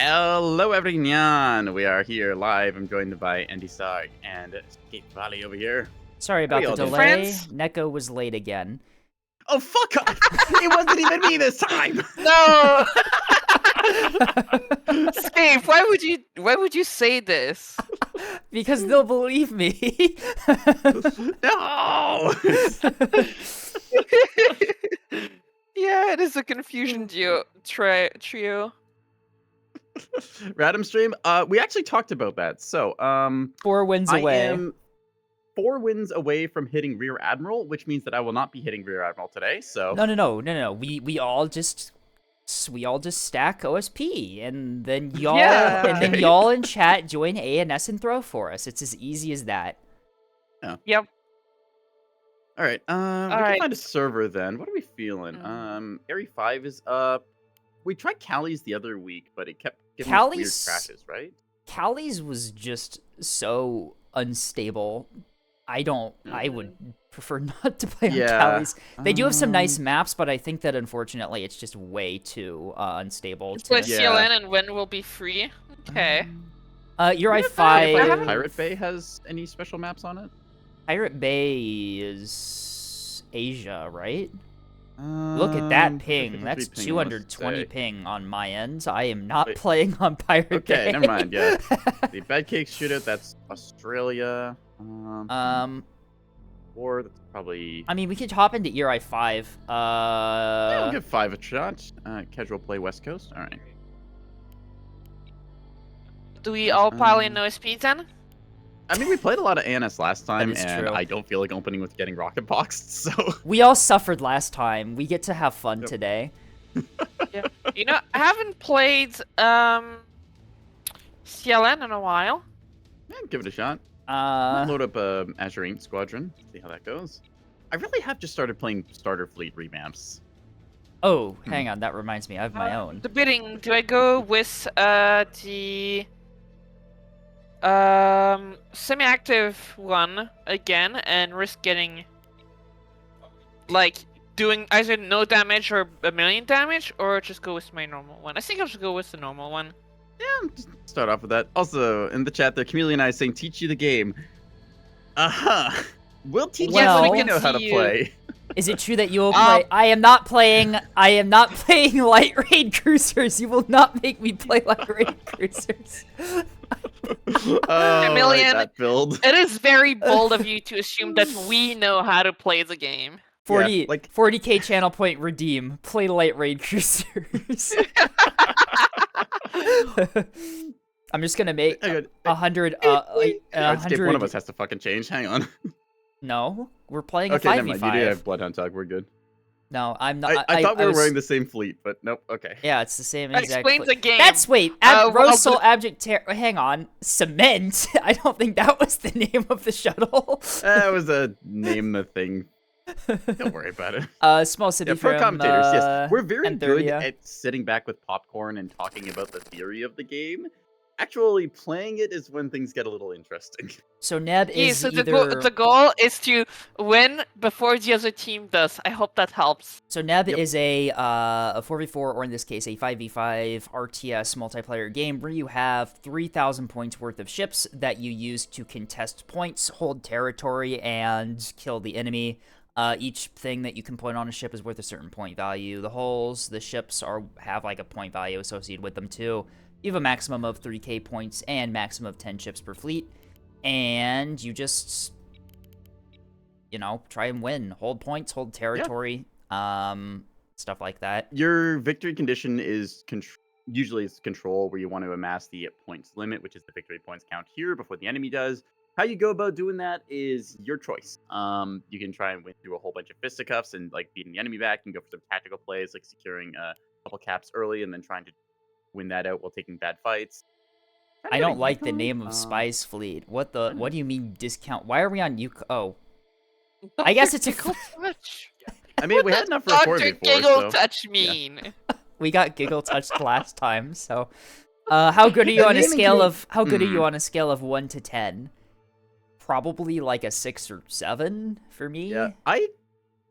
Hello everyone, we are here live. I'm joined by Andy Stark and Escape Valley over here. Sorry about the delay. Friends? Neko was late again. Oh fuck off! It wasn't even me this time! No! Escape, why would you say this? Because they'll believe me. No! Yeah, it is a confusion trio. Radom stream, we actually talked about that. So, 4 wins I away. am 4 wins away from hitting Rear Admiral, which means that I will not be hitting Rear Admiral today, so... No. We all just stack OSP, and then y'all y'all in chat join ANS and throw for us. It's as easy as that. Yeah. Yep. All right. We can right. find a server then. What are we feeling? Area 5 is up. We tried Cali's the other week, but it kept giving us weird Cali's- crashes, right? Cali's was just so unstable. I would prefer not to play on Cali's. They do have some nice maps, but I think that unfortunately it's just way too unstable. Play CLN and when will be free. Okay. Uri If 5. Pirate Bay has any special maps on it? Pirate Bay is Asia, right? Look at that ping. That's 220 ping on my end. I am not playing on Pirate Bay. Okay, never mind. Yeah, the Bad Cake Shootout. That's Australia. Or that's probably. I mean, we could hop into Uri 5. Yeah, I'll give 5 a shot. Casual play West Coast. All right. Do we all pile in OSP then? I mean, we played a lot of ANS last time, is and true. I don't feel like opening with getting rocket boxed. So We all suffered last time. We get to have fun today. Yeah. You know, I haven't played CLN in a while. yeah, give it a shot. Uh, Load up Azurine Squadron. See how that goes. I really have just started playing Starter Fleet revamps. oh, hang on. That reminds me. I have my own. Debating, do I go with the semi-active one again and risk getting like doing either no damage or a million damage, or just go with my normal one? I think I should go with the normal one. Yeah, just start off with that. Also, in the chat there, Chameleon Eye is saying, teach you the game. Uh-huh. We'll teach Well- you we so we know how to see you. play. Is it true that you will play? I am not playing light raid cruisers. You will not make me play light raid cruisers. Chameleon, that build. It is very bold of you to assume that we know how to play the game. 40k channel point redeem. Play light raid cruisers. I'm just gonna make 100. Skip, one of us has to fucking change. Hang on. No, we're playing a Okay, never 5v5. mind. You do have Bloodhound Tug. We're good. No, I'm not. I thought we were was- wearing the same fleet, but nope. Okay. Yeah, it's the same That exact. explains the game. That's wait. well, Rosal Abject Hang on. Cement. I don't think that was the name of the shuttle. That was a name the thing. Don't worry about it. Small city Yeah, pro from commentators. Yes, we're very good Anthurdia. at sitting back with popcorn and talking about the theory of the game. Actually, playing it is when things get a little interesting. So Neb Yeah, is so either. the goal is to win before the other team does. I hope that helps. So Neb is a 4v4, or in this case, a 5v5 RTS multiplayer game where you have 3,000 points worth of ships that you use to contest points, hold territory, and kill the enemy. Each thing that you can put on a ship is worth a certain point value. The hulls, the ships have like a point value associated with them too. You have a maximum of 3k points and maximum of 10 ships per fleet. And you just, try and win. Hold points, hold territory, stuff like that. Your victory condition is usually it's control, where you want to amass the points limit, which is the victory points count here before the enemy does. How you go about doing that is your choice. You can try and win through a whole bunch of fisticuffs and like beating the enemy back, and go for some tactical plays like securing a couple caps early and then trying to win that out while taking bad fights. I don't like the name of Spice Fleet. What do you mean discount? Why are we on Oh. I guess it's a... Giggle touch. I mean, we had enough for a 4 Dr. before, Giggle so... touch mean. We got giggle touched last time, so... how good are you on a scale of... How good are you on a scale of 1 to 10? Probably like a 6 or 7 for me. Yeah,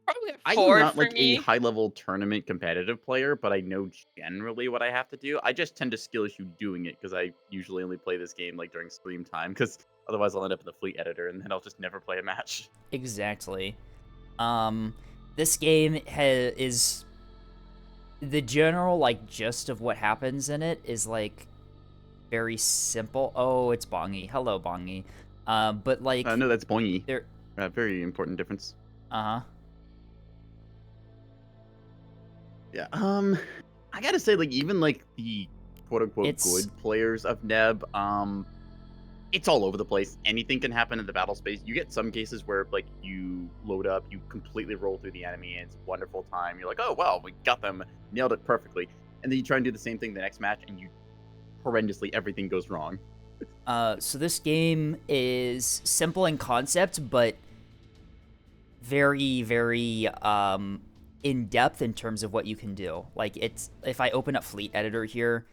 Probably a I am 4 not for like a me. high level tournament competitive player, but I know generally what I have to do. I just tend to skill issue doing it because I usually only play this game like during stream time because otherwise I'll end up in the fleet editor and then I'll just never play a match. Exactly. This game is the general like gist of what happens in it is like very simple. Oh, it's Bongi. Hello, Bongi. But like No, that's boingy. there. Very important difference. Uh huh. Yeah. I gotta say, like even like the quote unquote It's good players of Neb, it's all over the place. Anything can happen in the battle space. You get some cases where like you load up, you completely roll through the enemy, and it's a wonderful time. You're like, oh wow, we got them, nailed it perfectly. And then you try and do the same thing the next match, and you horrendously everything goes wrong. So this game is simple in concept, but very, very in depth in terms of what you can do. Like it's if I open up Fleet Editor here,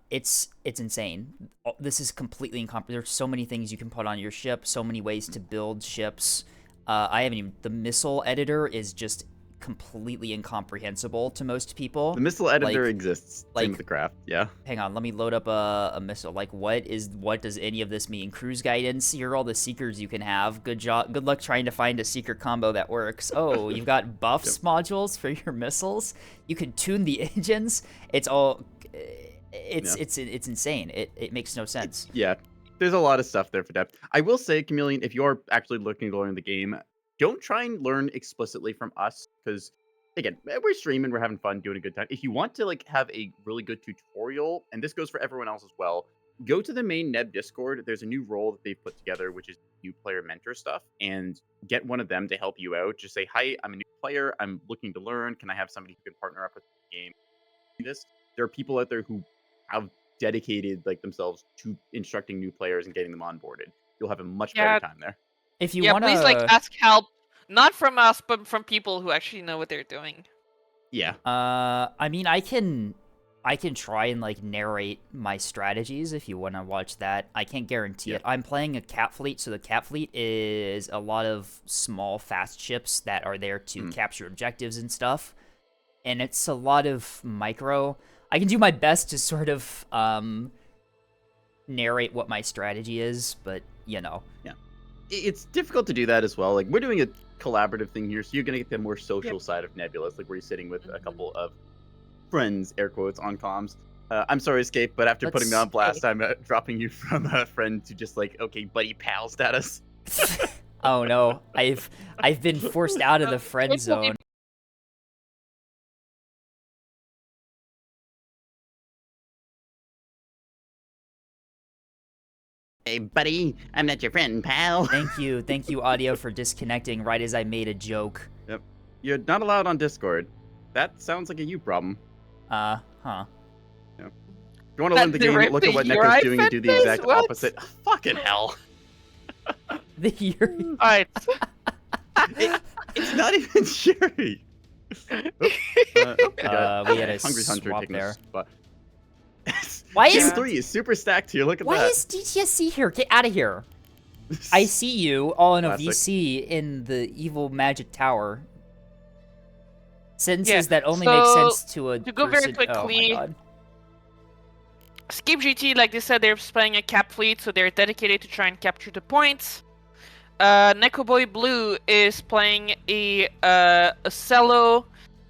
it's insane. This is completely incomprehensible. There's so many things you can put on your ship, so many ways to build ships. I haven't even. The missile editor is just completely incomprehensible to most people. The missile editor Like, exists. Same like with the craft. Yeah. hang on, let me load up a missile. Like, what does any of this mean? Cruise guidance, here are all the seekers you can have. Good job, good luck trying to find a seeker combo that works. Oh, you've got buffs modules for your missiles. You can tune the engines. It's all, it's insane. It makes no sense. Yeah. There's a lot of stuff there for depth. I will say, Chameleon, if you're actually looking to learn the game, don't try and learn explicitly from us because again, we're streaming, we're having fun, doing a good time. If you want to like have a really good tutorial, and this goes for everyone else as well, go to the main Neb Discord. There's a new role that they've put together, which is new player mentor stuff, and get one of them to help you out. Just say, "Hi, I'm a new player. I'm looking to learn. Can I have somebody who can partner up with the game?" This there are people out there who have dedicated like themselves to instructing new players and getting them onboarded. You'll have a much better Yeah, time there. If you yeah. Please, like, wanna, ask help, not from us, but from people who actually know what they're doing. Yeah. I mean, I can try and like narrate my strategies if you want to watch that. I can't guarantee it. I'm playing a cat fleet, so the cat fleet is a lot of small, fast ships that are there to capture objectives and stuff. And it's a lot of micro. I can do my best to sort of narrate what my strategy is, but you know. Yeah. It's difficult to do that as well. Like we're doing a collaborative thing here, so you're gonna get the more social side of Nebulous, like where you're sitting with a couple of friends, air quotes, on comms. I'm sorry, Escape, but after putting me on blast, I'm dropping you from a friend to just like, okay, buddy pal status. Oh no, I've been forced out of the friend zone. Hey, buddy, I'm not your friend, pal. Thank you, audio, for disconnecting right as I made a joke. Yep. You're not allowed on Discord. That sounds like a you problem. Huh. If you want to learn the game, look at what Neko's doing and do the exact opposite. Fucking hell. The Yuri. Alright. It's not even Sherry. We had a Hungry Hunter swap taking there. a spot. Why Game is 3 is super stacked here. Look at Why that. is DTSC here? Get out of here. I see you all in a Classic. VC in the evil magic tower. Sentences Yeah, that only so, make sense to a to go very person. Oh my quickly, god. Skip GT, like they said, they're playing a cap fleet, so they're dedicated to try and capture the points. Nekoboy Blue is playing a Cello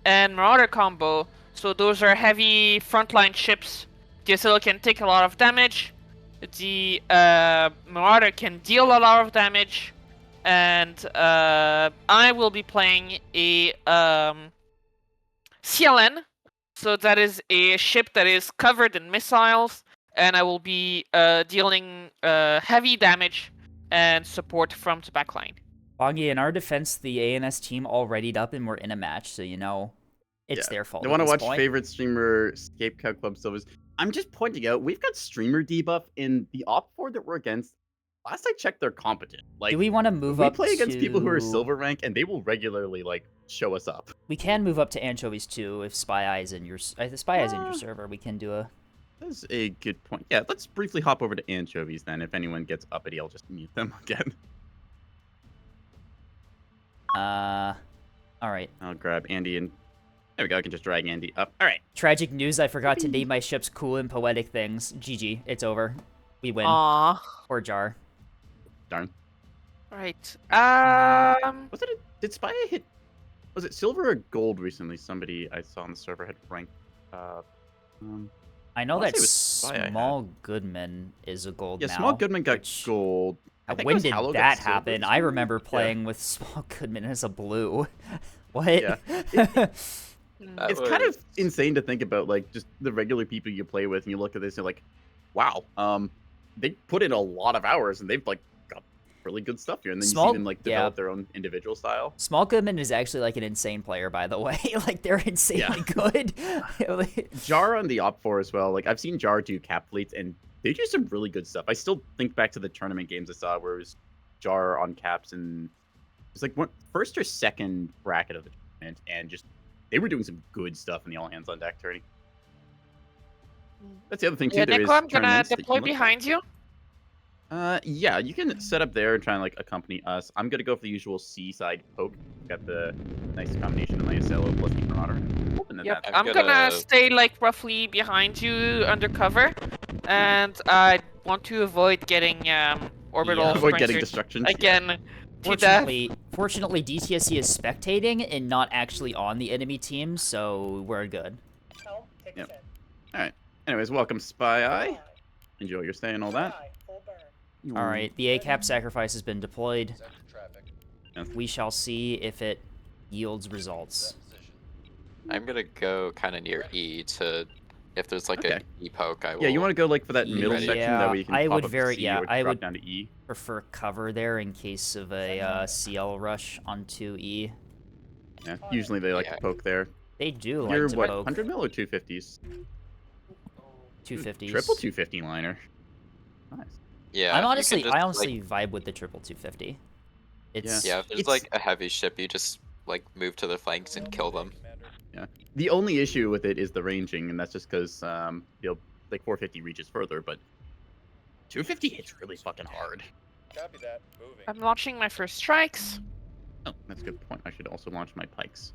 and Marauder combo, so those are heavy frontline ships. The Cello can take a lot of damage, the Marauder can deal a lot of damage, and I will be playing a CLN. So that is a ship that is covered in missiles, and I will be dealing heavy damage and support from the backline. Bongi, in our defense, the ANS team all readied up and we're in a match, so you know it's their fault. They want to watch point. favorite streamer Escape Cow Club Silvers. I'm just pointing out we've got streamer debuff in the op 4 that we're against. Last I checked, they're competent. Like, do we want to move we up? play against people who are to- silver rank, and they will regularly like show us up. We can move up to anchovies too if Spy Eye's in your Spy Eye's in your server. We can do a. That's a good point. Yeah, let's briefly hop over to anchovies then. If anyone gets uppity, I'll just mute them again. All right. I'll grab Andy and there we go. I can just drag Andy up. All right. Tragic news, I forgot to name my ships cool and poetic things. GG, it's over. We win. Aww. Poor Jar. Darn. Right. Was it? Did Spy hit? Was it silver or gold recently? Somebody I saw on the server had ranked. I know wanna that say it was Spy I had. Small Goodman is a gold Yeah, now. Small Goodman got which- gold. I think it When was did Hallow got that silver happen? or I something? remember Yeah. playing with Small Goodman as a blue. What? Yeah. That It's kind of was- insane to think about, like, just the regular people you play with, and you look at this and you're like, wow, they put in a lot of hours, and they've, like, got really good stuff here. And then you Small- see them, like, yeah. develop their own individual style. Small Goodman is actually like an insane player, by the way. Like they're insanely good. Jar on the Op 4 as well. Like, I've seen Jar do cap fleets, and they do some really good stuff. I still think back to the tournament games I saw where it was Jar on caps, and it was like first or second bracket of the tournament, and just they were doing some good stuff in the all hands on deck tourney. That's the other thing too. Yeah, There Nico, is I'm gonna tournaments that you deploy can look at. behind you. Yeah, you can set up there and try and like accompany us. I'm gonna go for the usual seaside poke. Got the nice combination of my SLO plus the Marauder. Hoping that Yep, that's I'm gonna stay like roughly behind you under cover, and I want to avoid getting orbital Yeah. avoid getting sprinters destruction. again. To death. Fortunately, DTSC is spectating and not actually on the enemy team, so we're good. Yep. All right. Anyways, welcome Spy Eye. Enjoy your stay and all that. All right, the ACAP sacrifice has been deployed. Yes. We shall see if it yields results. I'm gonna go kind of near E to, if there's like Okay. an E poke, I will. Yeah, you want to go like for that middle ready. section Yeah, that way you can I pop would up very- to C yeah, or I drop would- down to E. Prefer cover there in case of a CL rush onto E. Yeah, usually they like Yeah. to poke there. They do like You're to what, poke 100 mil or 250s? 250s. Triple 250 liner. Nice. Yeah. I'm you can honestly, just, I honestly vibe with the triple 250. It's Yeah, if there's It's- like a heavy ship, you just like move to the flanks and kill them. The only issue with it is the ranging, and that's just because like 450 reaches further, but 250 hits really fucking hard. Copy that. Moving. I'm launching my first strikes. Oh, that's a good point. I should also launch my pikes.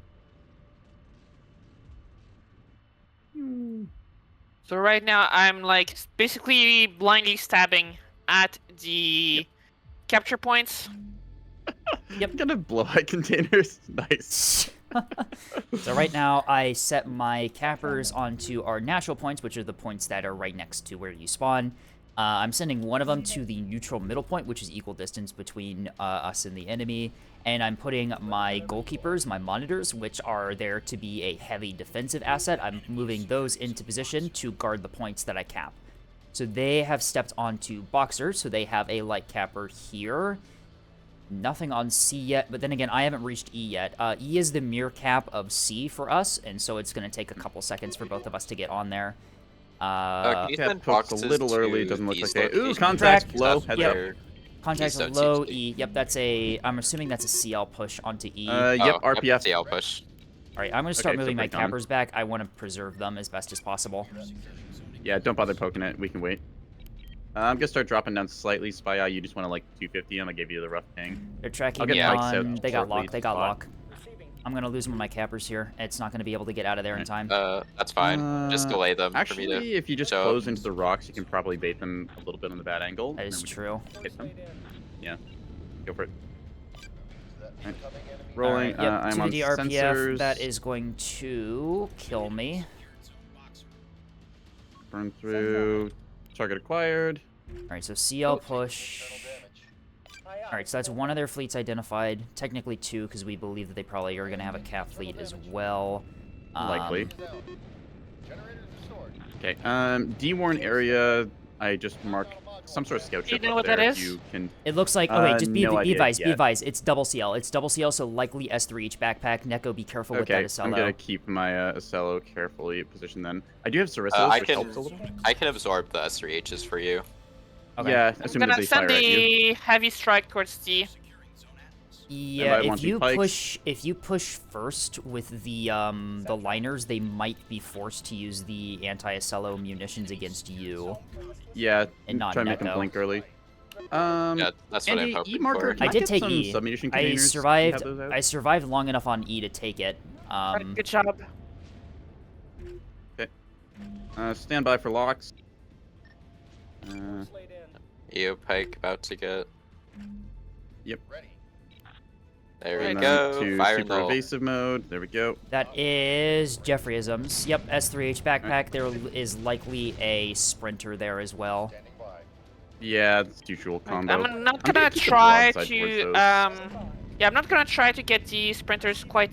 So right now I'm like basically blindly stabbing at the capture points. Yep. Gonna blow high containers. Nice. So right now, I set my cappers onto our natural points, which are the points that are right next to where you spawn. I'm sending one of them to the neutral middle point, which is equal distance between us and the enemy. And I'm putting my goalkeepers, my monitors, which are there to be a heavy defensive asset. I'm moving those into position to guard the points that I cap. So they have stepped onto boxer, so they have a light capper here. Nothing on C yet, but then again, I haven't reached E yet. E is the mirror cap of C for us, and so it's going to take a couple seconds for both of us to get on there. Can you Yeah, send pokes a boxes little early, to doesn't look these like it. Ooh, locations? contact, Because low, that's heads Yep. where Contacts these are don't low, seem to be. E. Yep, that's a... I'm assuming that's a CL push onto E. Yep, RPF. CL push. Alright, I'm going to start okay, so moving my break on. cappers back. I want to preserve them as best as possible. Yeah, don't bother poking it. We can wait. I'm gonna start dropping down slightly. Spy Eye, you just want to like 250. I'm gonna give you the rough ping. They're tracking I'll get me pikes out on... They got shortly lock, to they got spot. lock. I'm going to lose one of my cappers here. It's not going to be able to get out of there in time. That's fine. Just delay them for me Actually, to. if you just show. close into the rocks, you can probably bait them a little bit on the bad angle. That and is then we true. can hit them. Yeah, go for it. Incoming enemy. Rolling. Alright, yep, I'm to on the RPF. sensors. That is going to kill me. Burn through. Target acquired. Alright, so CL push. Internal damage. Alright, so that's one of their fleets identified. Technically two, because we believe that they probably are going to have a cap fleet as well. Likely. Down. Generators restored. Okay. D-Warn area. I just marked some sort of scout Do you ship know up what there. that if is? You can. It looks like... Oh, wait, just be no idea advised, be yet. advised. It's double CL. It's double CL, so likely S3 each backpack. Neko, be careful with Okay, that I'm SLO. gonna keep my Acello carefully positioned then. I do have Sarissos, I which can- helps a little. I can absorb the S3Hs for you. Okay. Yeah, I'm assuming gonna they fire send at you. the heavy strike towards D. Yeah, Am I launching pikes? if you push first with the liners, they might be forced to use the anti-Acello munitions against you. Yeah, And not try and make them Neko. blink early. Yeah, that's what I'm Andy, hoping E marker. for. Can I did get take some E. submunition I containers? Do you survived. have those out? I survived long enough on E to take it. Alright, good job. Stand by for locks. Slate in. EO Pike about to get. Ready. There we And then go. to Fire in super the hole. evasive mode. There we go. That is Jeffreyisms. Yep, S3H backpack. There is likely a sprinter there as well. Standing by. Yeah, it's usual combo. I'm not I'm gonna keep the try broadside towards to those. yeah, I'm not gonna try to get the sprinters quite,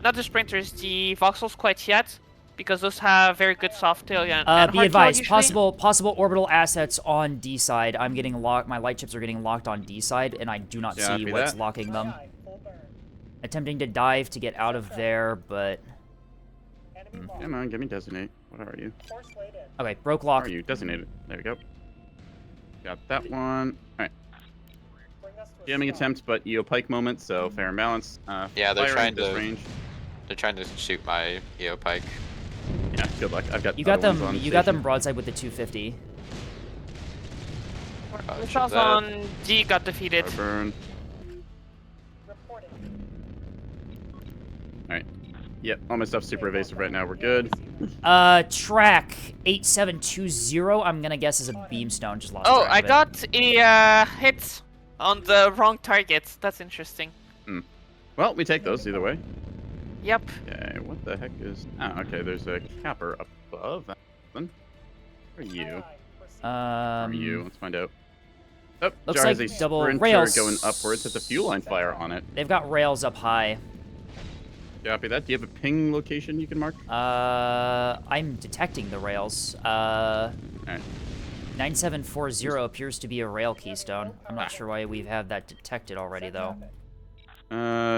not the sprinters, the voxels quite yet, because those have very good soft tail and Be hard advised, tail usually. possible orbital assets on D side. I'm getting locked. My light chips are getting locked on D side, and I do not see Copy what's that. locking them. Attempting to dive to get out of there, but Come on, give me designate. What are you? okay, broke Where lock. are you? Designated. There we go. Got that one. Alright. Jamming attempt, but EO Pike moment, so fair and balance. Yeah, they're firing trying at this to- range. They're trying to shoot my EO Pike. Yeah, good luck. I've got You got other ones them. on You got station. them broadside with the 250. Missiles that. on D got defeated. Burn. Alright. Yep, all my stuff's super evasive right now. We're good. Track 8720. I'm gonna guess is a beamstone. Just lost Oh, track I of it. got a hit on the wrong target. That's interesting. Well, we take those either way. Yep. Okay, what the heck is... Ah, okay, there's a capper above. Where are you? Where are you? Let's find out. Oh, Looks Jar has like a double sprinter rails. going upwards at the fuel line fire on it. They've got rails up high. Copy that. Do you have a ping location you can mark? I'm detecting the rails. Alright. 9740 appears to be a rail keystone. I'm not sure why we have that detected already, though.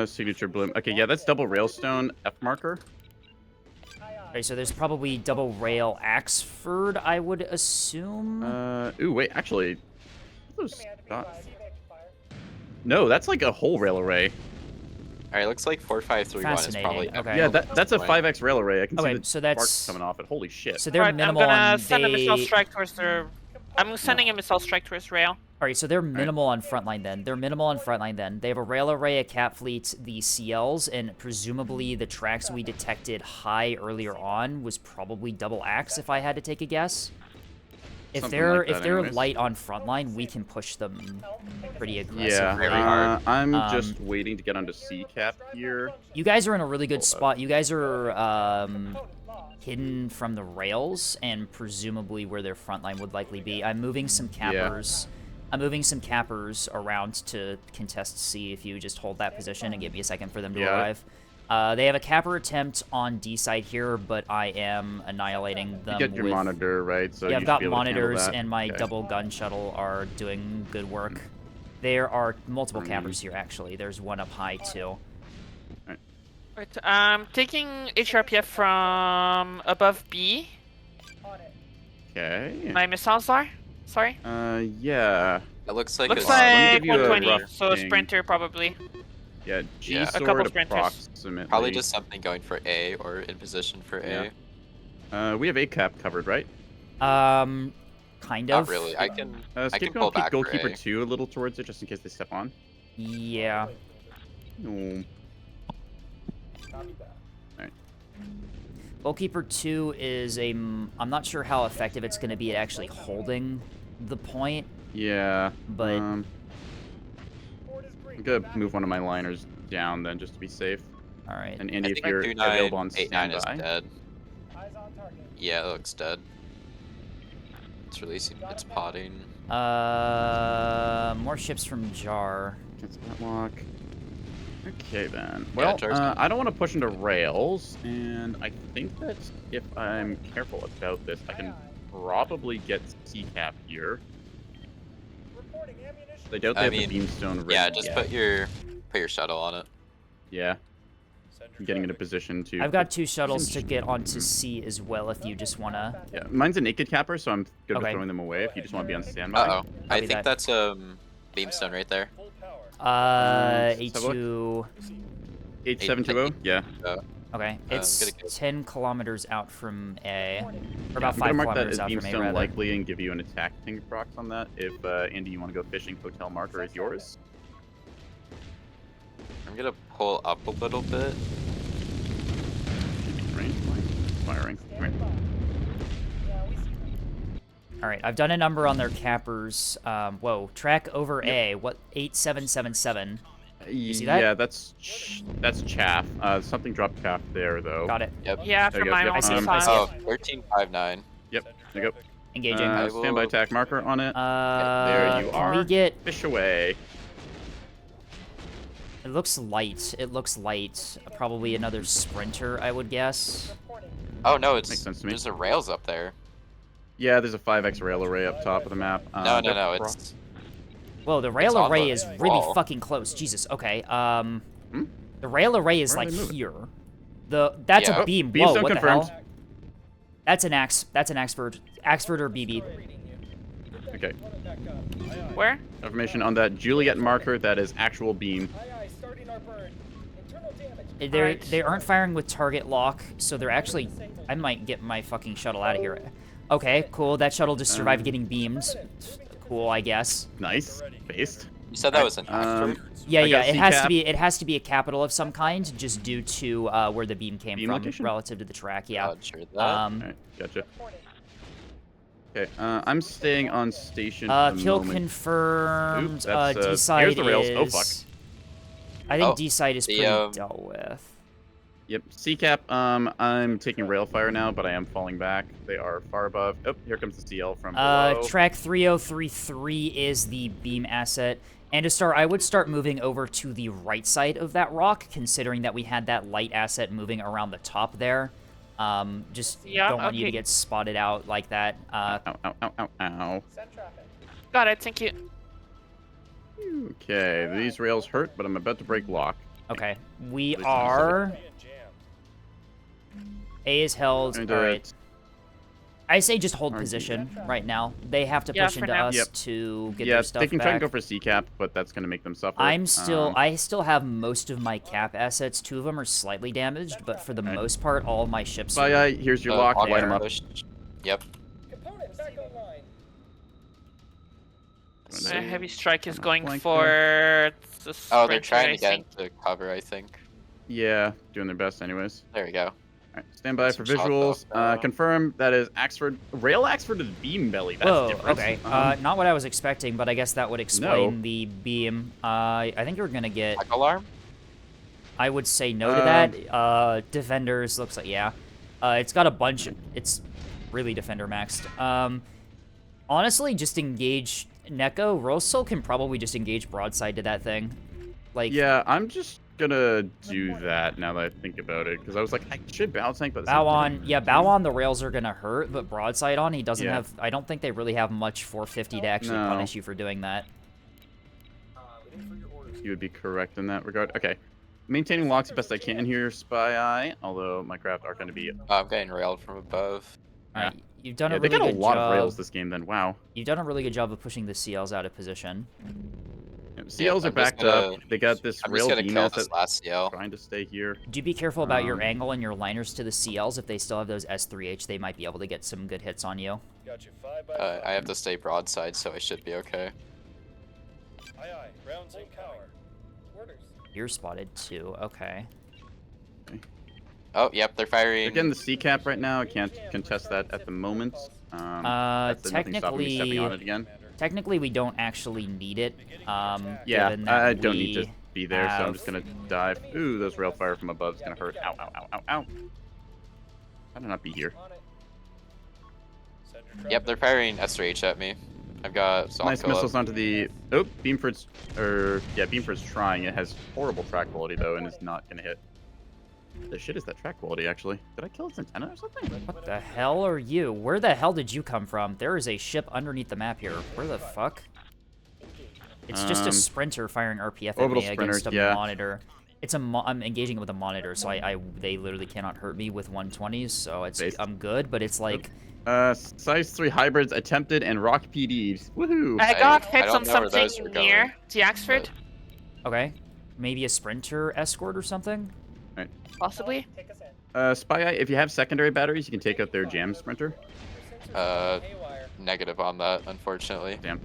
Signature bloom. Okay, yeah, that's double railstone F marker. Okay, so there's probably double rail Axford, I would assume. Ooh, wait, actually... Those dots... No, that's like a whole rail array. Alright, looks like 4531 is probably. Fascinating, okay. Yeah, that's a 5x rail array. I can Okay, see the so sparks that's- coming off it. Holy shit. So they're Alright, I'm minimal gonna on send a missile they... strike towards the. I'm sending a missile strike towards rail. Alright, so they're minimal on Frontline then. They're minimal on Frontline then. They have a rail array, a cap fleet, the CLs, and presumably the tracks we detected high earlier on was probably double axe, if I had to take a guess. If Something they're like that if they're anyways. light on Frontline, we can push them pretty aggressively. Yeah, really hard. I'm just waiting to get onto C-cap here. You guys are in a really good Hold up. spot. You guys are hidden from the rails and presumably where their front line would likely be. I'm moving some cappers. I'm moving some cappers around to contest C if you just hold that position and give me a second for them to Yeah. arrive. They have a capper attempt on D side here, but I am annihilating them You get your with... monitor, right? So Yeah, you I've should got be able to handle monitors that. and my Okay. double gun shuttle are doing good work. There are multiple Fine. cappers here, actually. There's one up high, too. Right, I'm taking HRPF from above B. Okay. My missiles are. Sorry. It Yeah. looks like Looks it's let me like give you a 120. rough So a ping. sprinter probably. Yeah, G Yeah. A sword couple sprinters. approximately. probably just something going for A or in position for A. Yeah. We have A-cap covered, right? Kind of. Not really. I can pull Scapegoat, keep back for goalkeeper A. 2 a little towards it just in case they step on. Yeah. No. Goalkeeper 2 is a... I'm not sure how effective it's going to be at actually holding the point, Yeah. but... I'm gonna move one of my liners down then just to be safe. Alright. And I Andy, think if you're available on 2989 is standby. dead. Yeah, it looks dead. It's releasing. It's potting. More ships from Jar. Cancel that lock. Okay then. Well, Jar's good. I don't want to push into rails, and I think that if I'm careful about this, I can probably get C-cap here. I doubt they I have mean, the beamstone ready Yeah, just yet. put your shuttle on it. Yeah, I'm getting into position to... I've got 2 shuttles to get onto C as well if you just want to... Yeah, mine's a naked capper, so I'm good Okay. with throwing them away if you just want to be on standby. Uh oh. I Copy think that. that's beamstone right there. let's have a A2... 8720? Yeah. Okay, it's gonna go- 10 kilometers out from A, or Yeah, about I'm 5 gonna mark that kilometers as out from A, beamstone rather. likely and give you an attack ping procs on that. If Andy, you want to go fishing, hotel marker is yours. I'm gonna pull up a little bit. Range firing. Right. All right, I've done a number on their cappers. Whoa, track over A. What 8777? You see that? Yeah, that's chaff. Something dropped chaff there though. Got it. Yep. Yeah, There for you go, mine yep, also I see it, saw I it. see it. Oh, 1359. Yep. There you go. Engaging. I Standby will- attack marker on it. There you can are. we get? Fish away. It looks light. It looks light. Probably another sprinter, I would guess. Oh no, Makes sense to me. there's a rails up there. Yeah, there's a 5x rail array up top of the map. No, they're no, pro- it's Whoa, the rail on array the is really wall. fucking close. Jesus. Okay. Hmm? The rail array is Where are like they moving? here. That's Yeah. a beam. Beamstone Whoa, what confirmed. the hell? That's an axe. That's an Axford. Axford or BB. Okay. Where? Information on that Juliet marker. That is actual beam. Alright. They aren't firing with target lock, so they're actually. I might get my fucking shuttle out of here. Okay, cool. That shuttle just survived getting beamed. Cool, I guess. Nice. Based. You said that was an Um, actor? Yeah, I yeah. got It has to C-cap. be. It has to be a capital of some kind, just due to where the beam came Beam from location? relative to the track. Yeah. Roger that. Alright, gotcha. Okay, I'm staying on station for the Kill moment. confirmed. Oop, that's, D here's side the rails. is. Oh, fuck. I think Oh, D side is the, pretty dealt with. Yep, CCAP, I'm taking rail fire now, but I am falling back. They are far above. Oh, here comes the CL from below. Track 3033 is the beam asset. And to start, I would start moving over to the right side of that rock, considering that we had that light asset moving around the top there. Just Yeah, don't want you to okay. get spotted out like that. Ow, ow, ow, ow, ow. Got it, thank you. Okay, these rails hurt, but I'm about to break lock. Okay, we Please don't are. A is held. Going All to right. I say just hold RG. position right now. They have to Yeah, push for into now. us Yep. to get Yeah, their stuff they can try and back. go for CCAP, but that's going to make them suffer. I'm still, I still have most of my cap assets. 2 of them are slightly damaged, but for the Right. most part, all of my ships are. Bye, here's your lock. on Light them up. push. Yep. The heavy strike is I'm going flank for the Oh, they're sprinter, trying I to get think. into cover, I think. Yeah, doing their best anyways. There we go. Alright, stand by Some for shots visuals. off now. Confirm that is Axford. Rail Axford is beam belly. That's Whoa, different. okay. Not what I was expecting, but I guess that would explain the beam. I think you're gonna get. Black alarm? I would say no to that. Defenders looks like yeah. It's got a bunch. It's really defender maxed. Honestly, just engage Neko. Rosal can probably just engage broadside to that thing. Like Yeah, I'm just gonna do that now that I think about it, because I was like, I should bow tank, but bow on. Yeah, bow on. The rails are gonna hurt, but broadside on, he doesn't Yeah. have. I don't think they really have much 450 to actually No. punish you for doing that. You would be correct in that regard. Okay. Maintaining locks best I can here, Spy Eye, although my craft are going to be... Oh, I'm getting railed from above. All right, you've done Yeah, a they really got a good lot job. of rails this game then, wow. You've done a really good job of pushing the CLs out of position. CLs are I'm just backed gonna- up. They got this I'm rail just gonna beam kill asset this last CL. trying to stay here. Do be careful about your Um, angle and your liners to the CLs. If they still have those S3H, they might be able to get some good hits on you. I have to stay broadside, so I should be okay. You're spotted too. Okay. Oh, yep, they're firing. They're getting the C-cap right now. I can't contest that at the moment. That's nothing stopping me stepping on it again. Technically, we don't actually need it. Yeah, given that I don't need to we be there, so I'm have- just gonna dive. Ooh, those rail fire from above is gonna hurt. Ow, ow, ow, ow, ow. How did I not be here? Yep, they're firing S3H at me. I've got Nice Zonko missiles up. onto the... Oh, Beamford's... Beamford's trying. It has horrible track quality, though, and is not gonna hit. The shit is that track quality, actually. Did I kill its antenna or something? What the hell are you? Where the hell did you come from? There is a ship underneath the map here. Where the fuck? It's just a sprinter firing RPF at orbital me sprinter, against a yeah. monitor. It's a I'm engaging it with a monitor, so they literally cannot hurt me with 120s, so it's Based. I'm good, but it's like Size 3 hybrids attempted and rock PDs. Woohoo! I got I hits don't on know where those something were going, near the Axford, okay, maybe a sprinter escort or something. possibly. Spy Eye, if you have secondary batteries, you can take out their jam sprinter. Negative on that, unfortunately. Damn.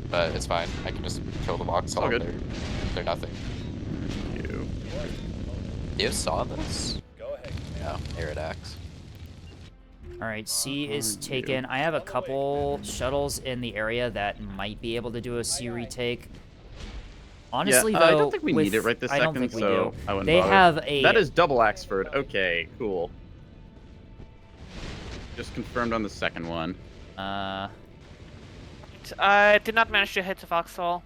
But it's fine. I can just kill the All Vauxhall. good. They're nothing. You. You saw this? Go ahead. No, Iridax. All right, C is you? taken. I have a couple shuttles in the area that might be able to do a C retake. Honestly, yeah, though, I don't think we need it right this I second, don't think we so do. I wouldn't They bother. have a. That is double Axford. Okay, cool. Just confirmed on the second one. I did not manage to hit the Vauxhall.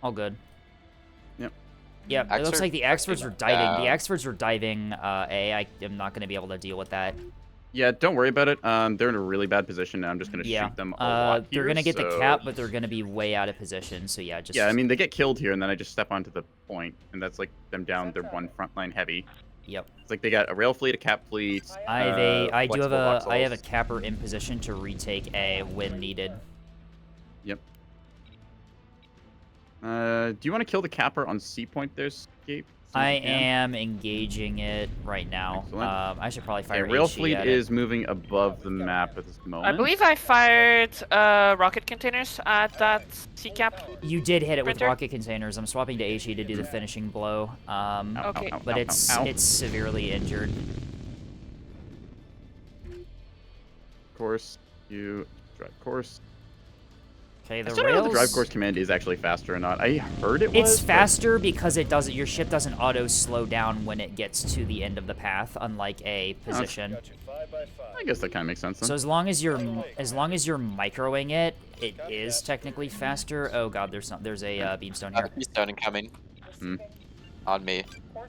All good. Yep. Yeah, it looks Axford like the Axfords are diving. down. The Axfords are diving A. I am not going to be able to deal with that. Yeah, don't worry about it. They're in a really bad position now. I'm just gonna Yeah. shoot them a lot They're here, going to get the so- cap, but they're going to be way out of position. So yeah, just. Yeah, I mean, they get killed here, and then I just step onto the point, and that's like them down their one frontline heavy. Yep. It's like they got a rail fleet, a cap fleet. I have a. I do have a. flexible I have a Vauxhalls. capper in position to retake A when needed. Yep. Do you want to kill the capper on C point there, Scape? I am engaging it right now. Excellent. I should probably Okay, fire rail HE fleet at is moving above the map at this moment. I believe I fired rocket containers at that sea cap. it. You did hit it with Printer? rocket containers. I'm swapping to HE to do the finishing blow. Ow, ow, Okay. ow, But ow, it's ow, ow. it's severely injured. Course. You drive course. Okay, I the still don't know if rails. the drive course command is actually faster or not. I heard it was. It's but- faster because it doesn't. Your ship doesn't auto slow down when it gets to the end of the path, unlike a position. Got you 5 by 5. I guess that kind of makes sense then. So as long as you're microing it, it is technically faster. Oh god, there's a beamstone here. Keystone incoming. Hmm. On me. Come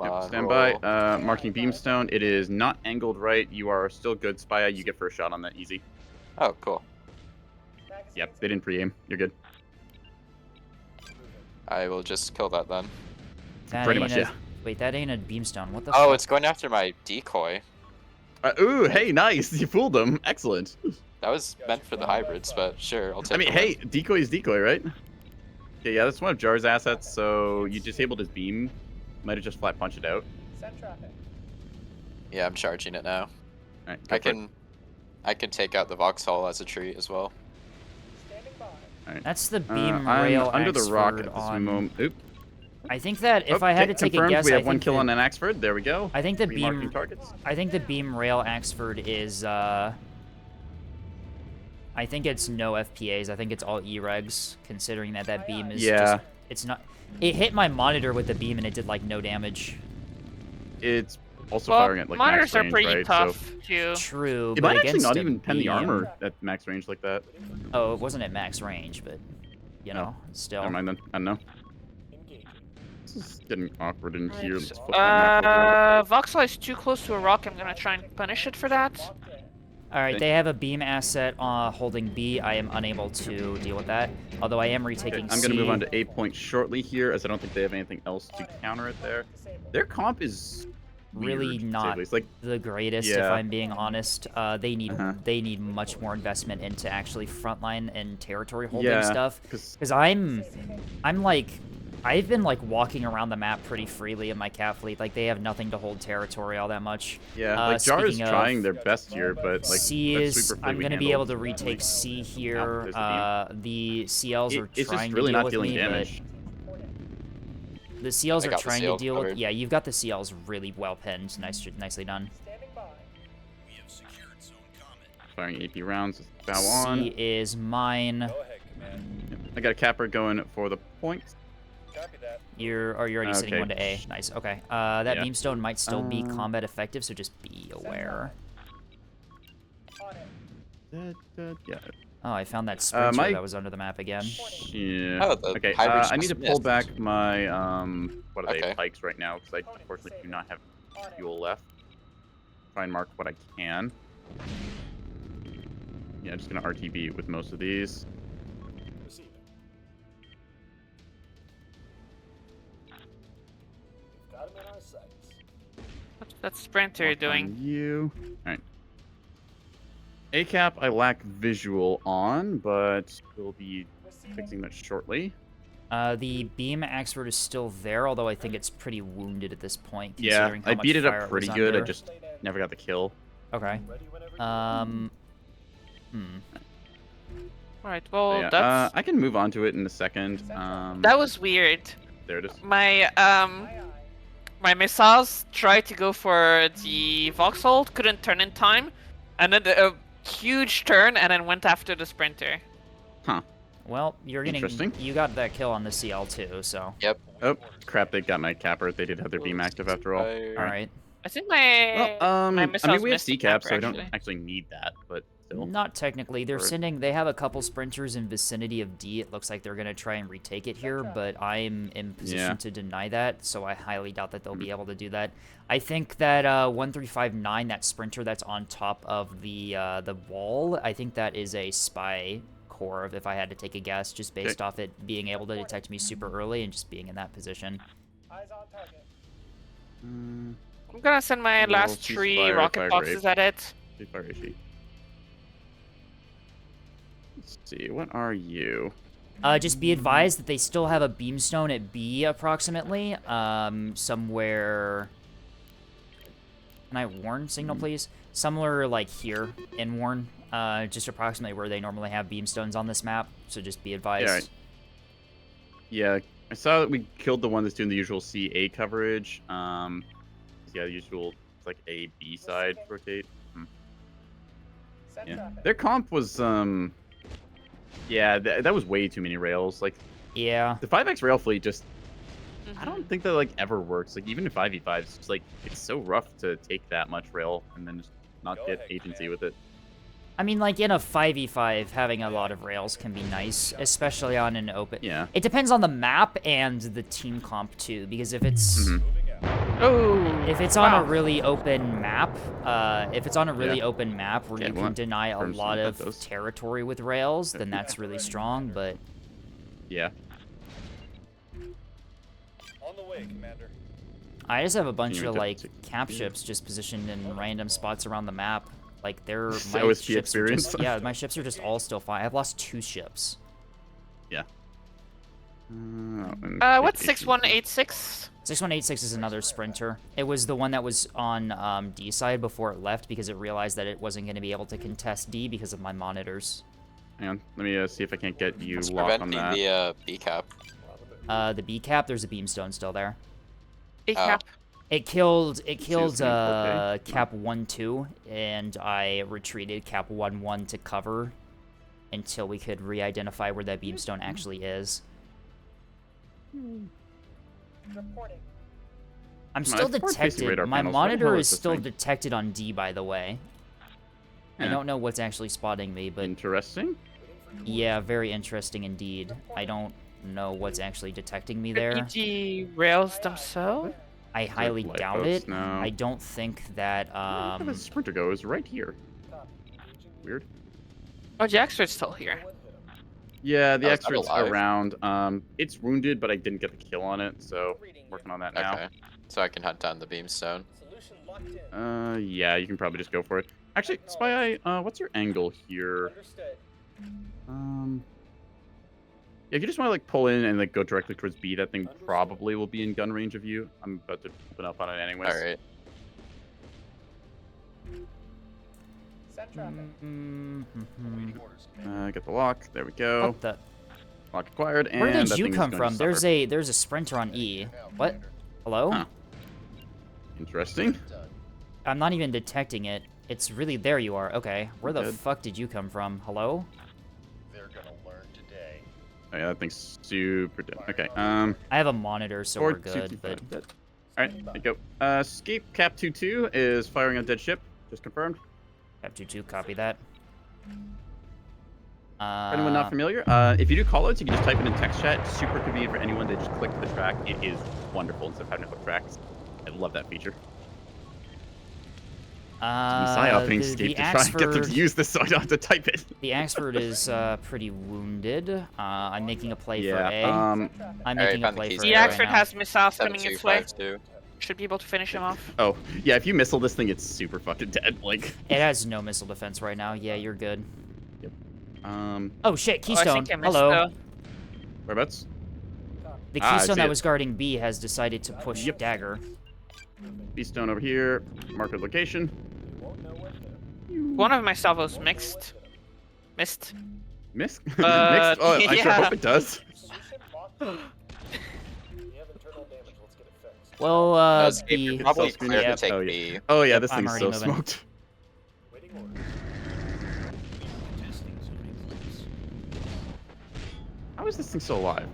Yep, on, stand by. roll. Marking beamstone. It is not angled right. You are still good, Spy. You get first shot on that easy. Oh, cool. Yep, they didn't pre-aim. You're good. I will just kill that then. That Pretty ain't much, a- yeah. Wait, that ain't a beamstone. What the Oh, fuck? it's going after my decoy. Ooh, hey, nice. You fooled them. Excellent. That was meant for the hybrids, but sure, I'll take I mean, the hey, win. decoy is decoy, right? Okay, yeah, that's one of Jar's assets. So you disabled his beam. Might have just flat punched it out. Yeah, I'm charging it now. All right, go I for it. can take out the Vauxhall as a treat as well. All right. That's the beam I'm rail under the rock Axford at this on. moment. Oop. I think that if I had to take confirmed, a guess, we have I one think kill the, on an Axford. There we go. I think the Remarking beam. targets. I think the beam rail Axford is. I think it's no FPAs. I think it's all E-regs, considering that beam is Yeah. just. It's not. It hit my monitor with the beam and it did like no damage. It's also Well, firing at like monitors max range, are pretty right? tough So too. True, it but might actually against not a even pen the beam- armor at max range like that. Oh, it wasn't at max range, but you know, still. Never mind then. I don't know. This is getting awkward in here. Let's flip that map over. Vauxhall is too close to a rock. I'm gonna try and punish it for that. All right, Okay. they have a beam asset holding B. I am unable to deal with that. Although I am Okay, retaking I'm C. gonna move on to A point shortly here, as I don't think they have anything else to counter it there. Their comp is Really weird, to say the not least. Like, the greatest, if Yeah. I'm being honest. They need Uh-huh. they need much more investment into actually frontline and territory holding yeah, stuff. because Because I'm like, I've been like walking around the map pretty freely in my cat fleet. Like they have nothing to hold territory all that much. yeah, like Jar is speaking of, trying their best here, but like C that is. sweeper fleet I'm we gonna be able handled to retake C Yeah, here. there's the The CLs are it's trying just really to deal not with dealing me, damage. but the CLs I are got the trying to CL deal with. covered. Yeah, you've got the CLs really well pinned. Nicely done. Firing AP rounds. Bow C on. is mine. Go ahead, command. I got a capper going for the point. Copy that. You're already sitting Okay. one to A. Nice. Okay. That Yeah. beamstone might still be Um, combat effective, so just be aware. Yeah. Oh, I found that sprinter my- that was under the map again. Yeah. Oh, the Okay. hybrids I need to just pull missed. back my what are they Okay. pikes right now because I unfortunately do not have fuel left. Try and mark what I can. Yeah, just gonna RTB with most of these. Receiving. We've got him in our sights. What's that sprinter Mark on doing? You. All right. ACAP I lack visual on, but we'll be fixing that shortly. The beam expert is still there, although I think it's pretty wounded at this point. Yeah, Considering how I much beat it fire up was pretty good. I under. just never got the kill. Okay. Ready whenever you Right. So Well, yeah, that's I can move on to it in a second. that was weird. There it is. My missiles tried to go for the Vauxhall, couldn't turn in time, and then a huge turn, and then went after the sprinter. Huh. Well, you're getting. Interesting. You got that kill on the CL too, so. Yep. Oh, crap, they got my capper. They did have their beam active after all. Fire. All right. I think my Well, my I missiles mean, we have missed the CCAP, camper, so I don't actually. actually need that, but still. Not technically. They're Or- sending. They have a couple sprinters in vicinity of D. It looks like they're gonna try and retake it here, but I'm in position Yeah. to deny that, so I highly doubt that they'll be able to do that. I think that 1359, that sprinter that's on top of the wall, I think that is a spy core, if I had to take a guess, just based off it being able to detect me super early and just being in that position. Eyes on target. I'm gonna send my Little last ceasefire, 3 rocket fire boxes grade. at it. Fire issue. Let's see, what are you? Just be advised that they still have a beamstone at B, approximately. Somewhere... Can I warn signal, please? Somewhere, like, here in Warn. Just approximately where they normally have beamstones on this map, so just be advised. Yeah, right. Yeah, I saw that we killed the one that's doing the usual CA coverage. Yeah, the usual, it's like A, B side rotate. Set Yeah. traffic. Their comp was, yeah, that was way too many rails. Like, Yeah. the 5X rail fleet just, I Mm-hmm. don't think that, like, ever works. Like, even in 5v5, it's just, like, it's so rough to take that much rail and then just not Go get ahead, agency Command. with it. I mean, like, in a 5v5, having a lot of rails can be nice, especially on an open... Yeah. It depends on the map and the team comp, too, because if it's... Mhm. Moving out. Oh. If it's on wow. a really open map, where Yeah. you well, can deny a terms lot like of those. territory with rails, then that's really strong, but... Yeah. On the way, Commander. I just have a bunch Continuing of, to- like, to- cap ships just positioned in random spots around the map. Like, they're... My OSP ships are just... experience. Yeah, my ships are just all still fine. I've lost 2 ships. Yeah. What's 6186? 6186 is another sprinter. It was the one that was on D side before it left because it realized that it wasn't going to be able to contest D because of my monitors. Hang on, let me see if I can't get you What's locked on preventing that. the B cap? The B cap, there's a beamstone still there. ACAP. It killed it's gonna be 4K. cap 1-2, and I retreated cap 1-1 to cover until we could re-identify where that beamstone actually is. Reporting. I'm Come on, still I have 4 facing detected. radar My panels. What the monitor hell is is this still thing? detected on D, by the way. I Yeah. don't know what's actually spotting me, but Interesting. yeah, very interesting indeed. I don't know what's actually detecting me there. PG rails themselves? I highly light doubt boats? it. No. I don't think that, Where the sprinter goes right here. Copy. Weird. Oh, the expert's still here. One hit 'em. Yeah, the Oh, is that expert's alive? around. It's wounded, but I didn't get the kill on it, so working on that now. Okay. So I can hunt down the beamstone. Solution locked in. Yeah, you can probably just go for it. Actually, Spy Eye, what's your angle here? Understood. Yeah, if you just want to like pull in and like go directly towards B, that thing probably will be in gun range of you. I'm about to open up on it anyways. All right. Set traffic. Mhm. Get the lock. There we go. Oh, the... Lock acquired. And Where did that you thing is come going to from? There's suffer. a sprinter on E. What? Hello? Huh. Interesting. I'm not even detecting it. It's really there you are. Okay. Where the Good. fuck did you come from? Hello? They're gonna learn today. Oh, yeah, that thing's super dead. Okay. I have a monitor, so we're 4-2-2-5 good, but dead. All right, there you go. Escape Cap 2-2 is firing on dead ship. Just confirmed. Cap 2-2, copy that. For anyone not familiar, if you do callouts, you can just type it in text chat. It's super convenient for anyone to just click the track. It is wonderful instead of having to click tracks. I love that feature. Psyoping escape to try and get them to Axford, use this so I don't have to type it. the Axford is pretty wounded. I'm making a play for Yeah. A. Set traffic. I'm Alright, making a found the play keys. for A The right expert now. has missiles coming its way. 7252. Should be able to finish him off. Oh, yeah, if you missile this thing, it's super fucking dead. Like, It has no missile defense right now. Yeah, you're good. um, Oh shit, Oh, I Keystone. think I missed Hello. though. whereabouts? The I keystone see that it. was guarding B has decided to push Yep. dagger. Beastone over here. Marker location. One of my salvos missed. Missed? Mixed? Uh, Oh, I sure yeah. hope it does. Solution locked in. We have internal damage. Let's get it fixed. Well, Those B. probably Self-screen, clear yep. to take Oh, yeah. B. Oh yeah, Yep, this I'm thing's already so moving. smoked. Waiting order. How is this thing still alive?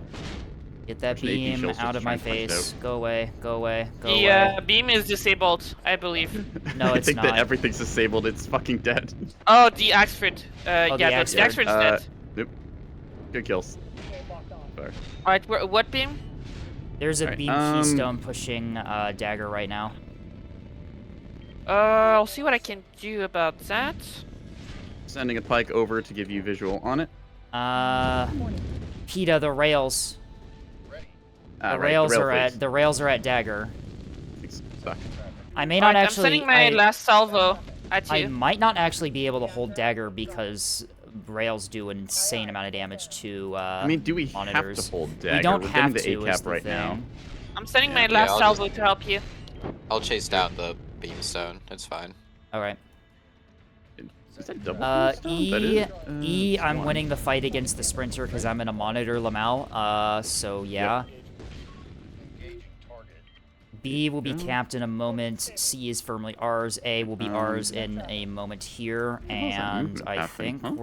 Get that Pushing AP beam shield's out just of my trying to punch it face. Go away. Go away. Go The away. beam is disabled, I believe. No, I it's think not. that everything's disabled. It's fucking dead. Oh, the Axford. Oh, the Yeah, the Axford. Axford's dead. Nope. Good kills. Okay, locked on. Sorry. Alright, what beam? There's a Alright, beam keystone pushing dagger right now. I'll see what I can do about that. Sending a pike over to give you visual on it. PETA, the rails. Ah, The right, rails rail are face. at the rails are at dagger. It's stuck. I may not Alright, I'm actually. sending my last salvo at I you. might not actually be able to hold dagger because rails do an insane amount of damage to I mean, do we monitors. have to hold dagger? We don't We're have getting to. the Is ACAP the right thing. now. I'm sending my Yeah, last I'll salvo to help you. I'll chase down the beamstone. It's fine. All right. Is that double? E. E. it's I'm one. winning the fight against the sprinter because I'm in a monitor Lamal. So yeah. Engaging target. B will be Yeah. capped in a moment. C is firmly ours. A will be ours in a moment here. the hell's that And movement I happening, think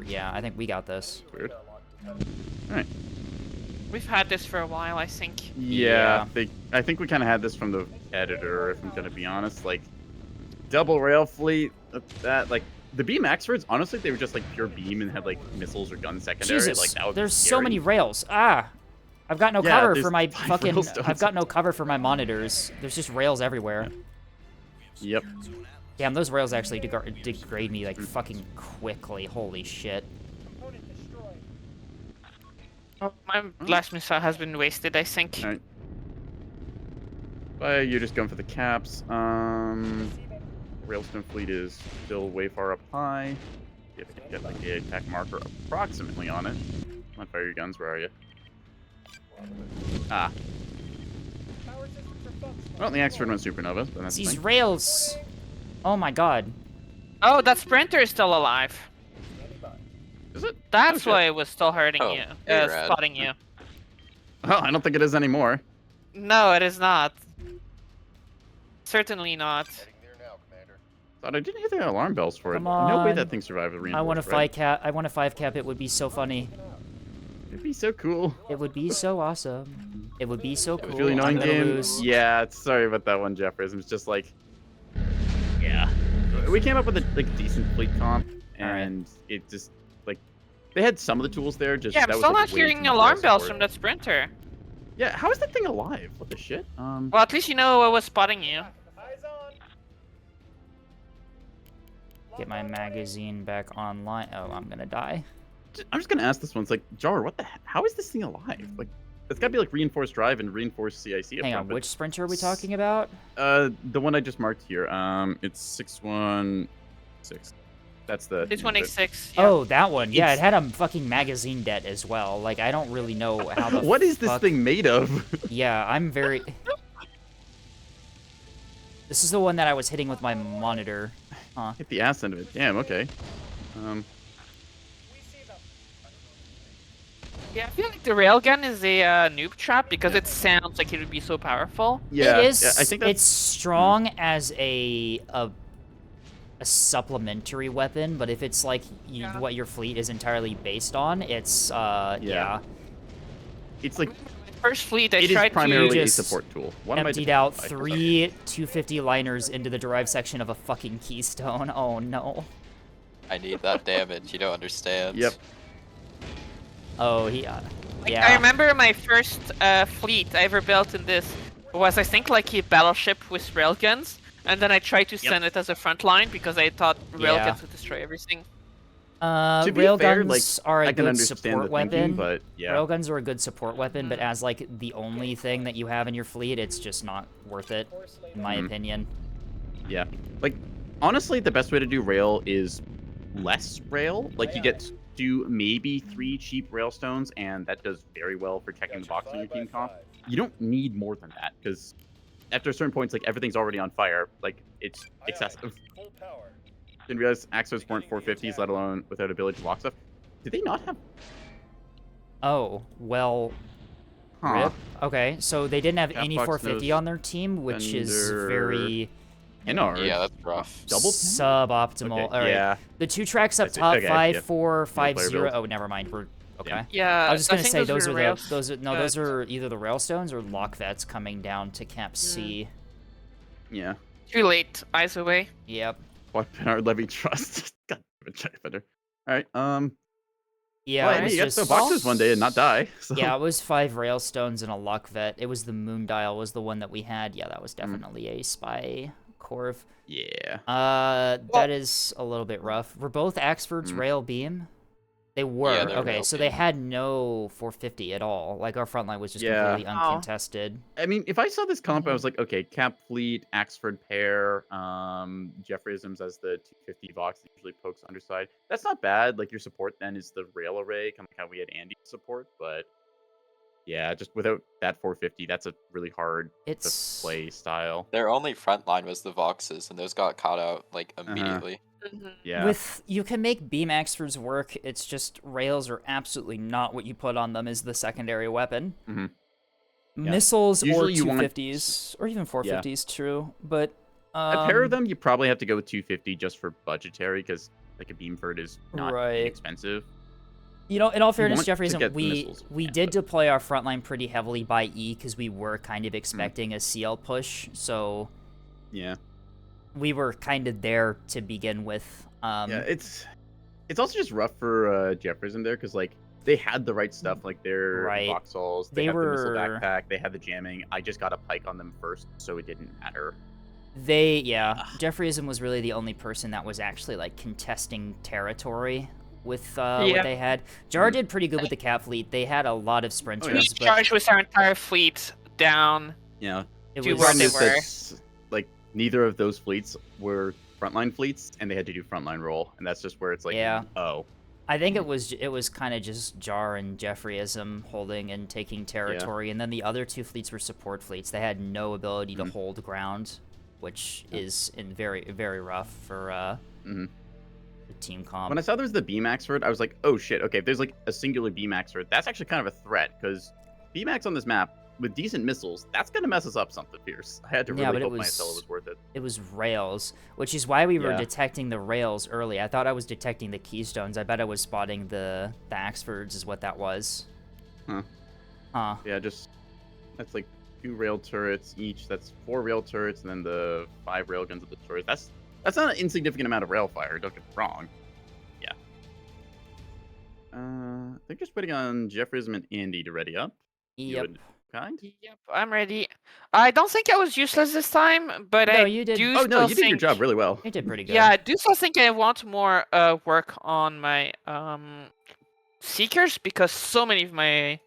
huh? I think we got this. Weird. Alright. We've had this for a while, I think. Yeah, I think we kind of had this from the editor, if I'm gonna be honest. Like, double rail fleet, that, like, the beam Axfords, honestly, they were just, like, pure beam and had, like, missiles or guns secondary. Jesus, Like, that would be there's so scary. many rails. I've got no Yeah, cover there's for my 5 fucking. railstones. I've got no cover for my monitors. There's just rails everywhere. Yep. Damn, those rails actually degrade me like fucking quickly. Holy shit. Component destroyed. Oh, my last missile has been wasted, I think. Alright. But you're just going for the caps. Receiving. Railstone fleet is still way far up high. See if I can get, like, the attack marker approximately on it. Come on, fire your guns. Where are you? Ah. Power systems are functional. Well, the Axford went supernova, but that's These fine. rails. Oh my god. Oh, that sprinter is still alive. Standing by. Is it? That's shit. why it was still hurting Oh, you. hey, Rad. Spotting you. Oh, I don't think it is anymore. No, it is not. Certainly not. Heading there now, Commander. Thought I didn't hear the alarm bells for it. Come No way on. that thing survived a reinforced. I want to right? 5 cap. I want to 5 cap. It would be so funny. It'd be so cool. It would be so awesome. It would be so It cool. was really I'm annoying gonna game. lose. Yeah, sorry about that one, Jeffers. It was just like, yeah. We came up with a like decent fleet comp, and it just like they had some of the tools there. Just Yeah, I'm that was, still like, not way hearing too much alarm rail bells support. from that sprinter. Yeah, how is that thing alive? What the shit? Well, at least you know I was spotting you. Eyes on. Get my magazine back online. Oh, I'm gonna die. I'm just gonna ask this one. It's like, Jar, what the? How is this thing alive? Like, it's gotta be like reinforced drive and reinforced CIC. up Hang front, on, but- which sprinter are we talking about? The one I just marked here. It's 616. That's the. This one the- X6. Yeah. Oh, that one. Yeah, It's- it had a fucking magazine debt as well. Like, I don't really know how the What is this fuck- thing made of? Yeah, I'm very... This is the one that I was hitting with my monitor. Huh. Hit the ass end of it. Damn. Okay. We see them. Yeah, I feel like the railgun is a noob trap because it sounds like it would be so powerful. Yeah. It is. yeah, I think that's. It's strong as a supplementary weapon, but if it's like Yeah. what your fleet is entirely based on, it's yeah. It's like First fleet, I it is tried primarily to. a just support tool. What am I Emptied doing? out I- 3 250 liners into the drive section of a fucking keystone. Oh no. I need that damage. You don't understand. Yep. Oh, he. Like, Yeah. I remember my first fleet I ever built in this was, I think, like a battleship with railguns, and then I tried to send it as a front line because I thought railguns Yeah. would destroy everything. To be Railguns fair, like, are a I can good understand support the thinking, weapon. but yeah. Railguns are a good support weapon, but as like the only thing that you have in your fleet, it's just not worth it, in my Mhm. opinion. Yeah. Like, honestly, the best way to do rail is less rail. Like, you get 2, maybe 3 cheap railstones, and that does very well for checking the box on your team comp. You don't need more than that because after a certain points, like everything's already on fire. Like it's excessive. Full power. Didn't realize Axos weren't 450s, let alone without ability to walk stuff. Did they not have? Oh, well, Huh. rip. Okay, so they didn't have any Capbox 450 knows on their team, which is Fender. very Inard. Yeah, that's rough. Double suboptimal. Okay, All right, yeah. the 2 tracks up I see. top, Okay, 5, yeah. 4, 5, player 0. build. Oh, never mind. We're okay. Yeah, I was just gonna think say those were are rails, those but- are either the railstones or lock vets coming down to Cap C. Yeah. Too late, eyes away. Yep. What Bernard Levy trust? God damn it, Check Fender. All right. Yeah, Well, it hey, was you got just the boxes one day and not die. So. yeah, it was 5 railstones and a luck vet. It was the moon dial was the one that we had. Yeah, that was definitely a spy corv. Yeah. That is a little bit rough. Were both Axford's rail beam? They were. Yeah, they're okay, rail so beam. they had no 450 at all. Like our front line was just Yeah. completely uncontested. I mean, if I saw this comp, I Mhm. was like, okay, Cap Fleet, Axford pair, Jeffrisms as the 250 Vox that usually pokes underside. That's not bad. Like your support then is the rail array, kind of how we had Andy's support, but yeah, just without that 450, that's a really hard It's to play style. Their only front line was the Voxes, and those got caught out like immediately. Yeah. with you can make beam Axfords work. It's just rails are absolutely not what you put on them as the secondary weapon. Yeah. Missiles or Usually you want- 250s or even 450s, true, but a pair of them, you probably have to go with 250 just for budgetary because like a Beamford is not Right. inexpensive. You know, in all fairness, want to Jeffries, get the we missiles, did but- deploy our front line pretty heavily by E because we were kind of expecting a CL push, so Yeah. we were kind of there to begin with. Yeah, it's also just rough for Jefferson there because like they had the right stuff, like their Right. voxels, They had the missile were- backpack, they had the jamming. I just got a pike on them first, so it didn't matter. Jeffreyism was really the only person that was actually like contesting territory with what Yeah. they had. Jar did pretty good with the Cat fleet. They had a lot of sprinters, We but charged with our entire fleet down. Yeah, it to was where problem they is were. that like neither of those fleets were frontline fleets, and they had to do frontline roll, and that's just where it's like, Yeah. oh, I think it was kind of just Jar and Jeffreyism holding and taking territory, and then the other 2 fleets were support fleets. They had no ability to hold ground, which is very very rough for the team comp. when I saw there was the Beamax I was like, oh shit, okay, if there's like a singular Beamax that's actually kind of a threat because Beamax on this map with decent missiles, that's gonna mess us up something fierce. I had to Yeah, really but it hope was- myself it was worth it. It was rails, which is why we were Yeah. detecting the rails early. I thought I was detecting the keystones. I bet I was spotting the Axfords is what that was. Huh. Huh. Yeah, that's like 2 rail turrets each. That's 4 rail turrets, and then the 5 rail guns of the turrets. That's not an insignificant amount of rail fire. Don't get me wrong. Yeah. They're just waiting on Jeffrism and Andy to ready up. You Yep. would kind. Yep, I'm ready. I don't think I was useless this time, but No, I you did- do Oh no, still you did your think- job really well. You did pretty good. Yeah, I do still think I want more work on my seekers because so many of my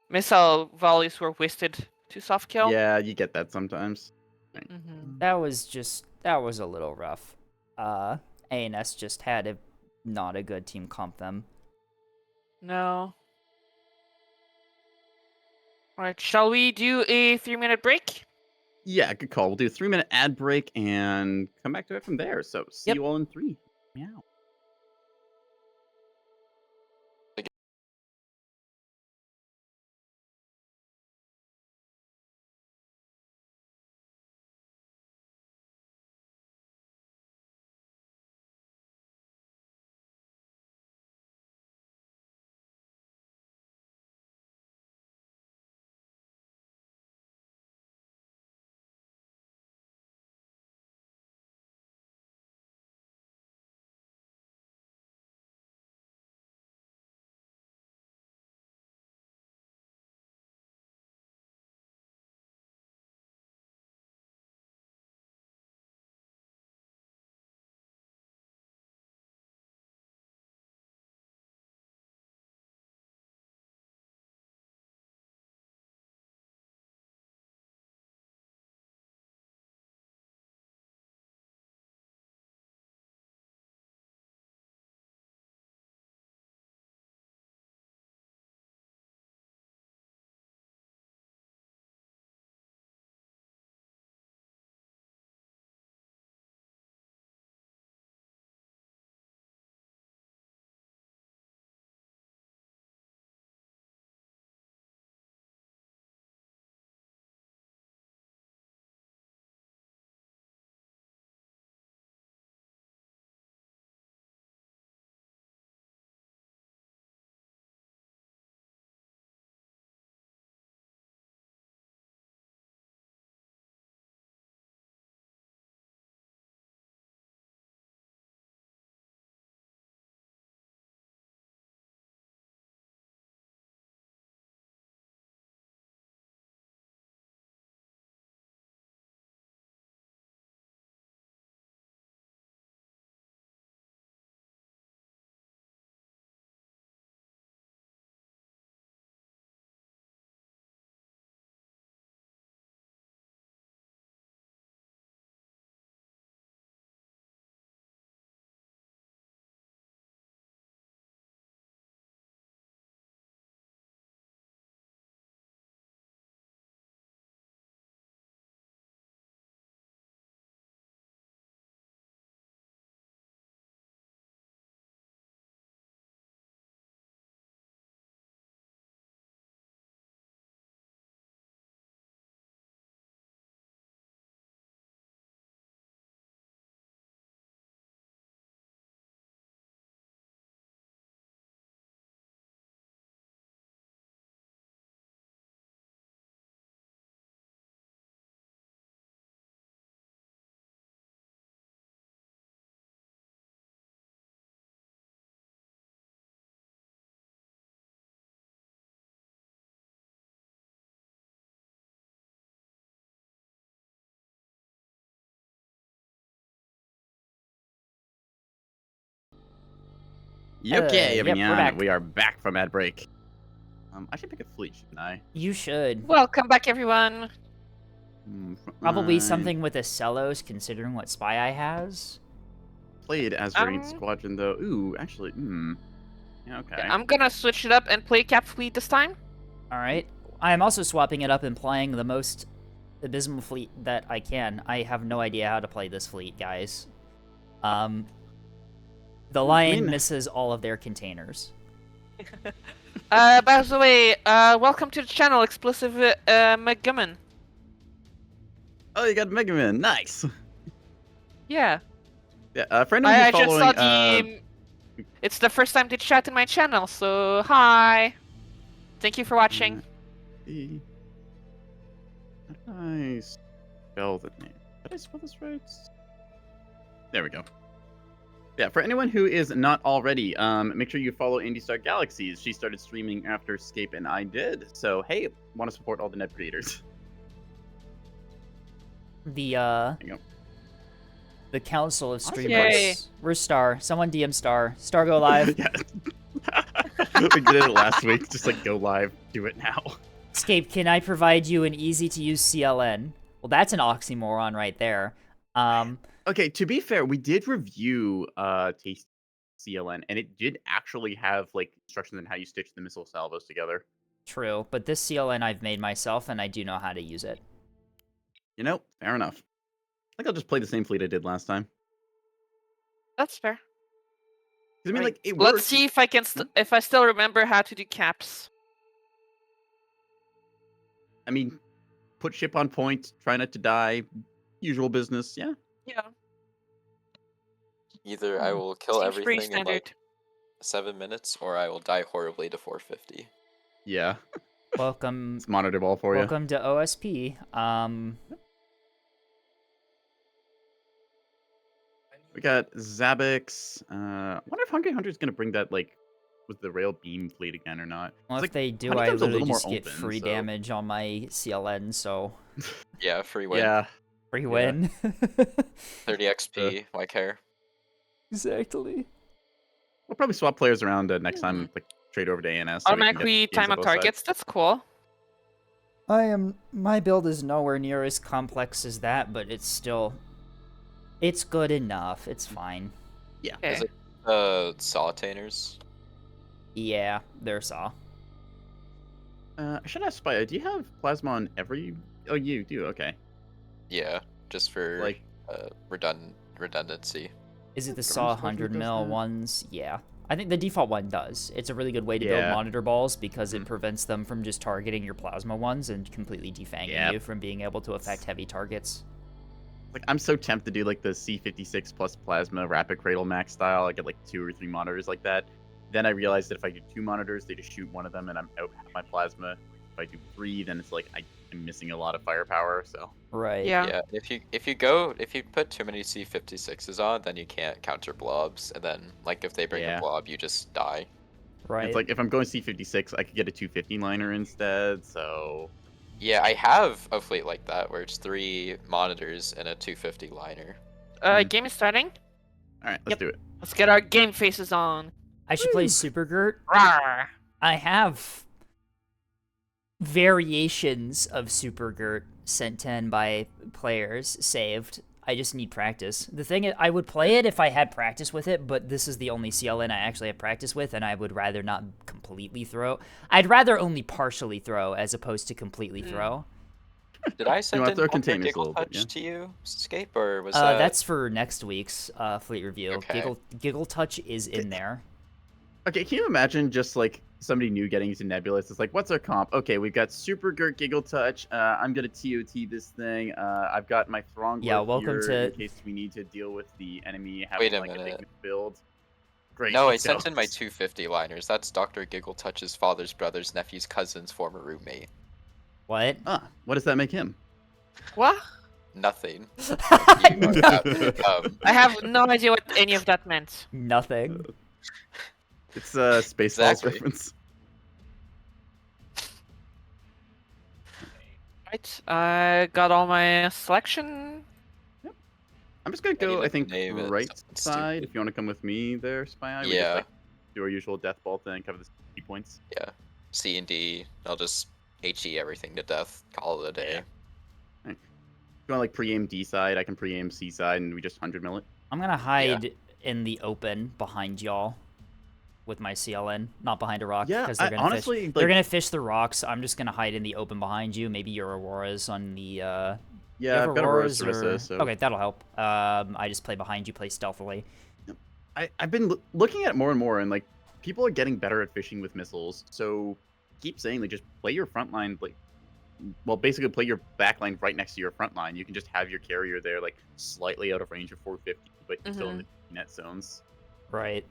missile volleys were wasted to soft kill. Yeah, you get that sometimes. Mhm. That was a little rough. ANS just had not a good team comp them. No. Alright, shall we do a 3-minute break? Yeah, good call. We'll do a 3-minute ad break and come back to it from there. So see Yep. you all in 3. Meow. Okay, Yep, we're everyone, back. we are back from ad break. I should pick a fleet, shouldn't I? You should. Welcome back, everyone. Probably Frontline. something with a Celos, considering what Spy Eye has. Played as Variant Squadron, though. Ooh, actually, yeah, okay. I'm gonna switch it up and play Cap Fleet this time. Alright. I am also swapping it up and playing the most abysmal fleet that I can. I have no idea how to play this fleet, guys. The Lion misses all of their containers. By the way, welcome to the channel, Explosive McGummon. Oh, you got Mega Man. Nice. Yeah. Yeah, for anyone who's I just following, saw the... It's the first time they chat in my channel, so hi. Thank you for watching. How did I spell the name? Did I spell this right? There we go. Yeah, for anyone who is not already, make sure you follow Indie Star Galaxies. She started streaming after Escape and I did. So, hey, want to support all the net creators. The There you go. The Council of Honestly, Streamers. Where's Star? Someone DM Star. Star, go live. Yeah. We did it last week. Just like go live. Do it now. Escape, can I provide you an easy-to-use CLN? Well, that's an oxymoron right there. Okay, to be fair, we did review Taste CLN, and it did actually have like instructions on how you stitch the missile salvos together. True, but this CLN I've made myself, and I do know how to use it. You know, fair enough. I think I'll just play the same fleet I did last time. That's fair. 'Cause I mean, like, it Let's works. see if I can, if I still remember how to do caps. I mean, put ship on point, try not to die, usual business. Yeah. Yeah. Either I will kill Seems pretty everything in standard. like 7 minutes, or I will die horribly to 450. Yeah. Welcome. It's monitor ball for you. Welcome to OSP. We got Zabix. I wonder if Hungry Hunter's gonna bring that like with the rail beam fleet again or not. Well, It's if they do, I Honeycomb's a literally little more just get open, free so- damage on my CLN, so Yeah, free win. Yeah. free win. 30 XP, why care? Exactly. We'll probably swap players around next time, like trade over to ANS. So we can get Automatically games time on up both targets. sides. That's cool. My build is nowhere near as complex as that, but it's still, it's good enough. It's fine. Yeah. Okay. Is it Sawtainers? Yeah, they're Saw. I should ask Spy. Do you have plasma on every? Oh, you do. Okay. Yeah, just for Like, redundancy. Is it the Garden Saw Squadron 100 does mil that? ones? Yeah. I think the default one does. It's a really good way to build Yeah. monitor balls because it prevents them from just targeting your plasma ones and completely defanging Yep. you from being able to affect heavy targets. like I'm so tempted to do like the C56 plus plasma rapid cradle max style. I get like 2 or 3 monitors like that. Then I realized that if I do 2 monitors, they just shoot one of them, and I'm out half my plasma. If I do 3, then it's like I'm missing a lot of firepower. So Right. Yeah. Yeah, if you put too many C56s on, then you can't counter blobs, and then like if they bring Yeah. a blob, you just die. Right. it's like if I'm going C56, I could get a 250 liner instead. So Yeah, I have a fleet like that where it's 3 monitors and a 250 liner. Game is starting. all right, let's do it. Let's get our game faces on. I should play Super Gert. Rawr. I have variations of Super Gert sent in by players saved. I just need practice. The thing is, I would play it if I had practice with it, but this is the only CLN I actually have practice with, and I would rather not completely throw. I'd rather only partially throw as opposed to completely throw. Did I send wanna in throw Dr. containers a Giggle little bit, Touch yeah? to you, Escape, or was that? That's for next week's fleet review. Okay. Giggle Touch is in there. Okay, can you imagine just like somebody new getting into Nebulous? It's like, what's our comp? Okay, we've got Super Gert Giggle Touch. I'm gonna TOT this thing. I've got my Throngler Yeah, welcome here in to- case we need to deal with the enemy having Wait a like a minute. big build. Great. No, I let's sent go. in my 250 liners. That's Dr. Giggle Touch's father's brother's nephew's cousin's former roommate. What? What does that make him? What? Nothing. I have no idea what any of that meant. Nothing. It's a Spaceballs Exactly. reference. Right. I got all my selection. I'm just gonna I need go, to I think, name it right something side. stupid. If you want to come with me there, Spy Eye. We just, Yeah. like, do our usual death ball thing, cover the key points. Yeah. C and D, I'll just HE everything to death, call it a day. If you want like pre-aim D side, I can pre-aim C side, and we just 100 mill it. I'm gonna hide in the open behind y'all with my CLN, not behind a rock. Yeah, because they're gonna honestly, fish. They're like, gonna fish the rocks. I'm just gonna hide in the open behind you. Maybe your Aurora's on the. yeah, you have I've got Aurora Auroras Sarissa, or... so Okay, that'll help. I just play behind you, play stealthily. I've been looking at it more and more, and like people are getting better at fishing with missiles. So keep saying like just play your front line, like, well, basically play your back line right next to your front line. You can just have your carrier there, like slightly out of range of 450, but still in the net zones. Right.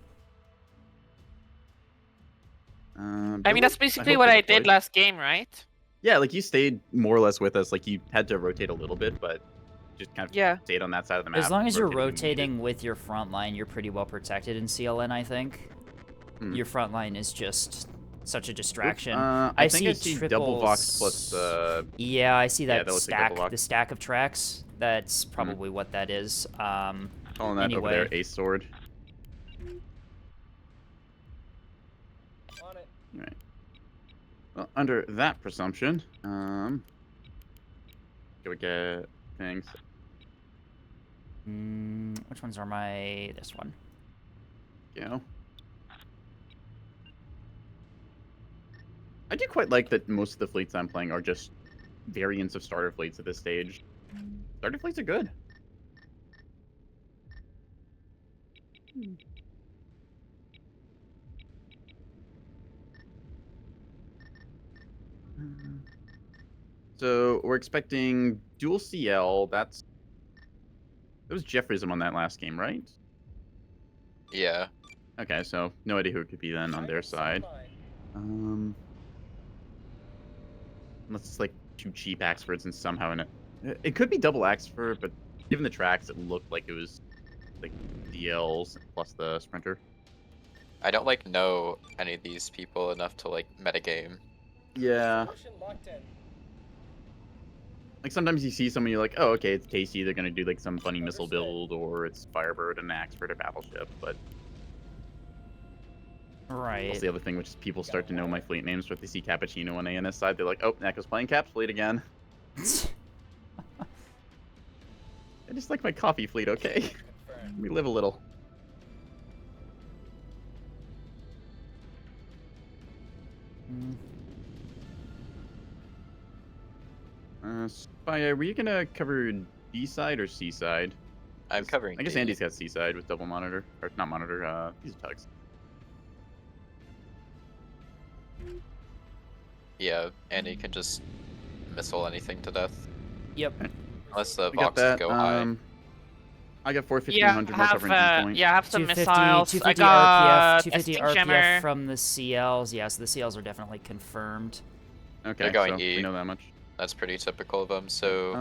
I mean, that's basically what I did last game, right? Yeah, like you stayed more or less with us. Like you had to rotate a little bit, but just kind of stayed on that side of the map. As long as you're when you needed. rotating with your front line, you're pretty well protected in CLN, I think. Your front line is just such a distraction. I think I see double Vox triples- plus. Yeah, I see that that looks like stack, double Vox. the stack of tracks. That's probably what that is. Calling that anyway. over there, Ace Sword. On it. Right. Well, under that presumption, do we get things? Which ones are my... This one. You know, I do quite like that most of the fleets I'm playing are just variants of starter fleets at this stage. Starter fleets are good. So we're expecting dual CL. There was Jeffrism on that last game, right? Yeah. Okay, so no idea who it could be then on their side. Unless it's like two cheap Axfords and somehow in it. It could be double Axford, but given the tracks, it looked like it was like DLs plus the Sprinter. I don't like know any of these people enough to like metagame. Yeah. Solution locked in. Like sometimes you see someone, you're like, oh, okay, it's Casey. They're gonna do like some funny missile build, or it's Firebird and Axford or Battleship. But Right. that's the other thing, which is people start to know my fleet names. But they see Cappuccino on ANS side, they're like, oh, Echo's playing Cap's fleet again. I just like my coffee fleet, okay? Confirmed. We live a little. Spy, were you gonna cover D side or C side? I'm covering I guess D. Andy's got C side with double monitor, or not monitor. These are tugs. Yeah, Andy can just missile anything to death. Yep. Unless the I got boxes that. go high. I got 4 Yeah, 1500 more covering D point. I have some 250, missiles. 250 I got RPF, 250 a RPF Jammer. from the CLs. Yes, the CLs are definitely confirmed. Okay, They're going so E. we know that much. That's pretty typical of them. So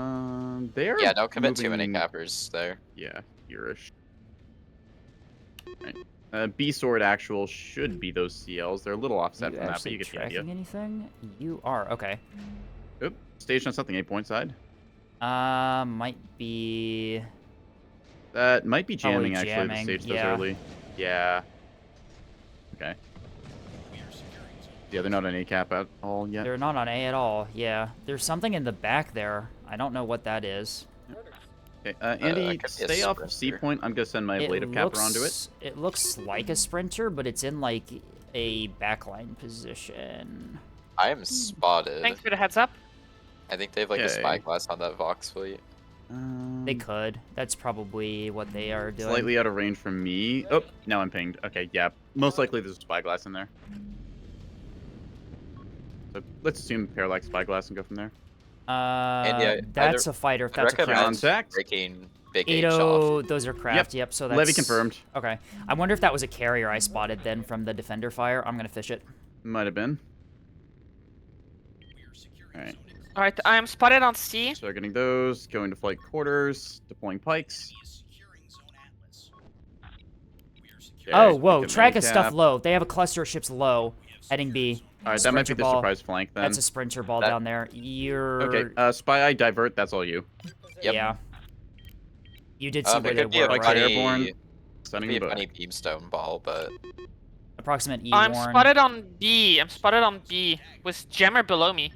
They're yeah, don't commit too many moving- cappers there. Yeah, here-ish. Right. B sword actual should be those CLs. They're a little offset You from that, but actually you get the tracking idea. anything? You are. Okay. Oop, stage on something 8 point side. Might be... That might be Probably jamming actually. jamming, The stage does yeah. early. Yeah. Okay. Yeah, they're not on A cap at all yet. They're not on A at all. Yeah. There's something in the back there. I don't know what that is. Okay, Andy, could be a stay off of C sprinter. point. I'm gonna send my ablative capper onto it. It looks like a sprinter, but it's in like a backline position. I am spotted. Thanks for the heads up. I think they have like a Okay. spyglass on that Vox fleet. They could. That's probably what they are doing. Slightly out of range from me. Oh, now I'm pinged. Okay, yeah. Most likely there's a spyglass in there. So let's assume parallax spyglass and go from there. That's a fighter. I That's a recommend craft. Contact. breaking big H off. 80, those are craft. Yep. So that's Levy confirmed. Okay. I wonder if that was a carrier I spotted then from the defender fire. I'm gonna fish it. Might have been. Alright, Alright, I'm spotted on C. so getting those, going to flight quarters, deploying pikes. Okay, Oh, whoa. pick an Track A of stuff cap. low. They have a cluster of ships low, heading B. Alright, that might be Sprinter the ball. surprise flank then. That's a sprinter ball That- down there. You're... Okay, spy eye divert, that's all you. Yep. Yeah. You did see It where they could be a were, Like right? airborne, funny, sending be a the funny beamstone ball, but Approximate E I'm warn. spotted on B. I'm spotted on B with Jammer below me.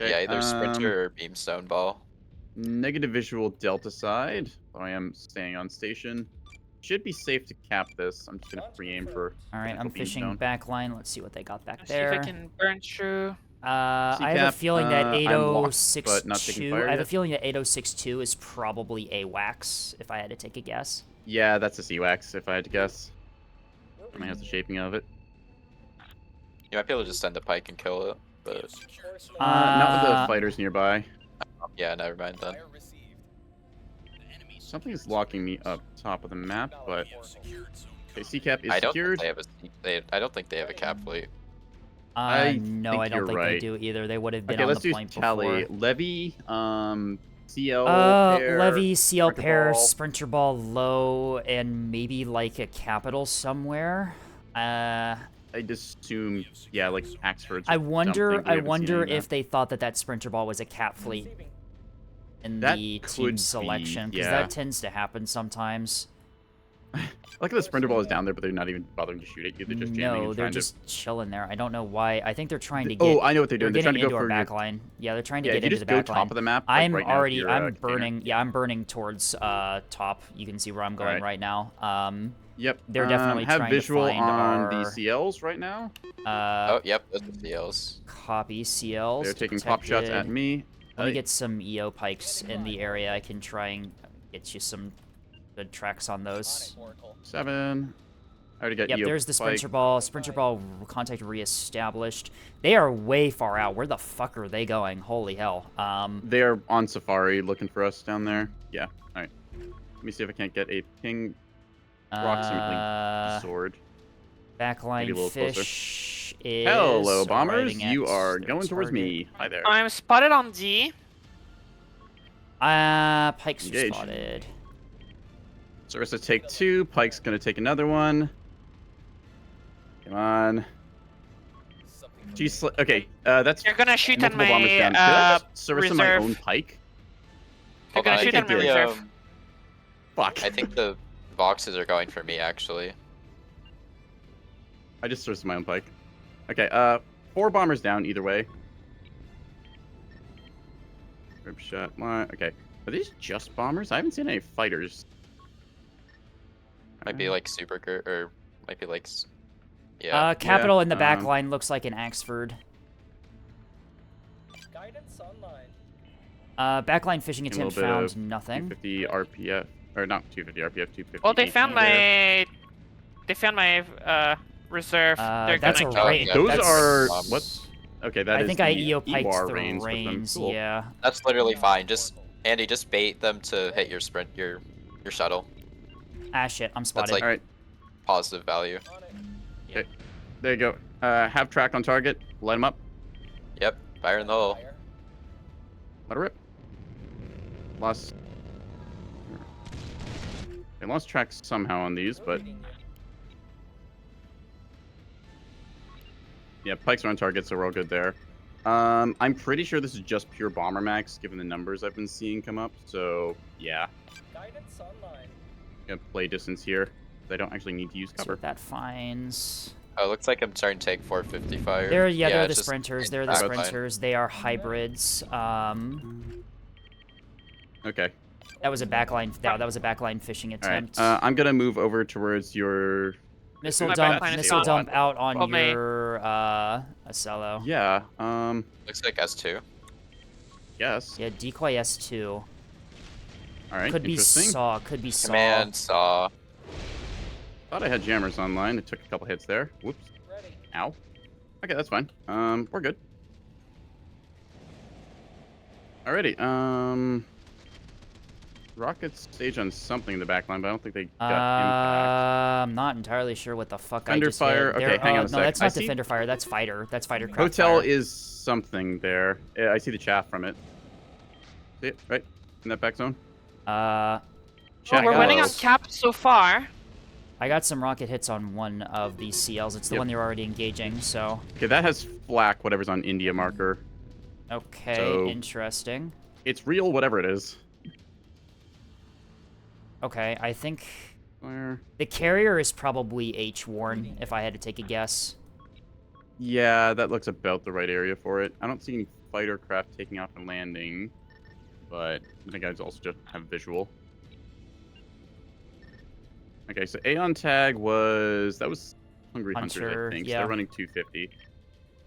Yeah, Okay, either Sprinter or Beamstone Ball. Negative visual Delta side. I am staying on station. Should be safe to cap this. I'm just gonna free aim for All right, I'm potential fishing beamstone. back line. Let's see what they got back Let's see if I there. can burn through. I have a CCAP, feeling that I'm locked, but not taking 8062. fire I have a yet. feeling that 8062 is probably a wax, if I had to take a guess. Yeah, that's a C-Wax, if I had to guess. I mean, has the shaping of it. You might be able to just send a pike and kill it, but Not with the Uh, fighters nearby. yeah, never mind then. Something is locking me up top of the map, but okay, C-Cap is I don't secured. think I don't think they have a cap fleet. no, think I don't you're think they right. do either. They would have been Okay, on let's the do point tally. before. Levy, CL pair, Levy, CL Sprinter pair, Ball. Sprinter Ball low, and maybe like a capital somewhere. I just assume, yeah, like Axford's. I or wonder. something. We I haven't seen wonder any of if they thought that that Sprinter Ball was a cat fleet in That the could team be, selection, because yeah. that tends to happen sometimes. Like the Sprinter Ball is down there, but they're not even bothering to shoot it. They're just jamming No, and they're trying just chilling there. I don't know why. I think they're trying to to. get. Oh, I know what they're doing. They're trying getting to go into our for your. back line. Yeah, they're trying to Yeah, get if you into just the go back top line. of the map. Like I'm right now, already. your, I'm container. burning. Yeah, I'm burning towards top. You can see where I'm going Alright. right now. Yep. They're definitely have trying to visual find on our- the CLs right now. Oh, yep, those are CLs. Copy CLs. They're taking pop shots at detected. me. Let me Hey. get some EO pikes in the area. I can try and get you some good tracks on those. 7. I already got Yep, EO there's the spike. Sprinter Ball. Sprinter Ball contact reestablished. They are way far out. Where the fuck are they going? Holy hell. They are on safari looking for us down there. Yeah. All right. Let me see if I can't get a ping. Approximately sword. Maybe a Backline little closer. fish is Hello, bombers. arriving at You are their going towards target. me. Hi there. I'm spotted on D. Pikes are Engage. spotted. Service to take 2. Pike's gonna take another one. Come on. Okay, that's You're gonna shoot at multiple bombers my down. Did I just service to my reserve. own pike? You're gonna I shoot think at I my did. reserve. Fuck. I think the boxes are going for me actually. I just serviced my own pike. Okay, 4 bombers down either way. Rip shot line. Okay. Are these just bombers? I haven't seen any fighters. Might be like super or might be like yeah. Capital in the back um, line looks like an Axford. Guidance online. Backline fishing a attempt little bit found of nothing. 250 RPF. Or not 250 RPF, 250. Well, they found there. my. They found my reserve. They're That's a gonna. range. yeah, Those that's- are. What? Okay, that I is think I the EO piked EWAR the reins with them. reins. Cool. Yeah. That's literally fine. Just Andy, just bait them to hit your sprint your shuttle. Ah shit, I'm spotted. like- All right, Positive value. On it. there you go. Have track on target. Light them up. Yep, fire in the hole. Fire. Let her rip. Lost. They lost track somehow on these, but Reading you. yeah, pikes are on target, so we're all good there. I'm pretty sure this is just pure bomber max, given the numbers I've been seeing come up. So yeah, Guidance online. gonna play distance here. I don't actually need to use See cover. what that finds. Oh, looks like I'm starting to take 450 fire. They're they're it's the just sprinters. They're the back line. sprinters. They are hybrids. Okay. That was a backline. That was a backline fishing All right. attempt. I'm gonna move over towards your. Missile My dump. backline is Missile not dump on. out on Well, my- your Acello. Yeah. Looks like S2. Yes. Yeah, decoy S2. All right. Could be Interesting. saw. Could be saw. Command saw. Thought I had jammers online. It took a couple hits there. Whoops. Ready. Ow. Okay, that's fine. We're good. Alrighty. Rockets stage on something in the back line, but I don't think they got impact. I'm not entirely sure what the fuck I Fender just fire. hit. Okay, hang on a No, sec. that's I not see- defender fire. That's fighter. That's fighter craft Hotel fire. is something there. Yeah, I see the chaff from it. See it? Right? In that back zone? Oh, Chaff we're winning on goes. cap so far. I got some rocket hits on one of these CLs. It's the Yep. one they're already engaging. So Okay, that has flak, whatever's on India marker. okay, So- interesting. It's real, whatever it is. Okay, I think Where? The carrier is probably H-worn, if I had to take a guess. Yeah, that looks about the right area for it. I don't see any fighter craft taking off and landing, but I think I also just have visual. Okay, so Aeon tag that was Hungry Hunters, Hunter, I think. So yeah. they're running 250.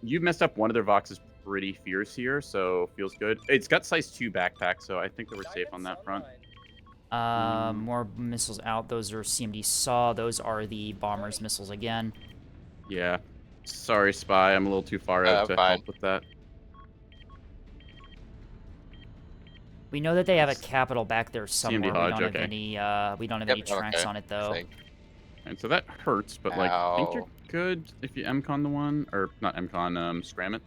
You messed up one of their Voxes pretty fierce here, so feels good. It's got size 2 backpack, so I think that we're safe on that front. More missiles out. Those are CMD SAW. Those are the bomber's missiles again. Yeah. Sorry, Spy. I'm a little too far out to fine. help with that. We know that they have a capital back there somewhere. We Hodge, don't have okay. any. We don't have Yep, any tracks okay, on it I though. think. And so that hurts, but like, I think you're Ow. good if you MCon the one, or not MCon, scram it.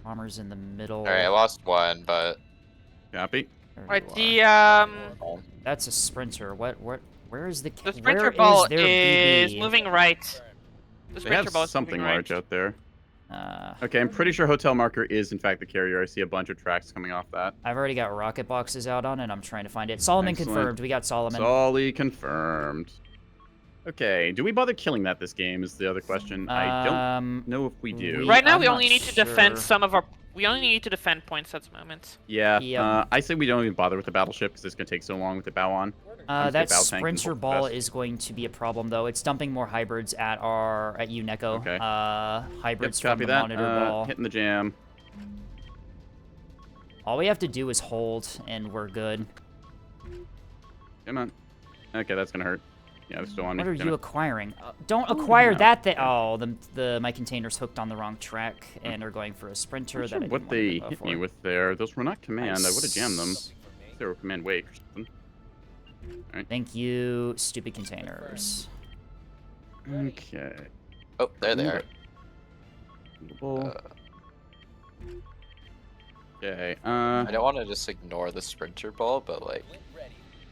Bomber's in the middle. Alright, I lost one, but Copy. There Right, you are. the That's a sprinter. Where is the? the Where sprinter ball is their is BB? moving right. The They sprinter have ball is something moving right. large out there. Uh, Okay, I'm pretty sure Hotel Marker is in fact the carrier. I see a bunch of tracks coming off that. I've already got rocket boxes out on it. I'm trying to find it. Solomon Excellent. confirmed. We got Solomon. Solly confirmed. Okay, do we bother killing that this game is the other question. I don't know if we do. Right now, I'm we not only need to defend sure. some of our. We only need to defend points at the moment. Yeah, Yep. I say we don't even bother with the battleship because it's going to take so long with the bow on. I'm That just gonna bow tank and sprinter hope for the ball best. is going to be a problem, though. It's dumping more hybrids at UNECO. Okay. Hybrids Yep, from copy the that. monitor ball. Hitting the jam. All we have to do is hold, and we're good. Come on. Okay, that's going to hurt. Yeah, they're still on me. What are Damn you it. acquiring? Don't acquire no. that thing. Oh, my container's hooked on the wrong track, and are going for a sprinter. Not That sure I what didn't want they to go hit for. me with there. Those were not command. I would have jammed them. Nice. They were command wake or something. Thank you, stupid containers. Okay. oh, there they are. Okay. I don't want to just ignore the sprinter ball, but like,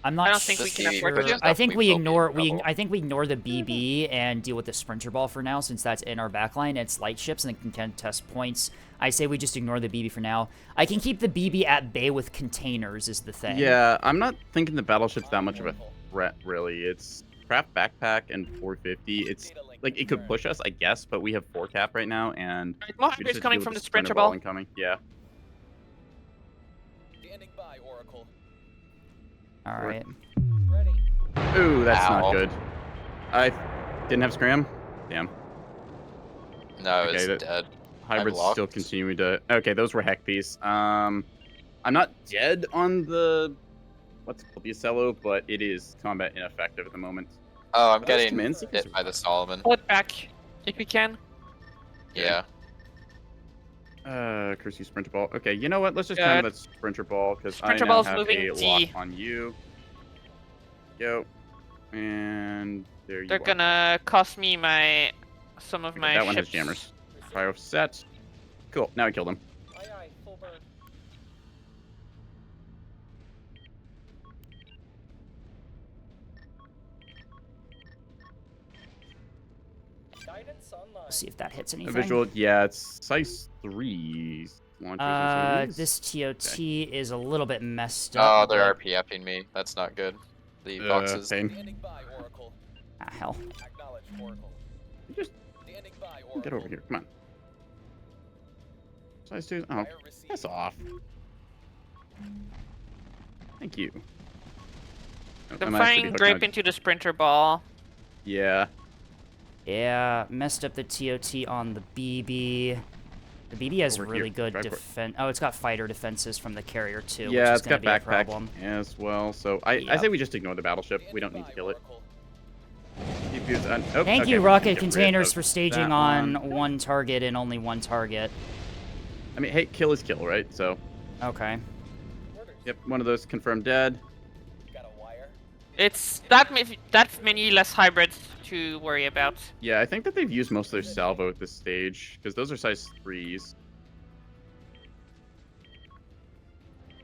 I'm not I don't think we sure. can afford to do I think we will be ignore in trouble. I think we ignore the BB and deal with the sprinter ball for now, since that's in our backline. It's light ships and they can contest points. I say we just ignore the BB for now. I can keep the BB at bay with containers is the thing. Yeah, I'm not thinking the battleship's that much of a threat, really. It's craft backpack and 450. It's like it could push us, I guess, but we have 4 cap right now, and More we just hybrids have to coming deal from with the sprinter ball. incoming. Yeah. Standing by, Oracle. All right. Ready. Ooh, that's Ow. not good. I didn't have scram. Damn. no, Okay, it's that- dead. Hybrids locked. still continuing to. Okay, those were heck piece. I'm not dead on the what's it called the Acello, but it is combat ineffective at the moment. Oh, I'm Those getting command seekers hit by the Solomon. Pull it back if you can. Yeah. Curse you, sprinter ball. Okay, you know what? Let's just Good. counter that sprinter ball because I Sprinter now ball's have moving a D. lock on you. Yo, and there you They're are. gonna cost me some of Okay, my that one has ships. jammers. Fire set. Cool. Now I killed him. Aye, aye, full burn. Guidance online. Let's see if that hits A anything. visual. Yeah, it's size 3. Launchers and This TOT is a little bit messed Oh, up. they're but- RPFing me. That's not good. The boxes. pain. Standing by, Oracle. Ah, hell. Acknowledge, Oracle. Just Standing by, Oracle. get over here. Come on. Size 2. Oh, Fire received. that's off. Thank you. Oh, I'm I might actually be firing hooked grape now. into the sprinter ball. Yeah. Yeah, messed up the TOT on the BB. The BB has Over really here. good Try for it. defense. Oh, it's got fighter defenses from the carrier too. Yeah, which it's is gonna got be a backpack problem. as well. So I Yep. say we just ignore the battleship. We don't need to kill it. Oh, Thank okay, you, we can Rocket get rid Containers, of for staging that on one target and only one target. I mean, hey, kill is kill, right? So, Okay. yep, one of those confirmed dead. Got a wire. It's that's many less hybrids to worry about. Yeah, I think that they've used most of their salvo at this stage because those are size 3s.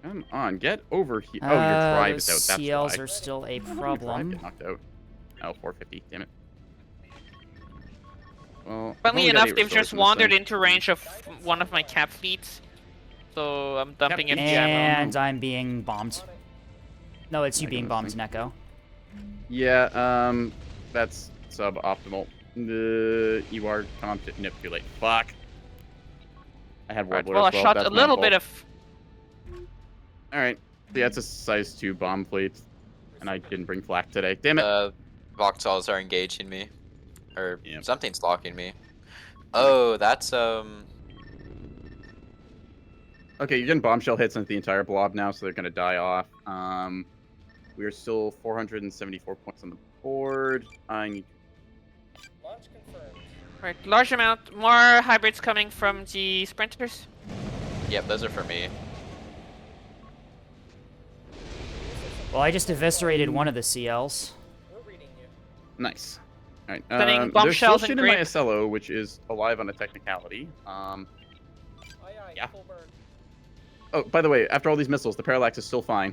Come on, get over here. Oh, your drive is out. That's CLs why. are still a How did your drive problem. get knocked out. Oh, 450. Damn it. Well, I've Funnily only got enough, 8 they've resources just in this wandered thing. into range of one of my cap fleets. So I'm dumping Yep. FG ammo. And I'm being bombed. No, it's you I being got bombed, this thing. Neko. Yeah, that's suboptimal. You are manipulate. Fuck. I had Alright, Warbler well, I as well. shot That's a my little fault. bit of. Alright. Yeah, it's a size 2 bomb fleet. And I didn't bring flak today. Damn it. Voxels are engaging me. Or Yep. something's locking me. Oh, that's Okay, you're getting bombshell hits into the entire blob now, so they're gonna die off. We are still 474 points on the board. I need. Launch confirmed. Right, large amount. More hybrids coming from the sprinters. Yep, those are for me. Well, I just eviscerated one of the CLs. We're reading you. Nice. All right. Sending There's still bombshells shit and in my grape. SLO, which is alive on a technicality. Aye, aye, Yeah. full burn. Oh, by the way, after all these missiles, the parallax is still fine.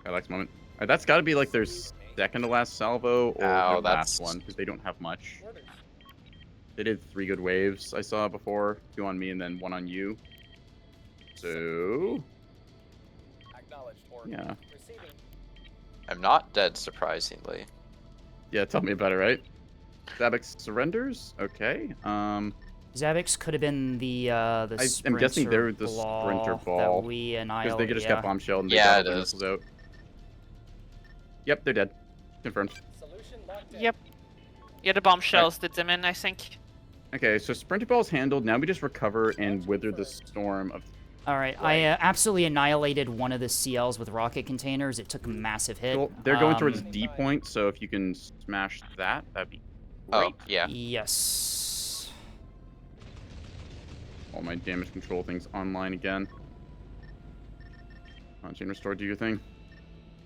Parallax moment. That's got to be like their second to last salvo or Ow, their that's- last one, because they don't have much. Orders. They did 3 good waves I saw before, 2 on me and then 1 on you. So Acknowledged. Or yeah, receiving. I'm not dead, surprisingly. yeah. Tell me about it, right? Zabix surrenders. Okay. Zabix could have been the I'm sprinter guessing they're the sprinter ball, that we because annihilated. they just got bombshelled and they Yeah, got all it their is. missiles out. Yep, they're dead. Confirmed. Solution locked in. Yep. Yeah, the bombshells did them in, I think. Okay, so sprinter ball's handled. Now we just recover and wither the storm of. All right, I absolutely annihilated one of the CLs with rocket containers. It took a massive hit. Well, they're going towards Um, D point, so if you can smash that, that'd be Oh, great. yeah. Yes. All my damage control things online again. Chain restore, do your thing.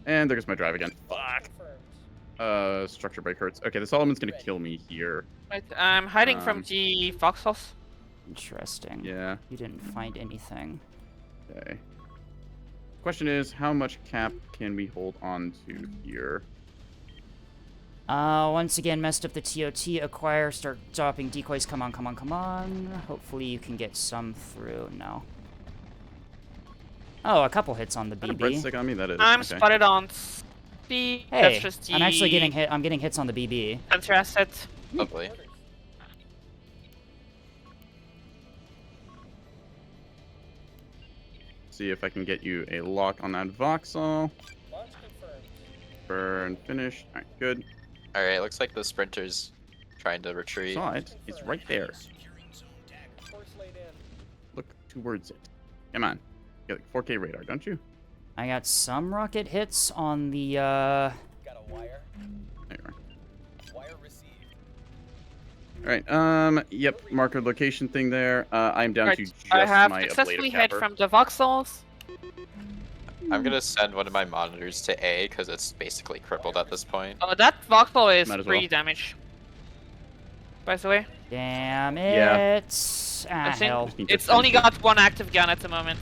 And there goes my drive again. Fuck. Confirmed. Structure break hurts. Okay, the Solomon's gonna kill me here. Right, I'm hiding from Um, the foxholes. Interesting. Yeah. You didn't find anything. Okay. Question is, how much cap can we hold on to here? Once again, messed up the TOT. Acquire. Start dropping decoys. Come on, come on, come on. Hopefully you can get some through. No. Oh, a couple hits on the Is that a BB. breadstick on me? That is. I'm okay. spotted on speed. Hey, That's just the I'm actually getting hit. I'm getting hits on the BB. center asset. Lovely. Orders. See if I can get you a lock on that Voxel. Launch confirmed. Burn, finished. Alright, good. Alright, looks like the sprinter's trying to retreat. Saw it. It's right there. Course laid in. Look towards it. Come on. You got like 4K radar, don't you? I got some rocket hits on the, Got a wire. There you are. Wire received. Alright, yep, marker location thing there. I'm down Right, to just I have my successfully ablative hit capper. from the voxels. I'm gonna send one of my monitors to A, because it's basically crippled at this point. Oh, that voxel is Might as 3 well. damage. By the way, damn Yeah. it. Ah, I think hell. Just need to it's only finish it. got 1 active gun at the moment.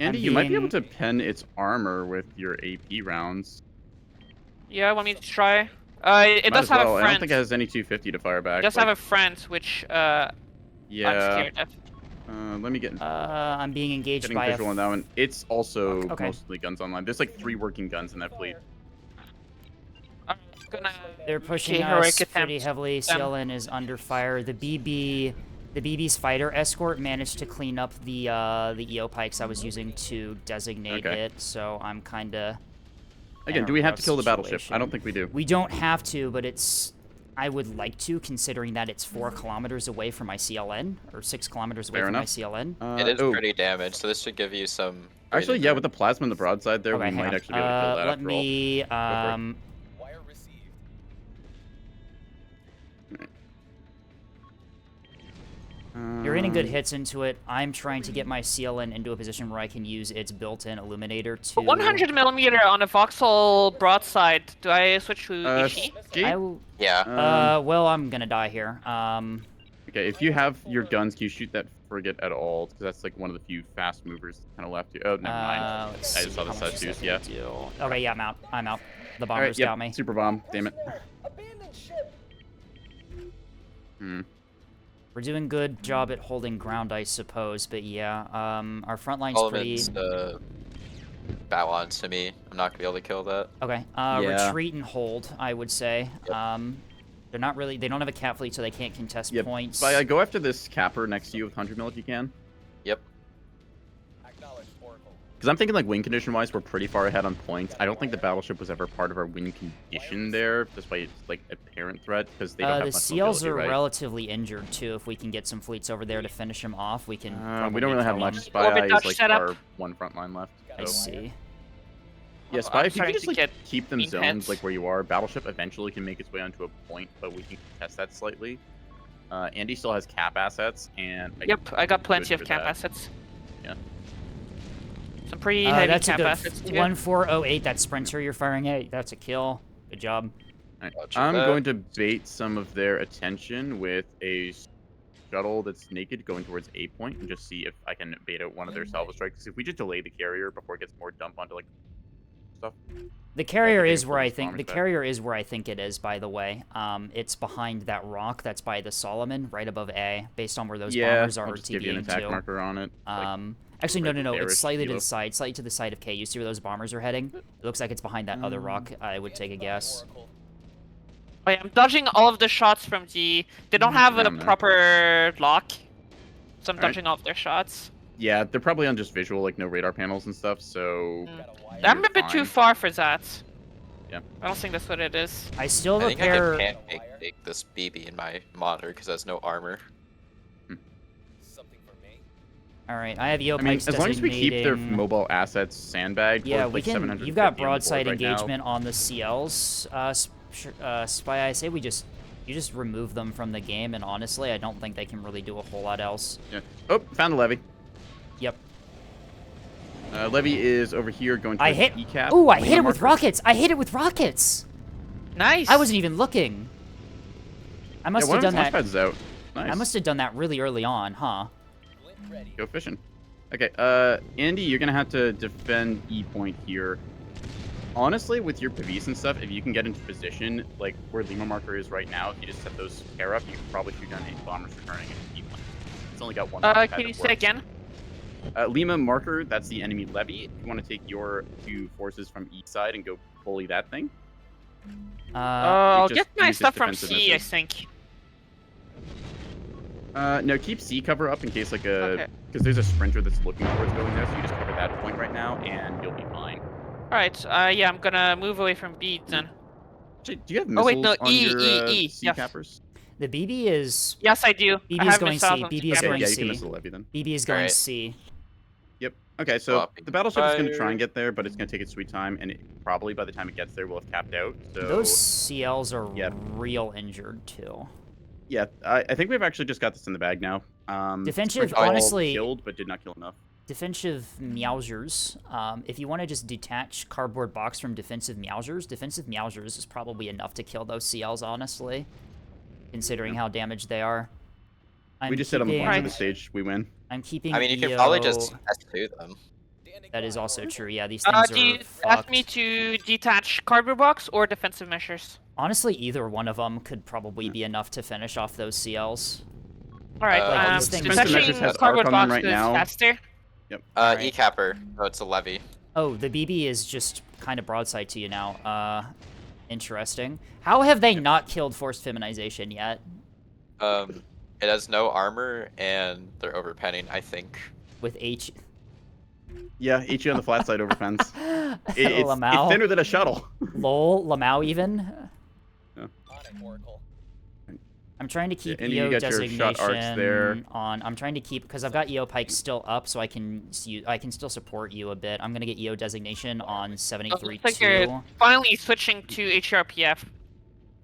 Andy, I'm you might be able being- to pen its armor with your AP rounds. Yeah, want me to try? It Might does as have well. a I friend. don't think it has any 250 to fire back. It does like, have a friend, which I'm yeah. scared of. Let me get I'm being engaged getting by a visual on that one. It's also Okay. mostly guns online. There's like 3 working guns in that fleet. Fire. I'm gonna. They're pushing Okay, us heroic pretty attempt. heavily. Them. CLN is under fire. The BB's fighter escort managed to clean up the EO pikes I was using to designate Okay. it, so I'm kind of. Again, do we have to kill the battleship? I don't think we do. We don't have to, but I would like to, considering that it's 4 kilometers away from my CLN, or 6 kilometers away Fair from my enough. CLN. It is oh, pretty damaged, so this should give you some. actually, breathing yeah, room. with the plasma and the broadside there, Okay, we hang might on. actually be able to kill that Let after all. me. for it. Wire received. You're hitting good Um, hits into it. I'm trying to get my CLN into a position where I can use its built-in illuminator to. 100mm on a voxel broadside. Do I switch to Ishi? Escape? I will. Yeah. Well, I'm gonna die here. Okay, if you have your guns, can you shoot that frigate at all? Because that's like one of the few fast movers kind of left you. Oh, never mind. Let's I see just saw the how much Satus, this yeah. will do. Okay, yeah, I'm out. I'm out. The All right, bombers yep, got me. super bomb. Damn it. Abandoned ship. Hmm. We're doing good job at holding ground, I suppose. But yeah, our front line's pretty. Solomon's bow on to me. I'm not gonna be able to kill that. Okay. Yeah. Retreat and hold, I would say. Yep. They're not really. They don't have a cat fleet, so they can't contest Yep. points. But go after this capper next to you with 100 mil if you can. Yep. Acknowledge Oracle. Because I'm thinking like win condition wise, we're pretty far ahead on points. I don't think the battleship was ever part of our win condition there, despite it's like apparent threat because they don't have the much seals mobility, are right? relatively injured too. If we can get some fleets over there to finish them off, we can. We don't really have kill much. them. Spy Orbit Eye is dodge like setup. our one front line left. I So. see. Yeah, I'm Spy, if you starting can just to like get keep them mean zoned heads. like where you are, Battleship eventually can make its way onto a point, but we can contest that slightly. Andy still has cap assets, and Yep, I got plenty good of for cap that. assets. Yeah. Some pretty heavy That's a cap good assets too. 1408. That sprinter you're firing at. That's a kill. Good job. Alright, Roger I'm that. going to bait some of their attention with a shuttle that's naked going towards A point and just see if I can bait out one of their salvo strikes. 'Cause if we just delay the carrier before it gets more dump onto like stuff. The carrier they is can where pull I these think bombers the back. carrier is where I think it is. By the way, it's behind that rock that's by the Solomon, right above A, based on where those Yeah, bombers are I'll just give you an RTBing attack to. marker on it. Actually, no, right no, no. there It's is slightly to kilo. the side of K. You see where those bombers are heading? It looks like it's behind that other rock. I would take a guess. Oracle. Oh, yeah, I'm dodging all of the shots from the. They don't have a around there. proper lock, so I'm Alright. dodging all of their shots. Yeah, they're probably on just visual, like no radar panels and stuff. So Got a wire. I'm You're a bit too fine. far for that. Yeah. I don't think that's what it is. I still I have a think I can pair. pancake take this BB in my monitor because it has no armor. Something for me. All right, I have EO I mean, pikes as long as we keep their designating- mobile assets sandbagged, Yeah, towards, we like, can. 750 You've got on the board broadside right now. engagement on the CLs. Spy, I say you just remove them from the game, and honestly, I don't think they can really do a whole lot else. Yeah. Oh, found a levy. Yep. Levy is over here going to I hit. ECAP. Ooh, I Lima hit it with marker. rockets. I hit it with rockets. Nice. I wasn't even looking. I must Yeah, one have of done his that. launch pads is out. Nice. I must have done that really early on, huh? Glint ready. Go fishing. Okay, Andy, you're gonna have to defend E point here. Honestly, with your Pavis and stuff, if you can get into position, like where Lima marker is right now, if you just set those pair up, you can probably shoot down 8 bombers returning at E point. It's only got one. launch pad Can you that say works. again? Lima marker, that's the enemy levy. If you want to take your 2 forces from each side and go bully that thing. I'll just get my use its stuff from defensive C, I missiles. think. No, keep C cover up in case like Okay. because there's a sprinter that's looking towards going there, so you just cover that point right now, and you'll be fine. Alright, yeah, I'm gonna move away from B then. Actually, do you have Oh, missiles wait, no, on E, your E, E, C yes. cappers? The BB is Yes, I do. BB I is have going missiles C. on BB is C. going Yeah, you C. can missile levy then. BB is going Alright. C. Yep. Okay, so Swapping the battleship is going to try fire. and get there, but it's going to take its sweet time, and probably by the time it gets there, we'll have capped out. So Those CLs are Yep. real injured too. yeah, I think we've actually just got this in the bag now. Defensive, Sprinter all honestly- killed, but did not kill enough. Defensive Meowsers. If you want to just detach cardboard box from defensive Meowsers is probably enough to kill those CLs, honestly, considering how damaged they are. We just sit on the keeping- point of the stage, we win. I'm keeping. I mean, you can EO probably just S2 them. Standing That is by, also Oracle. true. Yeah, these things Do you are ask me fucked. to detach cardboard box or defensive measures? Honestly, either one of them could probably be enough to finish off those CLs. Alright, Like, these things- Defensive measures detaching has cardboard arc on them box right is now. faster. Alright. E-capper. Oh, it's a levy. Oh, the BB is just kind of broadside to you now. Interesting. How have they not killed forced feminization yet? It has no armor and they're overpenning, I think. With H. Yeah, HE on the flat side over fence. It's Lamau. thinner than a shuttle. Lol, Lamau even. On it, Oracle. I'm trying to keep and you EO got your shot arcs designation there. on. I'm trying to keep because I've got EO Pike still up, so I can still support you a bit. I'm gonna get EO designation on Oh, 73 looks like you're finally switching to HRPF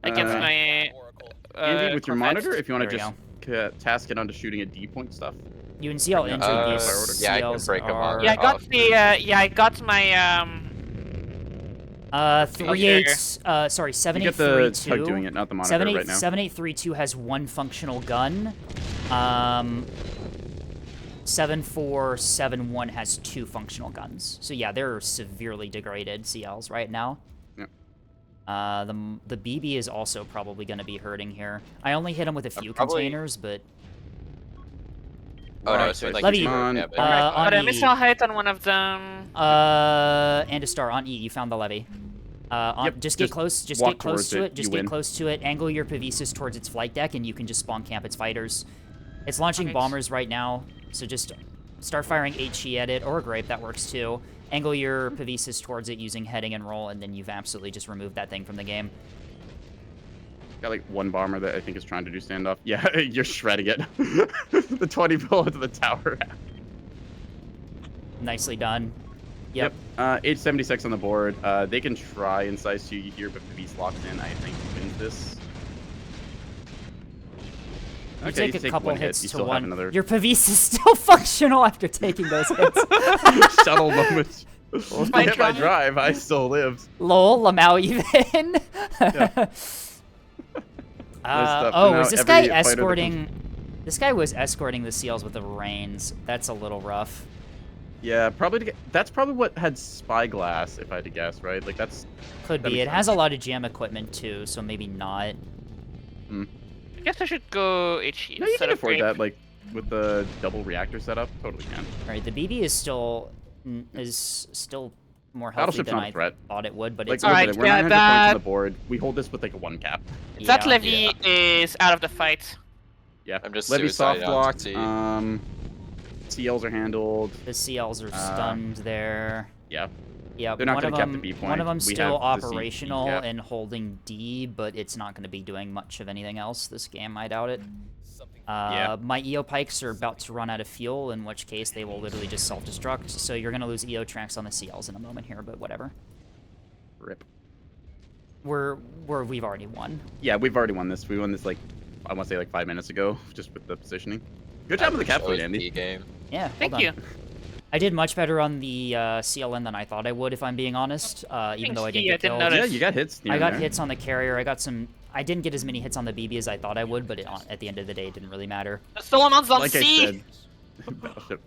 against Uh, my Oracle. Andy, with your Corvettes. monitor, if you want to There we just task it onto shooting a D point stuff. You can see how Yeah. injured these Fire order. Yeah, I can CLs break 'em are. on. Yeah, I got off. the I got my 782 doing it, not the monitor right now. 7832 has one functional gun. 7471 has two functional guns. So yeah, they're severely degraded CLs right now. Yep. The BB is also probably going to be hurting here. I only hit him with a few probably- containers, but Oh no, Right, it's doing so like Levy, 0 on- damage. on But a E. missile hit on one of them. And a star on E. You found the levy. Yep, Just get just close. Just walk get close towards to it, it. Just you get win. close to it. Angle your Pavises towards its flight deck, and you can just spawn camp its fighters. It's launching Okay. bombers right now, so just start firing HE at it, or a grape, that works too. Angle your Pavises towards it using heading and roll, and then you've absolutely just removed that thing from the game. Got like one bomber that I think is trying to do standoff. Yeah, you're shredding it. The 20 bullets to the tower. Nicely done. Yep. 876 on the board. They can try and size 2 here, but the beast locked in, I think, wins this. You Okay, take a couple one hit, hits you to still have one. another Your Pavis is still functional after taking those hits. shuttle moment. Well, my if I drive. drive, I still lived. Lol, Lamau even. Yeah. stuff. Oh, Now was this every guy fighter that comes- escorting? This guy was escorting the seals with the reins. That's a little rough. Yeah, probably. That's probably what had spyglass, if I had to guess, right? Like that's. Could That be. makes It has a sense. lot of jam equipment too, so maybe not. I guess I should go HE No, you instead can of afford grape. that, like with the double reactor setup. Totally can. All right, the BB is still more healthy Battleship's than not a I threat. thought it would, but Like, it's look Alright, at it. We're yeah, 900 points on that- the board. We hold this with like a 1 cap. That yeah. levy is out of the fight. Yeah. I'm just Levy soft suiciding on locked. T. CLs are handled. The CLs are stunned there. Yeah. Yeah, They're not one gonna of cap the them, B one point. of them's We still have the C operational cap. and holding D, but it's not going to be doing much of anything else this game. I doubt it. Yeah. My EO pikes are about to run out of fuel, in which case they will literally just self-destruct. So you're going to lose EO tracks on the CLs in a moment here, but whatever. Rip. We've already won. Yeah, we've already won this. We won this like I want to say like 5 minutes ago, just with the positioning. Good job with the cap fleet, Andy. Game. Yeah, Thank well you. done. I did much better on the CLN than I thought I would, if I'm being honest. Even though I didn't Yeah, get didn't killed. notice. Yeah, you got hits. here I and got there. hits on the carrier. I didn't get as many hits on the BB as I thought I would, but at the end of the day, it didn't really matter. Solomon's on Like C! I said, Battleship.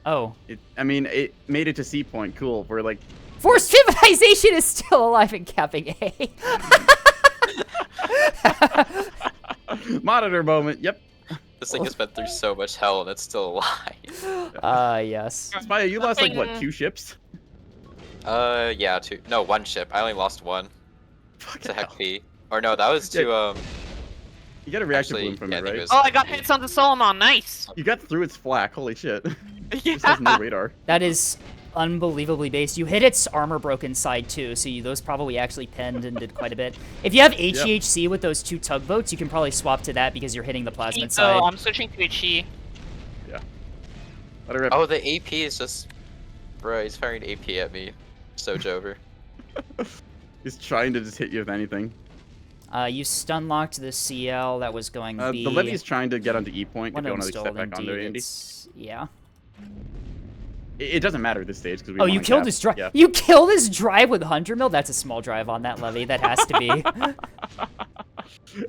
Oh. I mean, it made it to C point. Cool. We're like, Forced Civilization is still alive and capping A. monitor moment. Yep. This thing has been through so much hell and it's still alive. Yes. Spaya, you lost like what, Nothing- 2 ships? Yeah, 2. No, 1 ship. I only lost 1 Fucking to hell. Heck P. Or no, that was to You got a reactor actually, bloom from yeah, I it, think right? it was Oh, I got Heck P. hits on the Solomon, nice! You got through its flak. Holy shit. Yeah. Just has no radar. That is unbelievably based. You hit its armor broken side too, so those probably actually pinned and did quite a bit. If you have HEHC with those 2 tugboats, you can probably swap to that because you're hitting the plasmid So side. I'm switching to HE. Yeah. Let it rip. Oh, the AP is just... Bro, he's firing AP at me. So Jover. He's trying to just hit you with anything. You stun locked the CL that was going B. The Levy's trying to get onto E point. One If you of want them's to still step back onto it, Andy. Yeah. It doesn't matter at this stage because we. Oh, won you on killed cap. his drive. Yeah. You killed his drive with 100 mil. That's a small drive on that Levy. That has to be.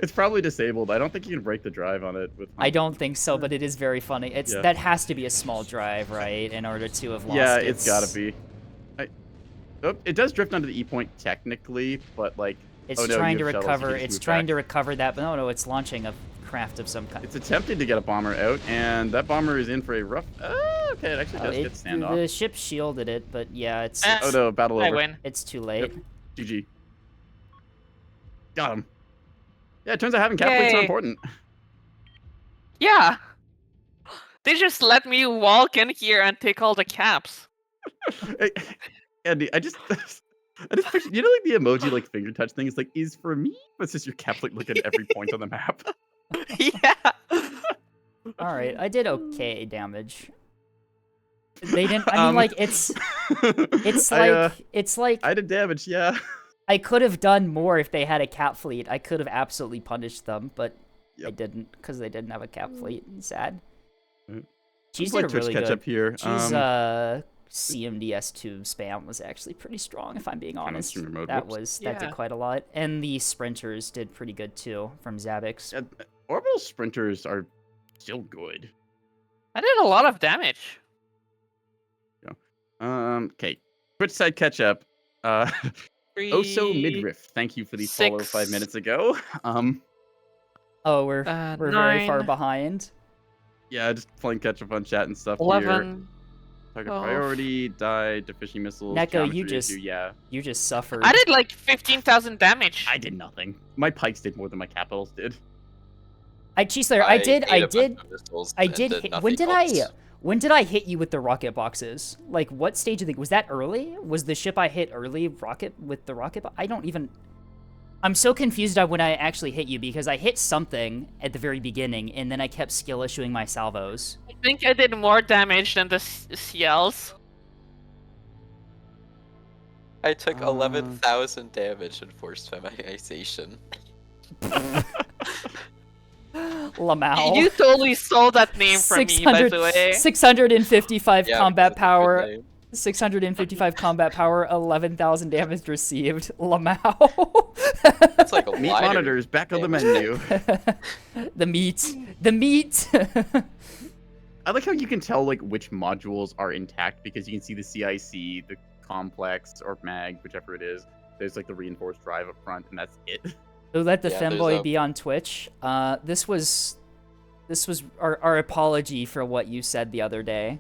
It's probably disabled. I don't think you can break the drive on it with. I don't think so, but it is very funny. It's Yeah. that has to be a small drive, right? In order to have lost. Yeah, it's gotta be. Oh, it does drift onto the E point technically, but like. It's oh, no, trying you to have shuttles, you recover. can just It's move trying back. to recover that, but no, it's launching a craft of some kind. It's attempting to get a bomber out, and that bomber is in for a rough. Okay, it actually does get standoff. The ship shielded it, but yeah, it's Oh no, battle I over. win. it's too late. GG. Got him. Yeah, it turns out having cap plates are Yay. important. Yeah! They just let me walk in here and take all the caps. Hey, Andy, I just picture, you know, like the emoji like finger touch thing is like is for me, but it's just your cap plate looking at every point on the map. Yeah! All right, I did okay damage. They didn't. I mean, Um, like it's I, it's like I did damage, yeah. I could have done more if they had a cap fleet. I could have absolutely punished them, but I Yep. didn't because they didn't have a cap fleet. Sad. Mm. She's Like did a Twitch really catch good. up here. She's CMDS2 spam was actually pretty strong, if I'm being on honest. streamer mode, That whoops. that did Yeah. quite a lot, and the sprinters did pretty good too from Zabix. Orbital sprinters are still good. I did a lot of damage. Okay. Twitch side catch up. Oso midriff. Thank you for the follow 5 6. minutes ago. Oh, we're very far 9. behind. Yeah, just playing catch up on chat and stuff here. 11. Target 12. priority, died to fishing missiles, Neko, geometry you just issue, yeah. you just suffered. I did like 15,000 damage. I did nothing. My pikes did more than my capitals did. Cheeslayer, I ate a bunch did of missiles I and did did hit, nothing else. when did I hit you with the rocket boxes? Like what stage of the was that early? Was the ship I hit early with the rocket I don't even I'm so confused on when I actually hit you because I hit something at the very beginning and then I kept skill issuing my salvos. I think I did more damage than the CLs. I took 11,000 damage in forced feminization. Lamau. You totally stole that name from me, by the way. 655 Yeah, combat because it's a good power. name. 655 combat power, 11,000 damage received. Lamau. That's like a Meat lighter monitors back on the damage. menu. The meat. The meat. I like how you can tell like which modules are intact because you can see the CIC, the complex, or mag, whichever it is. There's like the reinforced drive up front, and that's it. So let the Yeah, there's femboy a- be on Twitch. This was our apology for what you said the other day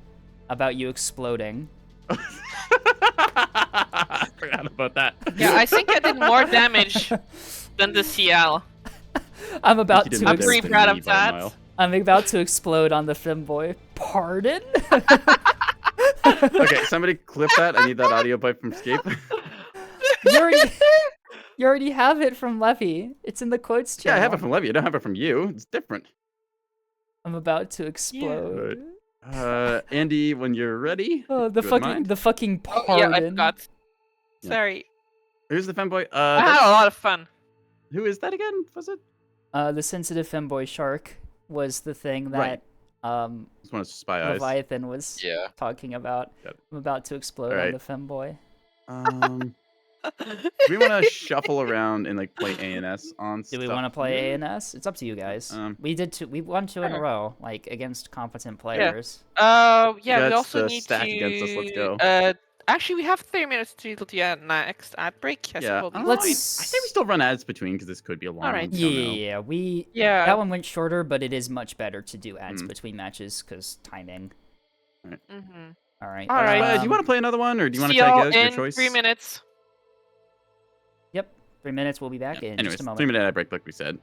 about you exploding. I forgot about that. Yeah, I think I did more damage than the CL. I'm about You did to more I'm pretty damage than proud me of by a that. mile. I'm about to explode on the femboy. Pardon? Okay, somebody clip that. I need that audio bite from Scape. You already have it from Levy. It's in the quotes Yeah, channel. I have it from Levy. I don't have it from you. It's different. I'm about to explode. Andy, when you're ready. Oh, the if you wouldn't fucking mind. the fucking Oh, pardon. yeah, I forgot. Yeah. Sorry. Who's the femboy? I had a lot of fun. Who is that again? Was it? The sensitive femboy shark was the thing that Right. Just want to spy eyes. Leviathan was Yeah. talking about. Got it. I'm about to explode All on right. the femboy. Do we want to shuffle around and like play ANS on Do stuff? we want to play here? ANS? It's up to you guys. We We won two in a Sure. row, like against competent players. Yeah, we That's also the need stack to. against us, let's go. Actually, we have 3 minutes till the next ad break. I Yeah, think we'll be Let's- fine. I say we still run ads between because this could be a long Alright. one. We don't know. Yeah, we Yeah. that one went shorter, but it is much better to do ads Mm. between matches because timing. Mm-hmm. All right. All right. Do you want to play another one, or do you want See to tag y'all out your in choice? 3 minutes. Yep. 3 minutes. We'll be back Yeah. in Anyways, just a moment. 3-minute ad break, like we said.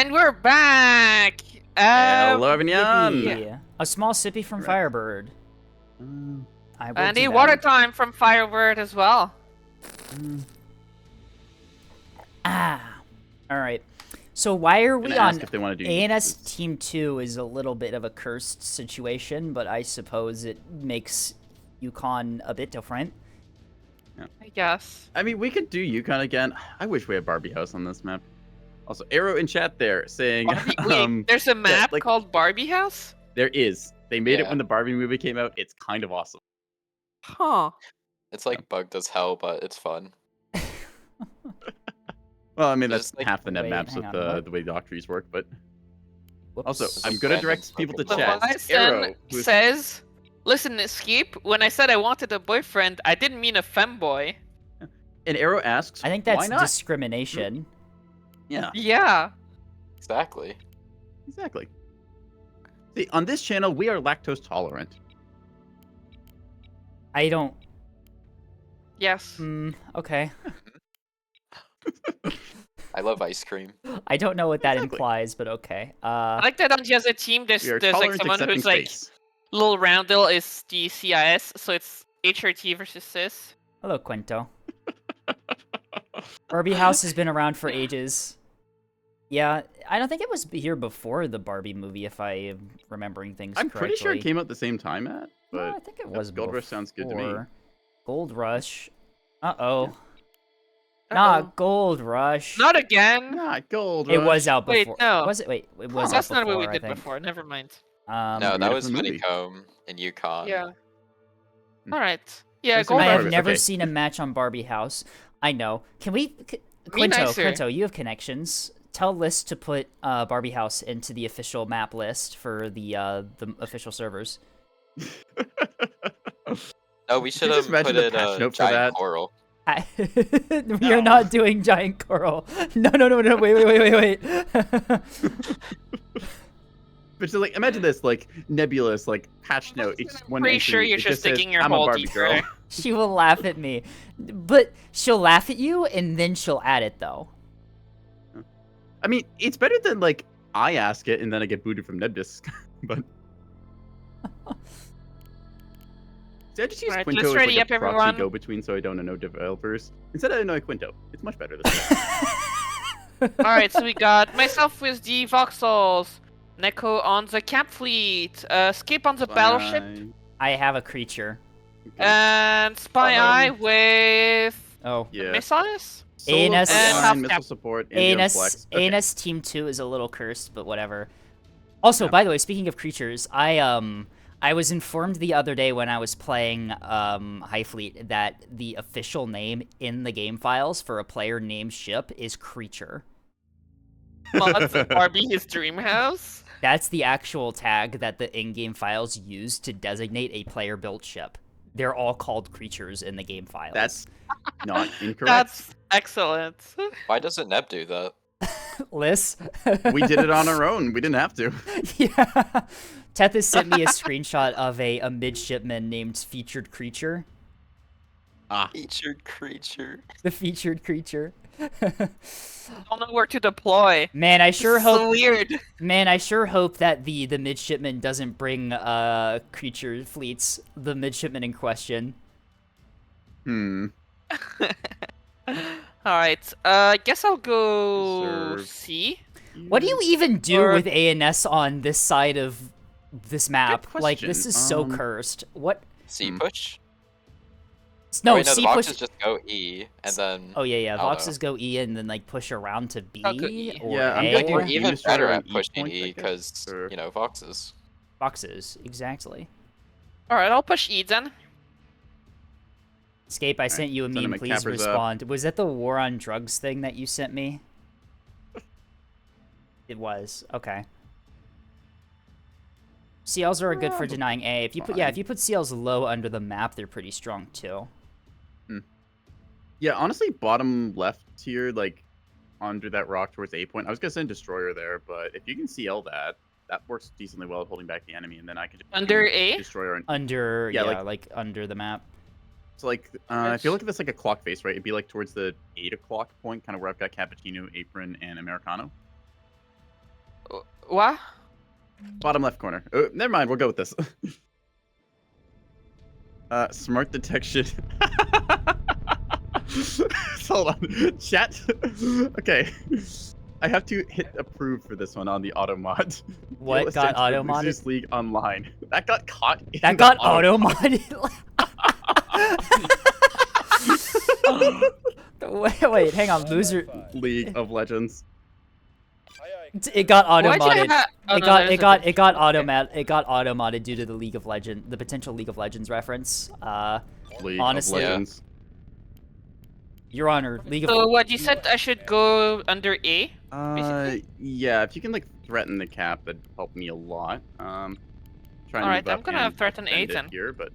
And we're back! Hello, everyone. Yippee. A small sippy from Right. Firebird. I will And do a that. water time from Firebird as well. Alright. So why are we Gonna on ask if they want to do ANS this. Team 2 is a little bit of a cursed situation, but I suppose it makes Yukon a bit different. I guess. I mean, we could do Yukon again. I wish we had Barbie House on this map. Also, Arrow in chat there saying, Wait, there's a map like- called Barbie House? there is. They made it Yeah. when the Barbie movie came out. It's kind of awesome. Huh. It's like bugged as hell, but it's fun. Well, I mean, There's that's like- half the net Wait, maps hang with on, what? the way doctors work, but Whoops. also, I'm Just gonna random direct people to Pokemon. chat. Leviathan Arrow, who's- says, listen, Escape, when I said I wanted a boyfriend, I didn't mean a femboy. and Arrow asks, I think why that's not? discrimination. Yeah, Yeah. Exactly. exactly. See, on this channel, we are lactose tolerant. I don't... Yes. okay. I love ice cream. I don't know what that Exactly. implies, but okay. I like that on the other team, there's We are like tolerant, someone accepting who's like, space. little roundel is the CIS, so it's HRT versus CIS. Hello, Quinto. Barbie House has been around for ages. Yeah, I don't think it was here before the Barbie movie, if I am remembering things I'm correctly. pretty sure it came out the same time, Matt. No, But I think it yeah, was Gold Rush sounds good to me. before. Gold Rush. Uh-oh. Uh-oh. Not Gold Rush. Not again! Not Gold It Rush. was out Wait, before. no. Was it? Wait, it was out That's before, not what we I did think. before, never mind. No, made that it was for the movie. Honeycomb in Yukon. Yeah. Hmm. Alright. Yeah, Listen, Gold I Barbie- have Rush. never okay. seen a match on Barbie House. I know. Can we... Quinto, nicer. Quinto, you have connections. Tell List to put Barbie House into the official map list for the official servers. No, we should just have imagine put the it patch note for giant that? coral. We are not doing giant coral. No, wait. But so, like, imagine this, like, nebulous, like, patch note. Each one Pretty entry, sure you're it just says, digging your I'm a hole Barbie deeper. girl. She will laugh at me. But she'll laugh at you, and then she'll add it, though. I mean, it's better than, like, I ask it and then I get booted from Nebdisc. But see, I just use Alright, Quinto let's as ready like up, a proxy everyone. go-between, so I don't annoy developers. Instead, I annoy Quinto. It's much better this way. Alright, so we got myself with the Voxels, Neko on the Cap Fleet, Skip on the Battleship, I have a creature. and Spy Eye with Oh. Yeah. Missiles? Solo ANS Frontline, half missile cap. support, and Flex. Okay. ANS Team 2 is a little cursed, but whatever. Also, Yeah. by the way, speaking of creatures, I was informed the other day when I was playing High Fleet that the official name in the game files for a player named ship is creature. Mods Barbie his dream house? That's the actual tag that the in-game files use to designate a player-built ship. They're all called creatures in the game files. That's not incorrect. That's excellent. Why doesn't Neb do that? Liz? We did it on our own. We didn't have to. Yeah. Tethys sent me a screenshot of a midshipman named Featured Creature. Featured creature. The featured creature. I don't know where to deploy. Man, I sure This is so hope. weird. Man, I sure hope that the midshipman doesn't bring creature fleets. The midshipman in question. Hmm. Alright, guess I'll go Reserve. C. What do you even do Or- with ANS on this side of this map? Like, this question. is so cursed. What? C Hmm. push? No, Oh, wait, no, C the push. boxes just go E, and then... Oh yeah, I don't Voxes go E and then like push around to B I'll go E. or Yeah, I'm A. thinking We're E even destroyer better on at each pushing point, I E, guess, because, or- you know, Voxes. Boxes, exactly. Alright, I'll push E then. Escape, I sent you a send him meme. a Please cappers up. respond. Was that the war on drugs thing that you sent me? It was. Okay. CLs are good for denying A. If you put if you put CLs low under the map, they're pretty strong too. Yeah, honestly, bottom left here, like, under that rock towards A point. I was gonna send Destroyer there, but if you can CL that, that works decently well at holding back the enemy, and then I can just Under A? Destroyer. And, Under Yeah, like under the map. so, like, if you look at this like a clock face, right, it'd be like towards the 8 o'clock point, kind of where I've got Cappuccino, Apron, and Americano. What? Bottom left corner. Never mind. We'll go with this. Smart detection. Hold on. Chat. Okay. I have to hit approve for this one on the auto mod. What Deal got sent to the auto modded? Losers League Online. That got caught. In That the got auto auto modded. Wait, hang on. Loser. League of Legends. Aye, aye. It got auto Why'd you modded. have- oh, It no, got there's it a got different it got one, auto it got auto modded due to the League of Legend, the potential League of Legends reference. League Honestly, of Legends. Your Honor, League of. So what you said? I should go under A. Yeah, if you can like threaten the cap, that'd help me a lot. Try and Alright, move I'm up gonna and threaten A defend it then. here, but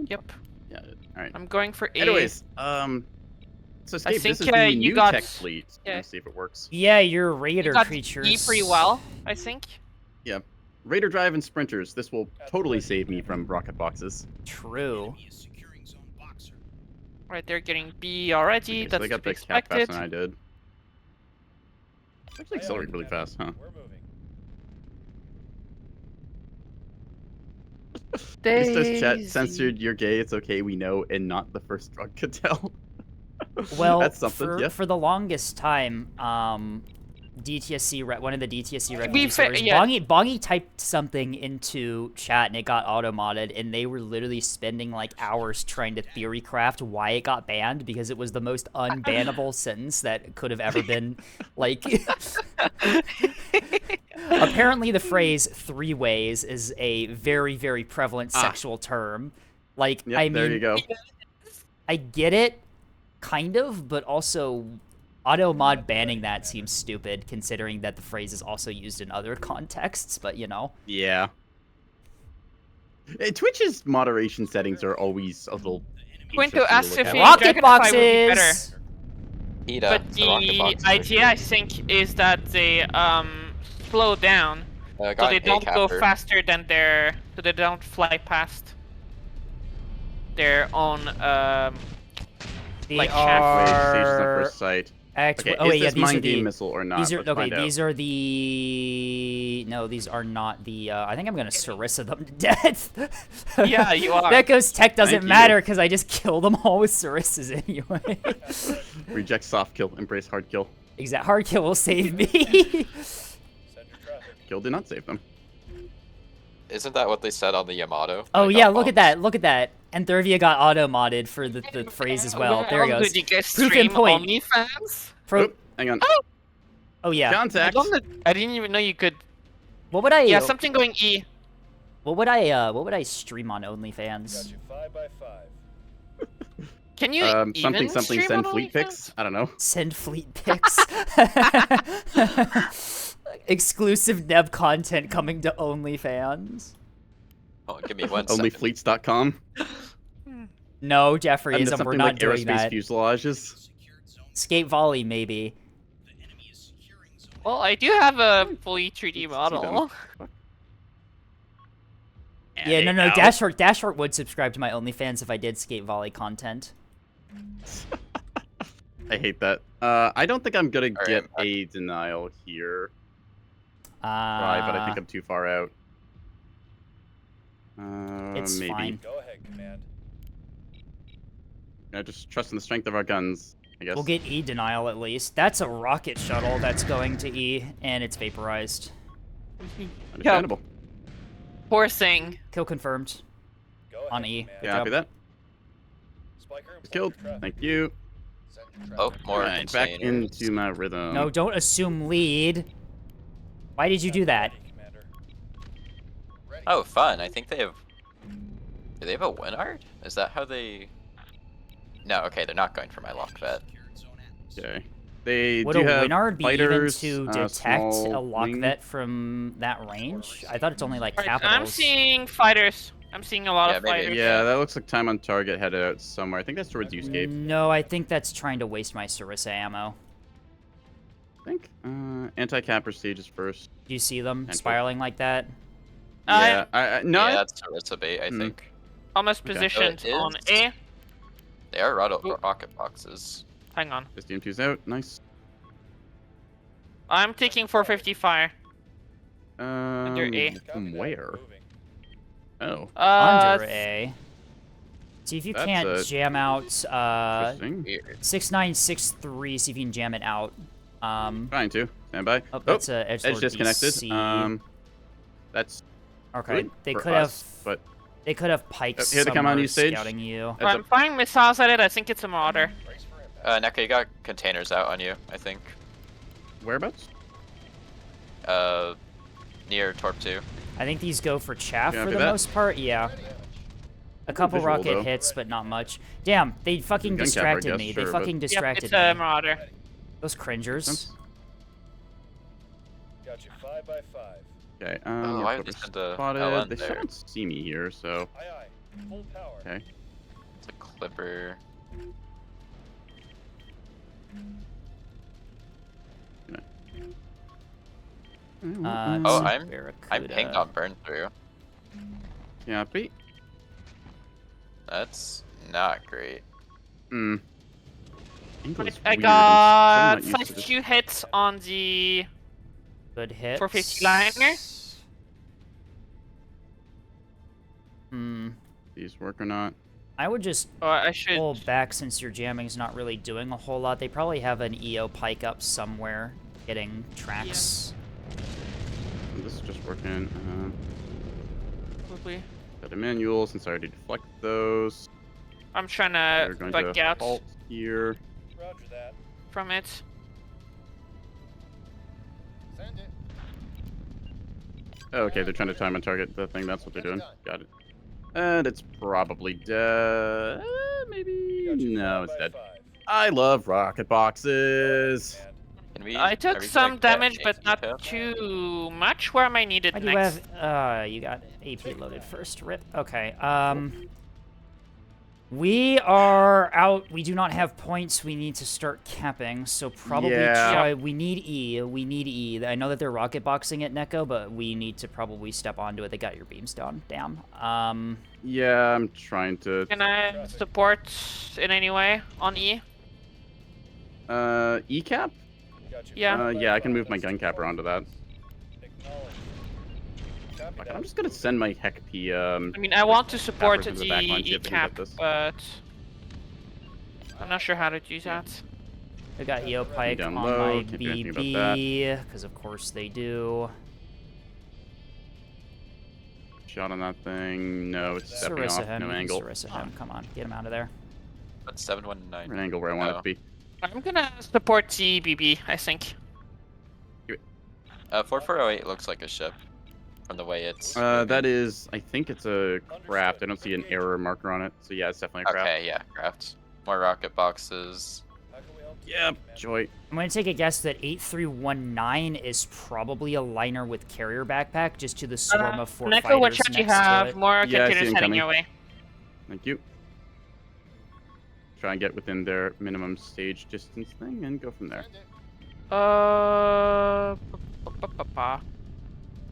Yep. yeah, all right. I'm going for A. Anyways, so Escape, think, this is the you new got- tech fleet. yeah. Let's see if it works. Yeah, your You raider got creatures. E pretty well, I think. Raider drive and sprinters. This will totally save me from rocket boxes. True. Right, they're getting B already. Okay, so That's they got to be the cap faster expected. than I did. It's actually accelerated really fast, huh? We're moving. This does chat censored. You're gay. It's okay. We know, and not the first drug could tell. Well, That's something. for, Yeah. for the longest time, DTSC, one of the DTSC refugee Be fair- servers, yeah. Bongi typed something into chat and it got auto modded, and they were literally spending like hours trying to theory craft why it got banned because it was the most unbannable sentence that could have ever been like. Apparently, the phrase "three ways" is a very, very prevalent sexual term. Like, Yep, I mean, there you go. I get it, kind of, but also auto mod banning that seems stupid considering that the phrase is also used in other contexts, but you know. Yeah. Twitch's moderation settings are always a little. Going to interesting ask look if at. he- Rocket Dragonfly would be better. boxes! Ida, But the rocket the boxes are idea, good. I think, is that they slow down, so Got they an don't go A-capper. faster than so they don't fly past their own They like Wait, stage on are first sight. actually. Okay, Oh wait, is yeah, this these are mind game the. missile or not? These are Let's okay. find out. These are the. No, these are not the. I think I'm gonna Sarissa them to death. Yeah, you are. Becco's tech doesn't Thank you. matter because I just kill them all with Sarissas anyway. Reject soft kill, embrace hard kill. Exact hard kill will save me. Send your traffic. Kill did not save them. Isn't that what they said on the Yamato? Oh They yeah, got look at bombs? that, look at that. And Thervia got auto modded for the phrase as well. There it goes. Did you guys Proof stream in point. OnlyFans? Oop, hang on. Oh yeah. Contact. I didn't even know you could. What would I? Yeah, something going E. What would I stream on Got OnlyFans? you 5 by 5. Can you Something even something stream send on fleet OnlyFans? pics. I don't know. Send fleet pics. Exclusive Neb content coming to OnlyFans. Oh, give me 1 second. Onlyfleets.com. No, And Jeffrey, there's we're something not like doing aerospace that. fuselages. Skate volley, maybe. Well, I do have a fully 3D See them. model. Yeah, no, no. Ow. Dashhart would subscribe to my OnlyFans if I did skate volley content. I hate that. I don't think I'm gonna Alright, get I'm a denial here. Try, but I think I'm too far out. It's maybe. fine. Go ahead, Command. Just trust in the strength of our guns, I guess. We'll get E denial at least. That's a rocket shuttle that's going to E, and it's vaporized. Understandable. Poor thing. Kill confirmed. Go ahead, On E. Command. Yeah, happy with that. Spiker and It's killed. traffic. Thank you. Send your Oh, traffic. more Alright, back containers. into my rhythm. No, don't assume lead. Why did you do that? Ready, Commander. Oh, fun. I think they have... Do they have a win art? Is that how they... No, okay, they're not going for my lock vet. Okay. They Would do a have Winard be fighters, even to detect small a lock wing. vet from that range? I thought it's only like Right, capitals. I'm seeing fighters. I'm seeing a lot Yeah, of maybe. fighters. Yeah, that looks like time on target headed out somewhere. I think that's towards Uscape. No, I think that's trying to waste my Sarissa ammo. I think. Anti-capper stages first. Do you see them Potential. spiraling like that? Yeah, I no. Yeah, that's a bait, I Hmm. think. Almost Okay. positioned So it on is- A. They are Ooh. rocket boxes. Hang on. SDM2's out. Nice. I'm taking 450 fire. Under A. From Copy that. where? Moving. Oh, Under A. See if you That's can't jam out interesting. Weird. 6963. See if you can jam it out. Trying to. Stand by. Oh, that's a Edge disconnected. DC. That's Okay, good they for could us, have. but They could have pikes here they come on somewhere you stage. scouting you. Heads I'm up. firing missiles at it. I think it's a marauder. Brace for impact. Neko, you got containers out on you, I think. Whereabouts? Near Torp 2. I think these go for chaff Yeah, for do the that. most part. Yeah. A couple visual, rocket though. hits, but not much. Damn, they fucking Gun cap, I distracted guess, me. sure, They but- fucking Yep, distracted it's a me. marauder. Those cringers. Got you 5 by 5. Okay. Oh, yeah, why Clipper did they send a spotted. LN They there? shouldn't see me here, so Aye aye. Full power. okay. It's a Clipper. Oh, I'm Barracuda. pinged on burn through. Yeah, Pete. That's not great. Hmm. Angle's I weird. got I'm not used to this. 52 hits on the Good hits. 450 liner. Hmm. These work or not? I would just Or I should. pull back since your jamming's not really doing a whole lot. They probably have an EO pike up somewhere getting tracks. This is just working. Probably. Got a manual since I already deflect those. I'm trying We're to going back to out halt here. Roger that. from it. Send it. Oh, okay, they're trying to time and target the thing. That's what they're doing. Got it. And it's probably dead. Maybe. Got you No, 5 it's by dead. 5. I love rocket boxes. Command. Can we? I are took we some gonna get damage, but AP not tip? too much. Where am I needed Why do you next? have? You got AP loaded first. Rip. Okay. We are out. We do not have points. We need to start capping. So probably Yeah. try. We need E. We need E. I know that they're rocket boxing at Neko, but we need to probably step onto it. They got your beams down. Damn. Yeah, I'm trying to. Can I support in any way on E? ECAP? Got you Yeah. 5 by Yeah, I can 5. move my That's gun capper onto that. Acknowledged. Copy Fuck it, that. I'm just gonna send my HEC-P, I mean, I want to support Backwards the into the back line, see E if they can cap, get this. but I'm not sure how to do that. They got EO pike down on low, my can't do anything about that. BB because of course they do. Shot on that thing. No, it's stepping Sarissa off. him. No you can angle. Sarissa him. Come on, get him out of there. That's 719. An angle where I want it Oh. to be. I'm gonna support the BB, I think. 4408 looks like a ship from the way it's. That is, I think it's a craft. I don't see an error marker on it. So yeah, it's definitely a craft. Okay, yeah, craft. More rocket boxes. How can we help you, Yep, Commander? joy. I'm gonna take a guess that 8319 is probably a liner with carrier backpack, just to the swarm of four Neko, fighters what shot you next to have? it. More Yeah, I see containers him heading coming. your way. Thank you. Try and get within their minimum stage distance thing and go from there. Send it.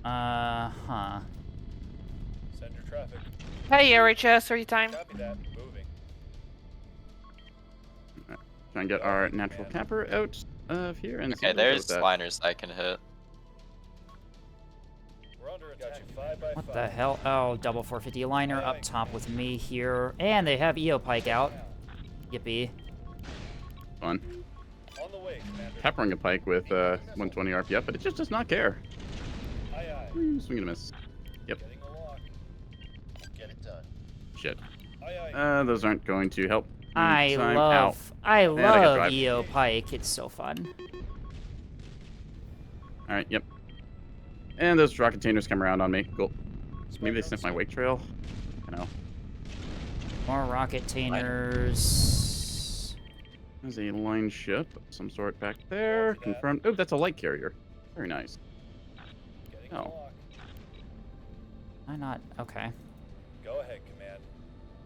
Huh. Send your traffic. Hey, RHS, are you time? Copy that. Moving. Try and get our natural capper out of here and see Okay, what we do there's with that. liners I can hit. We're under attack. Got you 5 by 5. What the hell? Oh, double 450 liner up top with me here. And they have EO pike out. Yippee. Fun. On the way, Commander. Peppering a pike with 120 RPF, but it just does not care. Aye aye. Swing and a miss. Yep. Getting a lock. Get it done. Shit. Aye aye. Those aren't going to help. I Time love I got love drive. EO pike. It's so fun. All right. Yep. And those rock containers come around on me. Cool. Maybe they sniff my wake trail. I know. More rocket tainers. There's a line ship of some sort back there. Confirmed. Oh, that's a light carrier. Very nice. Getting Oh. a lock. Why not? Okay. Go ahead, Command.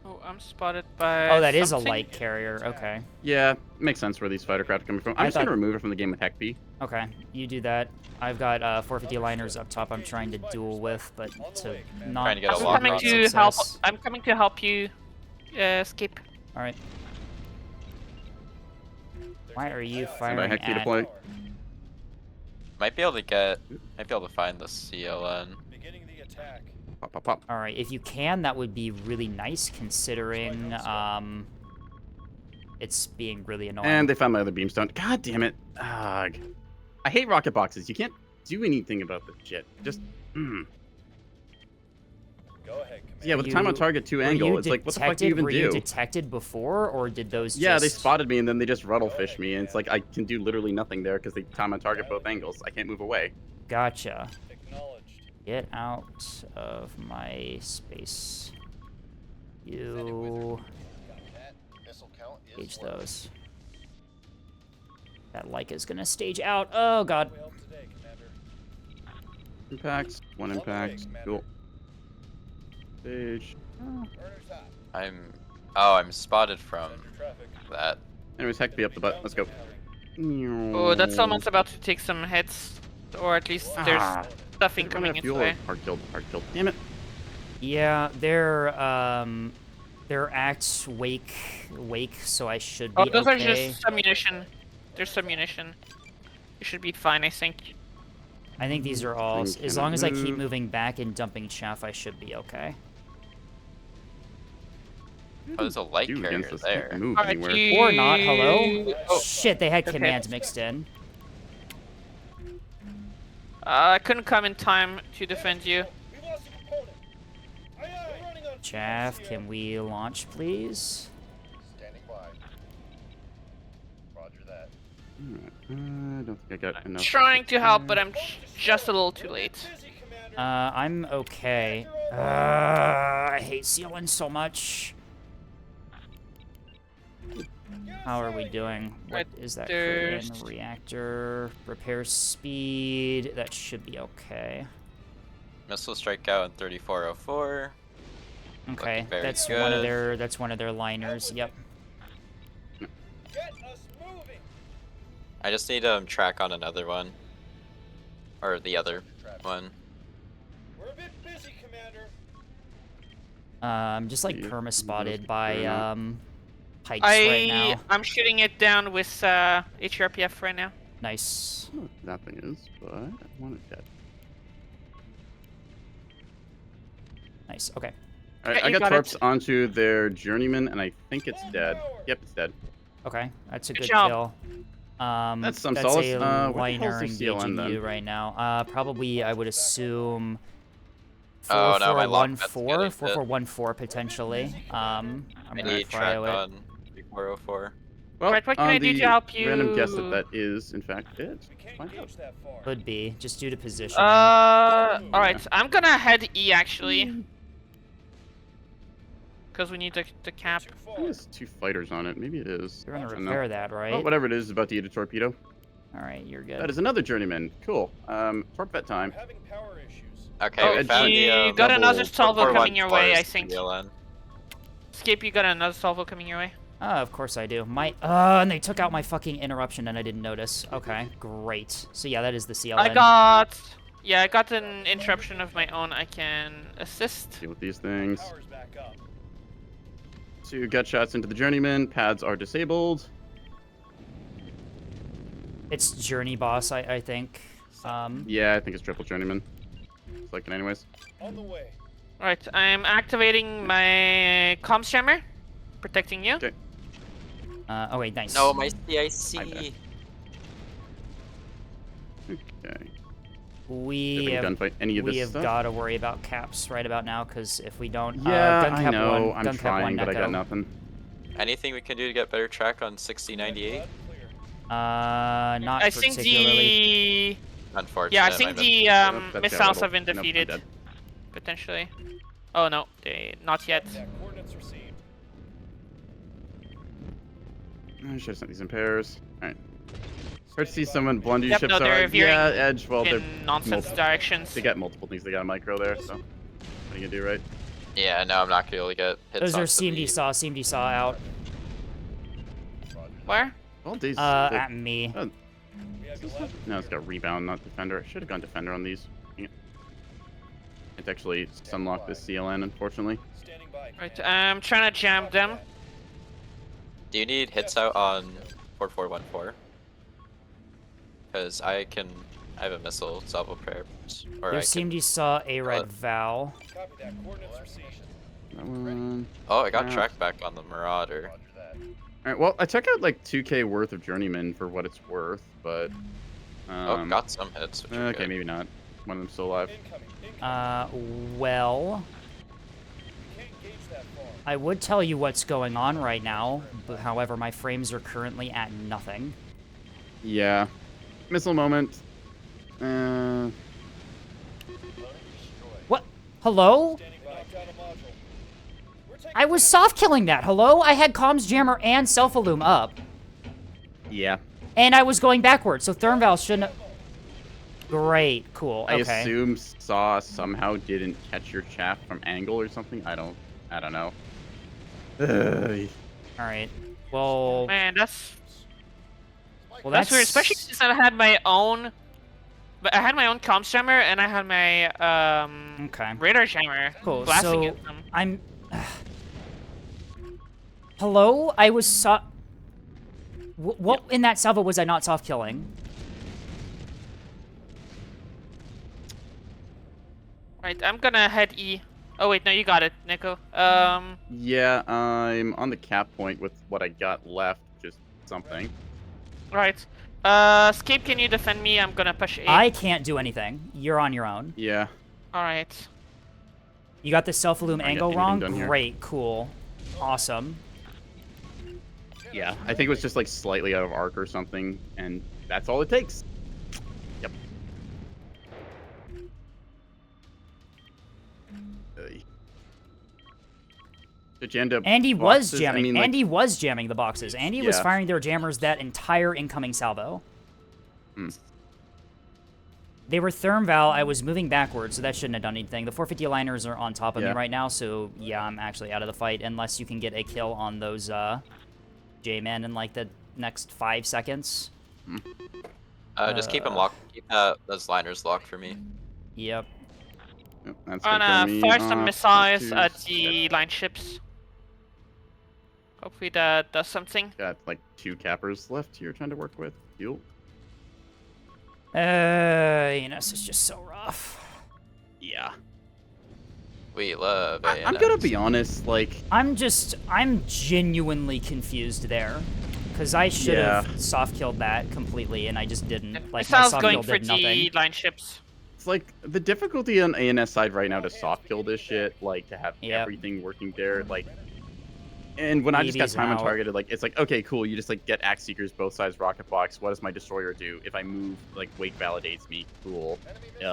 Oh, I'm spotted by. Oh, that is a something. light carrier. Okay. Yeah, makes sense where these fighter craft are coming from. I'm I just gonna thought- remove it from the game with HEC-P. Okay. You do that. I've got 450 liners up top I'm trying to duel with, but to not Trying to get a I'm lock coming on to help. success. I'm coming to help you escape. Alright. They're Why are taking you shots. firing HEC-P at... deploy. Might be able to find the CLN. Beginning the attack. Pop, pop, pop. All right, if you can, that would be really nice, considering it's being really annoying. And they found my other beamstone. God damn it. Ugh. I hate rocket boxes. You can't do anything about this shit. Just, Go ahead, Commander. Yeah, with time on target 2 angle, it's like, what the fuck do you even Were you do? detected before, or did those Yeah, just... they spotted me and then they just ruddle fish me, and it's like I can do literally nothing there because they time on target both angles. I can't move away. Gotcha. Acknowledged. Get out of my space. You... Missile count is Stage low. those. That Leica's gonna stage out. Oh, God. We help today, Commander. Impacts, 1 impact, cool. Stage. Earners hot. I'm spotted from Center traffic. that. Anyways, heck me up the butt. Let's go. Oh, that's almost about to take some hits, or at least there's stuff incoming its fuel. way. Hard killed, hard killed. Damn it. Yeah, they're act wake, so I should be Oh, those are okay. just ammunition. There's some ammunition. You should be fine, I think. I think these are all... Thing As long as I keep cannot move. moving back and dumping chaff, I should be okay. Oh, there's a light Do carrier against this there. can't move Alright, anywhere. Or not, hello? Oh, Shit, they had okay. commands mixed in. I couldn't come in time to defend you. We lost a component. Aye, aye. Running on Chaff, frequency. can we launch, please? Standing by. Roger that. Alright, I don't think I got enough. Trying to help, but I'm just a little too late. Busy, Commander. I'm okay. I hate CLN so much. How are we doing? What Right, is that there's- current reactor? Repair speed. That should be okay. Missile strike out in 3404. Okay, very that's good. that's one of their liners. Yep. Get us moving. I just need track on another one. Or the other one. We're a bit busy, Commander. Just like Yeah, perma those spotted by are not- pikes right now. I'm shooting it down with HRPF right now. Nice. I don't know what that thing is, but I want it dead. Nice. Okay. Alright, Yeah, I you got got torps it. onto their journeyman, and I think it's dead. Yep, it's dead. Okay. That's a Good good job. kill. That's some that's solace. a What the hell's liner their CLN engaging then? you right now. Probably I would assume. Oh, no, my lock pet's 4414, getting 4414 potentially. I'm I gonna need track cryo it. on 3404. Well, Alright, what can on I do to the help random guess you? that is, in fact, it. We can't Find out. gauge that far. Could be just due to position. Alright, I'm gonna head E actually. Because we need the cap. Too I far. think there's 2 fighters on it. Maybe it is. You're gonna I don't know. repair that, right? Oh, whatever it is about to eat a torpedo. All right, you're good. That is another journeyman. Cool. Torp vet We're time. having power issues. Okay, Oh, we found you the got another double salvo coming your way, I 414's think. CLN. Skip, you got another salvo coming your way. Of course I do. And they took out my fucking interruption and I didn't notice. Okay, great. So yeah, that is the CLN. I got an interruption of my own. I can assist. Deal with these things. Power's back up. 2 gut shots into the journeyman. Pads are disabled. It's Journey Boss, I think. Yeah, I think it's triple journeyman. It's like it anyways. On the way. Alright, I'm activating my comms jammer. Protecting you. Okay. Oh wait, nice. No, my My CIC. bad. Okay. We Different have, gunfight. Any of we this have stuff? got to worry about caps right about now, because if we don't, Yeah, gun I cap know. one, I'm gun cap trying, one, but I got Neko. nothing. Anything we can do to get better track on 6098? Clear. Not I think particularly. Unfortunate. Yeah, I think the That's missiles got have been little- nope, I'm defeated. dead. Potentially. Oh no, not yet. That coordinates received. I should have sent these in pairs. Alright. Hard to see someone blunder your Yep, ships no, they're are. veering Yeah, edge. Well, they're In nonsense multiple. directions. They got multiple things. They got a micro there, so what are you gonna do, right? Yeah, no, I'm not gonna be able to get hits Those are onto CMD the- saw, CMD saw out. Where? Well, these. At me. Oh, We have 11. no, it's got rebound, not defender. I should have gone defender on these. Dang it. It's actually sunlocked this CLN, unfortunately. Standing by. Right, I'm trying to jam them. Do you need hits out on 4414? Because I can I have a missile salvo prepped. Or There I seemed can... you saw a red it. Val. Copy that. Coordinates received. That one. Oh, I got Out. tracked back on the Marauder. Roger that. All right. Well, I took out like 2K worth of journeyman for what it's worth, but Oh, got some hits, which are okay, good. maybe not. One of them still alive. Incoming. Well, We can't gauge that far. I would tell you what's going on right now, but however, my frames are currently at nothing. Yeah. Missile moment. Loading destroyed. What? Hello? Standing by. Knocked out a module. We're taking I was soft killing that. Hello? I had comms jammer and self-illume up, Yeah. and I was going backwards, so Thermval shouldn't. Great, cool. I Okay. assume Saw somehow didn't catch your chaff from angle or something. I don't know. Ugh. All right. Well, Man, that's that's weird, especially since I had my own. But I had my own comms jammer and I had my okay. radar jammer Cool. blasting So at them. I'm. Hello? I was What in that salvo was I not soft killing? Right, I'm gonna head E. Oh wait, no, you got it, Nico. Yeah, I'm on the cap point with what I got left, just something. Right. Escape, can you defend me? I'm gonna push A. I can't do anything. You're on your own. Yeah. Alright. You got the self-illume I get angle anything wrong? done here. Great, cool. Awesome. Yeah. I think it was just like slightly out of arc or something, and that's all it takes. Yep. Did you end up Andy was boxes? jamming. I mean, like, Andy was jamming the boxes. Andy was Yeah. firing their jammers that entire incoming salvo. Hmm. They were Thermval. I was moving backwards, so that shouldn't have done anything. The 450 liners are on top of me Yeah. right now, so yeah, I'm actually out of the fight unless you can get a kill on those J-men in like the next 5 seconds. Just keep them locked. Keep those liners locked for me. Yep. Yep, that's Gonna kill me fire some off. missiles Two, at the line ships. Hopefully that does something. Got like 2 cappers left here trying to work with. Fuel. Enos is just so rough. Yeah. We love I'm gonna ANS. be honest, like, I'm genuinely confused there. Because I should have Yeah. soft killed that completely, and I just didn't. Like, my Missiles soft going kill for did nothing. the line ships. it's like the difficulty on ANS side right now to soft kill this shit, like to have Yep. everything working there, like. And when I just got BB's time on out. targeted, like it's like, okay, cool, you just like get axe seekers both sides rocket box. What does my destroyer do? If I move, like wake validates me, cool. They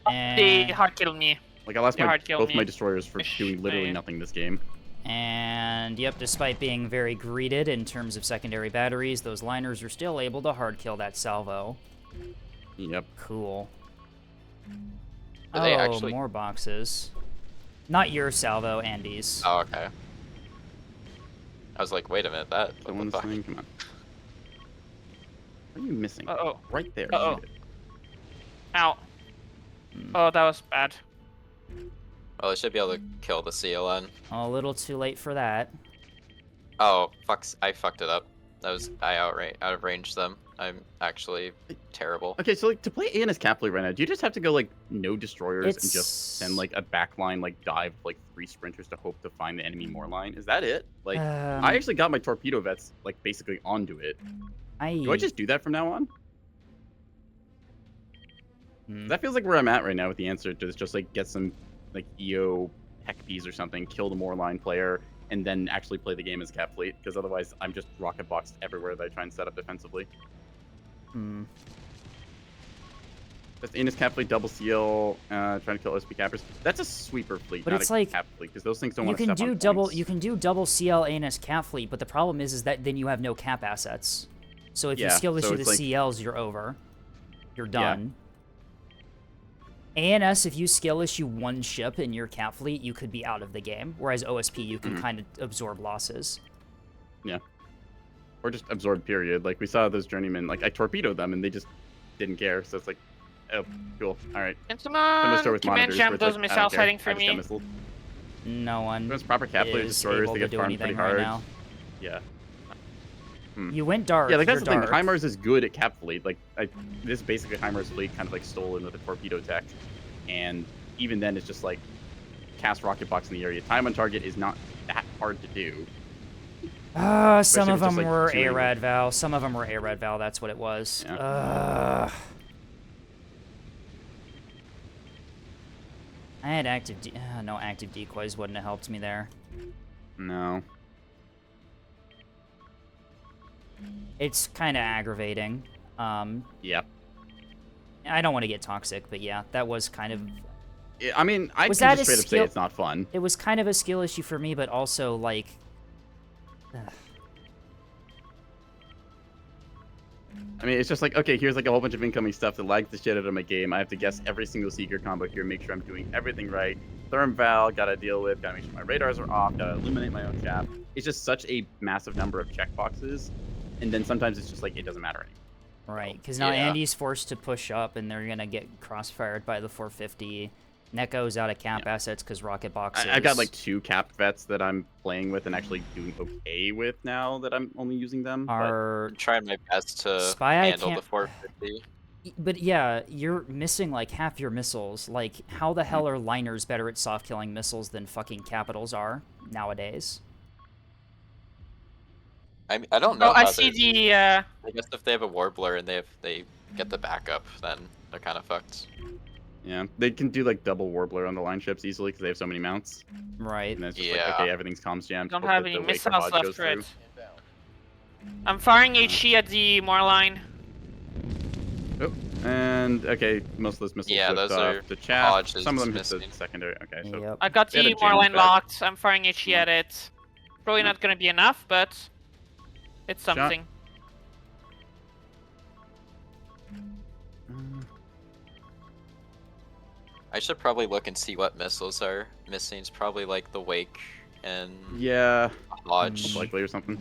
And, hard killed me. Like I lost They hard kill both me. my destroyers for Ish, doing literally man. nothing this game. and yep, despite being very greeted in terms of secondary batteries, those liners are still able to hard kill that salvo. Yep. Cool. Do they Oh, actually- more boxes. Not your salvo, Andy's. Oh, okay. I was like, wait a minute, what the Someone's fuck? saying, come on. What are you missing? Uh-oh. Right there. Uh-oh. shoot it. Ow. Oh, that was bad. Well, I should be able to kill the CLN. A little too late for that. Oh, fucks! I fucked it up. I out of range them. I'm actually terrible. Okay, so like to play ANS Capley right now, do you just have to go like no destroyers and It's- just send like a backline like dive like 3 sprinters to hope to find the enemy more line? Is that it? Like I actually got my torpedo vets like basically onto it. Do I just do that from now on? That feels like where I'm at right now with the answer to just like get some like EO heck peas or something, kill the more line player, and then actually play the game as Cap Fleet, because otherwise I'm just rocket boxed everywhere that I try and set up defensively. That's Innis Cap Fleet, double seal, trying to kill OSP cappers. That's a sweeper fleet, But not it's a like, cap fleet, because those things don't you want to can step do on double. points. You can do double CL ANS cap fleet, but the problem is that then you have no cap assets. So if you Yeah, skill issue so the it's like- CLs, you're over. You're done. ANS, if you skill issue one ship in your cap fleet, you could be out of the game. Whereas OSP, you can kind of absorb losses. Yeah. Or just absorb, period. Like, we saw those journeymen, like, I torpedoed them, and they just didn't care, so it's like, oh, cool, alright. Can I'm gonna start someone with command monitors, jam where it's those like, I don't missiles care, hiding I for just got me? missiled. No one Those proper cap fleet is destroyers, able they to get do farmed anything pretty right hard. now. Yeah. You went dark. Yeah, like that's You're the thing. dark. HIMARS is good at cap fleet. Like, this is basically HIMARS fleet kind of like stolen with a torpedo tech, and even then, it's just like cast rocket box in the area. Time on target is not that hard to do. Some Especially of with just, them like, were 2 angle. ARAD Val. Some of them were ARAD Val. That's what it was. Yeah. I had active. No, active decoys wouldn't have helped me there. No. It's kind of aggravating. Yeah. I don't want to get toxic, but yeah, that was kind of. I mean, I Was can that just a straight up say skill- it's not fun. It was kind of a skill issue for me, but also like. I mean, it's just like, okay, here's like a whole bunch of incoming stuff that lags the shit out of my game. I have to guess every single Seeker combo here, make sure I'm doing everything right. Therm Val, gotta deal with, gotta make sure my radars are off, gotta illuminate my own shaft. It's just such a massive number of checkboxes, and then sometimes it's just like, it doesn't matter anymore. Right, because now Yeah. Andy's forced to push up, and they're gonna get crossfired by the 450. Neko's out of cap assets because rocket boxes. I've got like 2 capped vets that I'm playing with and actually doing okay with now that I'm only using them. But Are I'm trying my best to Spy Eye handle the can't- 450. But yeah, you're missing like half your missiles. Like, how the hell are liners better at soft killing missiles than fucking capitals are nowadays? I don't know. Oh, I how see they're- the. I guess if they have a warbler and they get the backup, then they're kind of fucked. yeah, they can do like double Warbler on the line ships easily because they have so many mounts. Right. And then it's just Yeah. like, okay, everything's comms jammed. Don't hope have that any the Waker missiles pod left goes for it. through. Inbound. I'm firing HE at the Moor line. Oh, and okay, most of those missiles Yeah, whipped those are off the chaff. Hodge's Some of them hit the missing. secondary. Okay, so Yep. I got They had the a Moor jam line pad. locked. I'm firing HE Yeah. at it. Probably not gonna be enough, but it's Shot. something. I should probably look and see what missiles are missing. It's probably like the Wake and yeah, Hodge. likely or something.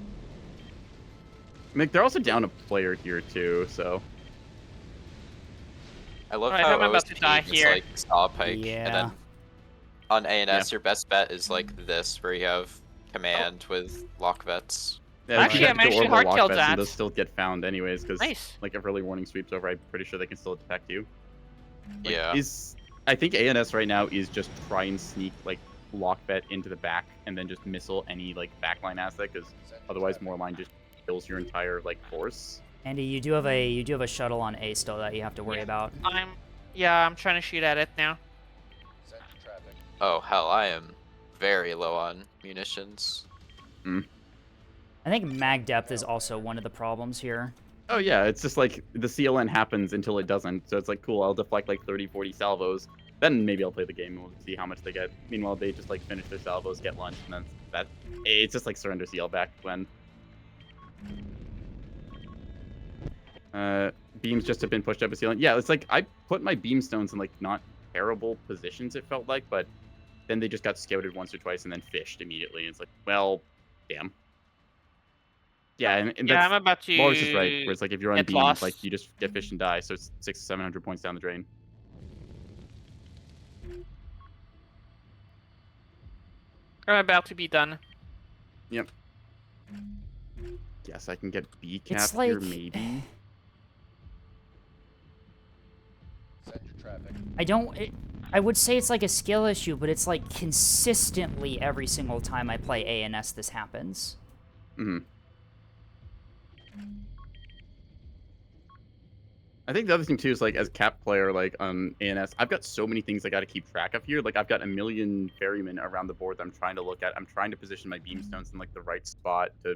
I mean, they're also down a player here too, so I love Alright, how I'm about to OSP die is here. like Saw Pike, Yeah. and then on ANS your best bet is like this, where you have command with lock vets. yeah, Actually, you I have to managed to orbital hard lock kill vests, and that. those still get found anyways, because Nice. like if early warning sweeps over, I'm pretty sure they can still detect you. Like, Yeah. I think ANS right now is just try and sneak like lock vet into the back and then just missile any like backline asset, because otherwise more line just kills your entire like force. Andy, you do have a shuttle on A still that you have to worry Yeah. about. I'm trying to shoot at it now. Send traffic. Oh hell, I am very low on munitions. I think mag depth is also one of the problems here. Oh yeah, it's just like the CLN happens until it doesn't. So it's like, cool, I'll deflect like 30, 40 salvos. Then maybe I'll play the game and we'll see how much they get. Meanwhile, they just like finish their salvos, get lunch, and then it's just like surrender CL back when. Beams just have been pushed up a ceiling. Yeah, it's like I put my beam stones in like not terrible positions, it felt like, but then they just got scouted once or twice and then fished immediately. It's like, well, damn. Yeah, and Yeah, that's I'm about to. Morris is right. Where it's like if you're on get beam, lost. like you just get fished and die. So it's 600 to 700 points down the drain. I'm about to be done. Yep. Guess I can get B cap It's here, like- maybe. Send your traffic. I would say it's like a skill issue, but it's like consistently every single time I play ANS this happens. Hmm. I think the other thing too is like as cap player, like on ANS, I've got so many things I got to keep track of here. Like I've got a million ferrymen around the board that I'm trying to look at. I'm trying to position my beamstones in like the right spot to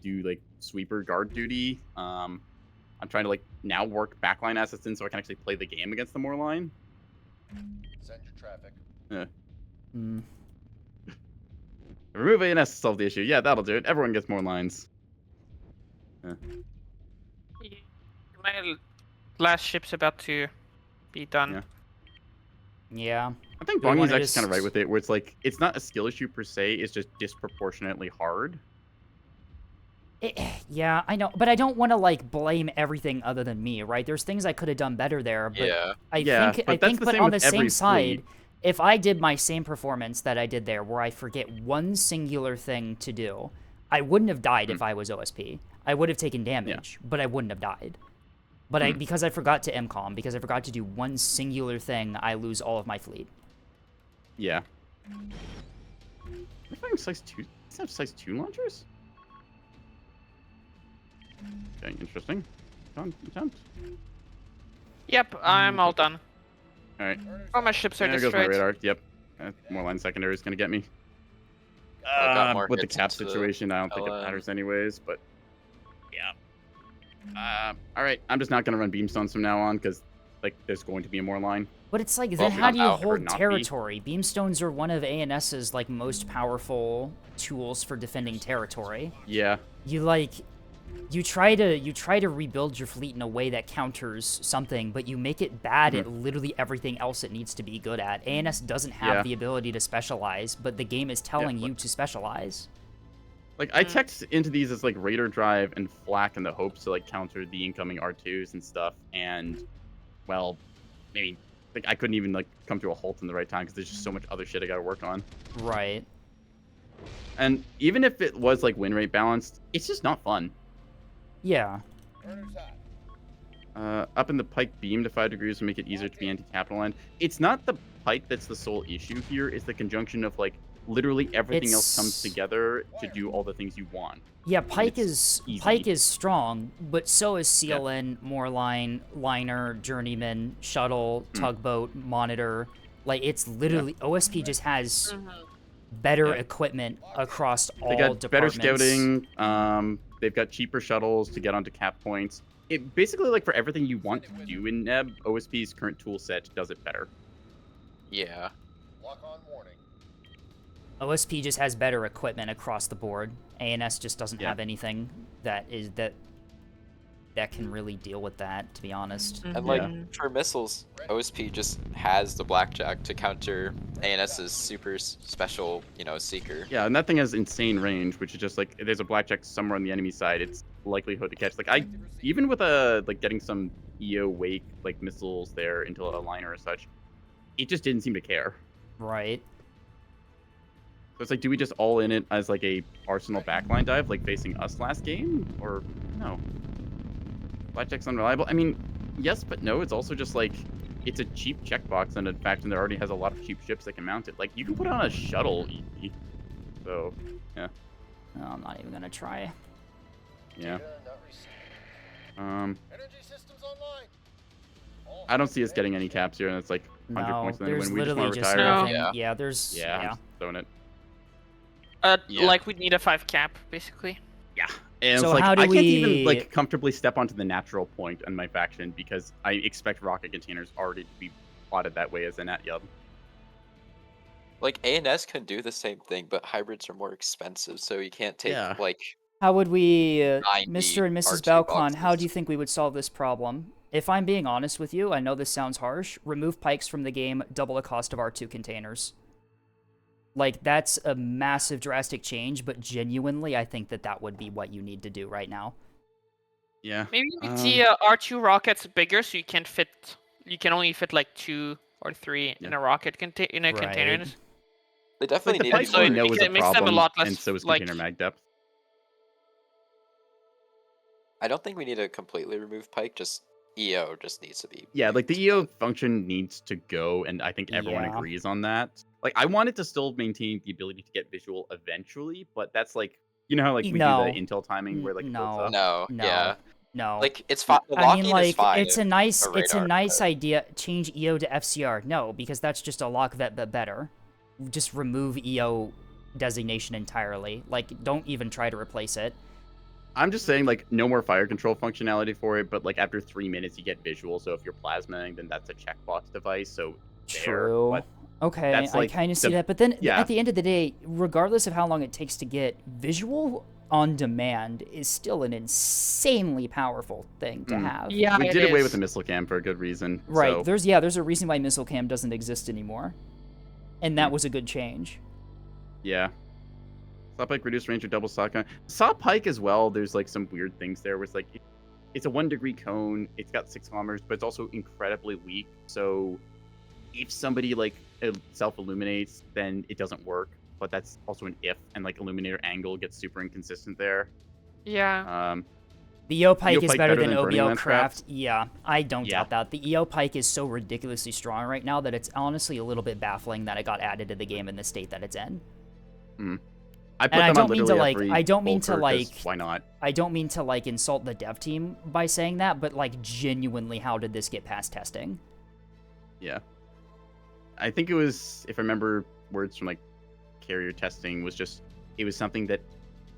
do like sweeper guard duty. I'm trying to like now work backline assets in so I can actually play the game against the Moor line. Send your traffic. Hmm. Remove ANS to solve the issue. Yeah, that'll do it. Everyone gets more lines. My last ship's about to be done. Yeah. Yeah. I think Do we Bongi's wanna actually kind of right just- with it, where it's like it's not a skill issue per se. It's just disproportionately hard. Yeah, I know, but I don't want to like blame everything other than me, right? There's things I could have done better there, but Yeah. Yeah, but that's the but same on the with same every side, fleet. if I did my same performance that I did there, where I forget one singular thing to do, I wouldn't have died if I was OSP. I would have taken damage, but I wouldn't have died. But because I forgot to MCOM, because I forgot to do one singular thing, I lose all of my fleet. Yeah. We're fighting size 2. Does it have size 2 launchers? Okay, interesting. Attempt. Yep, I'm all done. Alright. All my ships are There goes my destroyed. radar. Yep. More line secondary is gonna get me. I got more With the hits cap into the situation, I don't think it LM. matters anyways, but yeah. Alright, I'm just not gonna run beamstones from now on, because like there's going to be more line. But it's like, Well, then how do you not or hold not be. territory? Beamstones are one of ANS's like most powerful tools for defending territory. Yeah. You try to rebuild your fleet in a way that counters something, but you make it bad at literally everything else it needs to be good at. ANS doesn't have Yeah. the ability to specialize, but the game is telling you to specialize. Like, I checked into these as, like, Raider Drive and Flak in the hopes to, like, counter the incoming R2s and stuff, and, well, maybe, like, I couldn't even, like, come to a halt in the right time, because there's just so much other shit I gotta work on. Right. And even if it was, like, win rate balanced, it's just not fun. Yeah. Up in the Pike beam to 5 degrees will make it easier to be anti-capital line. It's not the Pike that's the sole issue here, it's the conjunction of, like, literally everything else comes together to do all the things you want. Yeah, Pike it's is Pike easy. is strong, but so is CLN, Moorline, Liner, Journeyman, Shuttle, Tugboat, Monitor. Like, it's literally OSP just has better equipment across all They got better departments. scouting. They've got cheaper shuttles to get onto cap points. It basically, like, for everything you want to do in NEB, OSP's current tool set does it better. Yeah. Lock on warning. OSP just has better equipment across the board. ANS just doesn't Yeah. have anything that can really deal with that, to be honest. And like Yeah. for missiles, OSP just has the blackjack to counter ANS's super special, seeker. Yeah, and that thing has insane range, which is just like if there's a blackjack somewhere on the enemy side, it's likelihood to catch. Like even with getting some EO wake like missiles there into a liner or such, it just didn't seem to care. Right. So it's like, do we just all in it as like a Arsenal backline dive, like facing us last game, or no? Blackjack's unreliable. I mean, yes, but no. It's also just like it's a cheap checkbox, and in fact, and there already has a lot of cheap ships that can mount it. Like you can put it on a shuttle easy. So yeah, No, I'm not even gonna try. yeah. Data not received. Energy systems online. All I don't see us getting any caps here, and it's like 100 No, points. And then there's when we just literally want to just retire. No. nothing. Yeah. Yeah, there's Yeah, I'm just throwing it. Yeah. Like we need a 5 cap, basically. Yeah. And So it's like how do I can't even we- like comfortably step onto the natural point in my faction because I expect rocket containers already to be plotted that way as a nat yub. Like ANS can do the same thing, but hybrids are more expensive, so you can't take Yeah. like How would we, 90 Mr. and Mrs. R2 Balcon, how do boxes. you think we would solve this problem? If I'm being honest with you, I know this sounds harsh, remove pikes from the game, double the cost of R2 containers. Like, that's a massive, drastic change, but genuinely, I think that would be what you need to do right now. Yeah. Maybe make the R2 rockets bigger, so you can only fit like 2 or 3 in a rocket in a container. Right. they Like definitely the need to pikes be we it more know is a makes them a problem, lot less, and so is like- container mag depth. I don't think we need to completely remove Pike, just EO just needs to be. Yeah, like the EO function needs to go, and I think everyone Yeah. agrees on that. Like I want it to still maintain the ability to get visual eventually, but that's like how like we No. do the intel timing where like it builds No. up. No, No. yeah. No. Like it's fine. The I locking mean, like, is fine. it's a if nice, a it's a radar nice has- idea. Change EO to FCR. No, because that's just a lock vet, but better. Just remove EO designation entirely. Like, don't even try to replace it. I'm just saying, like, no more fire control functionality for it, but like after 3 minutes you get visual. So if you're plasmaing, then that's a checkbox device. So there, True. but Okay, that's, I like, kind of see the- that. But then yeah. at the end of the day, regardless of how long it takes to get, visual on demand is still an insanely powerful thing to have. Yeah, we it did away is. with the missile cam for a good reason. Right. So, There's a reason why missile cam doesn't exist anymore. And that was a good change. yeah. Saw Pike reduced range or double saw gun. Saw Pike as well. There's like some weird things there. Where it's like it's a 1 degree cone. It's got 6 kilometers, but it's also incredibly weak. So if somebody like self illuminates, then it doesn't work. But that's also an if, and like illuminator angle gets super inconsistent there. Yeah. The EO Pike is Pike better better than than Burning OBL Lance Craft. Craft? Yeah, I don't Yeah. doubt that. The EO Pike is so ridiculously strong right now that it's honestly a little bit baffling that it got added to the game in the state that it's in. I put And I them on don't mean to literally like, every I don't mean to Volker, 'cause like, why not? I don't mean to like insult the dev team by saying that, but like genuinely, how did this get past testing? Yeah. I think it was, if I remember words from like carrier testing, was just, it was something that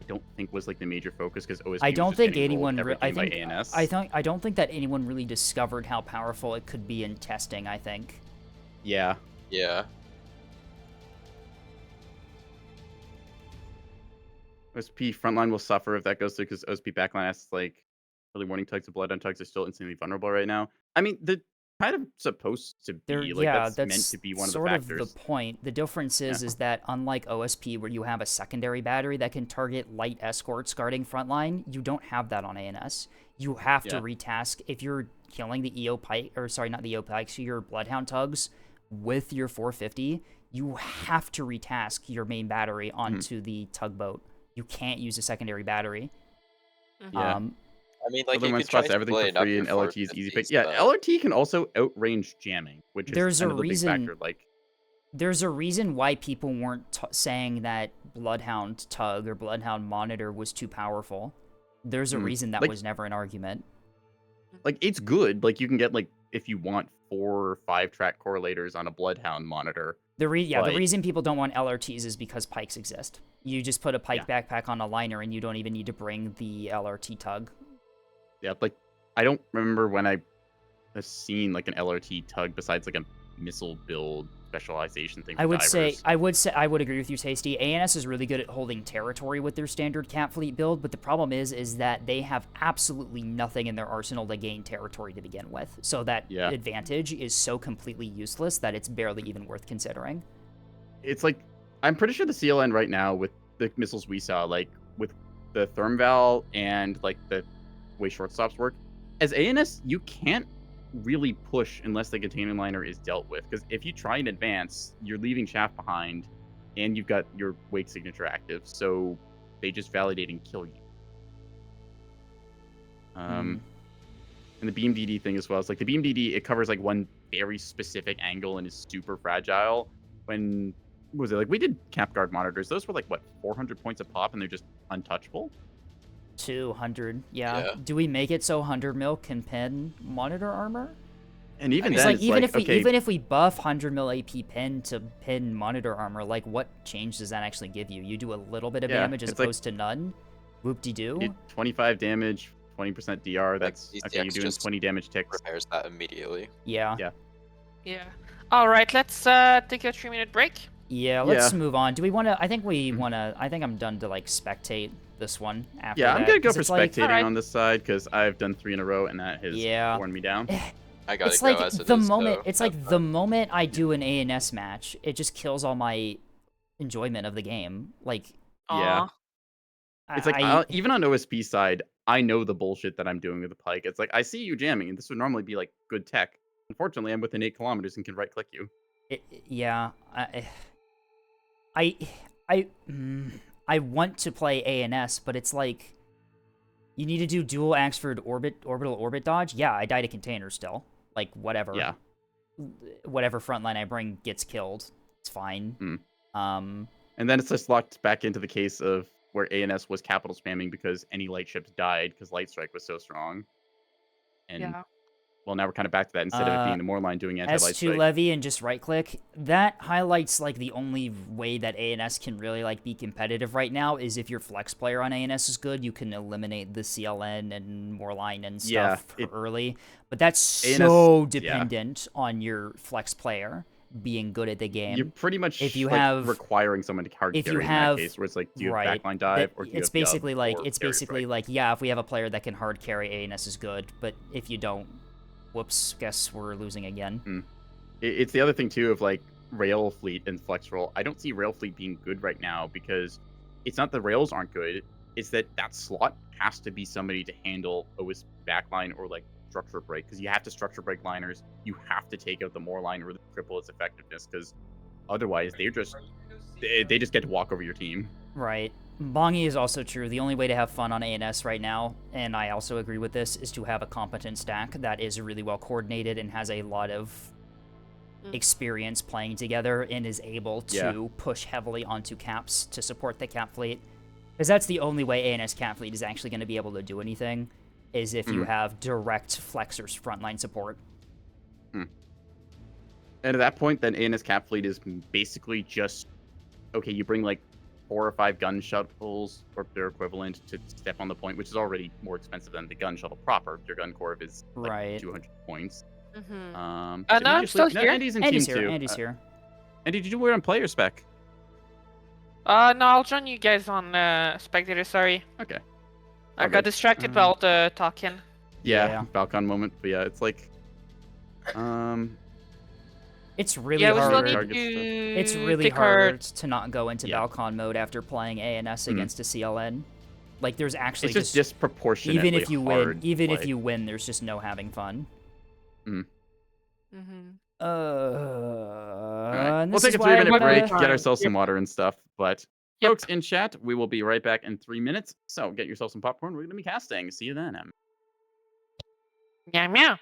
I don't think was like the major focus, because OSP I was don't just think getting rolled anyone. every I game by think. ANS. I don't think that anyone really discovered how powerful it could be in testing. I think. Yeah. Yeah. OSP frontline will suffer if that goes through, because OSP backline has like early warning tugs and bloodhound tugs are still instantly vulnerable right now. I mean, they're kind of supposed to be like, Yeah, that's meant to be one of the sort of factors. the point. The difference is that unlike OSP, where you have a secondary battery that can target light escorts guarding frontline, you don't have that on ANS. You have to retask if you're killing the EO Pike, or sorry, not the EO Pikes, your bloodhound tugs with your 450. You have to retask your main battery onto the tugboat. You can't use a secondary battery. Yeah. I mean, like, Other you one could try spots everything for splitting up free, your and LRT is easy pick. 450s, Yeah, but LRT can also outrange jamming, which is There's a another big reason- factor. Like, There's a reason why people weren't saying that Bloodhound Tug or Bloodhound Monitor was too powerful. There's a reason that Like- was never an argument. like it's good. Like, you can get like, if you want 4 or 5 track correlators on a Bloodhound monitor. The But- reason people don't want LRTs is because pikes exist. You just put a pike backpack on a liner and you don't even need to bring the LRT tug. Yeah, like, I don't remember when I have seen like an LRT tug besides like a missile build specialization thing for I would divers. I would agree with you, Tasty. ANS is really good at holding territory with their standard cat fleet build, but the problem is that they have absolutely nothing in their arsenal to gain territory to begin with. So that advantage is so completely useless that it's barely even worth considering. It's like, I'm pretty sure the CLN right now with the missiles we saw, like with the Thermval and like the way shortstops work, as ANS, you can't really push unless the container liner is dealt with. Because if you try and advance, you're leaving shaft behind, and you've got your wake signature active, so they just validate and kill you. And the beam DD thing as well. It's like the beam DD, it covers like one very specific angle and is super fragile. When what was it like? We did cap guard monitors. Those were like what, 400 points a pop, and they're just untouchable. 200, yeah. Do we make it so 100 mil can pin monitor armor? And even it's then, like, even if we buff 100 mil AP pin to pin monitor armor, like what change does that actually give you? You do a little bit of damage as opposed to none. Whoop-de-doo. 25 damage, 20% DR. That's okay. You're doing 20 damage ticks. Repairs that immediately. Yeah. Yeah. All right, let's take a 3-minute break. Yeah, let's move on. Do we want to? I think we want to. I think I'm done to like spectate this one after Yeah, I'm that, gonna go 'cause for it's like, spectating on this side because I've done 3 in a row and that has worn me down. I gotta It's go like as it the is, moment. though. It's like the moment I do an ANS match, it just kills all my enjoyment of the game. Like, Yeah. It's like, even on OSP side, I know the bullshit that I'm doing with the pike. It's like, I see you jamming, and this would normally be like good tech. Unfortunately, I'm within 8 kilometers and can right click you. Yeah, I want to play ANS, but it's like you need to do dual Axford orbital orbit dodge. Yeah, I died a container still. Like whatever. Yeah. Whatever frontline I bring gets killed. It's fine. And then it's just locked back into the case of where ANS was capital spamming because any light ships died because Light Strike was so strong. And well, now we're kind of back to that. Instead of it being the Moorline doing anti-light S2 strike. levy and just right click. That highlights like the only way that ANS can really like be competitive right now is if your flex player on ANS is good, you can eliminate the CLN and Moorline and stuff early. But that's so dependent on your flex player being good at the game. You're pretty much if you like, have requiring someone to hard carry in that case, where it's like, do you have backline dive or do you it's have basically Yub like or it's carrier basically strike? like, yeah, if we have a player that can hard carry, ANS is good, but if you don't, whoops, guess we're losing again. It's the other thing too of like rail fleet and flex roll. I don't see rail fleet being good right now because it's not the rails aren't good, it's that slot has to be somebody to handle OS backline or like structure break, because you have to structure break liners, you have to take out the more line or cripple its effectiveness, because otherwise they just get to walk over your team. Right. Bongi is also true. The only way to have fun on ANS right now, and I also agree with this, is to have a competent stack that is really well coordinated and has a lot of experience playing together and is able to push heavily onto caps to support the cap fleet. Because that's the only way ANS cap fleet is actually going to be able to do anything, is if you have direct flexors frontline support. And at that point, then ANS cap fleet is basically just, okay, you bring like 4 or 5 gun shuttles or their equivalent to step on the point, which is already more expensive than the gun shuttle proper. Your gun corv is like 200 points. Mm-hmm. No, I'm still here. Andy's in Andy's team here. 2. Andy's here. Andy, did you wear on player spec? No, I'll join you guys on spectator. Sorry, Okay. I Okay. got distracted by all the talking. Yeah, Balcon moment. But yeah, it's like, It's really Yeah, we still hard. need to. It's really pick our- hard to not go into Balcon mode after playing ANS against a CLN. Like, there's actually it's just disproportionately even if you win, hard even to if play. you win, there's just no having fun. Mm-hmm. Right. And We'll this take is a why 3-minute I'm gonna- break, get ourselves some water and stuff. But Yep. folks in chat, we will be right back in 3 minutes. So get yourself some popcorn. We're going to be casting. See you then, Em. Meow meow.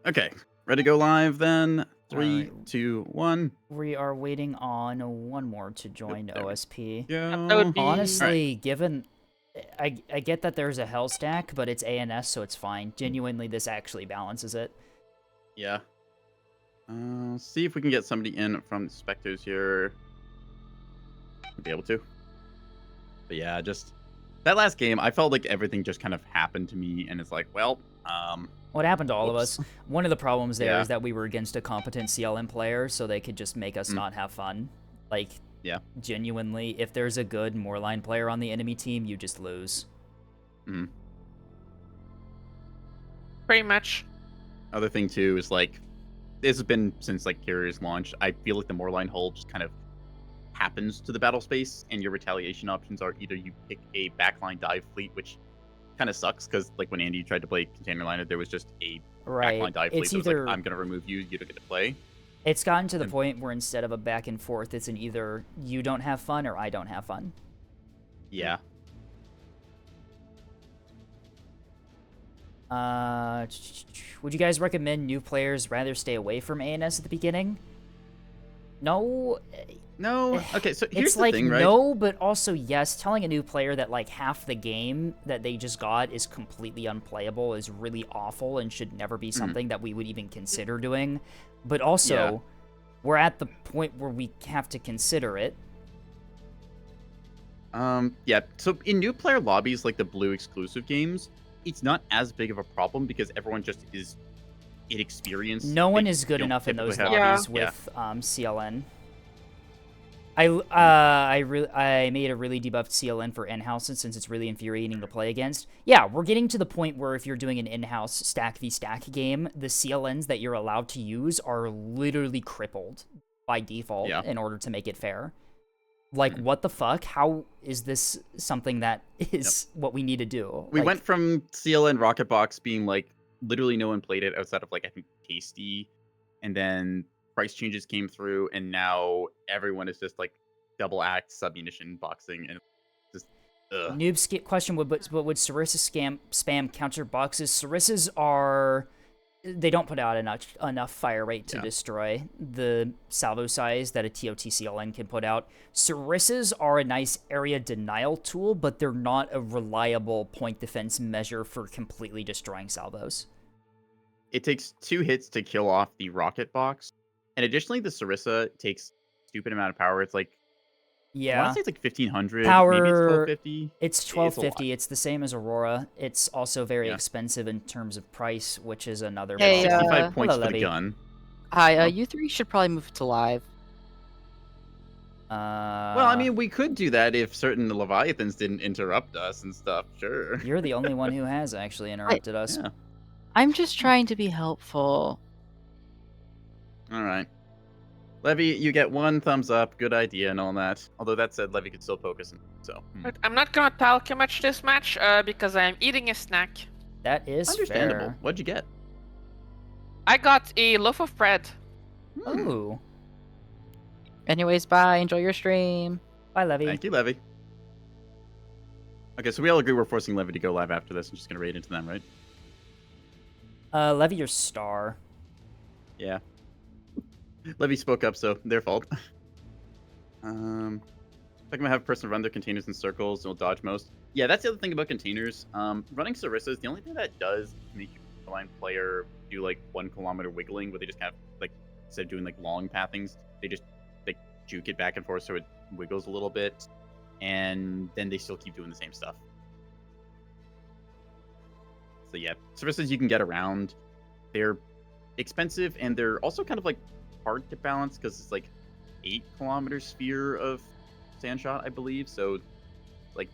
Okay. Ready to go live then? 3, Alright. 2, 1. We are waiting on one more to join there we OSP. Go. That would be Honestly, given I get that there's a hell stack, but it's ANS, so it's fine. Genuinely, this actually balances it. Yeah. See if we can get somebody in from the spectators here. Be able to. But yeah, just That last game, I felt like everything just kind of happened to me, and it's like, well, What happened to all of whoops. us? One of the problems there Yeah. is that we were against a competent CLN player, so they could just make us Mm. not have fun. Like, Yeah. genuinely, if there's a good Moorline player on the enemy team, you just lose. Mhm. Pretty much. Other thing too is like, this has been since like Carrier's launch. I feel like the Moorline hull just kind of happens to the battle space, and your retaliation options are either you pick a backline dive fleet, which kind of sucks because like when Andy tried to play container liner, there was just a Right. backline dive fleet It's that was either like, I'm gonna remove you, you don't get to play. it's gotten to the And- point where instead of a back and forth, it's an either you don't have fun or I don't have fun. Yeah. Would you guys recommend new players rather stay away from ANS at the beginning? No. No. Okay, so here's It's the like thing, right? no, but also yes. Telling a new player that like half the game that they just got is completely unplayable is really awful and should never be something that we would even consider doing. But also, Yeah. we're at the point where we have to consider it. Yeah. So in new player lobbies, like the blue exclusive games, it's not as big of a problem because everyone just is inexperienced. No one They is good don't enough in those typically have- lobbies Yeah. with CLN. I made a really debuffed CLN for in-house since it's really infuriating to play against. Yeah, we're getting to the point where if you're doing an in-house stack v stack game, the CLNs that you're allowed to use are literally crippled by default Yeah. in order to make it fair. Like, what the fuck? How is this something that is what we need to do? We Like, went from CLN Rocket Box being like literally no one played it outside of like I think Tasty, and then price changes came through, and now everyone is just like double act submunition boxing, and just ugh. question: would Sarissa spam counter boxes? Sarissas are they don't put out enough fire rate to Yeah. destroy the salvo size that a TOTCLN can put out. Sarissas are a nice area denial tool, but they're not a reliable point defense measure for completely destroying salvos. It takes 2 hits to kill off the rocket box, and additionally, the Sarissa takes stupid amount of power. It's like I want Yeah, to say it's like 1500, Power- maybe it's 1250. it's It's a 1250. lot. It's the same as Aurora. It's also very Yeah. expensive in terms of price, which is another Hey, problem. 65 points hello, for the Levy. gun. Hi, Oh. you three should probably move to live. Well, I mean, we could do that if certain Leviathans didn't interrupt us and stuff. Sure. You're the only one who has actually interrupted us. Yeah. I'm just trying to be helpful. All right. Levy, you get 1 thumbs up. Good idea and all that. Although that said, Levy could still focus. So. But I'm not gonna talk too much this match because I'm eating a snack. That is Understandable. fair. What'd you get? I got a loaf of bread. Ooh. Anyways, bye. Enjoy your stream. Bye, Levy. Thank you, Levy. Okay, so we all agree we're forcing Levy to go live after this. I'm just gonna raid into them, right? Levy, your star. Yeah. Levy spoke up, so their fault. I'm gonna have a person run their containers in circles, and will dodge most. Yeah, that's the other thing about containers. Running Sarissas, the only thing that does make your line player do like 1 kilometer wiggling, where they just kind of like instead of doing like long pathings, they just like juke it back and forth so it wiggles a little bit, and then they still keep doing the same stuff. So yeah, Sarissas you can get around. They're expensive, and they're also kind of like hard to balance because it's like 8-kilometer sphere of sandshot, I believe. So, like,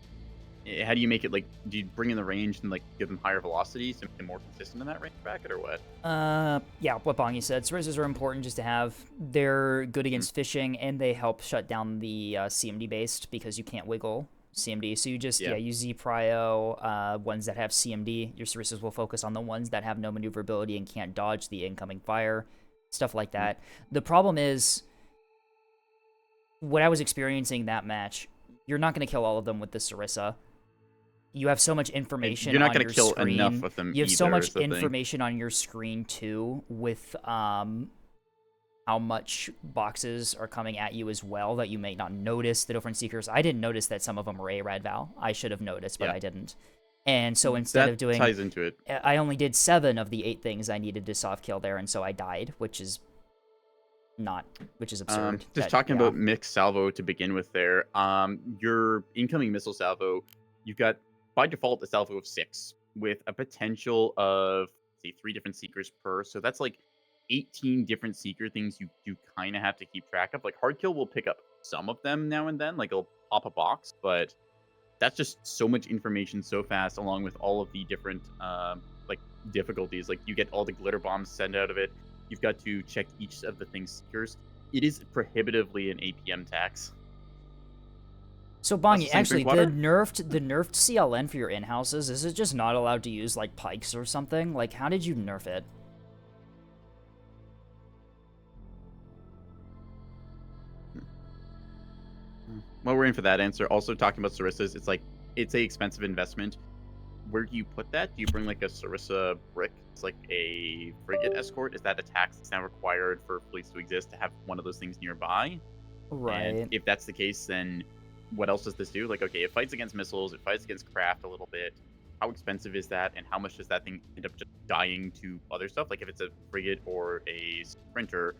how do you make it like? Do you bring in the range and like give them higher velocity so make them more consistent in that range bracket, or what? Yeah, what Bongi said. Sarissas are important just to have. They're good against fishing, and they help shut down the CMD based because you can't wiggle CMD. So you just use Z-Prio, ones that have CMD. Your Sarissas will focus on the ones that have no maneuverability and can't dodge the incoming fire, stuff like that. The problem is, what I was experiencing that match, you're not going to kill all of them with the Sarissa. You have so much information. You're not going gonna to kill screen. enough of them. You have so either, much is the thing. information on your screen too, with how much boxes are coming at you as well that you may not notice the different seekers. I didn't notice that some of them were a Radval. I should have noticed, but Yeah. I didn't. And so instead That of doing, ties into it. I only did 7 of the 8 things I needed to soft kill there, and so I died, which is absurd. Just talking about mixed salvo to begin with there. Your incoming missile salvo, you've got by default a salvo of 6 with a potential of say 3 different seekers per. So that's like 18 different seeker things you do kind of have to keep track of. Like hard kill will pick up some of them now and then, like it'll pop a box, but that's just so much information so fast, along with all of the different like difficulties. Like you get all the glitter bombs sent out of it. You've got to check each of the things seekers. It is prohibitively an APM tax. So Bongi, Same actually, drink water? the nerfed CLN for your in-houses, is it just not allowed to use like pikes or something? Like, how did you nerf it? While we're in for that answer, also talking about Sarissa's, it's like it's a expensive investment. Where do you put that? Do you bring like a Sarissa brick? It's like a frigate escort. Is that a tax that's now required for fleets to exist to have one of those things nearby? Right. And if that's the case, then what else does this do? Like, okay, it fights against missiles, it fights against craft a little bit. How expensive is that, and how much does that thing end up just dying to other stuff? Like, if it's a frigate or a sprinter,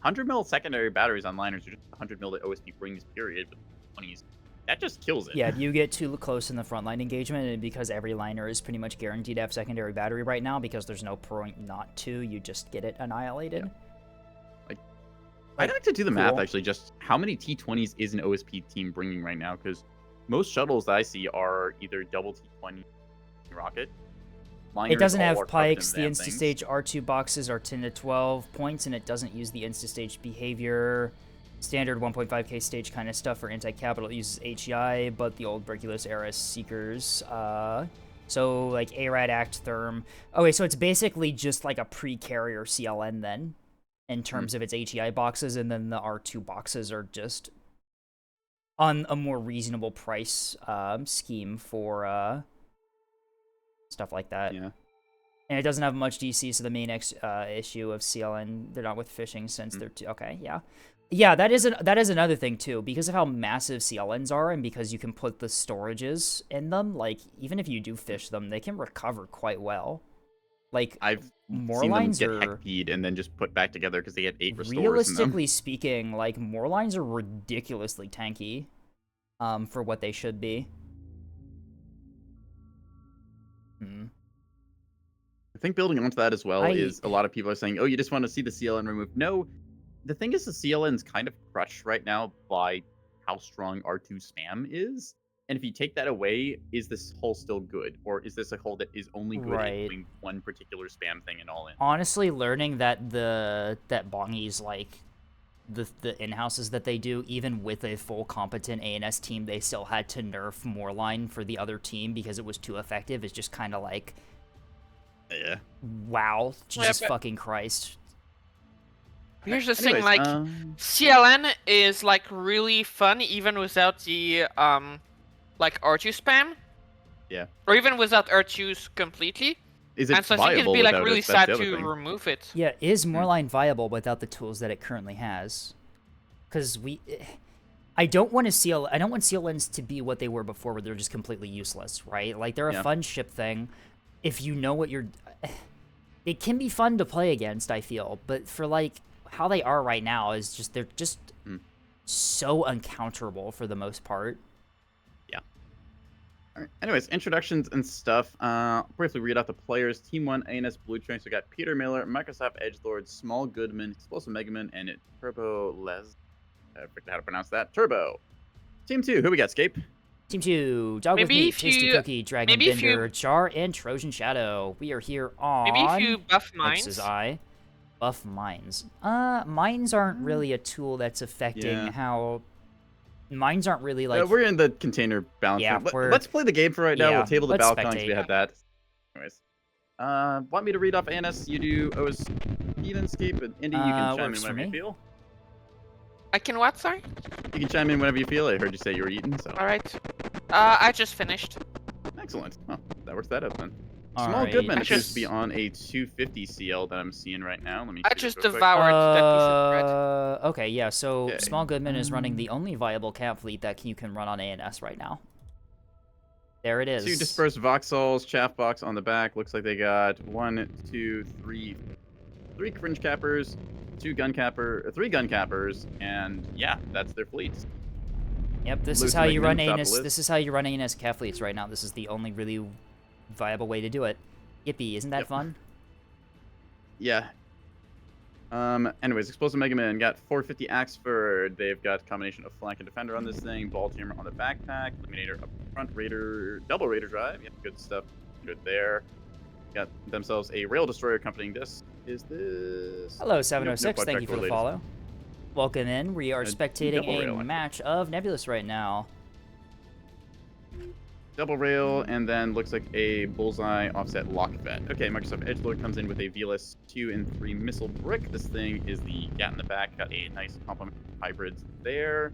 100 mil secondary batteries on liners are just 100 mil that OSP brings, period, with 20s. That just kills it. Yeah, if you get too close in the frontline engagement, and because every liner is pretty much guaranteed to have secondary battery right now, because there's no point not to, you just get it annihilated. Yeah. I'd like to do the math, Cool. actually, just how many T20s is an OSP team bringing right now? Because most shuttles that I see are either double T20 rocket. It Liners doesn't all have are covered in pikes. The damn Insta-Stage R2 boxes are 10 to 12 points, and it doesn't use the Insta-Stage behavior. Standard 1.5k stage kind of stuff for anti-capital. It uses HEI, but the old Berculus era Seekers. So, like, ARAD, Act, Therm. Okay, so it's basically just like a pre-carrier CLN then, in terms of its HEI boxes, and then the R2 boxes are just on a more reasonable price scheme for stuff like that. Yeah. And it doesn't have much DC, so the main issue of CLN, they're not with fishing since they're okay, yeah. Yeah, that is another thing too, because of how massive CLNs are, and because you can put the storages in them. Like, even if you do fish them, they can recover quite well. Like, I've more seen them lines get are heck-keyed and then just put back together because they get 8 restores in them. realistically speaking, like, more lines are ridiculously tanky, for what they should be. I think building onto that as well is a lot of people are saying, oh, you just want to see the CLN removed. No, the thing is the CLN's kind of crushed right now by how strong R2 spam is. And if you take that away, is this hull still good? Or is this a hull that is only good at doing one particular spam thing and all in? Honestly, learning that Bongi's, like, the in-houses that they do, even with a full competent ANS team, they still had to nerf Moreline for the other team because it was too effective, is just kind of like... Yeah. Wow. Jesus fucking Christ. Here's the Anyways, thing, like, CLN is, like, really fun even without the, like, R2 spam. Yeah. Or even without R2s completely. Is it And so I think it'd viable be, like, without really it? That's sad the other to thing. remove it. Yeah, is Moreline viable without the tools that it currently has? Because I don't want CLNs to be what they were before, where they're just completely useless, right? Like, they're a fun ship thing. If you know what you're... It can be fun to play against, I feel, but for, like, how they are right now is just... They're just so uncounterable for the most part. Yeah. All right. Anyways, introductions and stuff. Briefly read out the players. Team 1, ANS Blue Train. So we got Peter Miller, Microsoft Edgelord, Small Goodman, Explosive Megaman, and Turbo Les... I forget how to pronounce that. Turbo. Team 2, who we got, Scape? Team 2, Dog with Maybe Meat, if Tasty you- Cookie, Dragon maybe if Bender, you- Jar, and Trojan Shadow. We are here on... Maybe if you buff X's mines. eye. Buff mines. Mines aren't really a tool that's affecting how... Mines aren't really, like... we're in the container balance. Yeah, Let's play the game for right now. yeah, We'll table the let's Balcons. We spectate. had that. Anyways. Want me to read off ANS? You do OS Scape, and Indy, you can chime in works for whenever you me. feel. I can what, sorry? You can chime in whenever you feel. I heard you say you were eating, so... Alright. I just finished. Excellent. Well, that works that out then. All Small right. Goodman I appears just- to be on a 250 CL that I'm seeing right now. Let me I see this just real quick. devoured that piece of bread. Okay, yeah, so Okay. Small Goodman is running the only viable camp fleet that you can run on ANS right now. There it is. 2 dispersed Voxels, chaff box on the back. Looks like they got 3 fringe cappers, 3 gun cappers, and yeah, that's their fleet. Yep, this is Lose how some you run Magmins, ANS. Obelisk. This is how you run ANS Cat fleets right now. This is the only really viable way to do it. Yippee, isn't that Yep. fun? Yeah. Anyways, Explosive Mega Man got 450 Axford. They've got a combination of flank and defender on this thing. Ball Jammer on the backpack. Eliminator up front. Raider, double Raider drive. Yep, good stuff. Good there. Got themselves a Rail Destroyer accompanying this. Is this? Hello, Nope, 706. nope, Thank you for the latest. follow. Welcome in. We are spectating double a rail, I match of Nebulous right now. Double rail, and then looks like a bullseye offset lock vet. Okay, Microsoft Edgelord comes in with a VLS 2 and 3 missile brick. This thing is the Gat in the back. Got a nice complement of hybrids there.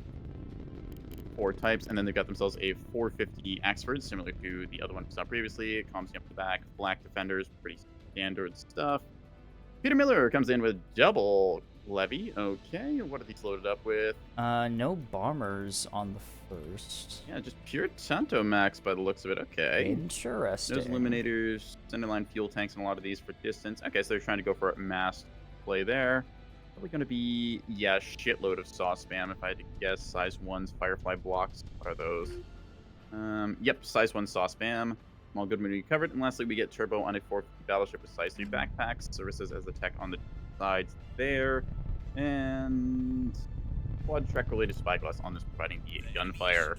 4 types, and then they've got themselves a 450 Axford, similar to the other one we saw previously. Comms up the back, black defenders, pretty standard stuff. Peter Miller comes in with double levy. Okay, what are these loaded up with? No bombers on the first. Yeah, just pure Tanto Max by the looks of it. Okay. Interesting. Those eliminators, center line fuel tanks, and a lot of these for distance. Okay, so they're trying to go for a mass play there. Probably going to be, yeah, shitload of saw spam if I had to guess. Size 1's Firefly blocks. What are those? Yep, size 1 saw spam. Small Goodman recovered. And lastly, we get Turbo on a 450 battleship with size 3 backpacks. Services as a tech on the sides there. And quad track related spyglass on this, providing the gunfire.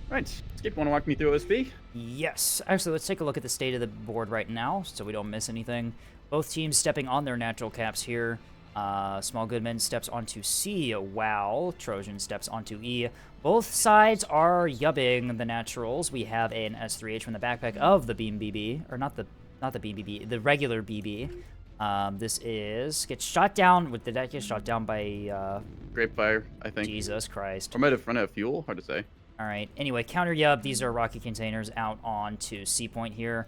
Right, Skip, want to walk me through OSP? Yes. Actually, let's take a look at the state of the board right now so we don't miss anything. Both teams stepping on their natural caps here. Small Goodman steps onto C while Trojan steps onto E. Both sides are yubbing the naturals. We have an S3H from the backpack of the Beam BB, or not the Beam BB, the regular BB. This gets shot down. Did that get shot down by Grapefire, I think. Jesus Christ? Or might have run out of fuel. Hard to say. All right. Anyway, counter yub. These are rocket containers out onto C point here.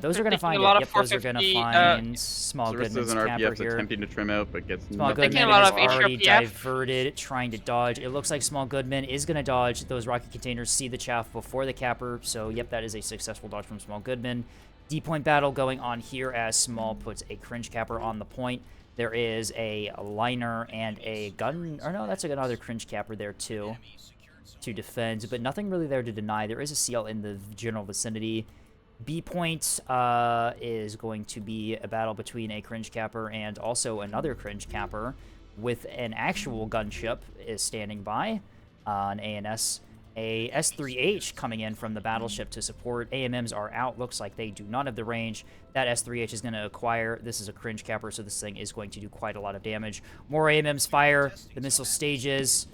Those are going to find it. Yep, those are going to find Small Services Goodman's and capper RPF's here. attempting to trim out, but gets Small nothing. Goodman a lot is of already HRPF. diverted, trying to dodge. It looks like Small Goodman is going to dodge. Those rocket containers see the chaff before the capper. So, yep, that is a successful dodge from Small Goodman. D-point battle going on here as Small puts a cringe capper on the point. There is a liner and a gun. Or no, that's another cringe capper there too to defend, but nothing really there to deny. There is a CL in the general vicinity. B point is going to be a battle between a cringe capper and also another cringe capper with an actual gunship is standing by on ANS. A S3H coming in from the battleship to support. AMMs are out. Looks like they do not have the range. That S3H is going to acquire. This is a cringe capper, so this thing is going to do quite a lot of damage. More AMMs fire. The missile stages.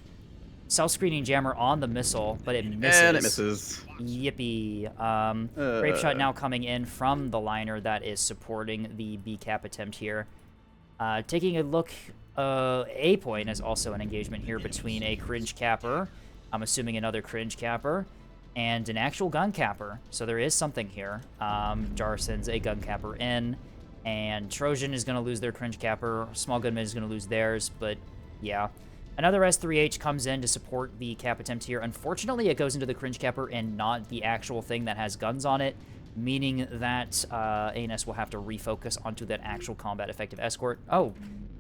Self-screening jammer on the missile, but it misses. And it misses. Yippee. Grape shot now coming in from the liner that is supporting the B-cap attempt here. Taking a look, A point is also an engagement here between a cringe capper, I'm assuming another cringe capper, and an actual gun capper. So there is something here. Jar sends a gun capper in, and Trojan is going to lose their cringe capper. Small Goodman is going to lose theirs, but yeah. Another S3H comes in to support the cap attempt here. Unfortunately, it goes into the cringe capper and not the actual thing that has guns on it, meaning that ANS will have to refocus onto that actual combat effective escort. Oh,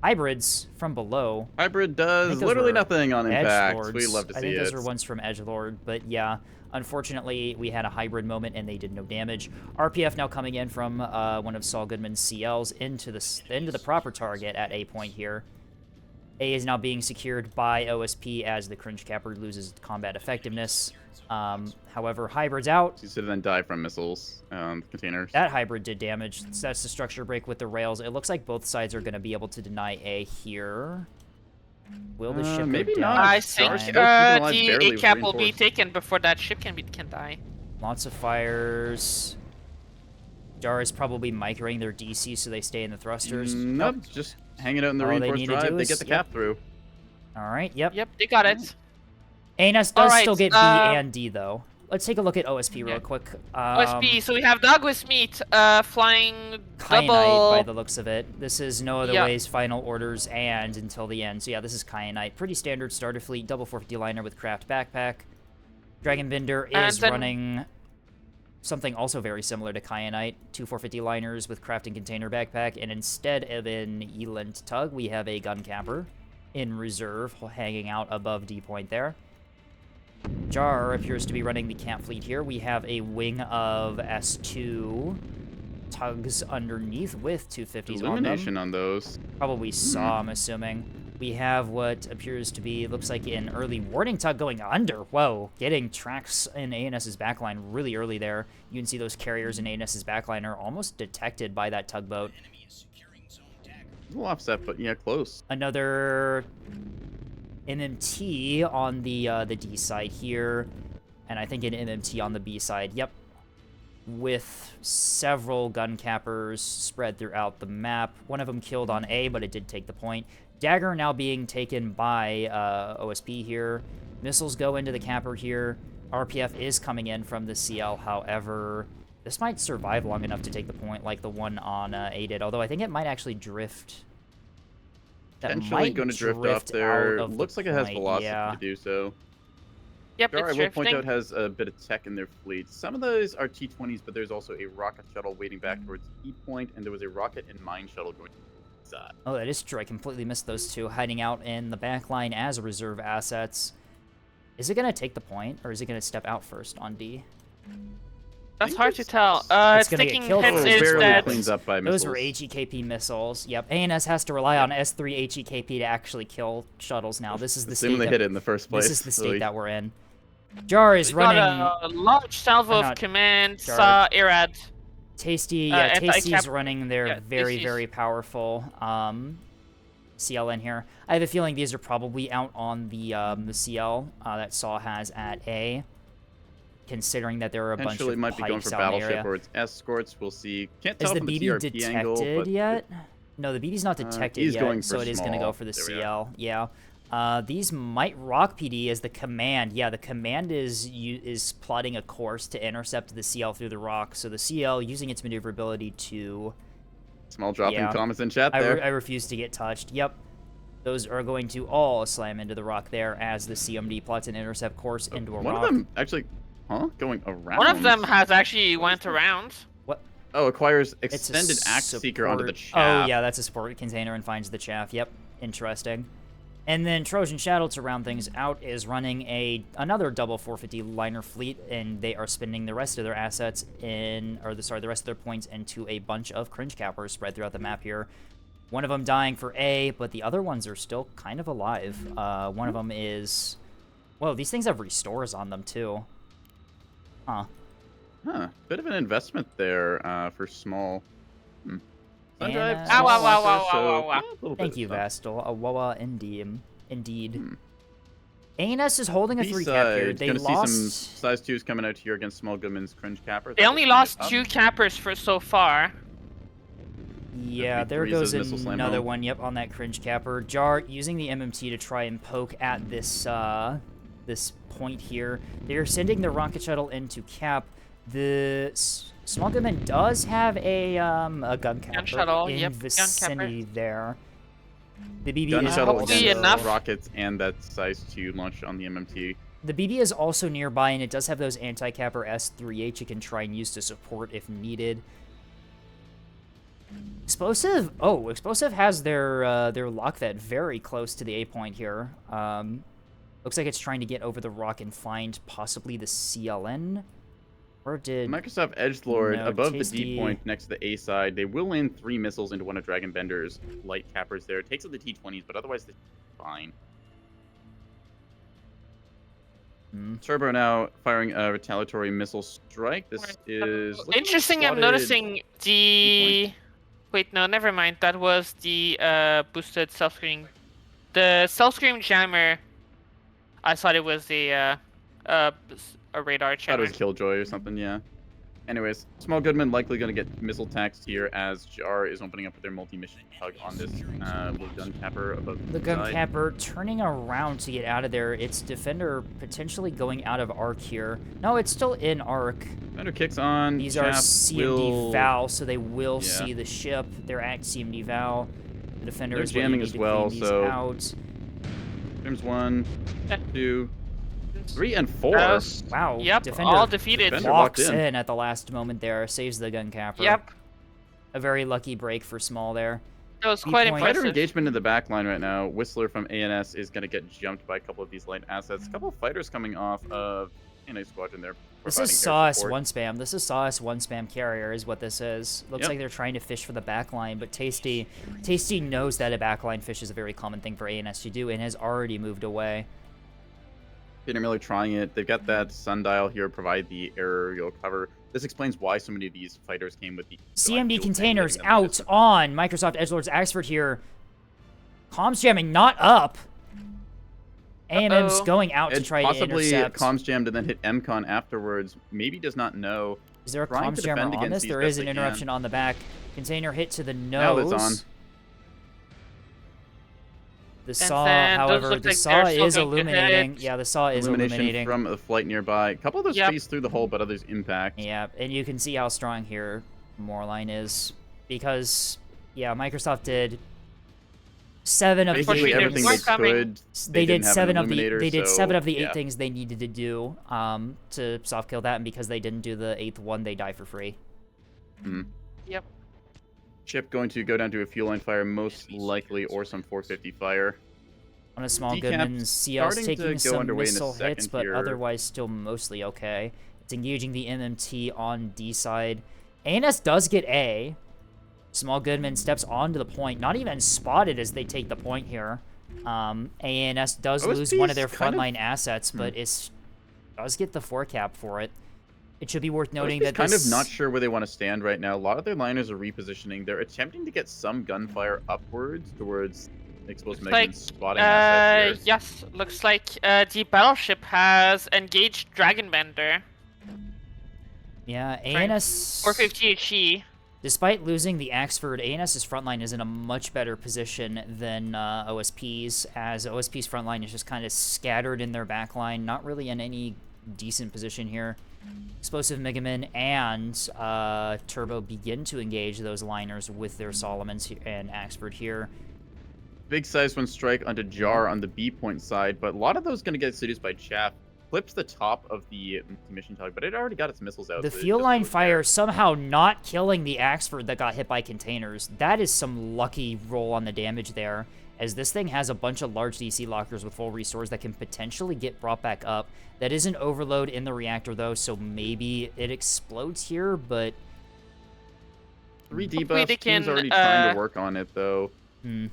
hybrids from below. Hybrid does literally nothing on impact. Edgelords. We love to see I think it. those were ones from Edgelord, but yeah. Unfortunately, we had a hybrid moment and they did no damage. RPF now coming in from one of Saul Goodman's CLs into the proper target at A point here. A is now being secured by OSP as the cringe capper loses combat effectiveness. However, hybrid's out. You should then die from missiles, containers. That hybrid did damage. That's the structure break with the rails. It looks like both sides are going to be able to deny A here. Will the ship maybe go down? not. I Stars think still keeping alive, the barely A cap will be reinforced. taken before that ship can die. Lots of fires. Jar is probably microing their DC so they stay in the thrusters. Nope, just hanging out in the All they reinforced need to drive. do They is- get the yep. cap through. All right, yep. Yep, they got it. ANS does Alright, still get B and D, though. Let's take a look at OSP real quick. OSP, so we have Douglas Meat flying Kyanite, double. by the looks of it. This is No Other Yeah. Way's final orders and until the end. So yeah, this is Kyanite. Pretty standard starter fleet, double 450 liner with craft backpack. Dragonbender is then- running something also very similar to Kyanite. Two 450 liners with crafting container backpack. And instead of an Eland tug, we have a gun capper. in reserve, hanging out above D point there. Jar appears to be running the camp fleet here. We have a wing of S2 tugs underneath with 250s Illumination on those. Probably saw, I'm assuming. We have what appears to be, looks like an early warning tug going under. Whoa, getting tracks in ANS's backline really early there. You can see those carriers in ANS's backline are almost detected by that tugboat. A little offset, but yeah, close. Another MMT on the D side here, and I think an MMT on the B side. Yep. With several gun cappers spread throughout the map. One of them killed on A, but it did take the point. Dagger now being taken by OSP here. Missiles go into the capper here. RPF is coming in from the CL, however, this might survive long enough to take the point like the one on A did, although I think it might actually drift. Potentially going to drift off there. Looks like it has velocity to do so. Yep, Jar, it's I will point drifting. out, has a bit of tech in their fleet. Some of those are T-20s, but there's also a rocket shuttle waiting back towards E point, and there was a rocket and mine shuttle going to the side. Oh, that is true. I completely missed those two hiding out in the back line as reserve assets. Is it going to take the point, or is it going to step out first on D? That's hard to tell. It's It's gonna get taking killed hits for Oh, barely instead. cleans up by missiles. Those were HEKP missiles. Yep, ANS has to rely on S3 HEKP to actually kill shuttles now. This is the state Assuming they that, hit it in the first place. this is the state that we're in. Jar is We got running... a large salvo not of command, Jar. IRAD. Tasty, yeah, Tasty's anti-cap- running their yeah, very, Tasty's- very powerful CLN here. I have a feeling these are probably out on the CL that Saw has at A, considering that there are a bunch Potentially of might be going pikes for out in the battleship area. or its escorts. We'll see. Can't Is tell the from the BB TRP angle, detected but yet? No, the BB's not detected he's yet, going so for it is going to go small. for the There we CL. Yeah. These might rock PD as the command. Yeah, the command is plotting a course to intercept the CL through the rock. So the CL using its maneuverability to... Small drop Yeah. in comments in chat I there. refuse to get touched. Yep. Those are going to all slam into the rock there as the CMD plots an intercept course into a One rock. of them actually, going around. One of them has actually went around. Oh, acquires It's a extended axe seeker onto the chaff. Oh, yeah, that's a support container and finds the chaff. Yep, interesting. And then Trojan Shadow, to round things out, is running another double 450 liner fleet, and they are spending the rest of their assets the rest of their points into a bunch of cringe cappers spread throughout the map here. One of them dying for A, but the other ones are still kind of alive. One of them is... Whoa, these things have restores on them, too. Huh. Huh. Bit of an investment there for small. And, Sundrive, Ow, small ow, ow, launcher, ow, so, ow, ow, ow. yeah, a little Thank bit you, of stuff. Vastal. Wawa, indeed. Hmm. ANS is holding a 3 cap B-side, here. They gonna lost... see some size 2s coming out here against Small Goodman's cringe capper. They only lost 2 cappers for so far. Yeah, That'd be there 3s goes as missile slam another home. one. Yep, on that cringe capper. Jar using the MMT to try and poke at this this point here. They are sending the rocket shuttle into cap. The Small Goodman does have a gun capper shuttle, in yep, gun vicinity there. The BB Gun is shuttle Hopefully against enough. rockets and that size 2 launched on the MMT. The BB is also nearby, and it does have those anti-capper S3H it can try and use to support if needed. Explosive. Oh, Explosive has their lock vet very close to the A point here. Looks like it's trying to get over the rock and find possibly the CLN. Where did... Microsoft Edgelord No, above the Tasty. D point next to the A side. They will land 3 missiles into one of Dragon Bender's light cappers there. It takes out the T-20s, but otherwise they're fine. Turbo now firing a retaliatory missile strike. This is looking Interesting, I'm spotted. noticing the... Wait, no, never mind. That was the boosted self-screen. The self-screen jammer, I thought it was the a radar Thought it jammer. was Killjoy or something, yeah. Anyways, Small Goodman likely going to get missile taxed here as Jar is opening up with their multi-mission tug on this little gun capper above The gun side. capper turning around to get out of there. Its defender potentially going out of arc here. No, it's still in arc. Defender kicks on. These are Chaff CMD will... Val, so they will Yeah. see the ship. They're at CMD Val. The defender They're is what you jamming need as to well, clean these so- out. There's 1, 2, 3, and 4. Wow. Yep, Defender all defeated. Defender walked walks in. in at the last moment there, saves the gun capper. Yep. A very lucky break for Small there. That was quite point. Fighter impressive. engagement in the back line right now. Whistler from ANS is going to get jumped by a couple of these light assets. A couple of fighters coming off of a squadron there. This is providing air Sauce support. 1 spam. This is Sauce 1 spam carrier is what this is. Looks Yep. like they're trying to fish for the backline, but Tasty knows that a backline fish is a very common thing for ANS to do and has already moved away. Peter Miller trying it. They've got that sundial here, provide the aerial cover. This explains why so many of these fighters came with the CMD fuel containers tank, getting them out distance. on Microsoft Edgelord's Axford here. Comms jamming not up. AMM's Uh-oh. going out to It try to possibly intercept. comms jammed and then hit MCON afterwards. Maybe does not know. Is there a trying comms to jammer defend on against this? these There best is an they can. interruption on the back. Container hit to the Now nose. it's on. The saw, then those however, look the like saw they're still is going to illuminating. hit. Yeah, the saw is Illumination illuminating. from a flight nearby. A couple of those Yep. phase through the hole, but others impact. Yeah, and you can see how strong here Moreline is because, yeah, Microsoft did 7 of the Basically 8 everything things. they More coming. could. They did didn't have an 7 of the illuminator, they did so, 7 of the 8 yeah. things they needed to do to soft kill that, and because they didn't do the 8th one, they die for free. Yep. Chip going to go down to a fuel line fire, most likely, or some 450 fire. On a small Decap Goodman, CL's starting to taking go some underway in a missile hits, second but here. otherwise still mostly okay. It's engaging the MMT on D side. ANS does get A. Small Goodman steps onto the point, not even spotted as they take the point here. ANS does lose one of their OSP 's kind of- frontline assets, but it does get the 4 cap for it. It should be worth noting OSP's that kind this... of not sure where they want to stand right now. A lot of their liners are repositioning. They're attempting to get some gunfire upwards towards explosive Like, Megaman's spotting assets here. yes, looks like the battleship has engaged Dragon Bender. Yeah, Trying- ANS... 450 HE. Despite losing the Axford, ANS's frontline is in a much better position than OSP's, as OSP's frontline is just kind of scattered in their backline, not really in any decent position here. Explosive Megaman and Turbo begin to engage those liners with their Solomons and Axford here. Big size one strike onto Jar on the B point side, but a lot of those going to get seduced by Chaff. Clips the top of the mission tally, but it already got its missiles out. The so it fuel just line goes fire there. somehow not killing the Axford that got hit by containers. That is some lucky roll on the damage there, as this thing has a bunch of large DC lockers with full restores that can potentially get brought back up. That is an overload in the reactor, though, so maybe it explodes here, but... 3 Hopefully debuffs. they Team's can, already trying to work on it, though.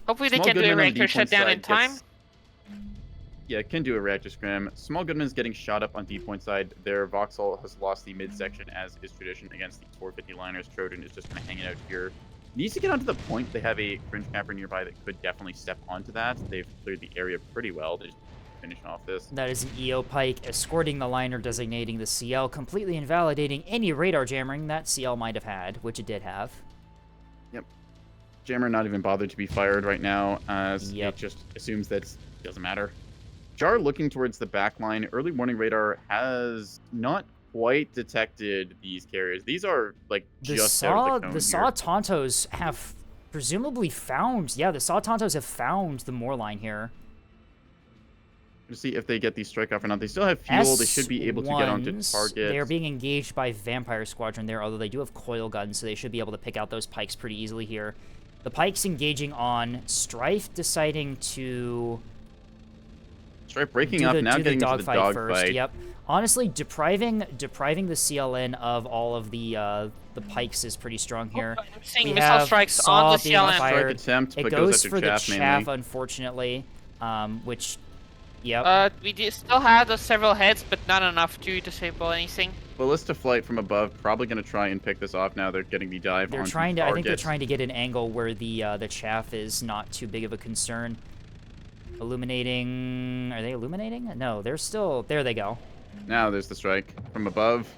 Hopefully they Small can do a Goodman on the reactor D point shutdown in side time. gets- Yeah, can do a reactor scram. Small Goodman's getting shot up on D point side. Their Vauxhall has lost the midsection, as is tradition against these 450 liners. Trojan is just kind of hanging out here. Needs to get onto the point. They have a fringe capper nearby that could definitely step onto that. They've cleared the area pretty well. They just finish off this. That is an EO Pike escorting the liner, designating the CL, completely invalidating any radar jamming that CL might have had, which it did have. Jammer not even bothered to be fired right now, as Yep. it just assumes that it doesn't matter. Jar looking towards the back line. Early warning radar has not quite detected these carriers. These are like The just out of the cone the Saw Tontos have presumably found, yeah, the Saw Tontos have found the Moorline here. To see if they get these strike off or not. They still have fuel. They should be able to get onto S1s, target. They are being engaged by Vampire Squadron there, although they do have coil guns, so they should be able to pick out those pikes pretty easily here. The pikes engaging on Strife, deciding to Stripe breaking do up, the, now do the getting into the dogfight first. dogfight. Yep. Honestly, depriving the CLN of all of the pikes is pretty strong here. I'm seeing We missile have strikes Saw on the being CLN. fired. Strike attempt, It but goes goes after for the chaff chaff, mainly. unfortunately, which, yep. We still have those several heads, but not enough to disable anything. Ballista flight from above, probably going to try and pick this off now. They're getting the dive They're onto trying to. I think they're target. trying to get an angle where the chaff is not too big of a concern. Illuminating. Are they illuminating? No, they're still. There they go. Now there's the strike from above.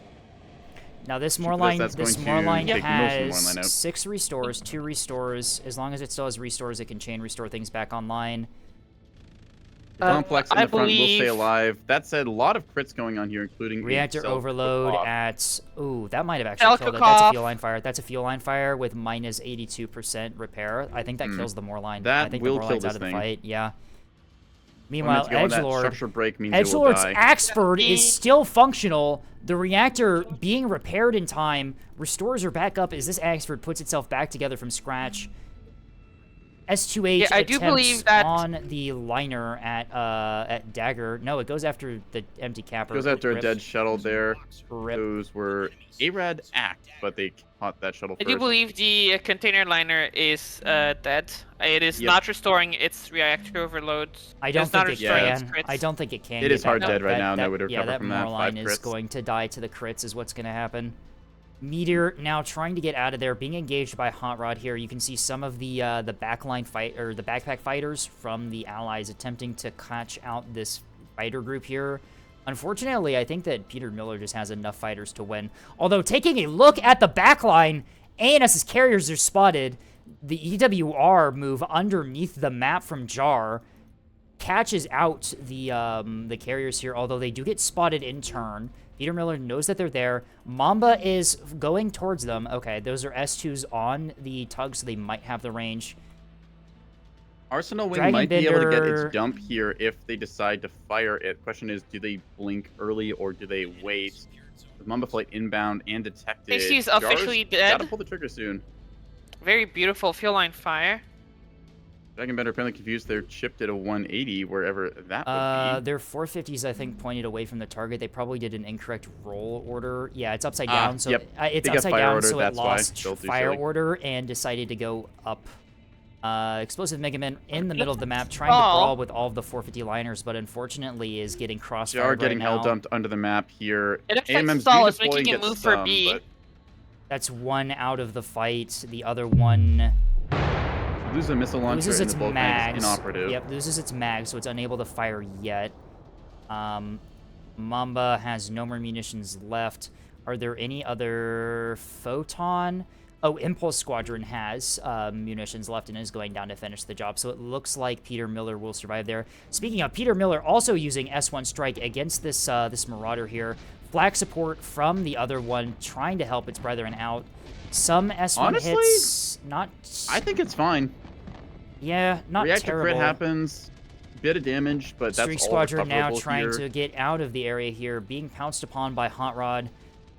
Now this Shoot, Moorline, that's this going to Moorline take most of the has Moorline out. 6 restores, 2 restores. As long as it still has restores, it can chain restore things back online. The complex in I the front will stay believe- alive. That said, a lot of crits going on here, including a Reactor self overload cook-off. at. Ooh, that might have actually killed it. That's a Self-cook-off. fuel line fire. That's a fuel line fire with minus 82% repair. I think that kills the Moorline. That I think will the kill Moorline's this out of the thing. fight. Yeah. One Meanwhile, minute to go on that Edgelord. structure break means it will Edgelord's die. Axford is still functional. The reactor being repaired in time. Restores are back up as this Axford puts itself back together from scratch. S2H Yeah, I do attempts believe that- on the liner at Dagger. No, it goes after the empty capper. Goes after a Rip. dead shuttle there. Rip. Those were ARAD Act, but they caught that shuttle I first. do believe the container liner is dead. It is Yep. not restoring its reactor overloads. I don't It's not think it restoring its can. crits. I don't think it can. It get is hard back dead up. right now, no way to yeah, recover that from that. Moorline 5 is crits. going to die to the crits is what's going to happen. Meteor now trying to get out of there, being engaged by Hot Rod here. You can see some of the backline fight or the backpack fighters from the allies attempting to catch out this fighter group here. Unfortunately, I think that Peter Miller just has enough fighters to win. Although taking a look at the backline, ANS's carriers are spotted. The EWR move underneath the map from Jar catches out the carriers here, although they do get spotted in turn. Peter Miller knows that they're there. Mamba is going towards them. Okay, those are S2s on the tug, so they might have the range. Arsenal Wing Dragon might be able to get Bender- its dump here if they decide to fire it. Question is, do they blink early or do they wait? With Mamba Flight inbound and detected. He's Jar's officially dead. Gotta pull the trigger soon. Very beautiful fuel line fire. Dragon Bender apparently confused their chip at a 180, wherever that would be. Their 450s, I think, pointed away from the target. They probably did an incorrect roll order. Yeah, it's upside Ah, down, so yep. it's They got upside fire down, order, so it that's why. lost They'll do fire silly. order and decided to go up. Explosive Mega Man in the middle of the map, trying to Oh. brawl with all of the 450 liners, but unfortunately is getting crossfired Jar right getting now. hell dumped under the map here. It looks like AMM's Saul do is deploy and making a get move for some, B. but That's one out of the fight. The other one lose a missile launcher loses and its the bulk mag is mags. inoperative. Yep, loses its mag, so it's unable to fire yet. Mamba has no more munitions left. Are there any other Photon? Oh, Impulse Squadron has munitions left and is going down to finish the job, so it looks like Peter Miller will survive there. Speaking of Peter Miller, also using S1 Strike against this this Marauder here. Flag support from the other one, trying to help its brethren out. Some S1 Honestly, hits, not... I think it's fine. Yeah, not Reactor terrible. crit happens. Bit of damage, but that's Streak all Squadron now recoverable trying here. to get out of the area here, being pounced upon by Hot Rod,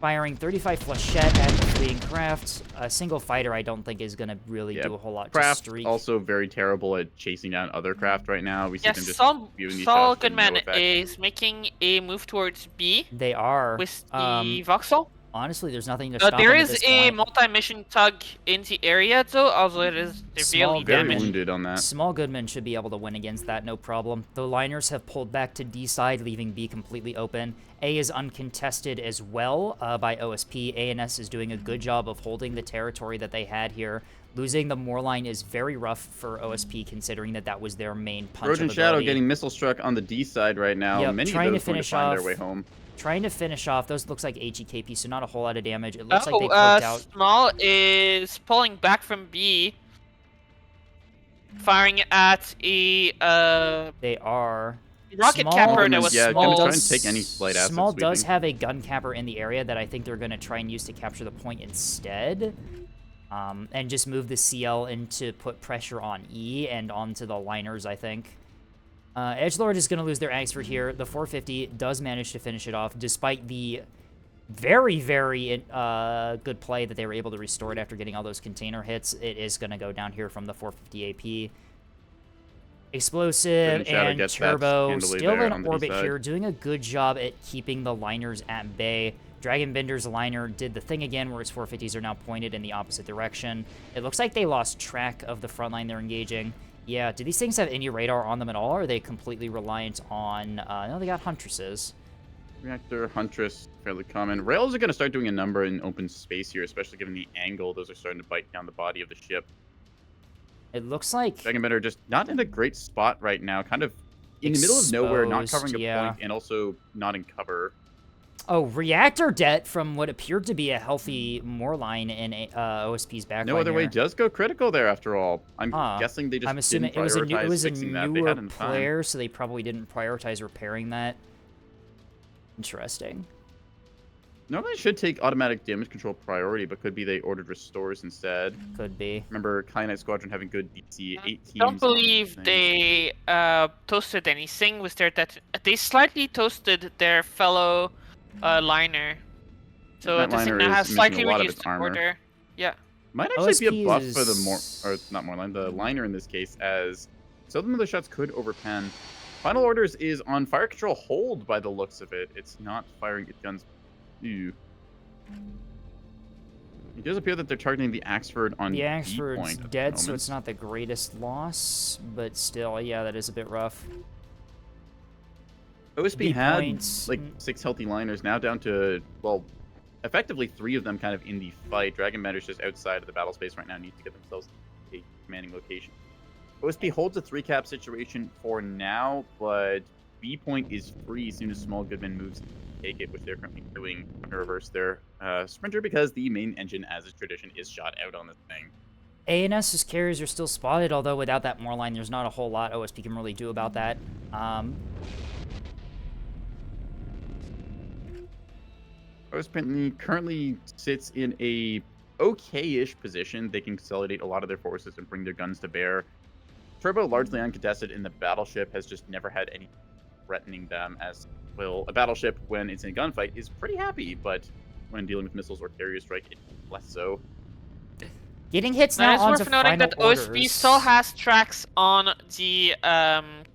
firing 35 flechette at the fleeing craft. A single fighter I don't think is going to really Yeah, do a whole lot to Craft Streak. also very terrible at chasing down other craft right now. We see Yes, them just Saul viewing these Saul shots for no Goodman effect. is making a move towards B They are. with the Voxel. Honestly, there's nothing to stop There them at is this a point. multi-mission tug in the area, though, although it is Small severely Very damage. wounded on that. Small Goodman should be able to win against that, no problem. The liners have pulled back to D side, leaving B completely open. A is uncontested as well by OSP. ANS is doing a good job of holding the territory that they had here. Losing the Moorline is very rough for OSP, considering that that was their main punch Trojan of Shadow ability. getting missile struck on the D side right now. Yep, Many trying of to those going to finish find their off- way home. Trying to finish off. Those looks like HEKP, so not a whole lot of damage. It looks like they Oh, poked out. Small is pulling back from B, firing at a They are. rocket Small- capper that was Yeah, small. gonna try and take any flight asset Small does sweeping. have a gun capper in the area that I think they're going to try and use to capture the point instead. And just move the CL in to put pressure on E and onto the liners, I think. Edgelord is going to lose their Axford here. The 450 does manage to finish it off, despite the very, very good play that they were able to restore it after getting all those container hits. It is going to go down here from the 450 AP. Explosive Shadow and gets that Turbo handily still there in on the orbit D-side. here, doing a good job at keeping the liners at bay. Dragon Bender's liner did the thing again where its 450s are now pointed in the opposite direction. It looks like they lost track of the front line they're engaging. Yeah, do these things have any radar on them at all, or are they completely reliant on... no, they got Huntresses. Reactor, Huntress, fairly common. Rails are going to start doing a number in open space here, especially given the angle. Those are starting to bite down the body of the ship. It looks like... Dragon Bender just not in a great spot right now. Kind of in the middle of nowhere, not Exposed, covering a yeah. point, and also not in cover. Oh, reactor debt from what appeared to be a healthy Moorline in OSP's backline. No other way here. does go critical there after all. I'm Huh. guessing they just I'm assuming didn't it was a prioritize it was a fixing that. They newer had enough time. player, so they probably didn't prioritize repairing that. Interesting. Normally it should take automatic damage control priority, but could be they ordered restores instead. Could be. Remember, Kyanite Squadron having good DC 8 teams. Don't on believe thing. they toasted anything with their that they slightly toasted their fellow liner. So That this thing liner now is has missing slightly a lot of reduced its armor. order. Yeah. Might actually be a OSP buff for the the liner in this case, as some of the shots could overpen. Final Orders is on fire control hold by the looks of it. It's not firing its guns. Ew. It does appear that they're targeting the Axford on The B Axford's point at the dead, so moment. it's not the greatest loss, but still, yeah, that is a bit rough. OSP B had points, like 6 healthy liners, now down to, well, effectively 3 of them kind of in the fight. Dragon Bender's just outside of the battle space right now, need to get themselves a commanding location. OSP holds a 3-cap situation for now, but B point is free as soon as Small Goodman moves to take it, which they're currently doing to reverse their sprinter because the main engine, as is tradition, is shot out on this thing. ANS's carriers are still spotted, although without that more line, there's not a whole lot OSP can really do about that. OSP currently sits in a okay-ish position. They can consolidate a lot of their forces and bring their guns to bear. Turbo, largely uncontested in the battleship, has just never had any threatening them, as well. A battleship, when it's in a gunfight, is pretty happy, but when dealing with missiles or carrier strike, it's less so. Getting hits Now now it's onto worth noting final that orders. OSP still has tracks on the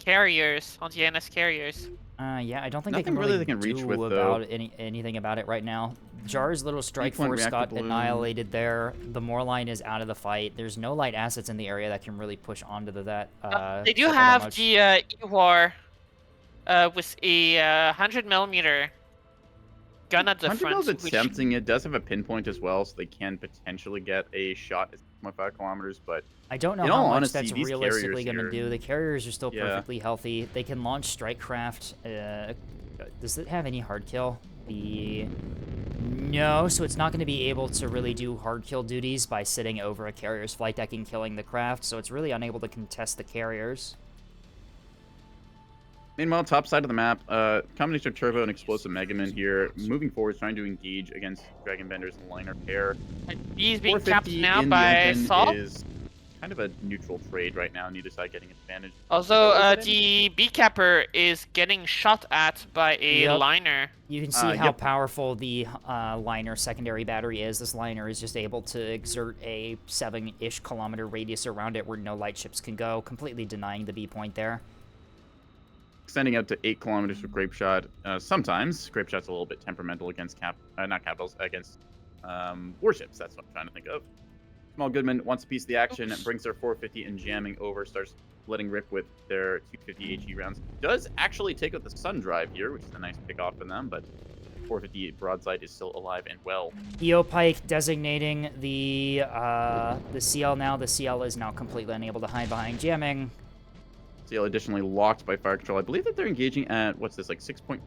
carriers, on the NS carriers. Yeah, I don't think Nothing they can really really they can reach do with, about anything about it right now. Jar's little strike Point force reactor got balloon. annihilated there. The Moorline is out of the fight. There's no light assets in the area that can really push onto that. They do ship all that have much. the EWAR with a 100mm gun at the 100 front. mils which- attempting it does have a pinpoint as well, so they can potentially get a shot at 6.5 kilometers, but I don't know in how all much honesty, that's these realistically carriers going to here- do. The carriers are still Yeah. perfectly healthy. They can launch strike craft. Does it have any hard kill? No, so it's not going to be able to really do hard kill duties by sitting over a carrier's flight deck and killing the craft, so it's really unable to contest the carriers. Meanwhile, top side of the map, combination of Turbo and Explosive Mega Man here, moving forward, trying to engage against Dragon Benders and liner pair. He's being capped 450 now in by the open Saul. is kind of a neutral trade right now, neither side getting advantage. Also, Is it the B capper is getting shot at by a Yep. liner. You can see how Yep. powerful the liner secondary battery is. This liner is just able to exert a 7-ish kilometer radius around it where no light ships can go, completely denying the B point there. Extending out to 8 kilometers with Grape Shot. Sometimes Grape Shot's a little bit temperamental against not capitals, against warships. That's what I'm trying to think of. Small Goodman wants a piece of the action, brings their 450 and jamming over, starts letting rip with their 250 HE rounds. Does actually take out the Sun Drive here, which is a nice pick off for them, but 450 broadside is still alive and well. EO Pike designating the CL now. The CL is now completely unable to hide behind jamming. CL additionally locked by fire control. I believe that they're engaging at, what's this, like 6.5?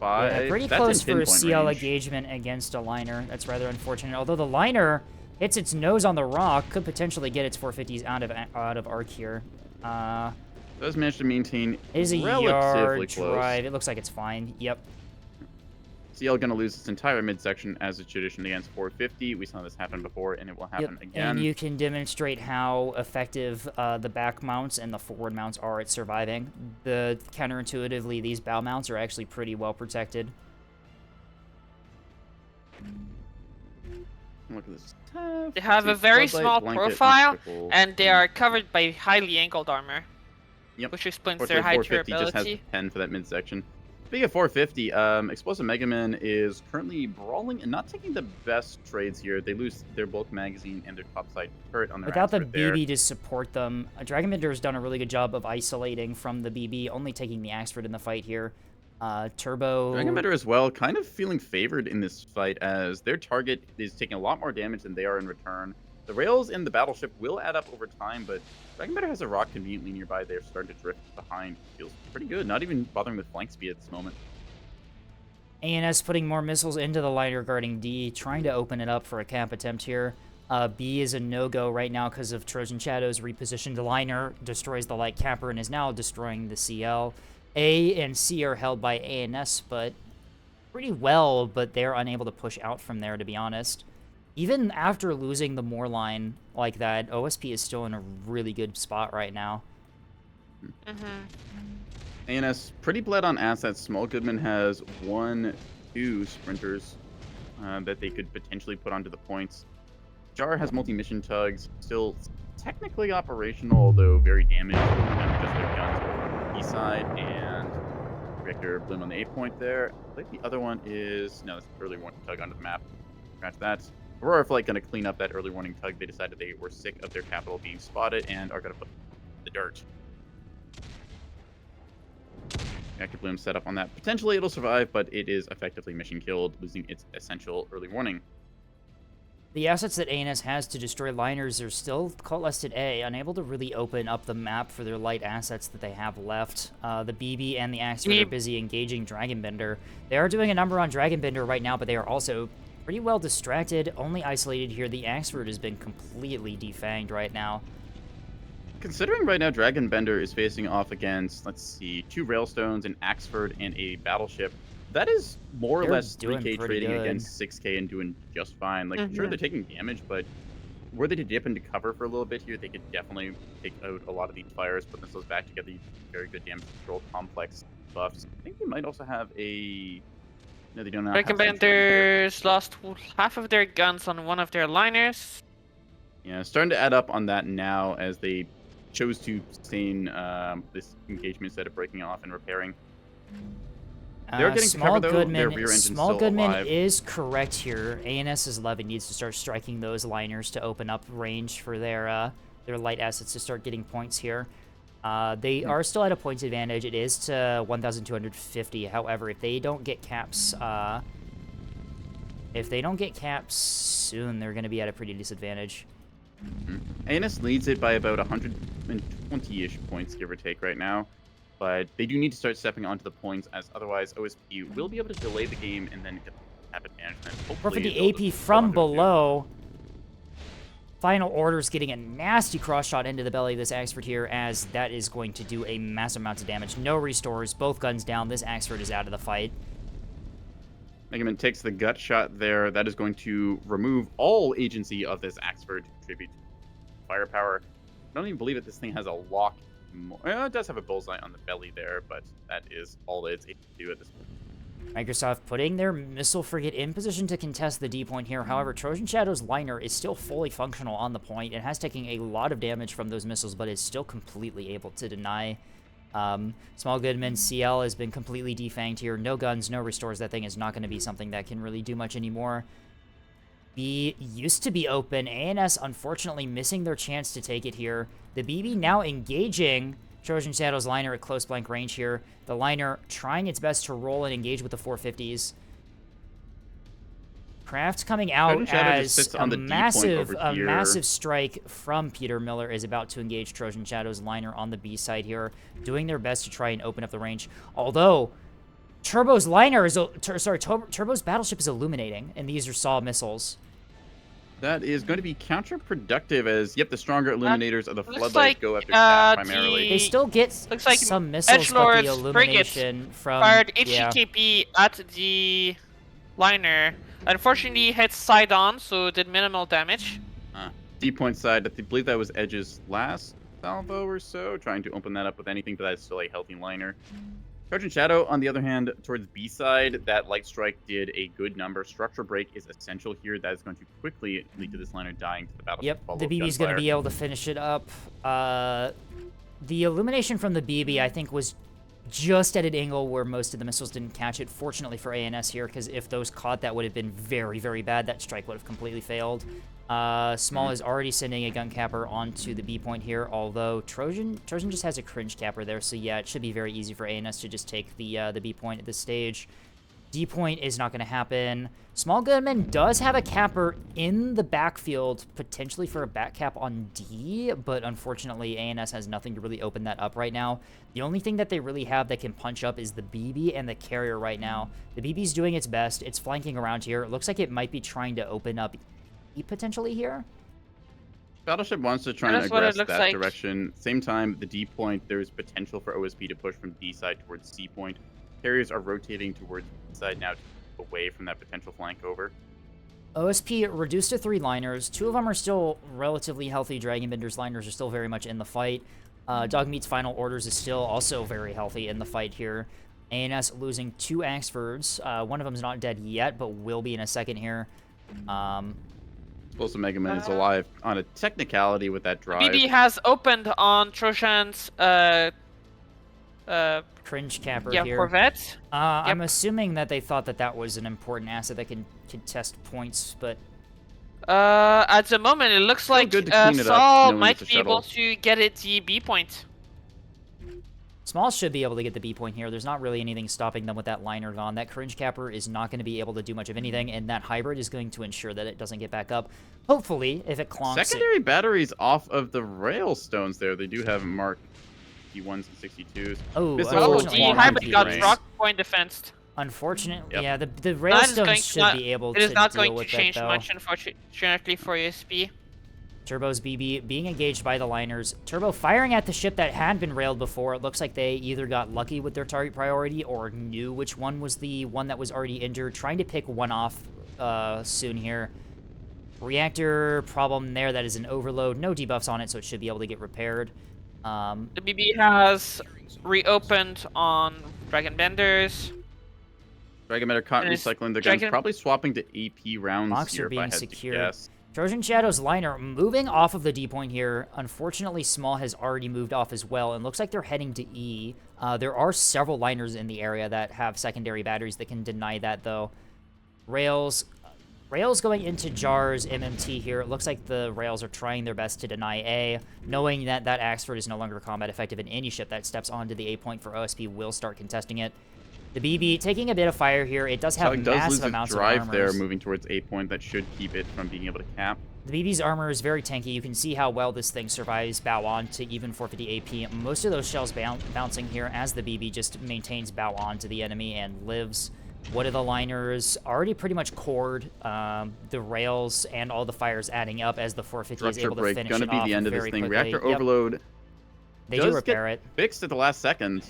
Yeah, pretty That's close in for a pinpoint CL range. engagement against a liner. That's rather unfortunate. Although the liner hits its nose on the rock, could potentially get its 450s out of arc here. Does manage to maintain It is a relatively yard close. drive. It looks like it's fine. Yep. CL going to lose its entire midsection as a tradition against 450. We saw this happen before, and it will happen again. And you can demonstrate how effective the back mounts and the forward mounts are at surviving. Counterintuitively, these bow mounts are actually pretty well protected. Look at this. Tough. They have a Let's see, very floodlight, small blanket, and profile, triple. and they are covered by highly angled armor. Yep. Which explains Fortunately, their high 450 just has durability. 10 for that midsection. Speaking of 450, Explosive Mega Man is currently brawling and not taking the best trades here. They lose their bulk magazine and their topside turret on their Without the Axford there. BB to support them, Dragon Bender has done a really good job of isolating from the BB, only taking the Axford in the fight here. Turbo... Dragon Bender as well, kind of feeling favored in this fight as their target is taking a lot more damage than they are in return. The rails in the battleship will add up over time, but Dragon Bender has a rock conveniently nearby. They're starting to drift behind. Feels pretty good, not even bothering with flank speed at this moment. ANS putting more missiles into the liner guarding D, trying to open it up for a cap attempt here. B is a no-go right now because of Trojan Shadow's repositioned liner, destroys the light capper, and is now destroying the CL. A and C are held by ANS, but pretty well, but they're unable to push out from there, to be honest. Even after losing the Moor line like that, OSP is still in a really good spot right now. ANS pretty bled on assets. Small Goodman has 1, 2 sprinters that they could potentially put onto the points. Jar has multi-mission tugs, still technically operational, although very damaged. Just their guns on the side, and Reactor Bloom on the 8-point there. I think the other one is... No, it's early warning tug onto the map. Scratch that. Aurora Flight going to clean up that early warning tug. They decided they were sick of their capital being spotted and are going to put the dirt. Reactor Bloom set up on that. Potentially it'll survive, but it is effectively mission killed, losing its essential early warning. The assets that ANS has to destroy liners are still coalesced A, unable to really open up the map for their light assets that they have left. The BB and the Axford are busy engaging Dragonbender. They are doing a number on Dragonbender right now, but they are also pretty well distracted, only isolated here. The Axford has been completely defanged right now. Considering right now Dragonbender is facing off against, let's see, 2 Railstones, an Axford, and a Battleship, that is more or less 3K trading against 6K and doing just fine. Like, sure, they're taking damage, but were they to dip into cover for a little bit here, they could definitely take out a lot of these fires, put themselves back together, very good damage control, complex buffs. I think they might also have a... No, they don't have... Dragonbenders lost half of their guns on one of their liners. Yeah, starting to add up on that now as they chose to sustain this engagement instead of breaking off and repairing. They're getting to cover, though. Their rear engine's Small still Goodman alive. is correct here. ANS's 11 needs to start striking those liners to open up range for their light assets to start getting points here. They are still at a points advantage. It is to 1,250. However, if they don't get caps, soon, they're going to be at a pretty disadvantage. ANS leads it by about 120-ish points, give or take, right now. But they do need to start stepping onto the points, as otherwise OSP will be able to delay the game and then get the habit management. Or for the AP from below, Final Order's getting a nasty cross shot into the belly of this Axford here, as that is going to do a massive amount of damage. No restores, both guns down. This Axford is out of the fight. Megaman takes the gut shot there. That is going to remove all agency of this Axford to contribute to firepower. I don't even believe that this thing has a lock. Well, it does have a bullseye on the belly there, but that is all it's able to do at this point. Microsoft putting their missile frigate in position to contest the D point here. However, Trojan Shadow's liner is still fully functional on the point. It has taken a lot of damage from those missiles, but is still completely able to deny. Small Goodman, CL has been completely defanged here. No guns, no restores. That thing is not going to be something that can really do much anymore. B used to be open. ANS unfortunately missing their chance to take it here. The BB now engaging Trojan Shadow's liner at close blank range here. The liner trying its best to roll and engage with the 450s. Craft coming out as a massive strike from Peter Miller is about to engage Trojan Shadow's liner on the B side here, doing their best to try and open up the range. Although Turbo's liner is Turbo's battleship is illuminating, and these are SAW missiles. That is going to be counterproductive, as the stronger illuminators of the floodlight go after Cap primarily. They still get some missiles, but the illumination from fired HEKP at the liner. Unfortunately, hit side on, so did minimal damage. D point side, I believe that was Edge's last salvo or so, trying to open that up with anything, but that's still a healthy liner. Trojan Shadow, on the other hand, towards B side, that light strike did a good number. Structure break is essential here. That is going to quickly lead to this liner dying to the battle. Yep, the BB's going to be able to finish it up. The illumination from the BB, I think, was just at an angle where most of the missiles didn't catch it. Fortunately for ANS here, because if those caught, that would have been very, very bad. That strike would have completely failed. Small is already sending a gun capper onto the B point here, although Trojan just has a cringe capper there, so yeah, it should be very easy for ANS to just take the B point at this stage. D point is not going to happen. Small Gunman does have a capper in the backfield, potentially for a back cap on D, but unfortunately ANS has nothing to really open that up right now. The only thing that they really have that can punch up is the BB and the carrier right now. The BB's doing its best. It's flanking around here. It looks like it might be trying to open up E potentially here. Battleship wants to try and aggress that direction. Same time, the D point, there's potential for OSP to push from D side towards C point. Carriers are rotating towards B side now, away from that potential flank over. OSP reduced to 3 liners. 2 of them are still relatively healthy. Dragonbender's liners are still very much in the fight. Dogmeat's Final Orders is still also very healthy in the fight here. ANS losing 2 Axfords. One of them's not dead yet, but will be in a second here. Explosive Mega Man is alive on a technicality with that drive. BB has opened on Trojan's Cringe capper yeah, here. Corvette. I'm assuming that they thought that that was an important asset that can contest points, but At the moment, it looks like good to clean it up, Saul knowing might it's a be able shuttle. to get it the B point. Small should be able to get the B point here. There's not really anything stopping them with that liner gone. That cringe capper is not going to be able to do much of anything, and that hybrid is going to ensure that it doesn't get back up. Hopefully, if it clonks Secondary batteries off of the rail stones there. They do have Mark 61s and 62s. Oh, Missile Well, unfortunately, the long hybrid range. got range. rock point defensed. Unfortunately, Yep. yeah, the That is railstones going to should not- be able It to is not deal going to with change that, though. much, unfortunately, for ESP. Turbo's BB being engaged by the liners. Turbo firing at the ship that had been railed before. It looks like they either got lucky with their target priority or knew which one was the one that was already injured. Trying to pick one off soon here. Reactor problem there. That is an overload. No debuffs on it, so it should be able to get repaired. The BB has reopened on Dragon Benders. Dragon Bender caught And it's recycling the guns, Dragon- probably swapping to AP rounds Boxer here if I being had secured. to guess. Trojan Shadow's liner moving off of the D point here. Unfortunately, Small has already moved off as well, and looks like they're heading to E. There are several liners in the area that have secondary batteries that can deny that, though. Rails going into Jar's MMT here. It looks like the Rails are trying their best to deny A, knowing that that Axford is no longer combat effective, and any ship that steps onto the A point for OSP will start contesting it. The BB taking a bit of fire here. It does have So it does massive lose its amounts of drive armors. there, moving towards A point. That should keep it from being able to cap. The BB's armor is very tanky. You can see how well this thing survives bow on to even 450 AP. Most of those shells bouncing here as the BB just maintains bow on to the enemy and lives. What are the liners? Already pretty much cored. The rails and all the fires adding up as the 450 is Structure able to break, finish gonna it be off the end of this very thing. quickly. Reactor Yep, overload they do does repair get it. fixed at the last second.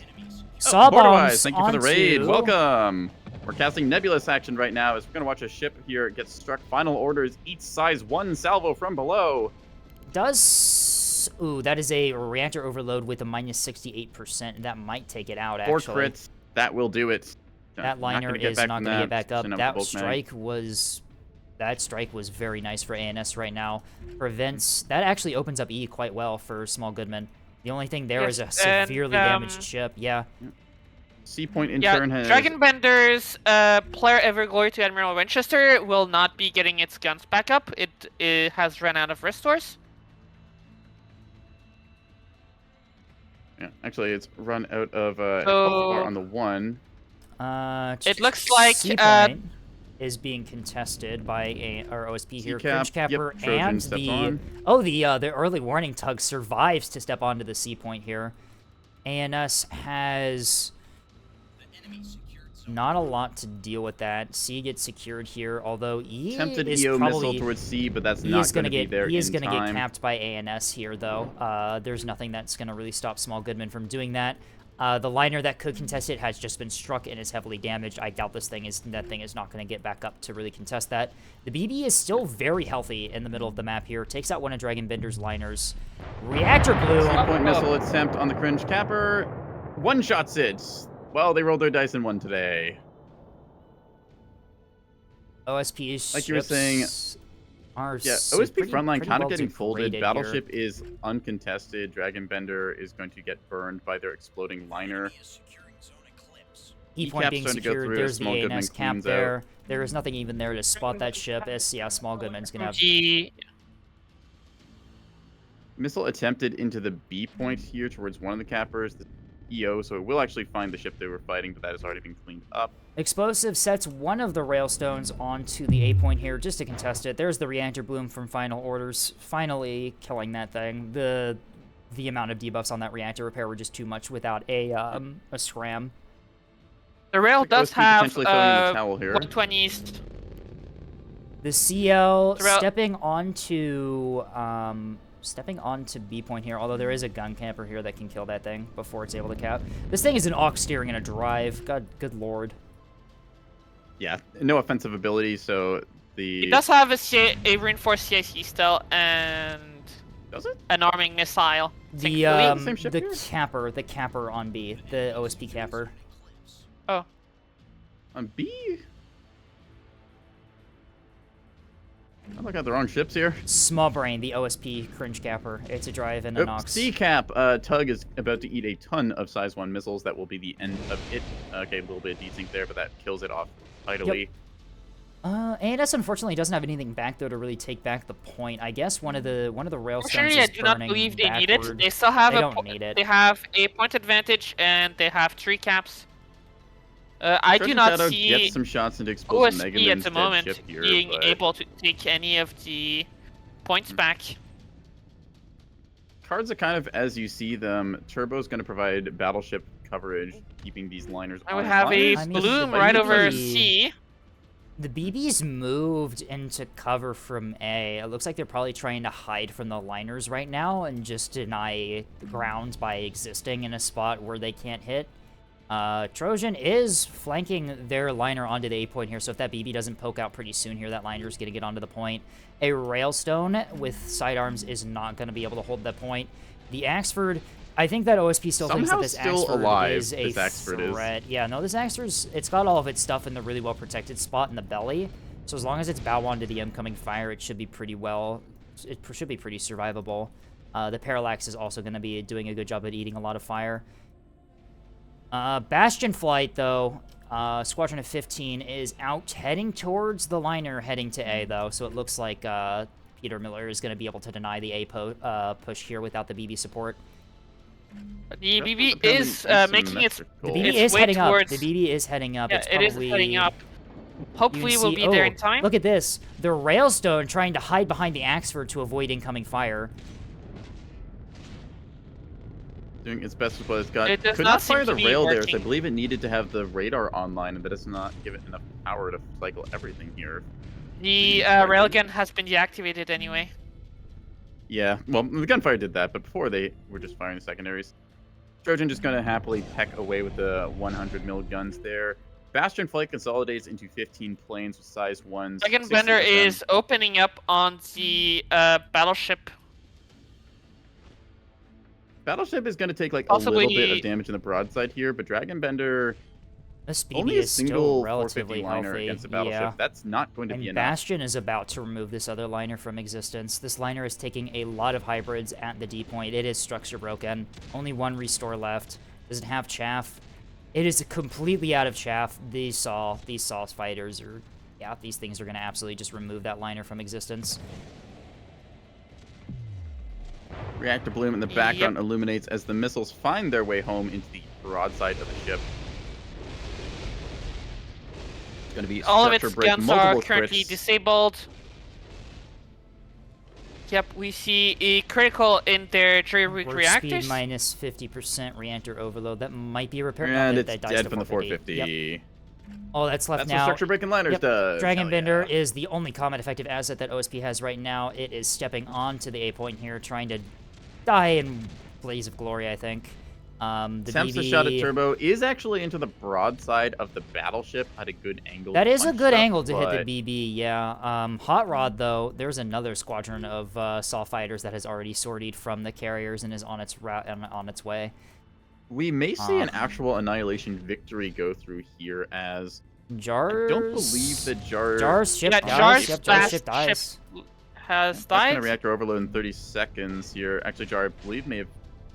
Saw Borderwise, bombs thank you for the raid. onto- Welcome. We're casting Nebulous action right now as we're going to watch a ship here get struck. Final orders, each size 1 salvo from below. Does... Ooh, that is a reactor overload with a minus 68%. That might take it out, 4 actually. crits, that will do it. That Not liner gonna get is back not from going to get back up. Shouldn't have That the bulk mag. strike was very nice for ANS right now. Prevents... That actually opens up E quite well for Small Goodman. The only thing there is a and, severely damaged ship. Yeah. C point in Yeah, turn has... Dragon Bender's player Everglory to Admiral Winchester will not be getting its guns back up. It has run out of restores. Yeah, actually, it's run out of So- on the 1. It looks like, C point is being contested by our OSP here. C-cap, Cringe Capper yep, Trojan and steps the... on. Oh, the early warning tug survives to step onto the C point here. ANS has... not a lot to deal with that. C gets secured here, although E Attempted is EO probably... missile towards C, but that's He not is going to be get there he is in gonna get time. capped by ANS here, though. There's nothing that's gonna really stop Small Goodman from doing that. The liner that could contest it has just been struck and is heavily damaged. I doubt that thing is not going to get back up to really contest that. The BB is still very healthy in the middle of the map here. Takes out one of Dragon Bender's liners. Reactor blue. C-point missile attempt on the Cringe Capper. One-shots it. Well, they rolled their dice and won today. OSP Like you were saying, are Yeah, s- OSP pretty- Frontline pretty kind well of getting folded. degraded Battleship here. is uncontested. Dragon Bender is going to get burned by their exploding liner. E point E-cap's being starting to go secured. through, There's the Small Goodman ANS cap cleans out. there. There is nothing even there to spot that ship. Yeah, Small Goodman's gonna have... The Missile attempted into the B point here towards one of the cappers, the EO, so it will actually find the ship they were fighting, but that has already been cleaned up. Explosive sets one of the railstones onto the A point here just to contest it. There's the reactor bloom from Final Orders, finally killing that thing. The amount of debuffs on that reactor repair were just too much without a scram. The rail Like does OSP have potentially throwing in the towel here. 120s. The CL The rail- stepping onto B point here, although there is a gun camper here that can kill that thing before it's able to cap. This thing is an aux steering and a drive. God, good lord. Yeah, no offensive ability, so the... It does have a reinforced CIC still and Does it? an arming missile. The thankfully. Same ship here? the capper on B, the OSP capper. Oh, On B? I look at the wrong ships here. Small Brain, the OSP cringe capper. It's a drive and a Oops, Nox. C-Cap, Tug is about to eat a ton of size 1 missiles. That will be the end of it. Okay, a little bit of desync there, but that kills it off tidily. ANS unfortunately doesn't have anything back though to really take back the point. I guess one of the railstones Actually, I is do not burning believe they need it. backward. They still have They don't need it. They have a point advantage and they have 3 caps. I do Trojan not Shadow see gets some shots into explosive OSP Megaman's at the dead moment ship here, being but able to take any of the points back. cards are kind of as you see them. Turbo's going to provide battleship coverage, keeping these liners I would on have a fire. I mean, bloom but right you over can- C. The BB's moved into cover from A. It looks like they're probably trying to hide from the liners right now and just deny ground by existing in a spot where they can't hit. Trojan is flanking their liner onto the A point here, so if that BB doesn't poke out pretty soon here, that liner's going to get onto the point. A Railstone with sidearms is not going to be able to hold that point. The Axford, I think that OSP still thinks that Somehow this still Axford alive, is a this Axford is. threat. Yeah, no, this Axford's, it's got all of its stuff in the really well-protected spot in the belly, so as long as it's bow on to the incoming fire, it should be pretty well, it should be pretty survivable. The Parallax is also going to be doing a good job at eating a lot of fire. Bastion Flight, though, Squadron of 15 is out heading towards the liner heading to A, though, so it looks like Peter Miller is going to be able to deny the A push here without the BB support. The BB Apparently is east and making the its next The goal. BB It's is way heading up. towards- The BB is heading up. yeah, It's it is probably... heading up. You Hopefully, can we'll see- be there in oh, time. Look at this. The Railstone trying to hide behind the Axford to avoid incoming fire. Doing its best with what it's got. It does Could not not fire seem the to be rail there, so I working. believe it needed to have the radar online, but it's not give it enough power to cycle everything here. The Working. railgun has been deactivated anyway. Yeah, well, the gunfire did that, but before they were just firing the secondaries. Trojan just going to happily peck away with the 100 mil guns there. Bastion Flight consolidates into 15 planes with size 1s. Second 60 Bender of them. is opening up on the battleship. Battleship is going to take like a little bit Possibly- of damage in the broadside here, but Dragon Bender This BB only a is still single relatively 450 liner healthy. against a battleship. Yeah. That's not going to And be enough. Bastion is about to remove this other liner from existence. This liner is taking a lot of hybrids at the D point. It is structure broken. Only one restore left. Does it have chaff? It is completely out of chaff. These saw fighters are, yeah, these things are going to absolutely just remove that liner from existence. Reactor bloom in the background illuminates as the missiles find their way home into the broadside of the ship. It's going to be All of structure its break, guns are multiple currently crits. disabled. Yep, we see a critical in their jury Warp reactors. speed minus 50% reactor overload. That might be a repair. And no, it's that dies dead to from the 450. Yep. All that's left That's now. what structure breaking liners Yep. does. Dragon Hell Bender yeah. is the only combat effective asset that OSP has right now. It is stepping onto the A point here, trying to die in blaze of glory, I think. The Attempts to BB... shot at Turbo is actually into the broadside of the battleship at a good angle. That is a punch good up, angle to hit but the BB, yeah. Hot Rod, though, there's another squadron of Saw fighters that has already sortied from the carriers and is on its route on its way. We may see an actual annihilation victory go through here as Jars... I don't believe that Jar's ship Yeah, dies. Jar's Yep, Jar's last ship dies. has that's going died. to reactor overload in 30 seconds here. Actually, Jar, I believe, may have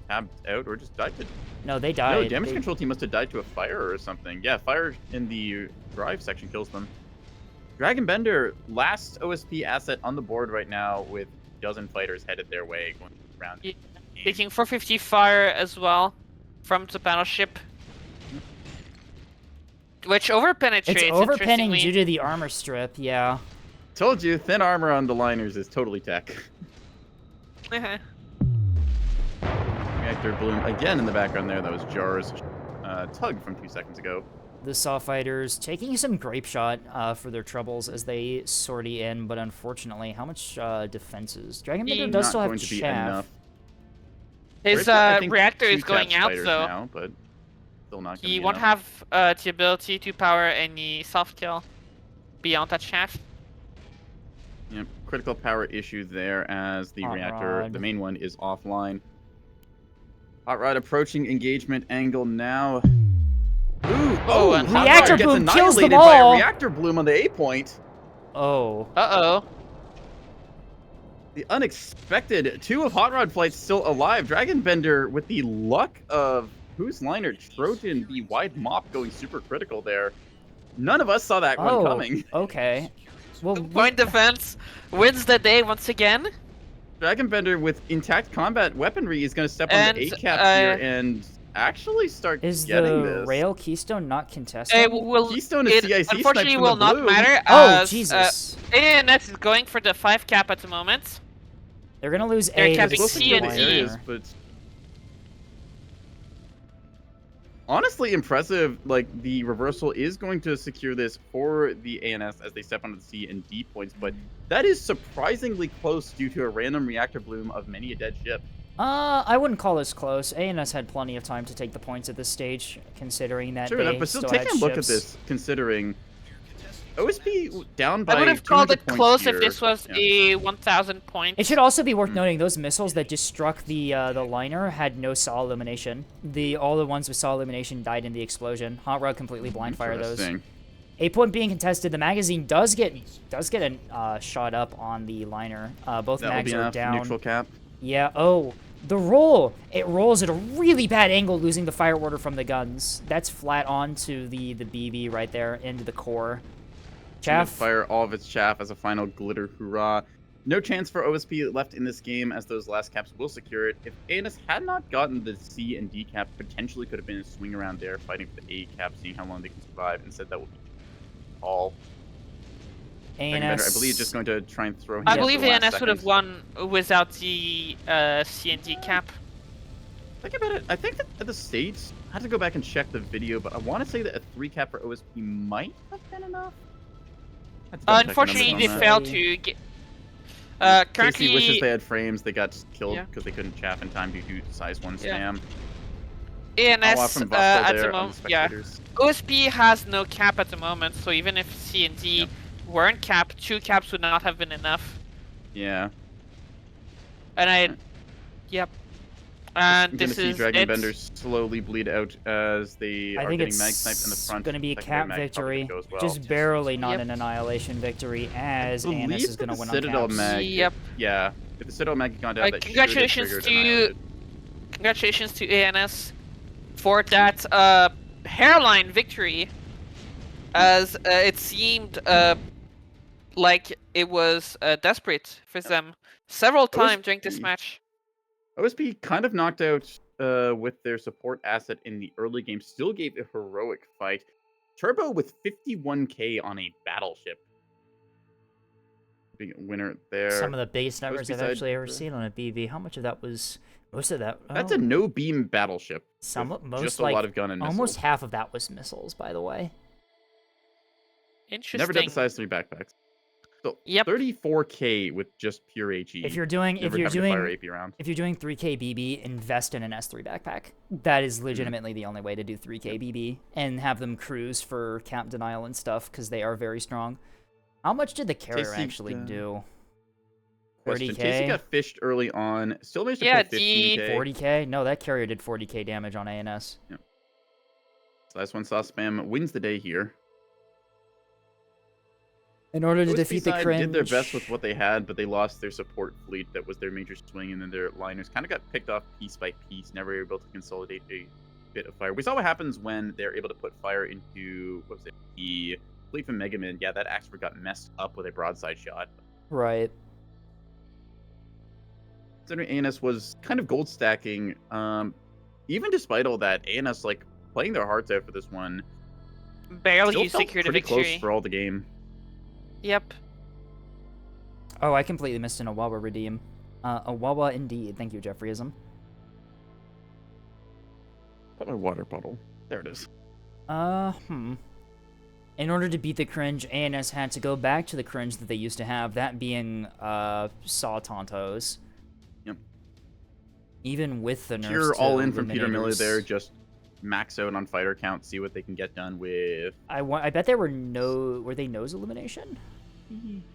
tabbed out or just died to... No, they No, died. damage They- control team must have died to a fire or something. Yeah, fire in the drive section kills them. Dragon Bender, last OSP asset on the board right now with a dozen fighters headed their way going around. Yeah. Taking 450 fire as well from the battleship. Which overpenetrates, It's overpinning interestingly. due to the armor strip, yeah. Told you, thin armor on the liners is totally tech. Reactor bloom again in the background there. That was Jar's tug from 2 seconds ago. The Saw Fighters taking some grape shot for their troubles as they sortie in, but unfortunately, how much defenses? Dragon Bender does Not still have going to be chaff. enough. His I think reactor 2 is going chaff out, fighters though. now, but still not He gonna won't be enough. have the ability to power any soft kill beyond that shaft. Yep, critical power issue there as the Hot reactor, Rod. the main one, is offline. Hot Rod approaching engagement angle now. Ooh, Oh, and Hot Reactor Rod gets bloom kills them annihilated by all. a reactor bloom on the A point. Oh. Uh-oh. The unexpected. 2 of Hot Rod Flight's still alive. Dragonbender with the luck of whose liner? Trojan, the wide mop going super critical there. None of us saw that one Oh, coming. okay. Well, Point defense wins the day once again. Dragonbender with intact combat weaponry is going to step on And, the A-cap here and actually start is getting the this. rail keystone not contested? It will. Keystone is It CIC sniped unfortunately from will the not blue. matter. Oh, as, Jesus. ANS is going for the 5 cap at the moment. They're gonna lose They're A. capping with Close to C kill and the E. areas, but honestly impressive. Like, the reversal is going to secure this for the ANS as they step onto the C and D points, but that is surprisingly close due to a random reactor bloom of many a dead ship. I wouldn't call this close. ANS had plenty of time to take the points at this stage, considering that True they enough, but still still taking had a look at ships. this, considering OSP down by I would have called 200 it points close here. if this was Yeah. a 1,000 point. It should also be worth noting those missiles that just struck the liner had no saw illumination. All the ones with saw illumination died in the explosion. Hot Rod completely blind fire those. Interesting. A point being contested. The magazine does get a shot up on the liner. Both That'll mags be are enough. down. Neutral cap. Yeah. Oh, the roll. It rolls at a really bad angle, losing the fire order from the guns. That's flat onto the BB right there into the core. Chaff. Chaff. Fire all of its chaff as a final glitter hurrah. No chance for OSP left in this game, as those last caps will secure it. If ANS had not gotten the C and D cap, potentially could have been a swing around there, fighting for the A cap, seeing how long they can survive. Instead, that will be all. ANS. I believe is just going to try and throw him. I at believe the last ANS would have seconds. won without the C and D cap. Think about it. I think that at the States, I had to go back and check the video, but I want to say that a 3 cap for OSP might have been enough. I have to double check the Unfortunately, numbers they on failed that. to get. Casey wishes they Currently, had frames. They got killed Yeah. because they couldn't chaff in time due to size 1 Yeah. spam. ANS from Buffalo at there the on moment, the yeah. spectators. OSP has no cap at the moment, so even if C and D Yep. weren't capped, 2 caps would not have been enough. Yeah. And yep. And I'm gonna this see is Dragonbender it. slowly bleed out as they I are think getting mag sniped in the it's front. going to be a Secondary cap mag probably victory, gonna go as well. just barely not Yep. an annihilation victory, as I ANS believe is going to that win the on Citadel caps. mag. Yep. Yeah. If the Citadel mag had gone down, that Congratulations should have to triggered congratulations to ANS for that hairline victory, as it seemed like it was desperate for them several times during this OSP. match. OSP kind of knocked out with their support asset in the early game, still gave a heroic fight. Turbo with 51k on a battleship. Big winner there. Some of the biggest numbers I've beside actually ever the- seen on a BB. How much of that was? Most of that. That's oh, a no beam battleship. some with most just like a lot of gun and missiles. almost half of that was missiles, by the way. Interesting. Never did the size 3 backpacks. So Yep. 34k with just pure HE. If you're doing Never having to fire AP rounds. if you're doing 3K BB, invest in an S3 backpack. That is legitimately the only way to do 3K BB and have them cruise for cap denial and stuff because they are very strong. How much did the carrier Tasty, actually do? Question. 30K? Casey got fished early on. Still managed to Yeah, pull the 15k. 40K? No, that carrier did 40K damage on ANS. Size 1 saw spam wins the day here. In order to OSP defeat the side cringe. did their best with what they had, but they lost their support fleet. That was their major swing, and then their liners kind of got picked off piece by piece, never able to consolidate a bit of fire. We saw what happens when they're able to put fire into, what was it, the fleet from Mega Man. Yeah, that Axford got messed up with a broadside shot. Right. Considering ANS was kind of gold stacking, even despite all that, ANS, like, playing their hearts out for this one, Barely still felt secured a pretty victory. close for all the game. Yep. Oh, I completely missed an Awawa redeem. Awawa indeed. Thank you, Jeffreyism. Put my water bottle. There it is. In order to beat the cringe, ANS had to go back to the cringe that they used to have, that being, Saw Tontos. Yep. Even with the nerfs Pure to all in from Peter Miller Eliminators. there. Just max out on fighter count, see what they can get done with. I bet there were were they nose elimination?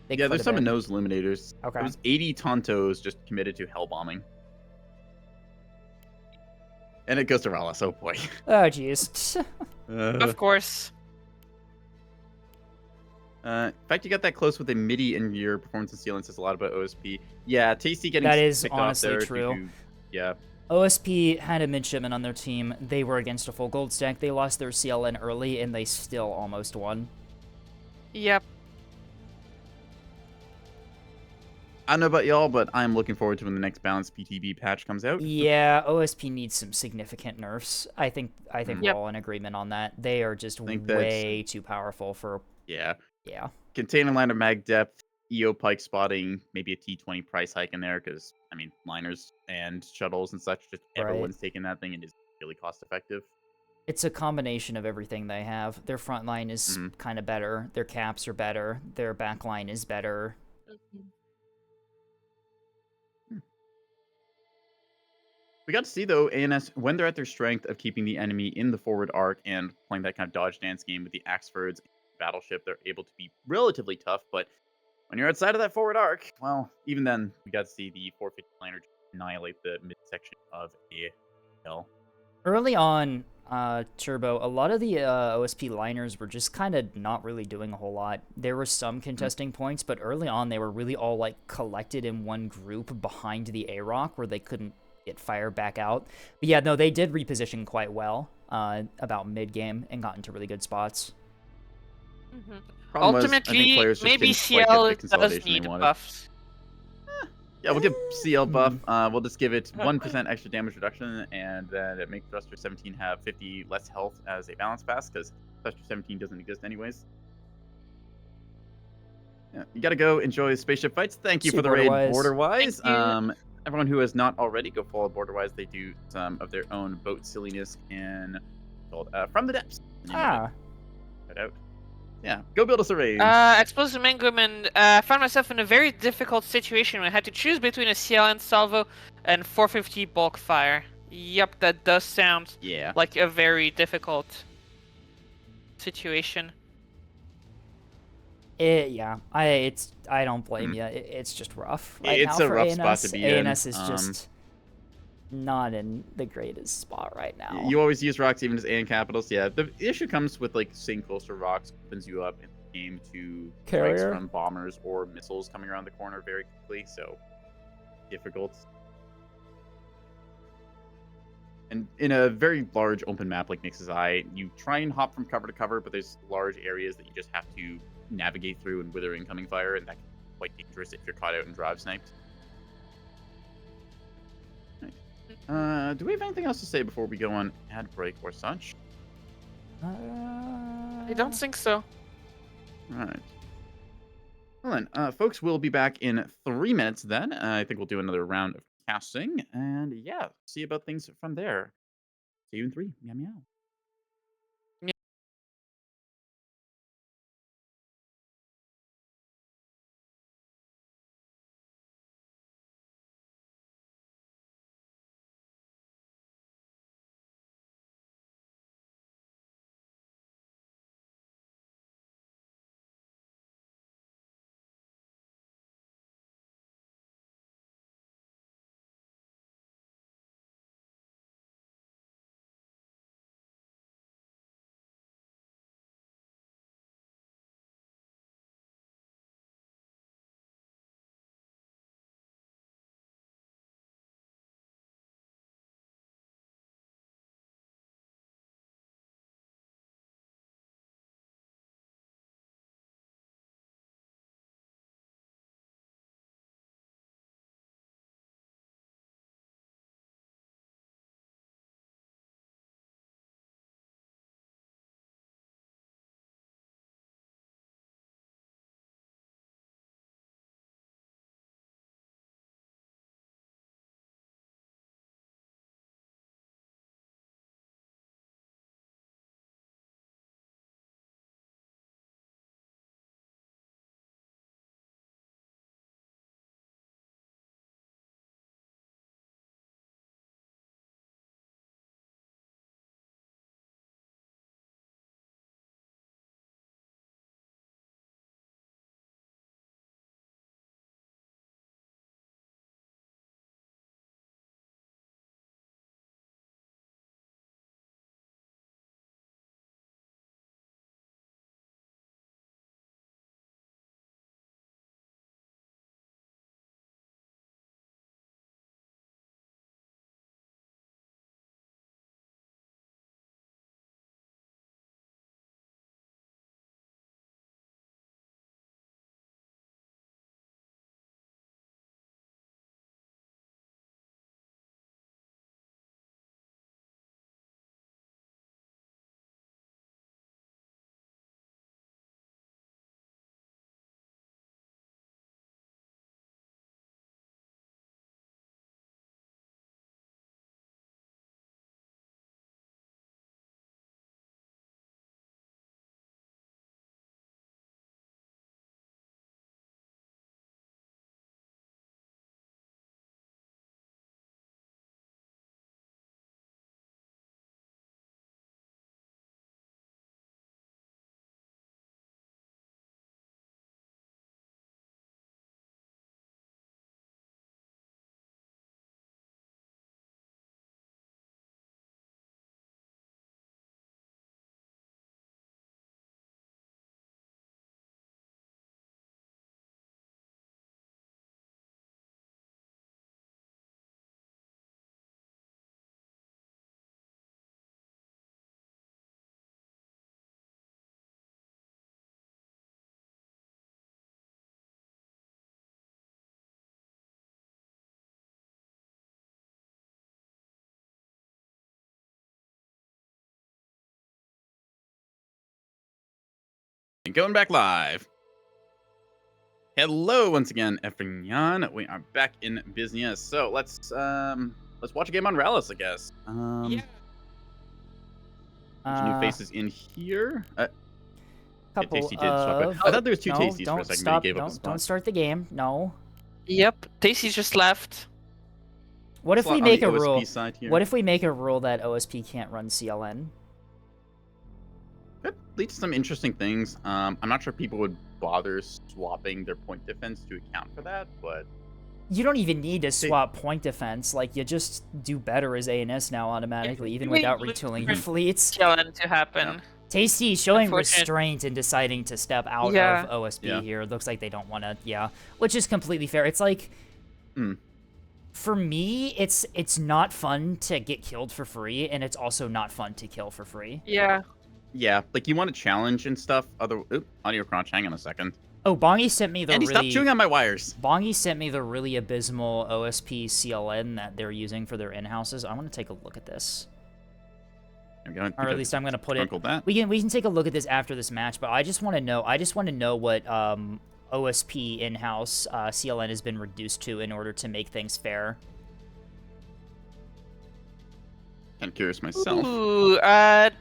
They Yeah, could there's have some been. nose eliminators. Okay. It was 80 Tontos just committed to hell bombing. And it goes to Rallis, oh boy. Oh, jeez. Of course. In fact, you got that close with a MIDI in your performance and sealant says a lot about OSP. Yeah, Tasty getting That is picked off honestly there true. due to yeah. OSP had a midshipman on their team. They were against a full gold stack. They lost their CLN early, and they still almost won. Yep. I don't know about y'all, but I'm looking forward to when the next balanced PTB patch comes out. Yeah, OSP needs some significant nerfs. I think we're Yep. all in agreement on that. They are just think that's- way too powerful for Yeah. yeah. Container line of mag depth, EO pike spotting, maybe a T20 price hike in there because I mean liners and shuttles and such. Just Right. everyone's taking that thing and is really cost effective. It's a combination of everything they have. Their front line is kind of better. Their caps are better. Their back line is better. We got to see though ANS when they're at their strength of keeping the enemy in the forward arc and playing that kind of dodge dance game with the Axfords battleship. They're able to be relatively tough, but when you're outside of that forward arc, well, even then we got to see the 450 liner annihilate the midsection of a hill. Early on, Turbo, a lot of the OSP liners were just kind of not really doing a whole lot. There were some contesting points, but early on they were really all like collected in one group behind the A-Rock where they couldn't get fired back out. But yeah, no, they did reposition quite well about mid-game and got into really good spots. Problem was, I think Ultimately, players just maybe didn't quite get CL the does consolidation they need wanted. buffs. Yeah, we'll give CL buff. We'll just give it 1% extra damage reduction, and then it makes Thruster 17 have 50 less health as a balance pass, because Thruster 17 doesn't exist anyways. Yeah, you gotta go enjoy spaceship fights. Thank you See for the you, raid, Borderwise. Borderwise. Everyone who has not already, go follow Borderwise. They do some of their own boat silliness and called From the Depths. The name of it. Check it out. Yeah, go build us a raid. Explosive Mangum, found myself in a very difficult situation when I had to choose between a CLN salvo and 450 bulk fire. Yep, that does sound Yeah. like a very difficult situation. Yeah, I don't blame you. It's just rough right It's now a for rough ANS. spot to be in. ANS is just not in the greatest spot right now. You always use rocks even as A and capitals. Yeah, the issue comes with like staying closer rocks opens you up in the game to strikes Carrier? from bombers or missiles coming around the corner very quickly. So difficult. And in a very large open map like Nix's Eye, you try and hop from cover to cover, but there's large areas that you just have to navigate through and wither incoming fire, and that can be quite dangerous if you're caught out and drive sniped. Right. Do we have anything else to say before we go on ad break or such? I don't think so. All right. Well then, folks, we'll be back in 3 minutes then. I think we'll do another round of casting, and yeah, see about things from there. See you in 3. Meow meow. And going back live. Hello once again, everyone. We are back in business. So let's watch a game on Rallis, I guess. Yeah. Bunch of new faces in here. Couple Tasty did swap of. it. I thought there was two no, Tasties for a don't second, stop. but he gave up his Don't spot. start the game. No. Yep. Daisy just left. What if Slot we on make the a OSP rule? side here. What if we make a rule that OSP can't run CLN? That leads to some interesting things. I'm not sure people would bother swapping their point defense to account for that, but You don't even need to swap point defense. Like, you just do better as ANS now automatically, even without retooling your fleets. Challenge to happen. Tasty showing Unfortunate. restraint and deciding to step out Yeah. of OSP Yeah. here. It looks like they don't want to, which is completely fair. It's like, for me, it's not fun to get killed for free, and it's also not fun to kill for free. Yeah. yeah, like you want to challenge and stuff. Audio crunch. Hang on a second. Oh, Bongi sent me the Andy, stop really chewing on my wires. Bongi sent me the really abysmal OSP CLN that they're using for their in-houses. I want to take a look at this. There we go. Or at least I'm gonna put it. Sprinkled that. We can take a look at this after this match, but I just want to know. I just want to know what OSP in-house CLN has been reduced to in order to make things fair. I'm curious myself. Ooh, I've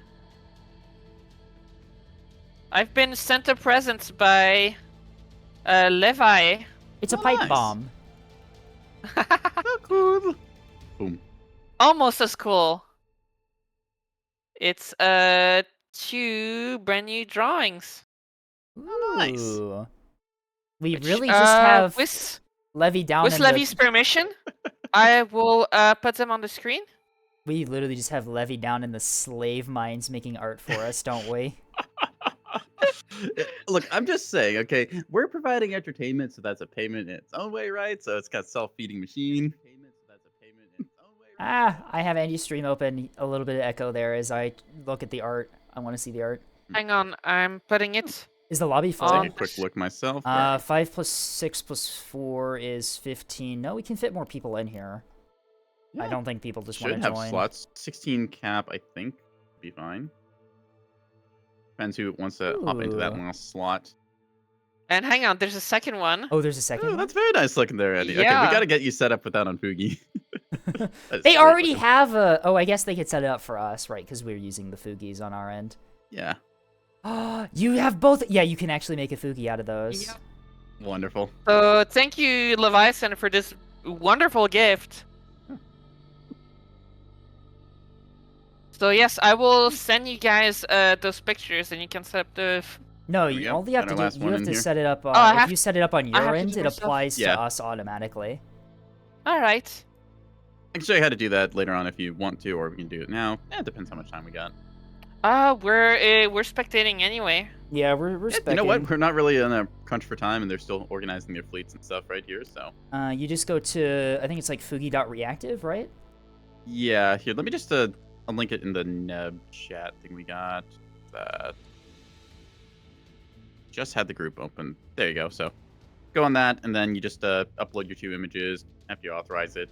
been sent a present by Levi. It's a Oh, pipe nice. bomb. Oh, cool. Boom. Almost as cool. It's 2 brand new drawings. Nice. Ooh. We Which, really just have with Levy down with in Levi's the. permission, I will put them on the screen. We literally just have Levy down in the slave mines making art for us, don't we? Look, I'm just saying, okay, we're providing entertainment, so that's a payment in its own way, right? So it's got self-feeding machine. I have Andy's stream open. A little bit of echo there as I look at the art. I want to see the art. Hang on, I'm putting it. Is the lobby full? Take a quick look myself. 5 plus 6 plus 4 is 15. No, we can fit more people in here. I Yeah. don't think people just want Should to have join. slots. 16 cap, I think, would be fine. Depends who wants to hop into that Ooh. last slot. And hang on, there's a second one. Oh, there's a second Oh, one? that's very nice looking there, Andy. Okay, we Yeah. gotta get you set up with that on Fugi. That is They great already looking. have a... Oh, I guess they could set it up for us, right? Because we're using the Fugis on our end. Yeah, You have both... Yeah, you can actually make a Fugi out of those. Yep. wonderful. So thank you, Leviathan, for this wonderful gift. So yes, I will send you guys those pictures, and you can set up the. No, There we go. all you have Got to our do... last You one have in to here. set it up... I if have you set it up on I have your to end, do it myself? applies Yeah. to us automatically. All right. I can show you how to do that later on if you want to, or we can do it now. It depends how much time we got. We're spectating anyway. Yeah, we're You know what? We're not really in a crunch for time, and they're still organizing their fleets and stuff right here, so... You just go to... I think it's like Fugi.reactive, right? Yeah, here, let me just I'll link it in the Neb chat thing we got. That just had the group open. There you go. So go on that, and then you just upload your 2 images after you authorize it.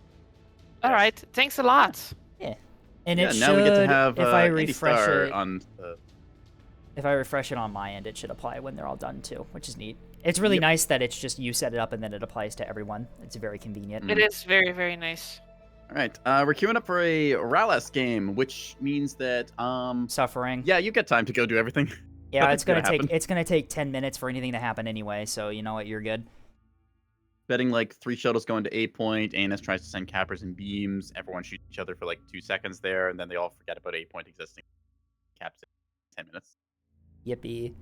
All Yes. right. Thanks a lot. And Yeah, it now should, we get to have if I Andy refresh Starr it, on the... if I refresh it on my end, it should apply when they're all done too, which is neat. It's really Yep. nice that it's just you set it up and then it applies to everyone. It's very convenient. It is very, very nice. All right, we're queuing up for a Rallis game, which means that Suffering. yeah, you get time to go do everything. Yeah, Nothing's it's gonna gonna happen. take 10 minutes for anything to happen anyway. So you know what, you're good. Betting like 3 shuttles going to A point. ANS tries to send cappers and beams. Everyone shoots each other for like 2 seconds there, and then they all forget about A point existing. Caps in 10 minutes. Yippee.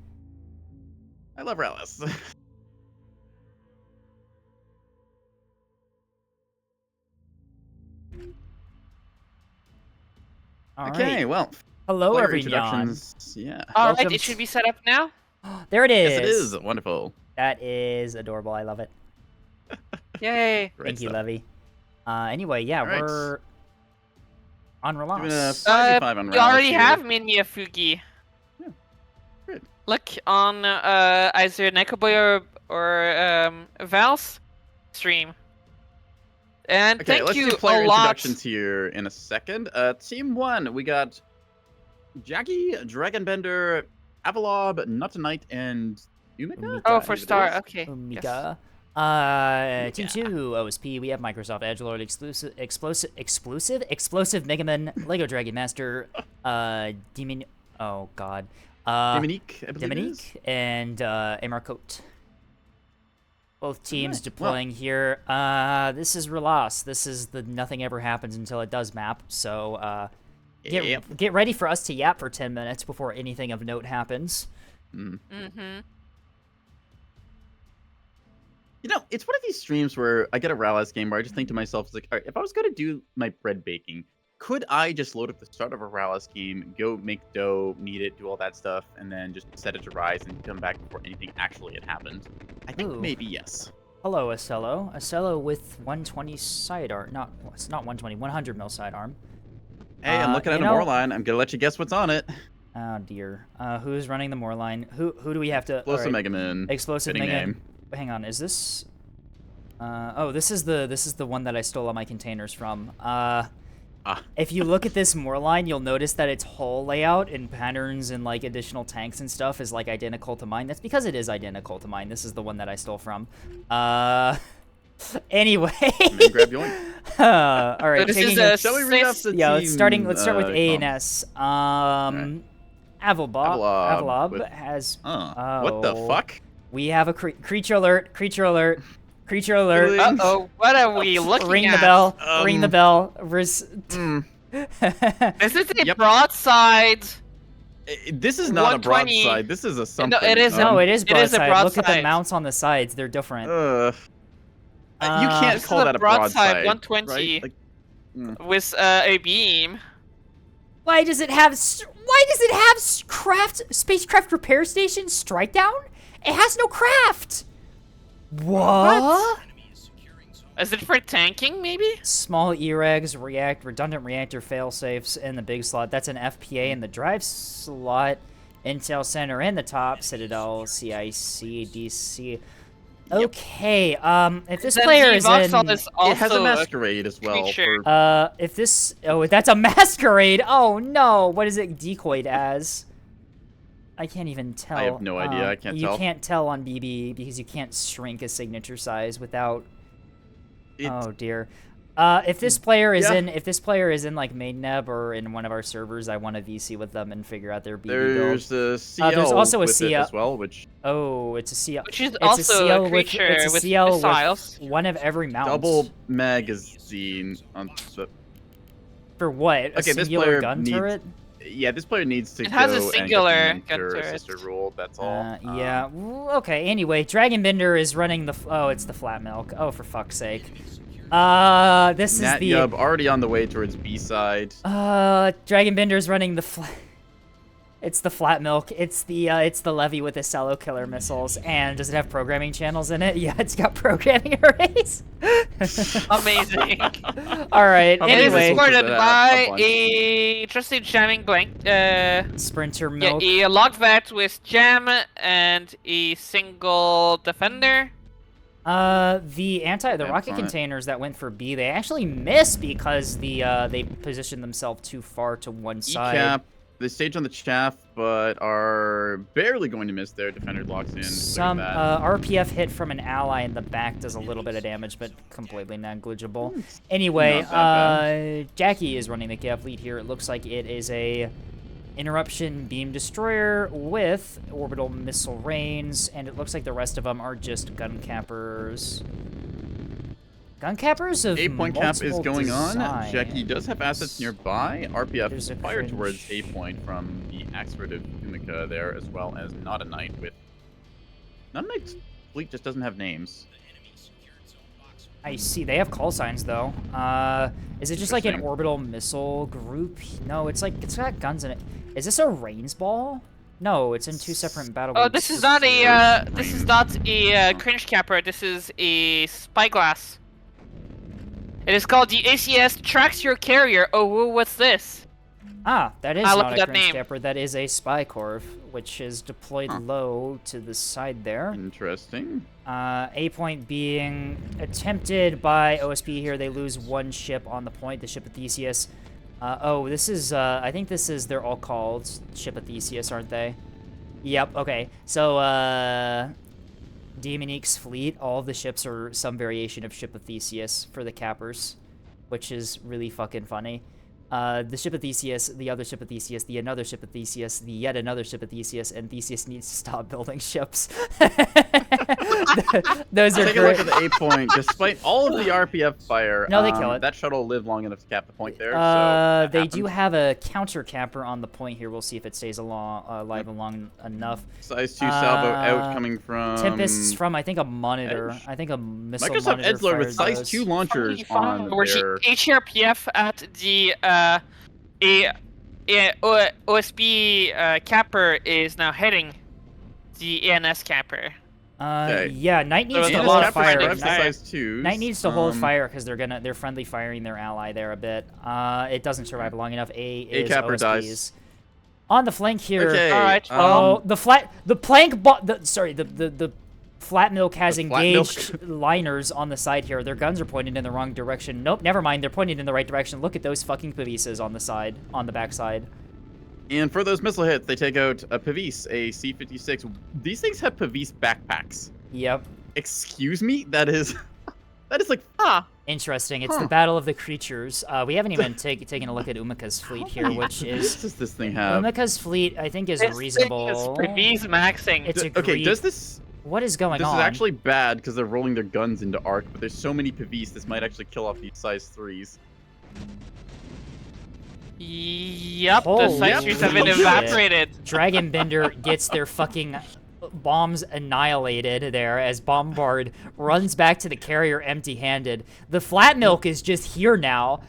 I love Rallis. All Okay, right. well, Hello, player everyone. introductions. Yeah. All right, Welcome it should be set up now. There it is. Yes, it is. Wonderful. That is adorable. I love it. Yay. Great Thank you, stuff. Levy. Anyway, yeah, All right. we're on Doing a Relas. 5v5 on You Rallis already here. have Minya Fugi. Yeah, good. Look on either Nekoboy or Val's stream. And Okay, thank let's you do player a lot. introductions here in a second. Team 1, we got Jackie, Dragonbender, Avalab, Not a Knight, and Umika? Umika. Oh, I for believe it Star. is. Okay. Yes. Omega. Team 2 OSP, we have Microsoft Edgelord, Explosive Mega Man, Lego Dragon Master, Demon. Oh God. Dominique, I believe it is. Demonique and Amarcote. Both teams Alright, deploying here. This is Relas. This is the nothing ever happens until it does map. So Yep. get ready for us to yap for 10 minutes before anything of note happens. Mm-hmm. You know, it's one of these streams where I get a Rallis game where I just think to myself, it's like, all right, if I was going to do my bread baking, could I just load up the start of a Rallis game, go make dough, knead it, do all that stuff, and then just set it to rise and come back before anything actually had happened? I think Ooh. maybe yes. Hello, Acello. Acello with 120 sidearm. It's not 120, 100 mil sidearm. Hey, I'm looking at a Moorline. I'm going to let you guess what's on it. Oh dear. Who's running the Moorline? Who do we have to? Explosive Mega Man. Explosive Fitting Mega Man. name. Hang on, is this? Oh, this is the one that I stole all my containers from. If you look at this Moorline, you'll notice that its hull layout and patterns and like additional tanks and stuff is like identical to mine. That's because it is identical to mine. This is the one that I stole from. Anyway. Grab your all right. So this taking is a Shall we read off the yeah, team, let's start with A and comp? S. Avalab has what the oh. fuck? We have a creature alert, creature alert, creature alert. Uh-oh, what are we looking Ring at? the bell, ring the bell. This is a broadside. This is not a 120. broadside. This is a something. it is. No, it is It is a broadside. Look at the broadside. mounts on the sides; they're different. You can't This call is a that a broadside, broadside. 120. Right? Like, With a beam. Why does it have spacecraft repair station strike down? It has no craft. What? Is it for tanking, maybe? Small E-regs, redundant reactor failsafes in the big slot. That's an FPA in the drive slot. Intel center in the top. Citadel, CIC, DC. Okay, if this Then player the is in... Voxel is also it has a masquerade as well. creature. For, if this... Oh, that's a masquerade! Oh, no! What is it decoyed as? I can't even tell. I have no idea. I can't tell. You can't tell on BB because you can't shrink a signature size without... Oh, dear. If this player is in like mainnet or in one of our servers, I want to VC with them and figure out their BB there's build. a CL there's also a with it CL as well, which Oh, it's a CL. Which is it's also a CL creature it's a with CL missiles. with one of every mount. double magazine on the. For what? A Okay, this singular player gun needs- turret? Yeah, this player needs to It has a go singular and get gun the turret. sister rule. That's all. Yeah. Okay. Anyway, Dragonbender is running the. Oh, it's the flat milk. Oh, for fuck's sake. This is Nat the. Yub already on the way towards B side. Dragonbender's running the It's the flat milk. It's the levy with the cello killer missiles. And does it have programming channels in it? Yeah, it's got programming arrays. Amazing. All right. How many It is Anyway, missiles? supported A by bunch. a trusted jamming blank. Sprinter Yeah, milk. a log vet with jam and a single defender. The Yeah, rocket fine. containers that went for B, they actually missed because they positioned themselves too far to one side. ECAP, they stage on the chaff, but are barely going to miss their defender locks in. Some Look at that. RPF hit from an ally in the back does a little bit of damage, but completely negligible. Anyway, Not that Jackie is running the KF lead here. It looks like it is a interruption beam destroyer with orbital missile rains, and it looks like the rest of them are just gun cappers. Gun cappers of 8-point cap is multiple going on. design. Jackie does have assets nearby. RPF There's a fired cringe. towards 8-point from the Axford of Umika there, as well as Not a Knight with. Not a Knight's fleet just doesn't have names. I see. They have call signs though. Is it just like an Interesting. orbital missile group? No, it's like it's got guns in it. Is this a Rains ball? No, it's in two separate battle Oh, groups. this is not a cringe capper. This is a spyglass. It is called the ACS Tracks Your Carrier. Oh, whoa, what's this? Ah, that is I not looked a up cringe name. capper. That is a spy corv, which is deployed low to the side there. Interesting. A point being attempted by OSP here. They lose one ship on the point, the ship of Theseus. Oh, this is, I think this is, they're all called ship of Theseus, aren't they? Yep, okay. So, Demonique's fleet, all of the ships are some variation of Ship of Theseus for the cappers, which is really fucking funny. The ship of Theseus, the other ship of Theseus, the another ship of Theseus, the yet another ship of Theseus, and Theseus needs to stop building ships. Those are Take a look at the 8 point. Despite all of the RPF fire, No, they kill it. that shuttle lived long enough to cap the point there. So they do have a counter capper on the point here. We'll see if it stays alive long enough. Size 2 salvo out coming from Tempest's from, I think, a monitor. Edge? I think a missile Microsoft monitor Edgelord with fires size those. 2 launchers on Where their... HRPF at the OSB capper is now hitting the ANS capper. Okay. Yeah, Knight needs So to the hold Capper fire. survives the size 2s. Knight needs to hold fire because they're friendly firing their ally there a bit. It doesn't survive long enough. A is capper OSPs. dies. On the flank here. Okay, Alright, The flat milk has The flat engaged liners on the side here. Their guns are pointed in the wrong direction. Nope, never mind. They're pointed in the right direction. Look at those fucking Pavises on the side, on the back side. And for those missile hits, they take out a Pavise, a C-56. These things have Pavise backpacks. Yep. Excuse me? That is like... Interesting. It's the Battle of the Creatures. We haven't even taken a look at Umika's fleet here, which What is... does this thing have? Umika's fleet, I think, is This reasonable. thing is maxing. It's Okay, agreed. does this... What is going This on? is actually bad because they're rolling their guns into arc, but there's so many Pavise, this might actually kill off these size 3s. Yep, the Holy size 3s have been shit. evaporated. Dragonbender gets their fucking bombs annihilated there as Bombard runs back to the carrier empty-handed. The flat milk is just here now,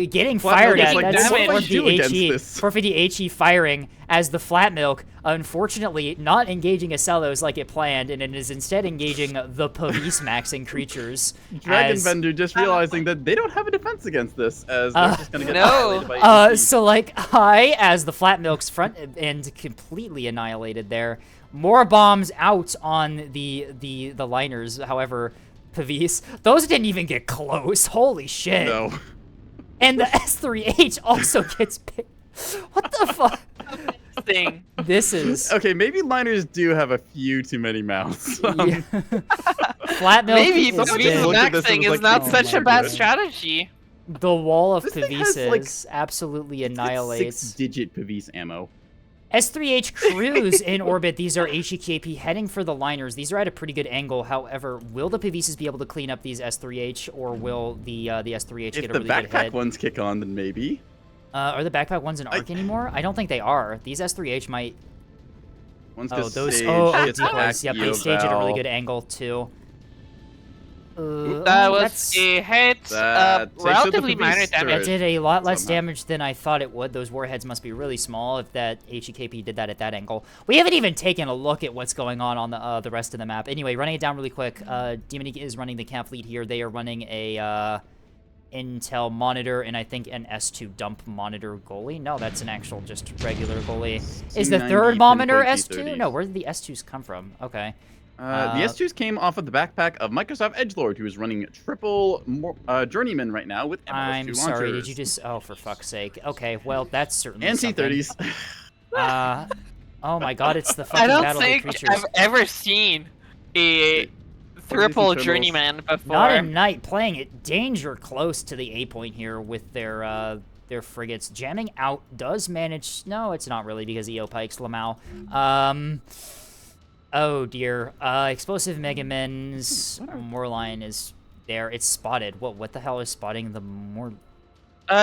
getting Flat fired milk at. is like, That's what do I do against this? 450 HE firing as the flat milk, unfortunately, not engaging Acellos like it planned, and it is instead engaging the Pavise maxing creatures. Dragonbender just realizing that they don't have a defense against this, as they're just gonna get annihilated by AT. So like, as the flat milk's front end completely annihilated there. More bombs out on the liners, however, Pavise, those didn't even get close. Holy shit. No. And the S3H also gets picked. What the fuck? Thing. This is... Okay, maybe liners do have a few too many mouths. Yeah. Flat milk Maybe is Pavise dead. looked at this and maxing was is like, not oh such my a bad God. strategy. The wall of This thing has, Pavises like, absolutely It's annihilates. 6-digit Pavise ammo. S3H Cruise in orbit. These are HEKP heading for the liners. These are at a pretty good angle. However, will the Pavises be able to clean up these S3H, or will the S3H If get a the really good backpack hit? ones kick on, then maybe. Are the backpack ones in arc anymore? I don't think they are. These S3H might... One's Oh, just those... Sage, Oh, gets decoys. hacked, Yep, they stage at a really Eoval. good angle, too. That was that's- a hit. That takes out the Relatively minor Pavise damage. That turret. did a lot less somehow. damage than I thought it would. Those warheads must be really small if that HEKP did that at that angle. We haven't even taken a look at what's going on the rest of the map. Anyway, running it down really quick. Demonique is running the camp fleet here. They are running a Intel monitor and I think an S2 dump monitor goalie. No, that's an actual just regular goalie. Is the 290 third monitor pinpoint S2? T30s. No, where did the S2s come from? Okay. The S2s came off of the backpack of Microsoft Edgelord, who is running triple Journeyman right now with I'm MS2 sorry, launchers. did you just... Oh, for fuck's sake. Okay, well, that's certainly And something. T30s. Oh my god, it's the I fucking don't Battle of the think Creatures. I've ever seen a triple turtles. journeyman before. Not a knight playing it danger close to the A point here with their frigates. Jamming out does manage... No, it's not really because EO pikes Lamau. Oh dear. Explosive Megamin's Moorline is there. It's spotted. What the hell is spotting the Moor...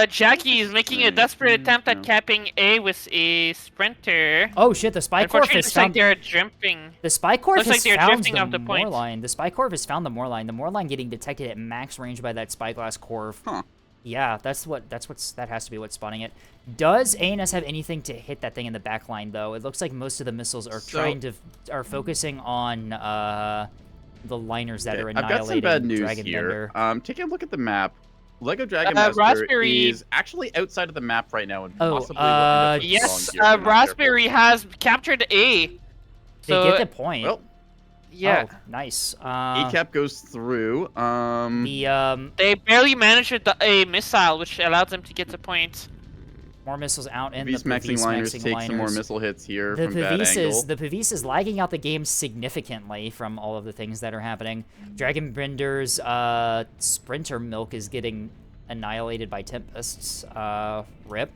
Jackie is making a desperate attempt at capping A with a sprinter. Oh shit, the Spy Corps Unfortunately, has looks like found... they're jumping. The Spy Corps Looks like has they're found drifting the off the point. Moorline. The Spy Corps has found the Moorline. The Moorline getting detected at max range by that Spyglass Corps. Huh. Yeah, that has to be what's spawning it. Does ANS have anything to hit that thing in the back line though? It looks like most of the missiles are are focusing on the liners that are I've annihilating got some bad news Dragonbender. here. Taking a look at the map, Lego Dragon Master Raspberry- is actually outside of the map right now and Oh, possibly looking to Yes, here, if we're not Raspberry has captured A. They So, get the point. careful. yeah. Oh, nice. ACAP goes through. The They barely managed a missile, which allowed them to get the point. More missiles out, and These the maxing Pavis liners maxing take some more liners. missile hits here The from bad angle. Pavis is lagging out the game significantly from all of the things that are happening. Dragon Bender's Sprinter Milk is getting annihilated by Tempests. Rip.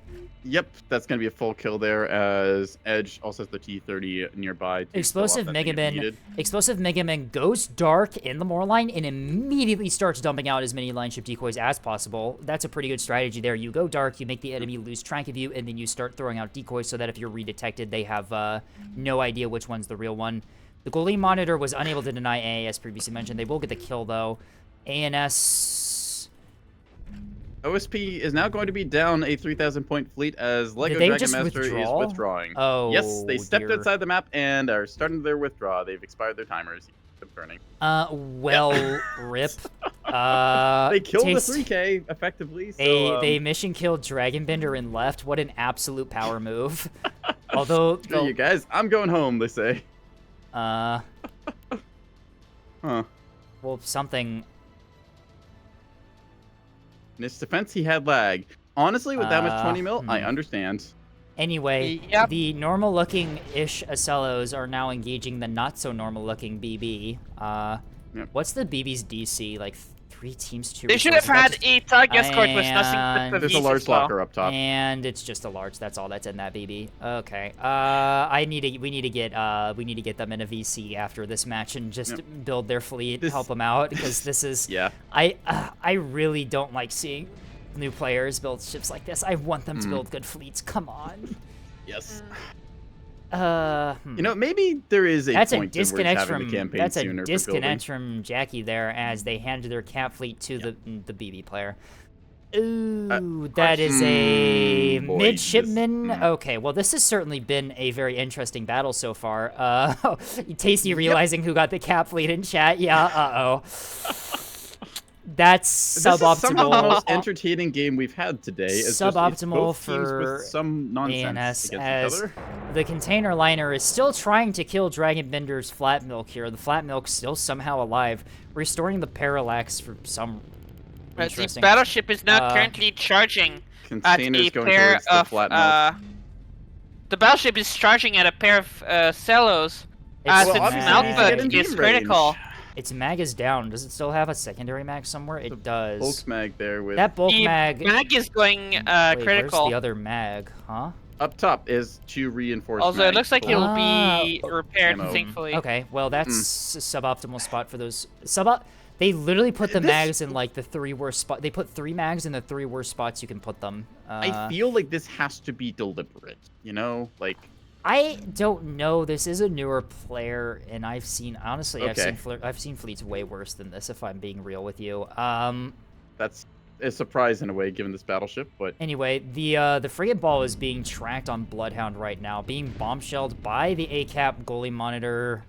Yep, that's going to be a full kill there as Edge also has the T-30 nearby. To Explosive Mega Man goes dark in the Moor line and immediately starts dumping out as many line ship decoys as possible. That's a pretty good strategy there. You go dark, you make the enemy lose track of you, and then you start throwing out decoys so that if you're redetected, they have no idea which one's the real one. The Goalie Monitor was unable to deny A, as previously mentioned. They will get the kill, though. ANS... OSP is now going to be down a 3,000-point fleet as Lego Did they Dragon just Master withdraw? is withdrawing. Oh, yes, they stepped dear. outside the map and are starting their withdraw. They've expired their timers. Burning. Well, rip. They killed the Taste- 3K effectively. So, They mission killed Dragonbender and left. What an absolute power move. Although, screw you guys, I'm going home. They say. huh? Huh. Well, something. In his defense, he had lag. Honestly, with that much 20 mil, I hmm. understand. Anyway, Yep. the normal-looking-ish Acellos are now engaging the not-so-normal-looking BB. Yep. What's the BB's DC? Like 3 teams, 2 They should have resources? had a target escort with nothing And- but the There's a Vs large as well. locker up top. And it's just a large. That's all that's in that BB. Okay. We need to get them in a VC after this match and just build their fleet, help them out because this is. Yeah. I really don't like seeing new players build ships like this. I want them to build good fleets. Come on. Yes. You You know, maybe there is a that's a point to where disconnect having from the campaign that's a sooner for disconnect from Jackie there as they hand their cap fleet to the BB player. Ooh, that is a boy, midshipman. Okay, well, this has certainly been a very interesting battle so far. Tasty realizing who got the cap fleet in chat. Yeah, uh-oh. That's This is somehow the suboptimal. most entertaining game we've had today. It's just, it's Suboptimal both teams for with some nonsense ANS against as each other. the container liner is still trying to kill Dragonbender's flat milk here. The flat milk's still somehow alive, restoring the parallax for some The interesting. battleship is now Uh, currently charging at Containers a going pair towards the of flat milk. the battleship is charging at a pair of cellos as Well, its obviously mount it needs to get in button is beam critical. range. Its mag is down. Does it still have a secondary mag somewhere? It does. Bulk mag there with That bulk The mag. mag is going Wait, critical. Where's the other mag? Huh? up top is 2 reinforced. Also, it mag. looks like it will be Ah, repaired, ammo. thankfully. Okay, well that's a suboptimal spot for those They literally put the mags in like the 3 worst spot. They put 3 mags in the 3 worst spots you can put them. I feel like this has to be deliberate. You know, like I don't know. This is a newer player, and I've seen honestly, Okay. I've seen fleets way worse than this. If I'm being real with you. that's a surprise in a way given this battleship. But Anyway, the frigate ball is being tracked on Bloodhound right now, being bombshelled by the ACAP goalie monitor.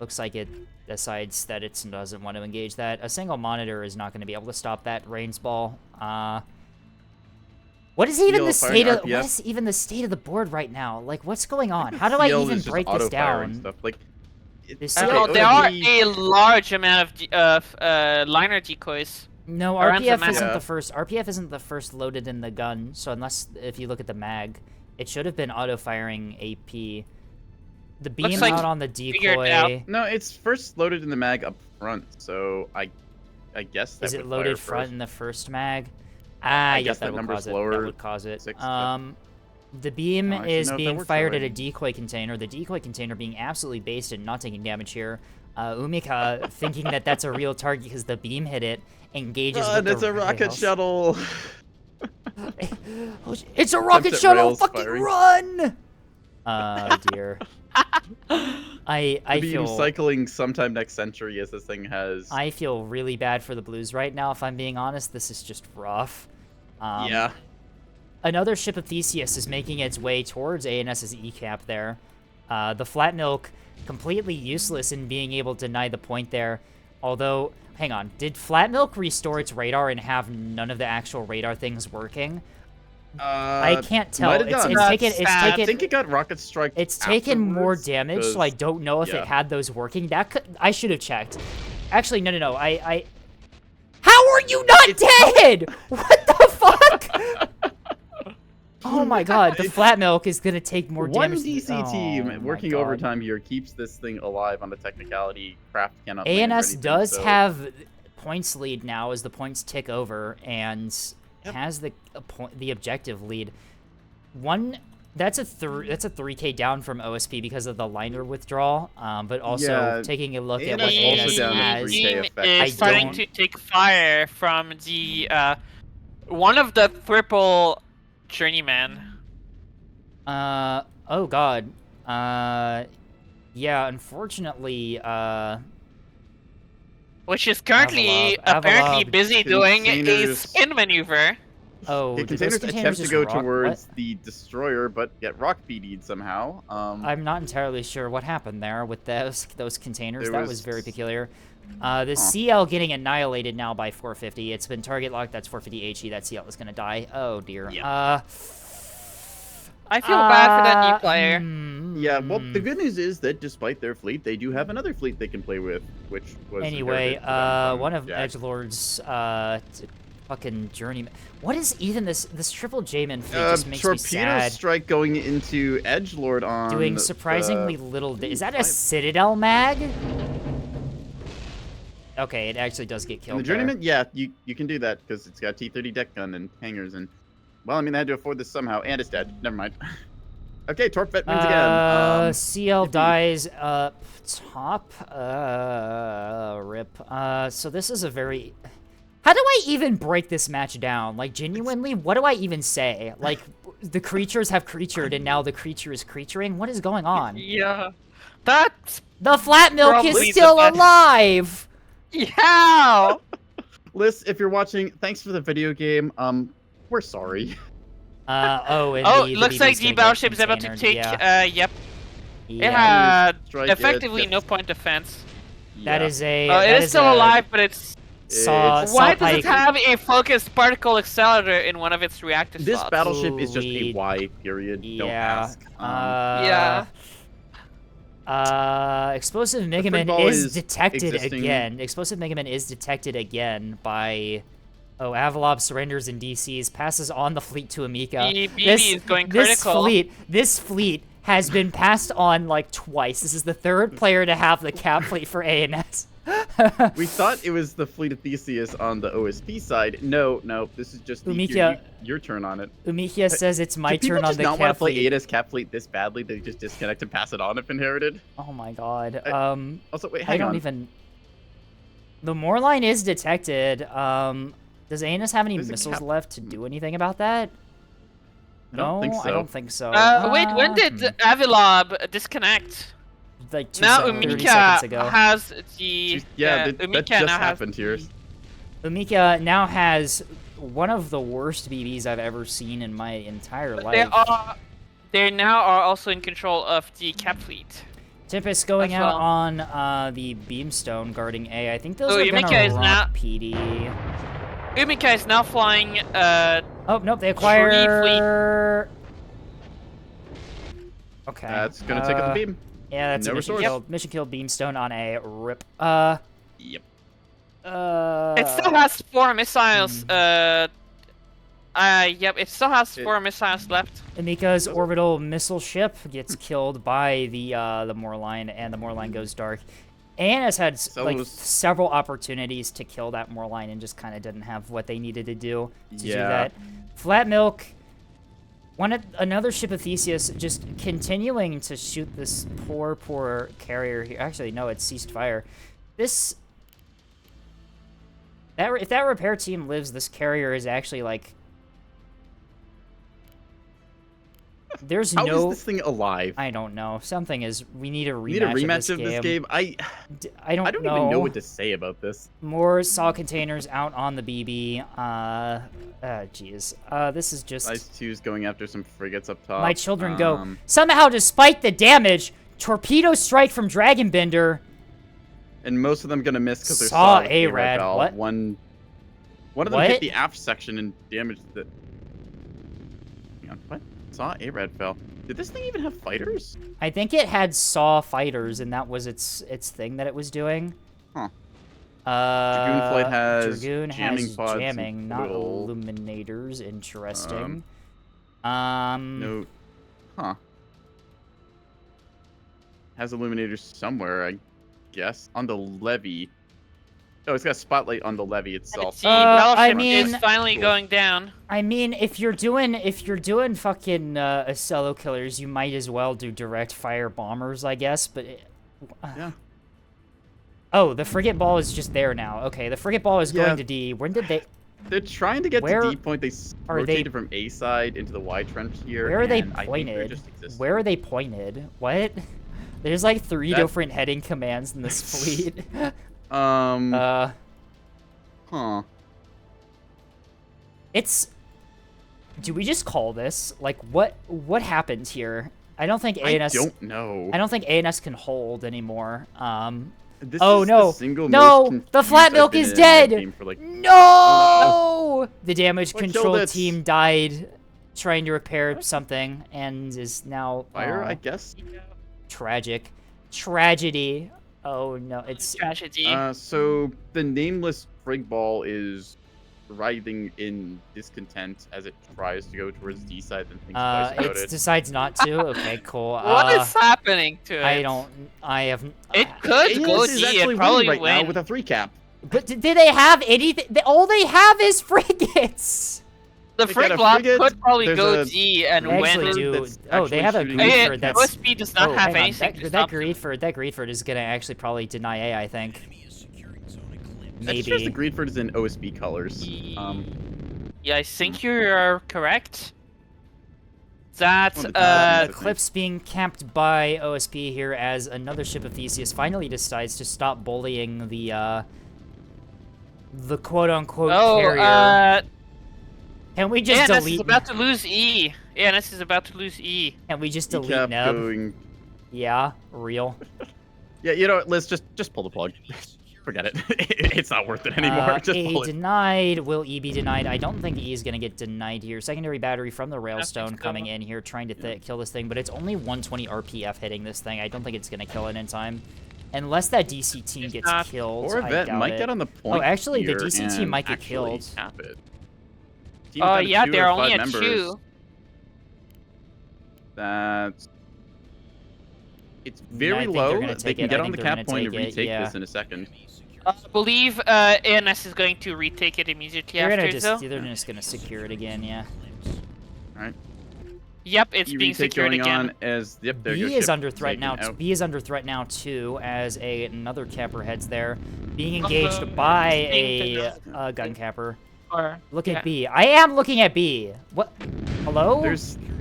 Looks like it decides that it doesn't want to engage that. A single monitor is not going to be able to stop that Reigns ball. What is even Steel the firing state of RPF? what is even the state of the board right now? Like, what's going on? How do I CL even is just break this auto-firing down? Stuff. Like, The okay, CL No, it there would are be- a large amount of liner decoys. No, Around the RPF map. isn't Yeah. the first. RPF isn't the first loaded in the gun. So unless if you look at the mag, it should have been auto firing AP. The beam like out on the figured out. decoy. no, it's first loaded in the mag up front. So I guess that Is it would loaded fire front first. in the first mag? Ah, guess yes, that that would number's cause it. lower, That would cause it. 6, but- The beam I don't actually is know if that being works fired that at way. a decoy container. The decoy container being absolutely based and not taking damage here. Umika thinking that that's a real target because the beam hit it, engages Run, with it's the a rocket rails. shuttle. It's a rocket Attempts at shuttle! rails Fucking firing. run! Oh dear. I Beam feel cycling sometime next century as this thing has. I feel really bad for the Blues right now. If I'm being honest, this is just rough. Yeah. Another ship of Theseus is making its way towards ANS's ECAP there. The Flat Milk completely useless in being able to deny the point there. Although, hang on, did Flat Milk restore its radar and have none of the actual radar things working? I can't tell. might have It's done. taken. It's Sad. I taken. think it got rocket strike. It's taken more afterwards, damage, so 'cause- I don't know if yeah. it had those working. That could. I should have checked. Actually, no. How are you not dead? What the fuck? Oh my god, the flat milk is gonna take more One damage. DC Oh team my working God. overtime here keeps this thing alive on a technicality. Craft cannot land or ANS anything, does so- have points lead now as the points tick over, and Yep. has the objective lead. That's a 3K down from OSP because of the liner withdrawal, but also Yeah, taking a look at ANS what also ANS down to has. 3K Team effect. I is starting don't- to take fire from the one of the triple journeyman. Oh god. Yeah, unfortunately, Which is currently Avalab- apparently Avalab busy doing a containers- spin maneuver. oh, Yeah, did those containers containers attempt to just go rock? towards What? the destroyer, but get rock BD'd somehow. I'm not entirely sure what happened there with those containers. There That was was- very peculiar. The CL getting annihilated now by 450. It's been target locked. That's 450 HE. That CL is gonna die. Oh dear. Yeah. I feel bad for that new player. Yeah, well, the hmm. good news is that despite their fleet, they do have another fleet they can play with, which was Anyway, inherited to them from one of Jack. Edgelord's fucking journeyman. What is even this triple J-man fleet? Just makes me Torpedo sad. strike going into Edgelord on Doing surprisingly little. Is that a Citadel mag? Okay, it actually does get And killed. the journeyman, yeah, you can do that because it's got T30 deck gun and hangers and. Well, I mean, they had to afford this somehow, and it's dead. Never mind. Okay, Torpvet wins again. CL yippee. dies up top. Rip. So this is a very... How do I even break this match down? Like, genuinely, what do I even say? Like, the creatures have creatured, and now the creature is creaturing? What is going on? Yeah, that's The flat milk is Probably the still best. alive! yeah. Liz, if you're watching, thanks for the video game. We're sorry. Oh, and Oh, the looks BB's like gonna the get battleship is about to containered, take. yeah. Yep. It Yeah. had Strike it, effectively yep. no point defense. That Yeah. is a... It that is still a alive, but it's. Saw, Why saw does it pike. have a focused particle accelerator in one of its reactor This slots? battleship is just a Sweet. Y, period. Don't Yeah. ask. Yeah. Explosive Megaman football is is detected existing. again. Explosive Megaman is detected again by... Oh, Avalab surrenders and DCs, passes on the fleet to Amika. The BB is going this critical. This fleet has been passed on like twice. This is the third player to have the cap fleet for ANS. We thought it was the fleet of Theseus on the OSP side. No, this is just Umika- your turn on it. Umikia says it's my Do people turn on just the not want cap to play fleet. ANS cap fleet this badly? They just disconnect and pass it on if inherited. Oh my god. Also, wait, I hang don't on. even... The Moorline is detected. Does Anus have any There's a missiles cap- left to do anything about that? I don't think No, I so. don't think so. Wait, when did Avilab disconnect? Like 30 Now seconds Umika ago. has the. Yeah, that Umika just now has happened here. Umika now has one of the worst BBs I've ever seen in my entire life. They now are also in control of the cap fleet. Tempest going as out well. on the Beamstone guarding A. I think those Oh, are gonna Umika is rock now- PD. Umika is now flying. Oh, nope, they acquire... Okay. That's gonna take out the beam. Yeah, that's No a mission resource. kill. Mission kill Beamstone on A. Rip. Yep. It still has 4 missiles. Yep, it still has 4 missiles left. Amika's orbital missile ship gets killed by the Moorline, and the Moorline goes dark. Anna's had like Celos- several opportunities to kill that Moorline and just kind of didn't have what they needed to do to do Yeah. that. Flat Milk, another ship of Theseus, just continuing to shoot this poor carrier here. Actually, no, it ceased fire. If that repair team lives, this carrier is actually like... There's How is no... this thing alive? I don't know. Something is... We need a rematch, We need a rematch of this game. I I don't don't even know what to say about this. More saw containers out on the BB. Jeez. This is just... Ice 2's going after some frigates up top. My children go. Um, Somehow, despite the damage, torpedo strike from Dragonbender. And most of them gonna miss because they're Saw with A-Rad, valve. what? One of them What? hit the aft section and damaged the... Hang on, what? Saw A-Rad fell. Did this thing even have fighters? I think it had saw fighters, and that was its thing that it was doing. Huh. Dragoon Flight has Dragoon jamming has pods and jamming, not little- illuminators. Interesting. No. Huh. Has illuminators somewhere, I guess. On the levee. Oh, it's got a spotlight on the levee itself. See, I Battleship mean- is finally Cool. going down. I mean, if you're doing fucking Acello killers, you might as well do direct fire bombers, I guess. But Yeah. oh, the frigate ball is just there now. Okay, the frigate ball is Yeah. going to D. When did they? They're trying to get Where to D point. They are they- rotated from A side into the Y trench here. Where are they and I think they're pointed? just existing. Where are they pointed? What? There's like 3 That- different heading commands in this fleet. Huh. It's. Do we just call this? Like, what happened here? I don't think I ANS. don't know. I don't think ANS can hold anymore. This Oh, is no. The single No! most The flat confused I've milk been is in a net dead! game for, like, No! The damage What killed control it? team died trying to repair something and is now fire, oh, I guess. tragic. Tragedy. Oh no, it's Tragedy. So the nameless frig ball is writhing in discontent as it tries to go towards D side and thinks twice about it it. decides not to. Okay, cool. What is happening to it? I don't. I have. It could go AS is D actually and probably winning right now win. with a 3 cap. But do they have anything? All they have is frigates. The They got a frig lock frigate, could probably there's go a D and They win. actually do. that's Oh, they actually have a shooting Greedford at that's. OSP does not Oh, have hang on. anything to That stop them. Greedford is gonna actually probably deny A. I think. That just shows the Maybe. Greedford is in OSB colors. Yeah, I think you are correct. That One of the top ones. Eclipse being camped by OSP here as another ship of Theseus finally decides to stop bullying the quote-unquote carrier. Can we just ANS is delete? about to lose E. ANS is about to lose E. Can we just He delete kept Neb? going. Yeah, real. Yeah, you know what? Let's just pull the plug. Forget it. It's not worth it anymore. Just A pull it. denied. Will E be denied? I don't think E is gonna get denied here. Secondary battery from the railstone so. coming in here, trying to kill this thing, but it's only 120 RPF hitting this thing. I don't think it's gonna kill it in time, unless that DC team gets not. killed. I Corvette doubt might it. get on the point. Oh, actually, the here DC team and might get actually killed. Cap it. Team Oh down to yeah, 2 they're of 5 only at members. 2. That's. It's very think they're low. gonna They take can it. get I on the think they're cap gonna point and take it, retake yeah. this in a second. I believe ANS is going to retake it immediately They're after, gonna though. they're just gonna secure it again. Yeah. Alright. Yep, it's E being retake secured going again. on as yep, there B goes is ship under threat taken now. out. B is under threat now too, as another capper heads there, being engaged by a gun capper. Or, Look yeah. at B. I am looking at B. What? Hello?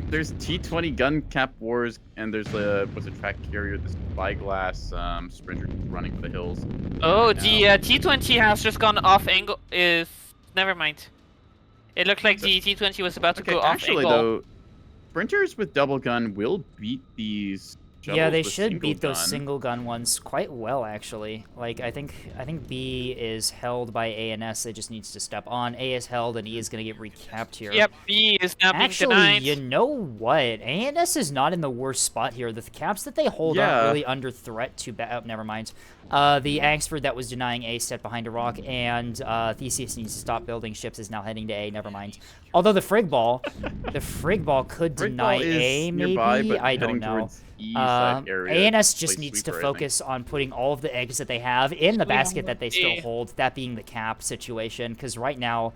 There's T-20 gun cap wars and there's what's a track carrier, this spyglass sprinter running for the hills. Oh, right the now. T20 has just gone off angle. Never mind. It looked like the T20 was about to Okay, go off actually angle. though, sprinters with double gun will beat these. Yeah, they shuttles with should single beat those gun. single gun ones quite well, actually. Like, I think B is held by ANS. It just needs to step on. A is held, and E is gonna get recapped here. Yep, B is now being Actually, denied. you know what? ANS is not in the worst spot here. The caps that they hold Yeah. aren't really under threat to oh, never mind. The Angsford that was denying A stepped behind a rock, and Theseus needs to stop building ships is now heading to A, never mind. Although the Frig Ball could Frig deny ball is A, maybe? nearby, but I don't heading know. towards E side area ANS to just play needs sweeper, to I think. focus on putting all of the eggs that they have in the We have basket that they still A. hold, that being the cap situation, because right now,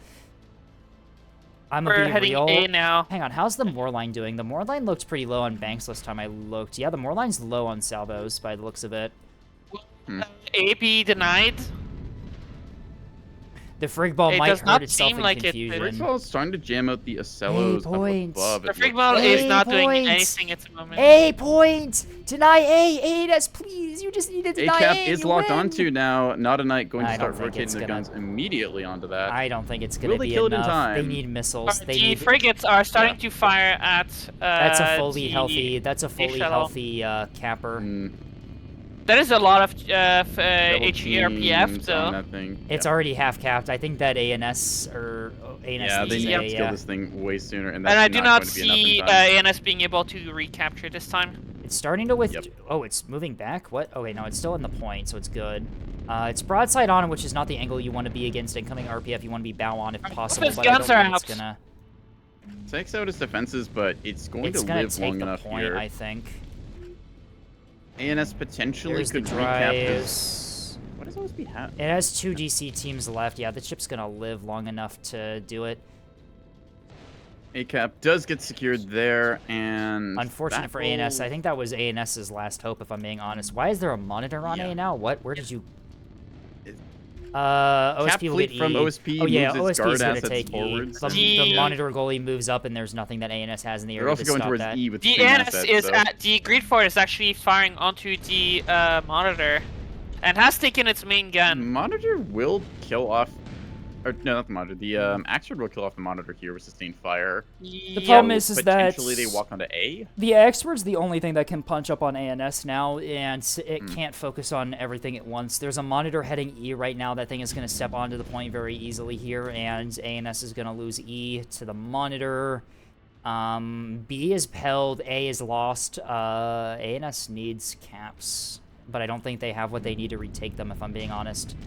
I'm We're gonna be heading real. A now. Hang on, how's the Moorline doing? The Moorline looked pretty low on banks last time I looked. Yeah, the Moorline's low on salvos by the looks of it. AB denied. The Frig Ball It might does hurt not itself seem in like it- confusion. Frig ball is starting to jam out the Acellos up points. above. The it Frig looks Ball like. is A not doing points. anything at the moment. A point! Deny A! ANS, please! You just need to deny A-cap A! is you locked win. onto now. Not a Knight going to I don't start think rotating it's their gonna- guns immediately onto that. I don't think it's gonna Will they be kill it in enough. They time? need missiles. They The need... frigates are starting to fire at. That's a fully the- healthy. That's a fully shuttle. healthy capper. Mm, That is a lot of double HERPF teams on though. that thing. It's Yeah. already half capped. I think that ANS or ANS Yeah, needs they need A, to kill this thing way sooner, and that's And I do not going to be enough see in time. ANS being able to recapture this time. It's starting to Yep. Oh, it's moving back? What? Okay, no, it's still in the point, so it's good. It's broadside on, which is not the angle you want to be against incoming RPF. You want to be bow on if possible, his but I don't guns are think it's out. gonna... Takes out its defenses, but it's going It's to gonna live take long the enough point, here. I think. ANS potentially There's the could recap his... drives. What does OSP have? It has 2 DC teams left. Yeah, the chip's gonna live long enough to do it. ACAP does get secured there, and... Unfortunate for ANS. I think that was ANS's last hope, if I'm being honest. Why is there a monitor on A now? What? Where did you... Cap OSP will fleet get E. from OSP Oh yeah, moves its OSP guard is gonna assets take E. forwards. The monitor goalie moves up, and there's nothing that ANS has in the They're area also to going stop towards that. E with The the same ANS assets, is so... at the grid fort is actually firing onto the monitor, and has taken its main gun. Monitor will kill off... Or, no, not the monitor. The Axford will kill off the monitor here with sustained fire. The problem is that Potentially they walk onto A? the Axford's the only thing that can punch up on ANS now, and it can't focus on everything at once. There's a monitor heading E right now. That thing is going to step onto the point very easily here, and ANS is going to lose E to the monitor. B is held, A is lost. ANS needs caps, but I don't think they have what they need to retake them, if I'm being honest.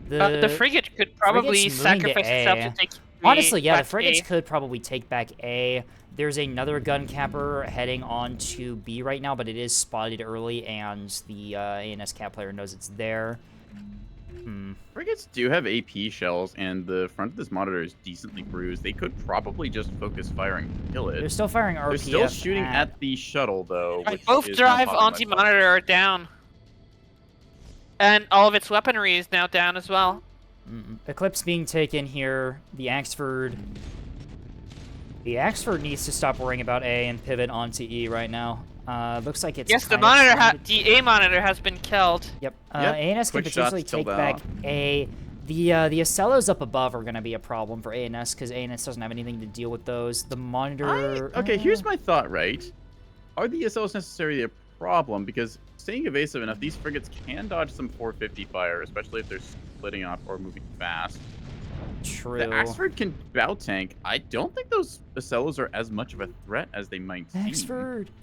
The frigate could probably frigate's moving to sacrifice itself A. to take Honestly, yeah, the back frigates A. could probably take back A. There's another gun capper heading on to B right now, but it is spotted early, and the ANS cap player knows it's there. Frigates do have AP shells, and the front of this monitor is decently bruised. They could probably just focus fire and kill it. They're still firing RPF. They're still shooting at the shuttle, though. Which Both is drive not on the monitor are down. And all of its weaponry is now down as well. Eclipse being taken here. The Axford needs to stop worrying about A and pivot onto E right now. Looks like it's Yes, the kind of monitor, the A monitor has been killed. Yep. Yep, ANS can quick shots potentially till take back A. The Acellos up above are going to be a problem for ANS because ANS doesn't have anything to deal with those. The monitor... Okay, here's my thought, right? Are the ESLs necessarily a problem? Because staying evasive enough, these frigates can dodge some 450 fire, especially if they're splitting up or moving fast. True. The Axford can bow tank. I don't think those Acellos are as much of a threat as they might seem.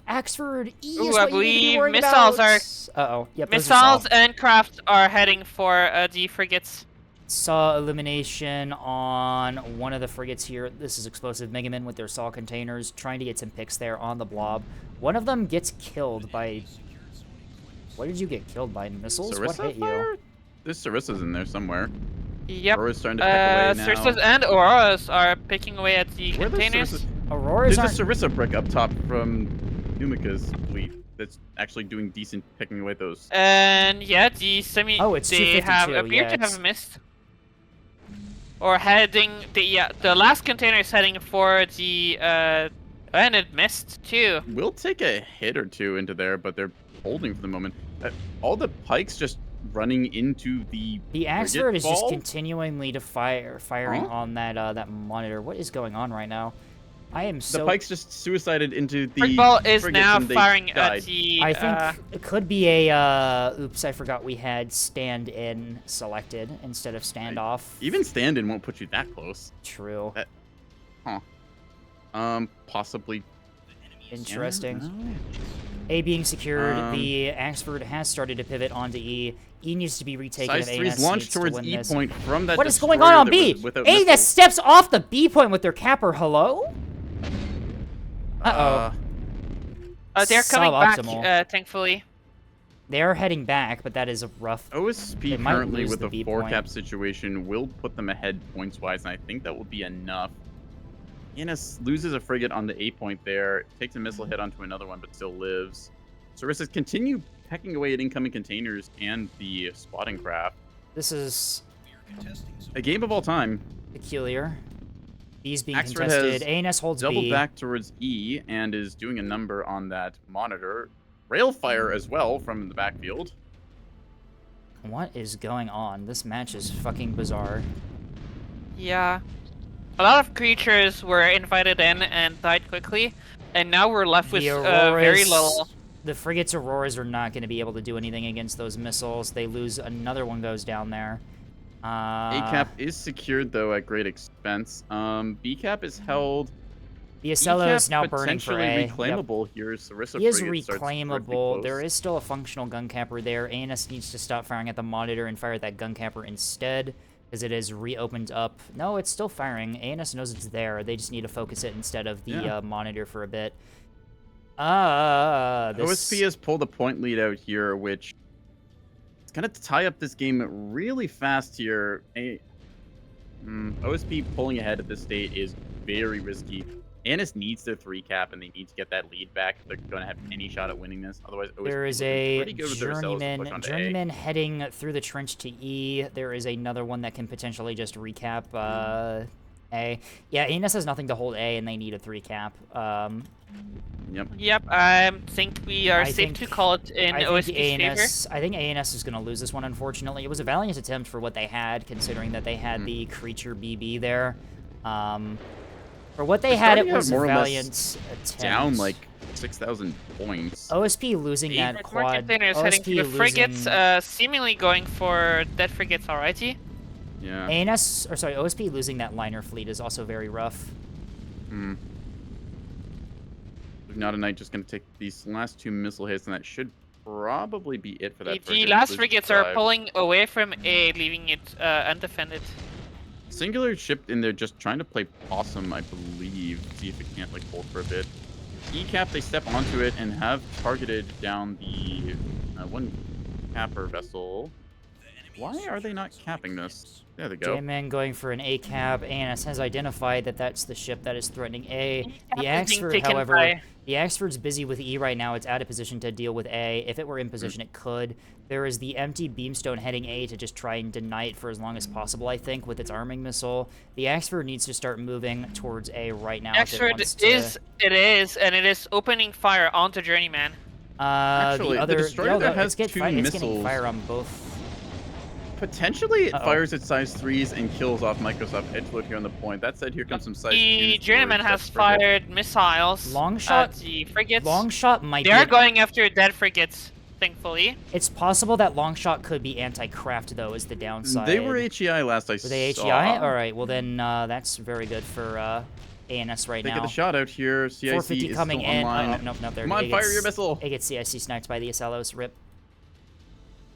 Axford, E Ooh, is I what you need to be believe worried missiles about. Uh-oh. Yep, those are Missiles saw. and craft are heading for the frigates. Saw elimination on one of the frigates here. This is explosive Megaman with their saw containers, trying to get some picks there on the blob. One of them gets killed by... What did you get killed by? Missiles? What Sarissa hit fire? you? There's Sarissa's in there somewhere. Yep. Aurora's starting to pick away now. Sarissa's and Auroras are picking away at the Where are those containers. Sarissas? Auroras There's aren't... a Sarissa brick up top from Numika's fleet that's actually doing decent picking away those. And yeah, the semi Oh, it's they have 252, appear yeah, to it's- have missed. Or heading the last container is heading for the and it missed too. We'll take a hit or two into there, but they're holding for the moment. All the pikes just running into the Axford is just ball? continuingly to firing Huh? on that monitor. What is going on right now? I am so... The pikes just suicided into the Brickball is frigates now and they firing at died. the. I think it could be a, oops, I forgot we had stand-in selected instead of standoff. Even stand-in won't put you that close. True. Possibly. Interesting. Yeah, A being secured, Um, the Axford has started to pivot onto E. E needs to be retaken Size if 3's ANS launched needs to towards win E this. point from that What is going destroyer on that B? was without A that missiles. steps off the B point with their capper, hello? Uh-oh. They're coming back, Suboptimal. thankfully. They're heading back, but that is a rough... They OSP might currently lose with the a B 4 point. cap situation will put them ahead points-wise, and I think that will be enough. Yanis loses a frigate on the A point there, takes a missile hit onto another one, but still lives. Sarissas continue pecking away at incoming containers and the spotting craft. This is A game of all time. peculiar. B's being Axford contested. has ANS holds Double B. back towards E and is doing a number on that monitor. Rail fire as well from the backfield. What is going on? This match is fucking bizarre. Yeah. A lot of creatures were invited in and died quickly, and now we're left with The very Auroras- little. The frigates Auroras are not going to be able to do anything against those missiles. They lose. Another one goes down there. A-cap is secured, though, at great expense. B-cap is held. The Acello is now E-cap burning for potentially A. Yep. reclaimable here. Sarissa He is frigate starts to drift reclaimable. close. There is still a functional gun capper there. ANS needs to stop firing at the monitor and fire at that gun capper instead. because it has reopened up. No, it's still firing. ANS knows it's there. They just need to focus it instead of the monitor for a bit. OSP has pulled a point lead out here, which is going to tie up this game really fast here. OSP pulling ahead at this state is very risky. Annis needs their 3 cap, and they need to get that lead back if they're going to have any shot at winning this. Otherwise, OSP there is a a journeyman heading through the trench to E. There is another one that can potentially just recap A. Yeah, ANS has nothing to hold A, and they need a 3 cap. Yep, I think we are safe to call it in OSP's favor. I think ANS is going to lose this one, unfortunately. It was a valiant attempt for what they had, considering that they had the creature BB there. For what they had, it was a valiant attempt. Down like 6,000 points. OSP losing that quad. Containers heading to the frigates, seemingly going for dead frigates alrighty. Yeah. OSP losing that liner fleet is also very rough. Not a Knight just going to take these last 2 missile hits, and that should probably be it for that. The last frigates are pulling away from A, leaving it undefended. Singular ship in there just trying to play possum, I believe. See if it can't like hold for a bit. E-cap, they step onto it and have targeted down the one capper vessel. Why are they not capping this? There they go. J-Man going for an A-cap. ANS has identified that that's the ship that is threatening A. The Axford, however, the Axford's busy with E right now. It's out of position to deal with A. If it were in position, it could. There is the empty beamstone heading A to just try and deny it for as long as possible, I think, with its arming missile. The Axford needs to start moving towards A right now. Axford is opening fire onto Journeyman. Actually, the destroyer has 2 missiles. It's getting fire on both. Potentially, it fires its size 3s and kills off Microsoft Edgeload here on the point. That said, here comes some size 2s. The Journeyman has fired missiles at the frigates. Longshot might They are going after dead frigates, thankfully. It's possible that Longshot could be anti-craft, though, is the downside. They were HEI last I saw. Were they HEI? Alright, well then, that's very good for ANS right now. They get the shot out here. CIC 450 is coming still in. online. No, there. Come on, fire your missile. It gets CIC sniped by the Acellos. Rip.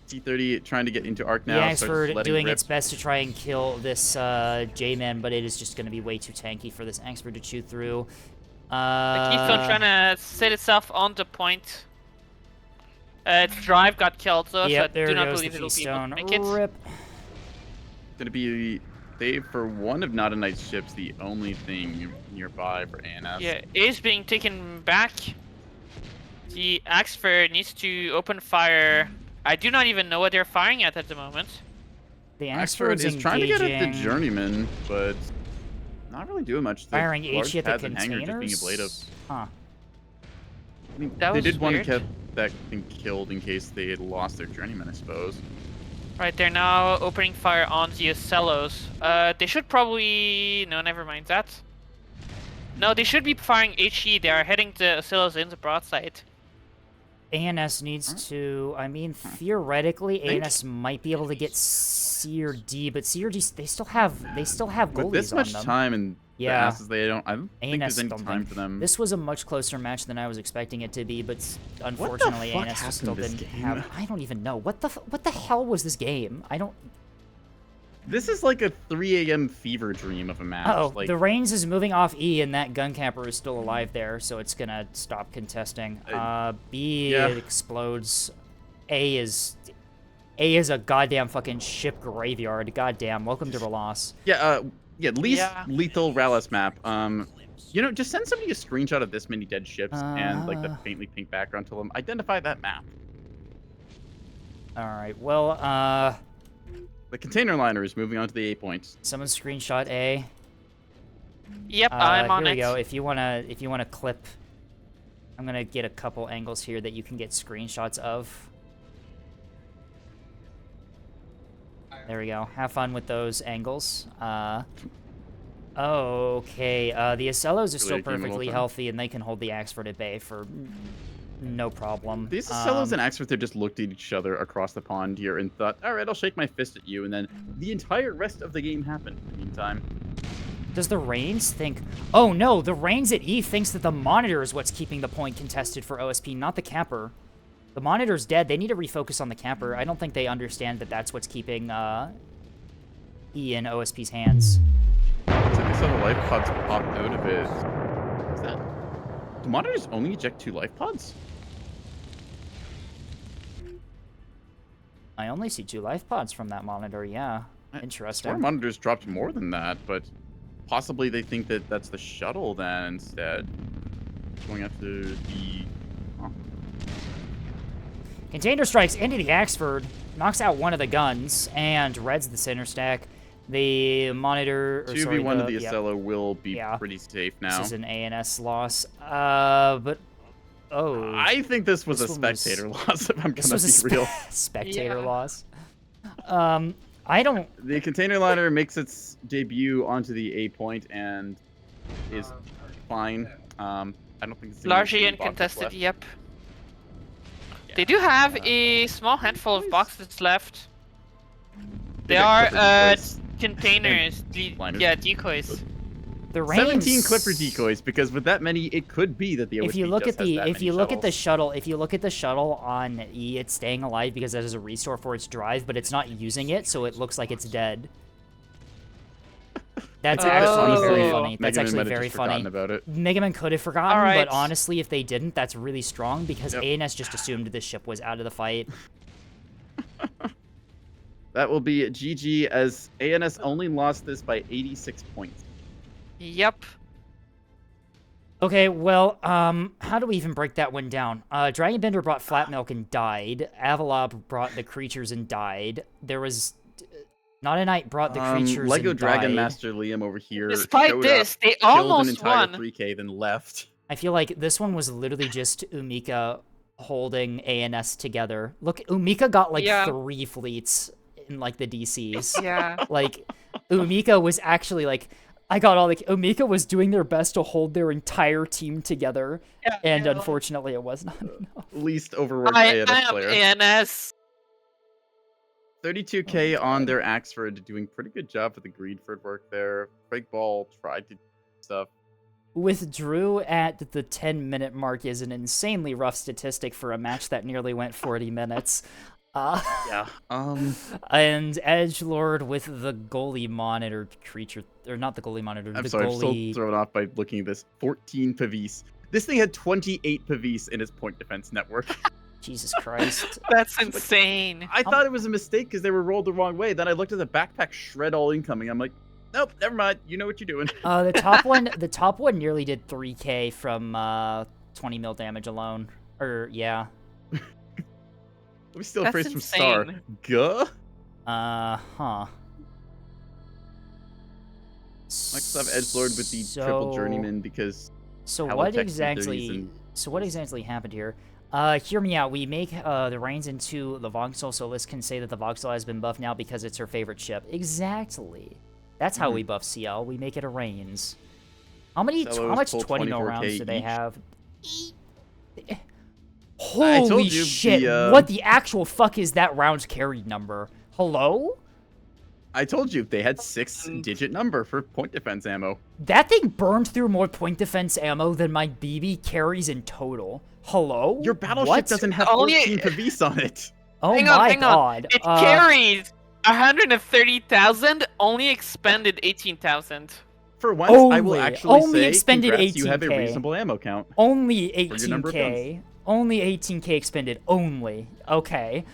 T30 trying to get into Arc now. The Axford doing its best to try and kill this J-Man, but it is just going to be way too tanky for this Axford to chew through. The Keystone trying to set itself on the point. Its drive got killed, though, so I do not believe it'll be able to make it. Rip. Going to be saved for one of Not a Knight's ships, the only thing nearby for ANS. Yeah, it is being taken back. The Axford needs to open fire. I do not even know what they're firing at the moment. The Axford is trying to get at the Journeyman, but not really doing much. Firing HE at the containers? Just being ablative. Huh. I mean, they did want to get that thing killed in case they had lost their Journeyman, I suppose. Right, they're now opening fire on the Ocellos. They should probably... No, never mind that. No, they should be firing HE. They are heading the Ocellos in the broadside. ANS needs to, I mean, theoretically, ANS might be able to get C or D, but C or D, they still have goalies with this much on them. Time and the asses, I don't think ANS there's any time for them. This was a much closer match than I was expecting it to be, but unfortunately, ANS just still didn't have. I don't even know what the hell was this game. I don't. This is like a 3 a.m. fever dream of a match. The Reigns is moving off E, and that gun capper is still alive there, so it's gonna stop contesting. B explodes. A is a goddamn fucking ship graveyard. Goddamn. Welcome to Relas. Least lethal Relas map. You know, just send somebody a screenshot of this many dead ships and like the faintly pink background to them. Identify that map. All right. Well, the container liner is moving on to the A points. Someone screenshot A. Yep, I'm on it. Here we go. If you wanna clip, I'm gonna get a couple angles here that you can get screenshots of. There we go. Have fun with those angles. Okay. The Ocellos are still perfectly healthy, and they can hold the Axford at bay for no problem. These Ocellos and Axford, they just looked at each other across the pond here and thought, all right, I'll shake my fist at you. And then the entire rest of the game happened in the meantime. Does the Reigns think... Oh, no, the Reigns at E thinks that the Monitor is what's keeping the point contested for OSP, not the Capper. The Monitor's dead. They need to refocus on the Capper. I don't think they understand that that's what's keeping E in OSP's hands. Looks like I saw the life pods pop out of it. Is that... Do monitors only eject 2 life pods? I only see 2 life pods from that monitor, yeah. I Interesting. swear monitors dropped more than that, but possibly they think that that's the shuttle then instead. Going after the... Huh. Container strikes into the Axford, knocks out one of the guns, and reds the center stack. The monitor... 2v1 of the Acela will be yeah. pretty safe now. This is an ANS loss. But... Oh. I think this was a This one was- spectator loss, if I'm This gonna was a be real. spectator Yeah. loss. I don't... The container liner makes its debut onto the A point and is fine. I don't think it's Largely any boxes uncontested, left. yep. They do have a small handful of boxes left. They are got Clipper decoys. containers, liners. yeah, decoys. The range... 17 Clipper decoys, because with that many, it could be that the OSP If you look just at the has that many shuttles. if you look at the shuttle on E, it's staying alive because that is a restore for its drive, but it's not using it, so it looks like it's dead. That's actually very Oh. funny. That's Mega Man actually might have very just forgotten funny. about it. Mega Man could have forgotten, Alright. but honestly, if they didn't, that's really strong because Yep. ANS just assumed the ship was out of the fight. That will be GG, as ANS only lost this by 86 points. Yep. Okay, well, how do we even break that one down? Dragon Bender brought Flat Milk and died. Avalab brought the creatures and died. There was... Not a Knight brought the creatures Lego and Dragon died. Master Liam over here Despite showed this, up, they killed an almost entire won. 3K, then left. I feel like this one was literally just Umika holding ANS together. Look, Umika got like Yeah. 3 fleets in like the DCs. Yeah. Like, Umika was actually like, Umika was doing their best to hold their entire team together, Yeah, and yeah. unfortunately it was not enough. Least overworked I ANS am player. ANS. 32k on their Axford, doing pretty good job with the Greedford work there. Craig Ball tried to do stuff. Withdrew at the 10-minute mark is an insanely rough statistic for a match that nearly went 40 minutes. Yeah. And Edgelord with the goalie monitor creature, or not the goalie monitor, I'm the sorry, I'm still goalie. thrown off by looking at this. 14 Pavis. This thing had 28 Pavis in its point defense network. Jesus Christ. That's insane. I thought it was a mistake because they were rolled the wrong way. Then I looked at the backpack shred all incoming. I'm like, nope, never mind. You know what you're doing. The top one nearly did 3k from 20 mil damage alone. Or yeah. We still That's phrase from Star. insane. Guh. Huh. Next up, Edgelord with the triple journeyman because. So Hella what Texas 30s exactly? and- So what exactly happened here? Hear me out. We make the Reigns into the Voxel, so Liz can say that the Voxel has been buffed now because it's her favorite ship. Exactly. That's how we buff CL. We make it a Reigns. How much Celos pull 20 mil 24K rounds do they each. have? I Holy told you shit! the, What the actual fuck is that rounds carried number? Hello? I told you they had 6-digit number for point defense ammo. That thing burned through more point defense ammo than my BB carries in total. Hello? Your battleship What? doesn't have Only- 14 Pavis on it. Oh hang my on. god. It carries 130,000, only expended 18,000. For once, I will Only- actually only say, expended congrats, you have a 18K. reasonable ammo count. Only For your number of 18k. Only 18k expended. Only. Okay.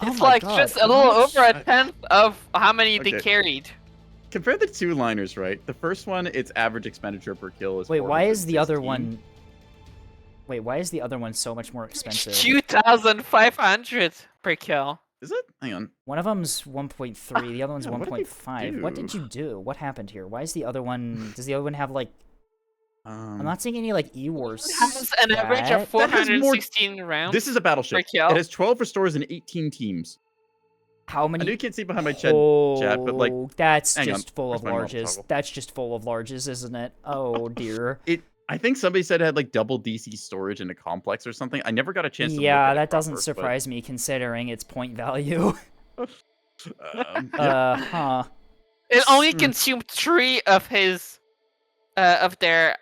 It's like just a little over a tenth of how many they Okay. carried. Compare the two liners, right? The first one, its average expenditure per kill is Wait, why is the other 416. one... Wait, why is the other one so much more expensive? 2,500 per kill. Is it? Hang on. One of them's 1.3, the other one's yeah, what did they 1.5. What did do? you do? What happened here? Why is the other one... Does the other one have, like... I'm not seeing any, like, E-Wars. It has an average of stat. That has more- 416 rounds. This is a battleship. Per kill? It has 12 restores and 18 teams. How I many... know you can't see behind my chat, but like, that's hang on, just full of where's my mouse larges. toggle? That's just full of larges, isn't it? Oh, dear. I think somebody said it had like double DC storage in a complex or something. I never got a chance to look Yeah, at it that doesn't proper, surprise me considering its point value. but, yeah. Huh. It only Hmm. consumed 3 of his, of their,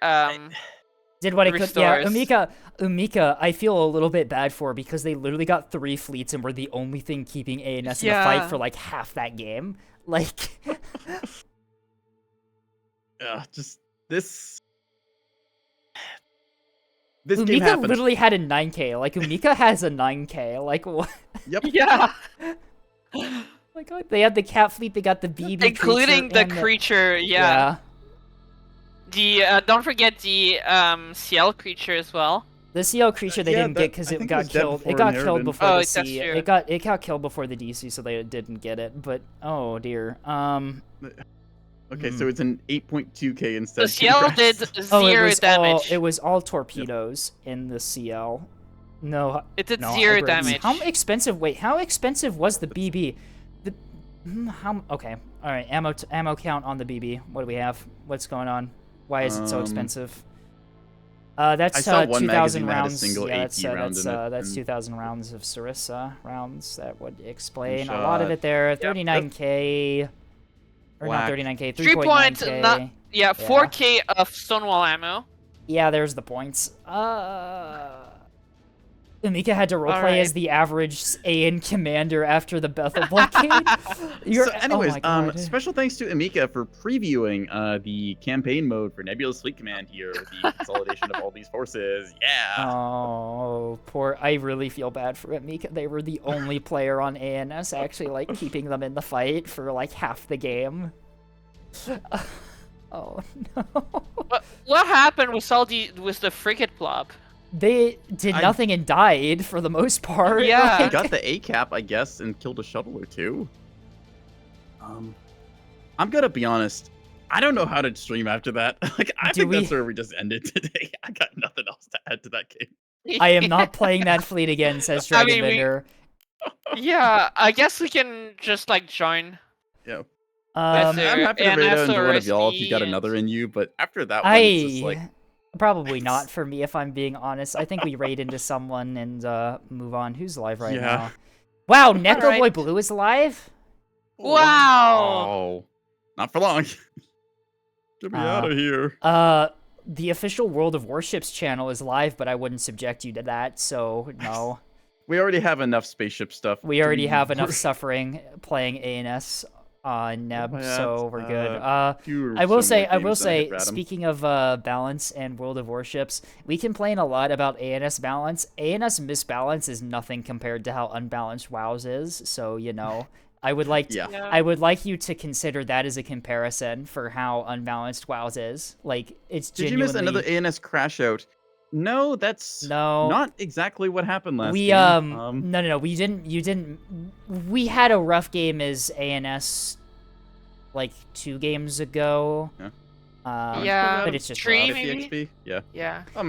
Did what it could. Yeah, Restores. Umika, I feel a little bit bad for because they literally got 3 fleets and were the only thing keeping ANS in the fight Yeah. for like half that game. Like, Just this. This game Umika happened. literally had a 9k. Like, Umika has a 9k. Like, what? Yep. Yeah. Oh my god, they had the cat fleet, they got the BB Including creature, the and creature, yeah. The don't forget the CL creature as well. The CL creature they Yeah, didn't get because I it think got was dead killed. It before got killed Inheritance. before Oh, the that's C. true. It got killed before the DC, so they didn't get it. But oh dear. Okay, so it's an 8.2k instead. The CL did Congrats. 0 damage. It was all torpedoes in the CL. No, It did no 0 hybrids. damage. How expensive? Wait, how expensive was the BB? How? Okay, all right. Ammo count on the BB. What do we have? What's going on? Why is it so expensive? That's I saw one 2,000 magazine that had a rounds. single Yeah, AP round in it, that's and- 2,000 rounds of Sarissa rounds. That would explain a shot. lot of it there. Yep. 39k, or not Whack. 39k, 3 points, 3.9k. yeah, 4k of Stonewall ammo. Yeah, there's the points. Umika had to roleplay as the average AN commander after the Bethel blockade. So anyways, oh my God. special thanks to Amika for previewing the campaign mode for Nebula's Fleet Command here with the consolidation of all these forces. Yeah. Oh, poor. I really feel bad for Amika. They were the only player on ANS actually like keeping them in the fight for like half the game. Oh no. What happened with the frigate blob? They did nothing and died for the most part. Yeah. I got the A cap, I guess, and killed a shuttle or two. I'm gonna be honest. I don't know how to stream after that. Like, I think that's where we just ended today. I got nothing else to add to that game. I am not playing that fleet again, says I mean, Dragonbender. Yeah, I guess we can just like join. Yeah. With I'm happy to ANS raid into or one of y'all if you got SB another in you, but after that one, it's just like... Probably not for me, if I'm being honest. I think we raid into someone and move on. Who's live right now? Wow, Neko Alright. Boy Blue is live? Wow. Oh, not for long. Get me out of here. The official World of Warships channel is live, but I wouldn't subject you to that, so no. We already have enough spaceship stuff. We already have enough suffering playing ANS on Neb, so we're good. I will say, speaking of balance and World of Warships, we complain a lot about ANS balance. ANS misbalance is nothing compared to how unbalanced WoW's is, so, you know, I would like I would like you to consider that as a comparison for how unbalanced WoW's is. Like, it's genuinely... Did you miss another ANS crash out? No, that's not exactly what happened last game. No, we didn't. We had a rough game as ANS like 2 games ago. Yeah, but it's just 3 rough. maybe. Yeah.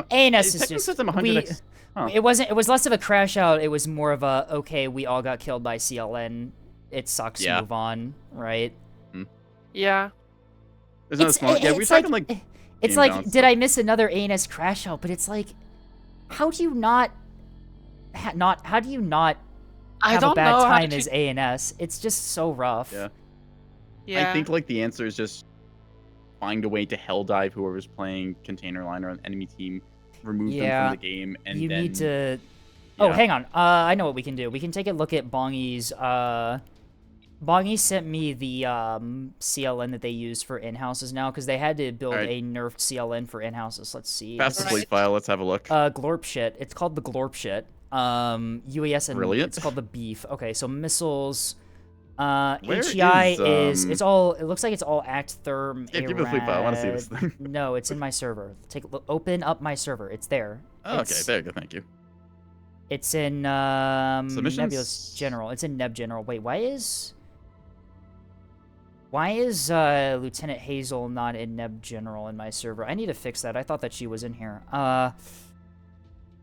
ANS is just it wasn't. It was less of a crash out. It was more of a okay. We all got killed by CLN. It sucks. Move on. Right. Yeah. There's no small. Yeah, we're talking like. It's like, did I miss another ANS crash out? But it's like, how do you not have a bad time as ANS? It's just so rough. Yeah. I think like the answer is just find a way to hell dive whoever's playing container line or an enemy team, remove them from the game, and you then need to. Oh, hang on. I know what we can do. We can take a look at Bongi's. Bongi sent me the CLN that they use for in-houses now, because they had to build a nerfed CLN for in-houses. Let's see. Fastest fleet file, let's have a look. Glorp shit. It's called the Glorp shit. UAS and Brilliant. It's called the Beef. Okay, so missiles. Where HEI is it's all. It looks like it's all Act Therm. Yeah, give me the fleet file. I want to see this thing. No, it's in my server. Take a look. Open up my server. It's there. Oh, okay, there you go. Thank you. It's in Submissions? Nebulous General. It's in Neb General. Wait, why is Lieutenant Hazel not in Neb General in my server? I need to fix that. I thought that she was in here.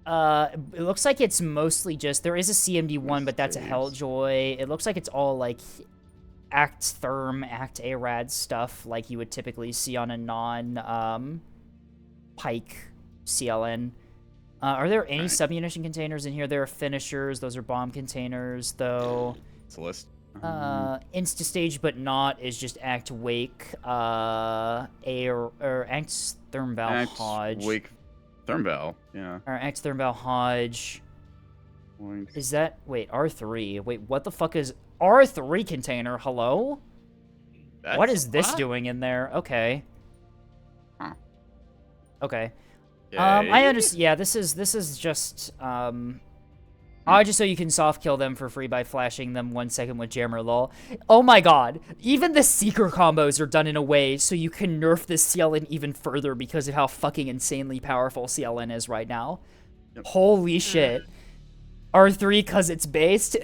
It looks like it's mostly just... There is a CMD1, but that's a Helljoy. It looks like it's all, like, Act Therm, Act ARAD stuff like you would typically see on a non-Pike CLN. Are there any submunition containers in here? There are finishers. Those are bomb containers, though. It's a list. Insta-stage but not is just Act Wake, or Act Therm Val Hodge. Wake Thermal. Yeah. Or X Thermal Hodge. Points. Is that... Wait, R3. Wait, what the fuck is... R3 container? Hello? What That's- is this what? doing in there? Okay. Huh. Okay. Okay. I understand. Yeah, this is just just so you can soft kill them for free by flashing them 1 second with jammer lol. Oh my god. Even the seeker combos are done in a way so you can nerf this CLN even further because of how fucking insanely powerful CLN is right now. Yep. Holy shit. R3 cuz it's based?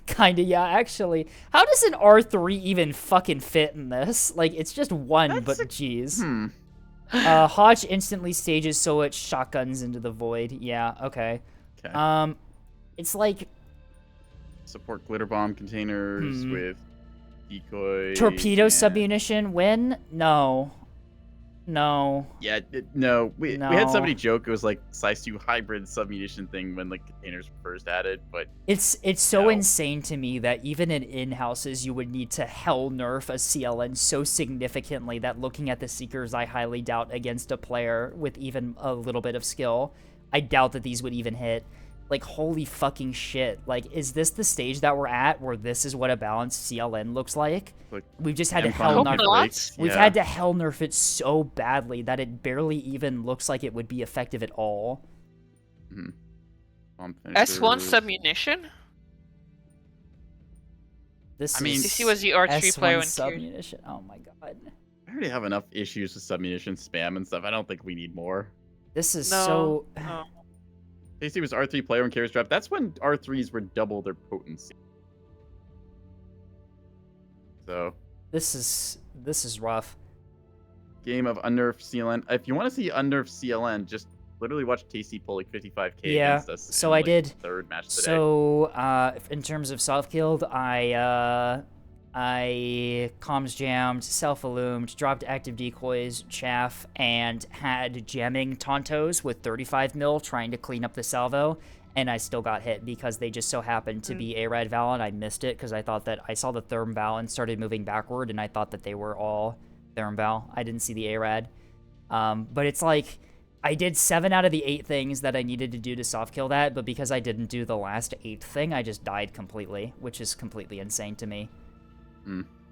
Kinda, yeah, actually. How does an R3 even fucking fit in this? Like, it's just one, but jeez. Hodge instantly stages so it shotguns into the void. Yeah, okay. Okay. It's like... Support glitter bomb containers with decoy. Torpedo submunition win? No. No. Yeah, no. We No. had somebody joke it was like size 2 hybrid submunition thing when like containers were first added, but It's so No. insane to me that even in in-houses you would need to hell nerf a CLN so significantly that looking at the Seekers, I highly doubt against a player with even a little bit of skill, I doubt that these would even hit. Like, holy fucking shit. Like, is this the stage that we're at where this is what a balanced CLN looks like? We've just had to hell Hope nerf not. it. We've had to hell nerf it so badly that it barely even looks like it would be effective at all. Bomb S1 finishers. submunition? This I mean, is CC was the R3 S1 player in tier. submunition. Oh my god. I already have enough issues with submunition spam and stuff. I don't think we need more. This is No. so... No. Casey was R3 player and carriers draft. That's when R3s were double their potency. So, This is rough. game of unnerfed CLN. If you want to see unnerfed CLN, just literally watch Casey pull like 55k Yeah, against us. so in, I like, did. the third match today. So, in terms of soft-killed, I comms jammed, self-illumed, dropped active decoys, chaff, and had jamming Tontos with 35 mil trying to clean up the salvo, and I still got hit because they just so happened to be ARAD Val, and I missed it because I thought that I saw the Therm Val and started moving backward, and I thought that they were all Therm Val. I didn't see the ARAD. But it's like, I did 7 out of the 8 things that I needed to do to soft kill that, but because I didn't do the last 8th thing, I just died completely, which is completely insane to me.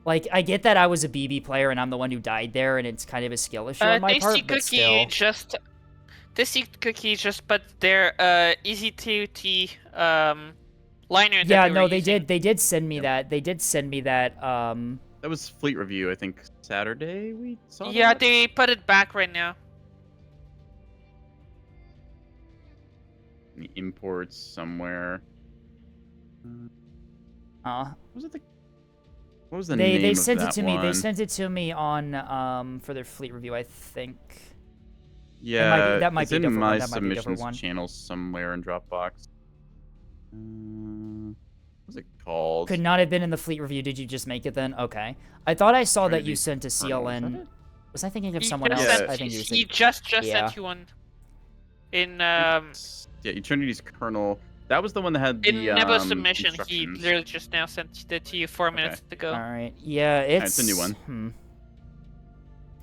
Like, I get that I was a BB player and I'm the one who died there, and it's kind of a skill issue on my part, but still. Tasty Cookie just put their easy to T liner. Yeah, that no, they did send me that. They did send me that. That was Fleet Review, I think Saturday we saw Yeah, that? they put it back right now. The imports somewhere. Was it the... What was the name They of sent it that to me. They one? sent it to me on for their fleet review, I think. Yeah, that might it's be a in different my one, that might be a different submissions one. channel somewhere in Dropbox. What's it called? Could not have been in the fleet review. Did you just make it then? Okay. I thought I saw Trying to that you be sent a Colonel, was that CLN. it? Was I thinking of He someone just else? sent- I think you he said. just Yeah. sent you one. In Yeah, Eternity's Colonel. That was the one that had in the Nebo submission, he instructions. literally just now sent it to you 4 minutes ago. All right. Yeah, it's it's a new one.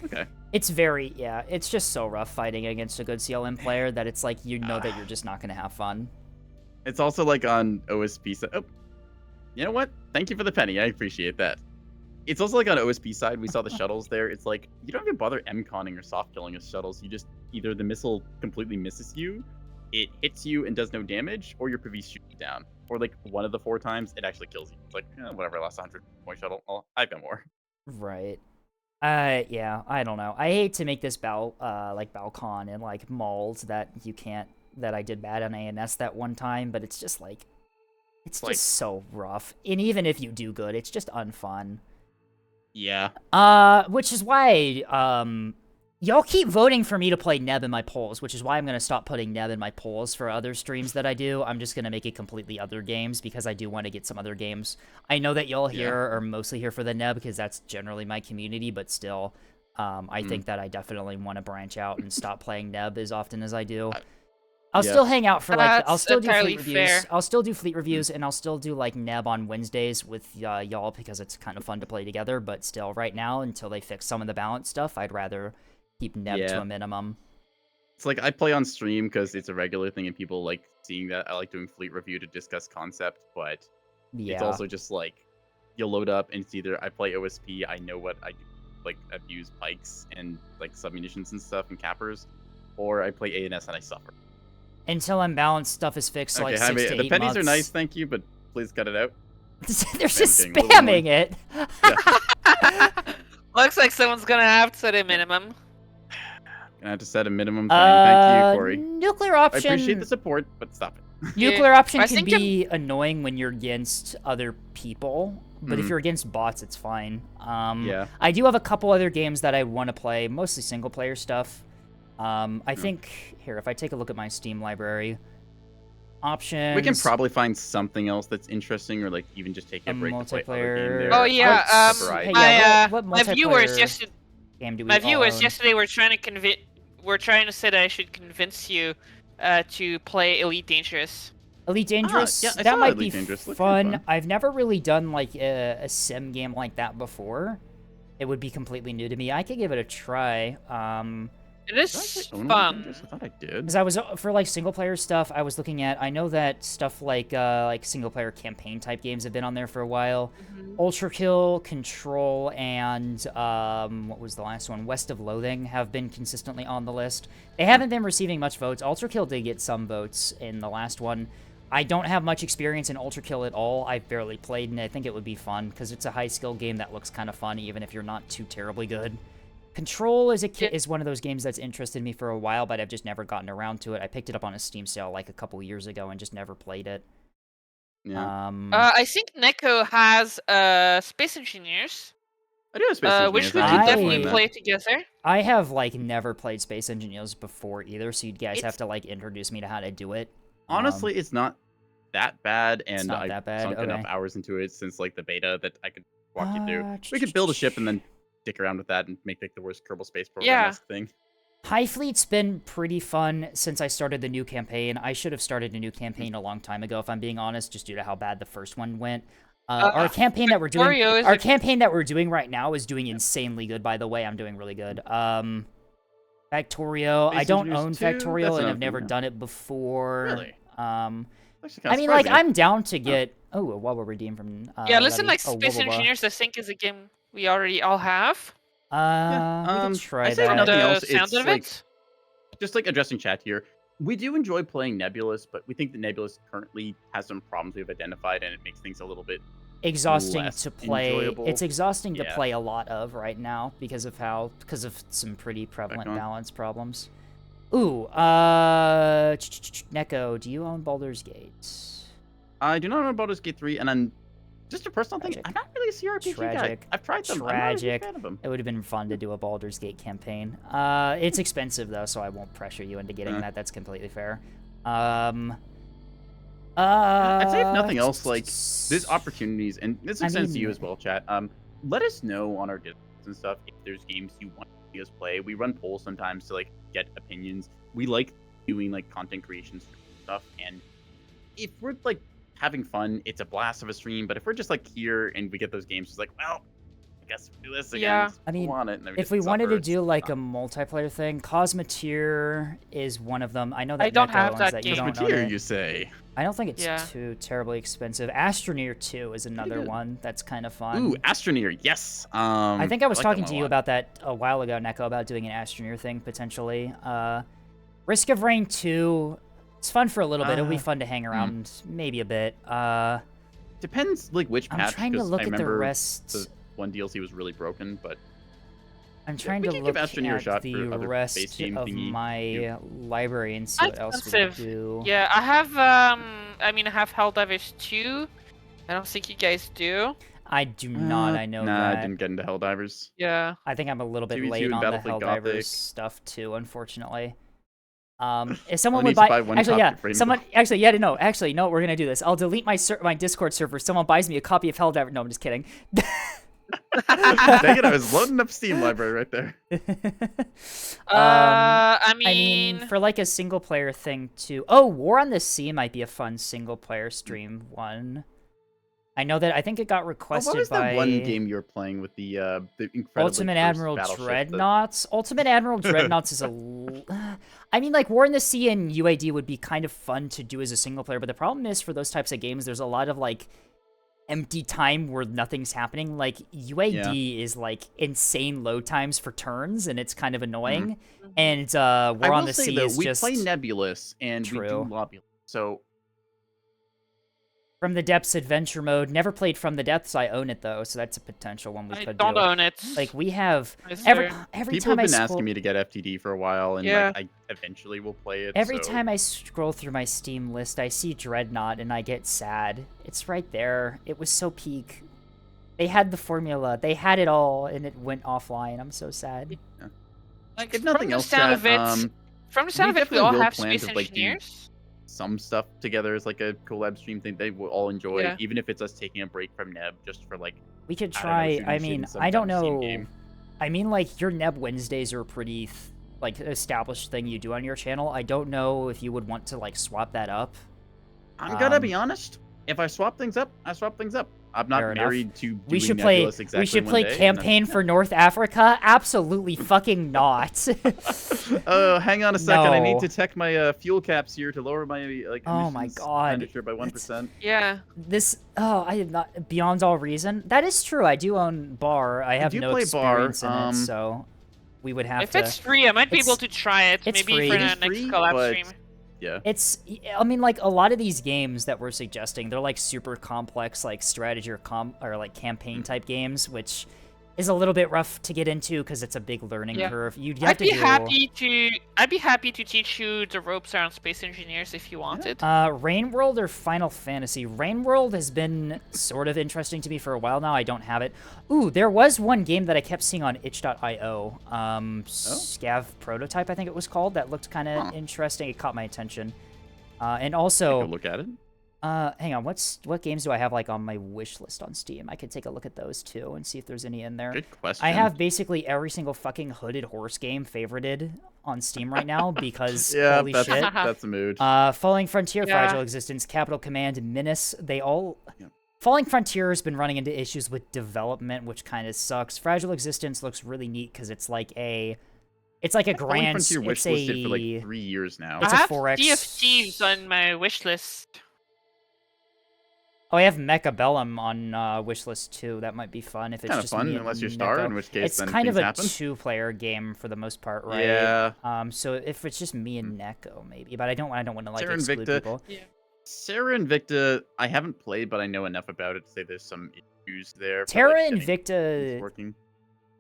Okay. It's very, yeah, it's just so rough fighting against a good CLM player that it's like, you know that you're just not going to have fun. It's also like on OSP side. Oh, you know what? Thank you for the penny. I appreciate that. It's also like on OSP side. We saw the shuttles there. It's like you don't even bother M-conning or soft killing of shuttles. You just either the missile completely misses you, it hits you and does no damage, or your Pavis shoots you down. Or like one of the 4 times, it actually kills you. It's like whatever. I lost 100 point shuttle. Oh, I've got more. Right. Yeah, I don't know. I hate to make this Balcon and like molds that you can't, that I did bad on ANS that one time, but it's just like, it's Like- just so rough. And even if you do good, it's just unfun. Yeah. Which is why, y'all keep voting for me to play Neb in my polls, which is why I'm going to stop putting Neb in my polls for other streams that I do. I'm just going to make it completely other games because I do want to get some other games. I know that y'all here are mostly here for the Neb because that's generally my community, but still, I think that I definitely want to branch out and stop playing Neb as often as I do. I'll still hang out for like, I'll That's still do entirely fleet reviews. fair. I'll still do fleet reviews and I'll still do like Neb on Wednesdays with y'all because it's kind of fun to play together, but still right now, until they fix some of the balance stuff, I'd rather keep Neb to Yeah. a minimum. It's like I play on stream because it's a regular thing and people like seeing that. I like doing fleet review to discuss concept, but it's Yeah. also just like you load up and it's either I play OSP, I know what I do, like abuse pikes and like submunitions and stuff and cappers, or I play ANS and I suffer. Until unbalanced stuff is fixed, Okay, like 6 to 8 the pennies months. are nice, thank you, but please cut it out. They're just getting a little spamming it. Looks like someone's gonna have to set a minimum. Gonna have to set a minimum thing. Thank you, Corey. Nuclear I option. appreciate the support, but stop it. Nuclear option I can think be annoying when you're against other people, but if Mhm. you're against bots, it's fine. Yeah. I do have a couple other games that I want to play, mostly single player stuff. I think here, if I take a look at my Steam library, options. We can probably find something else that's interesting, or like even just take a A break to play other multiplayer- game there. Oh yeah, variety. Hey, yeah, my what my viewers multiplayer yesterday, game do we my all viewers own? yesterday were trying to say that I should convince you to play Elite Dangerous. Elite Dangerous, yeah, I that saw might Elite be Dangerous. Looked kinda fun. fun. I've never really done like a sim game like that before. It would be completely new to me. I could give it a try. It Did I is actually own Elite fun. Dangerous? I thought I did. Because I was for like single player stuff, I was looking at. I know that stuff like single player campaign type games have been on there for a while. Ultra Kill, Control, and what was the last one? West of Loathing have been consistently on the list. They haven't been receiving much votes. Ultra Kill did get some votes in the last one. I don't have much experience in Ultra Kill at all. I've barely played, and I think it would be fun because it's a high skill game that looks kind of fun, even if you're not too terribly good. Control is one of those games that's interested me for a while, but I've just never gotten around to it. I picked it up on a Steam sale like a couple years ago and just never played it. Yeah. I think Neko has Space Engineers, I do have Space Engineers. which we I could enjoy definitely playing that. play together. I have like never played Space Engineers before either, so you guys It's- have to like introduce me to how to do it. Honestly, it's not that bad, and not I've that bad, sunk enough okay. hours into it since like the beta that I could walk you through. We could build a ship and then dick around with that and make like the worst Kerbal Space Program thing. High Fleet's been pretty fun since I started the new campaign. I should have started a new campaign a long time ago, if I'm being honest, just due to how bad the first one went. Our campaign that we're doing, Factorio is our a- campaign that we're doing right now is doing insanely good. By the way, I'm doing really good. Factorio, I Space don't Engineers own 2? Factorio, That's and another I've never thing, yeah. done it before. Really? Actually I kinda mean, like, surprising. I'm down to get. Oh, what were redeemed from? Yeah, listen, Levy. like Oh, Space blah, blah, blah. Engineers, I think is a game we already all have. We could try I say if that. nothing The else, sound it's of like it. just like addressing chat here. We do enjoy playing Nebulous, but we think that Nebulous currently has some problems we've identified, and it makes things a little bit Exhausting less to play. enjoyable. It's exhausting to Yeah. play a lot of right now because of some pretty prevalent on. balance problems. Ooh, Neko, do you own Baldur's Gate? I do not know Baldur's Gate 3, and I'm just a personal thing. Tragic. I'm not really a CRPG guy. Tragic. I've tried them. I'm not a Tragic. big fan of them. It would have been fun to do a Baldur's Gate campaign. It's expensive though, so I won't pressure you into getting that. That's completely fair. I'd say if nothing else, like there's opportunities, and this I extends to mean- you as well, chat. Let us know on our Discords and stuff if there's games you want to see us play. We run polls sometimes to like get opinions. We like doing like content creation stuff, and if we're like having fun, it's a blast of a stream. But if we're just like here and we get those games, it's like, well, I guess we'll do this again. Yeah. I mean, want it, and then if just we wanted suffer. to It's do like not- a multiplayer thing, Cosmeteer is one of them. I know that I don't Neko have owns that that. game. You don't own Frontier, it. you say? I don't think it's Yeah. too terribly expensive. Astroneer 2 is another good. one that's kind of fun. Ooh, Astroneer, yes. I think I was like talking that to one a you lot. about that a while ago, Neko, about doing an Astroneer thing potentially. Risk of Rain 2, it's fun for a little bit. It'll be fun to hang around maybe a bit. Depends like which I'm patch. trying to 'cause look I at the remember rest. The one DLC was really broken, but I'm trying we to can look give Astroneer a at shot the for other rest base game of thingy. my library and see what else we can Expensive. do. Yeah, I have I have Helldivers 2. I don't think you guys do. I do not. I know nah, I that. didn't get into Helldivers. Yeah. I think I'm a little bit 2v2 late and on the Battlefield Helldivers Gothic. stuff too, unfortunately. If someone Only would to buy, buy one actually, copy yeah, of Rainbow. someone, actually, no, we're gonna do this. I'll delete my my Discord server. Someone buys me a copy of Helldivers. No, I'm just kidding. Dang it, I was loading up Steam library right there. I I mean, for like a single player thing too. Oh, War on the Sea might be a fun single player stream one. I know that I think it got Oh, requested what was by that one game you were playing with the incredibly Ultimate cursed Admiral battleship that- Dreadnoughts. Ultimate Admiral Dreadnoughts is I mean, like, War in the Sea and UAD would be kind of fun to do as a single player, but the problem is for those types of games, there's a lot of, like, empty time where nothing's happening. Like, UAD is, like, insane load times for turns, and it's kind of annoying. And I War on will the say Sea though, is we just... play Nebulous and we do True. Lobulus. So From the Depths Adventure Mode. Never played From the Depths. I own it, though, so that's a potential one we I could don't do. own it. Like, we have... Yes, Every sir. people time have I been scroll... asking me to get FTD for a while, and Yeah. like I eventually will play it. Every so- time I scroll through my Steam list, I see Dreadnought and I get sad. It's right there. It was so peak. They had the formula. They had it all, and it went offline. I'm so sad. Like, If nothing from else, the sound chat, of it, from the sound of it, we definitely all will have plan space to, like, do engineers. some stuff together as like a collab stream thing they will all enjoy, Yeah. even if it's us taking a break from Neb just for like We could I don't know, try. shooting I shit mean, in some I don't kind of Steam know. game. I mean, like, your Neb Wednesdays are a pretty, like, established thing you do on your channel. I don't know if you would want to, like, swap that up. I'm gonna Um, be honest. If I swap things up, I swap things up. I'm not Fair enough. married to doing We should play. Nebulous exactly We should one play day, and Campaign for North Africa. Absolutely fucking not. Oh, hang on a second. I need No. to check my fuel caps here to lower my like Oh my emissions God. expenditure by 1%. Yeah. This. Oh, I did not. Beyond all reason. That is true. I do own Bar. I have do no play Bar, experience in it, so we would have If to. it's free, I might be able It's- to try it. it's Maybe free. for It the is next free, collab but- stream. Yeah. It's, I mean, like, a lot of these games that we're suggesting, they're, like, super complex, like, strategy or like, campaign-type games, which is a little bit rough to get into because it's a big learning Yeah. curve. You'd have I'd to be do... happy to teach you the ropes around space engineers if you wanted. Rain World or Final Fantasy? Rain World has been sort of interesting to me for a while now. I don't have it. Ooh, there was one game that I kept seeing on itch.io. Scav Prototype, I think it was called. That looked kind of interesting. It caught my attention. And also... Take a look at it. hang on, what games do I have, like, on my wish list on Steam? I could take a look at those, too, and see if there's any in there. Good question. I have basically every single fucking hooded horse game favorited on Steam right now, because yeah, holy that's, shit. that's a mood. Falling Frontier, Yeah. Fragile Existence, Capital Command, Menace, they all... Yeah. Falling Frontier has been running into issues with development, which kind of sucks. Fragile Existence looks really neat, because it's like a... It's like a Falling grand... Frontier It's wishlisted for like a... 3 years now. It's I a have 4X. Sea of Thieves on my wish list. Oh, I have Mechabellum on wishlist too. That might be fun if it's Kind of just fun, me and unless you're Star, Neko. in which case It's then kind of things a happen. two-player game for the most part, right? Yeah. So if it's just me and Neko, maybe, but I don't want to like Sarah exclude Invicta. people. Sarah Invicta, I haven't played, but I know enough about it to say there's some issues there. for, Terra like, getting things Invicta working.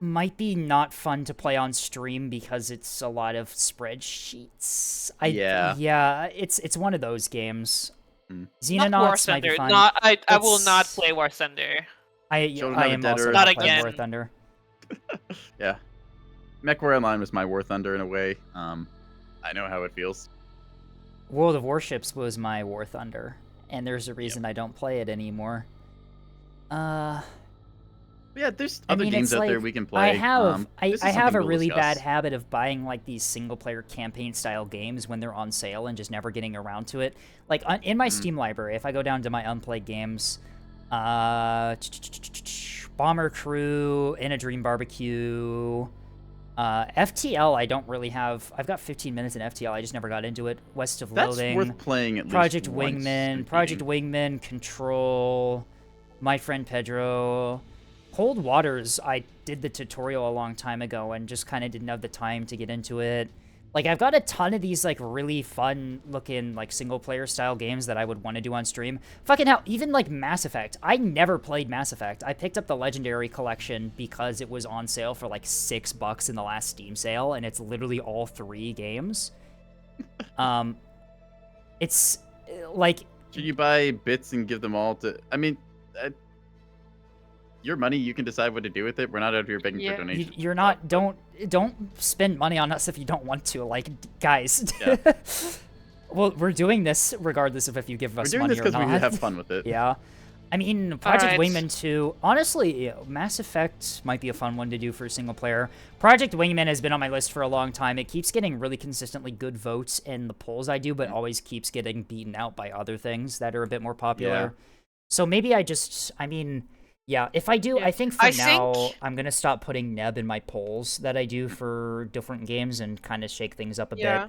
might be not fun to play on stream because it's a lot of spreadsheets. Yeah. Yeah, it's one of those games. Mm. Not War Xenonauts might be Thunder. fun. I will not It's- play War Thunder. Children I of the am Dead also are- not Not playing War again. Thunder. Yeah. MechWarrior Online was my War Thunder in a way. I know how it feels. World of Warships was my War Thunder, and there's a reason I don't play it anymore. But yeah, there's I other mean, games it's out there like, we can play. I have This is I have something a we'll really bad discuss. habit of buying like these single player campaign style games when they're on sale and just never getting around to it. Like in my Steam library, if I go down to my unplayed games, Bomber Crew, In a Dream Barbecue, FTL I don't really have. I've got 15 minutes in FTL. I just never got into it. West of That's Loathing, worth playing at Project least once Wingman, in Project game. Wingman, Control, My Friend Pedro. Cold Waters, I did the tutorial a long time ago and just kind of didn't have the time to get into it. Like, I've got a ton of these, like, really fun-looking, like, single-player style games that I would want to do on stream. Fucking hell, even, like, Mass Effect. I never played Mass Effect. I picked up the Legendary Collection because it was on sale for, like, $6 in the last Steam sale, and it's literally all 3 games. It's, like... Should you buy bits and give them all to... I mean... your money, you can decide what to do with it. We're not out here begging Yeah. for donations. You're not, don't spend money on us if you don't want to, like, guys. Yeah. Well, we're doing this regardless of if you give We're us doing money this or because not. we have fun with it. Yeah. I mean, Project Alright. Wingman 2, honestly, Mass Effect might be a fun one to do for a single player. Project Wingman has been on my list for a long time. It keeps getting really consistently good votes in the polls I do, but always keeps getting beaten out by other things that are a bit more popular. So maybe I mean, yeah, if I do, Yeah. I think for I now, think- I'm gonna stop putting Neb in my polls that I do for different games and kind of shake things up a Yeah.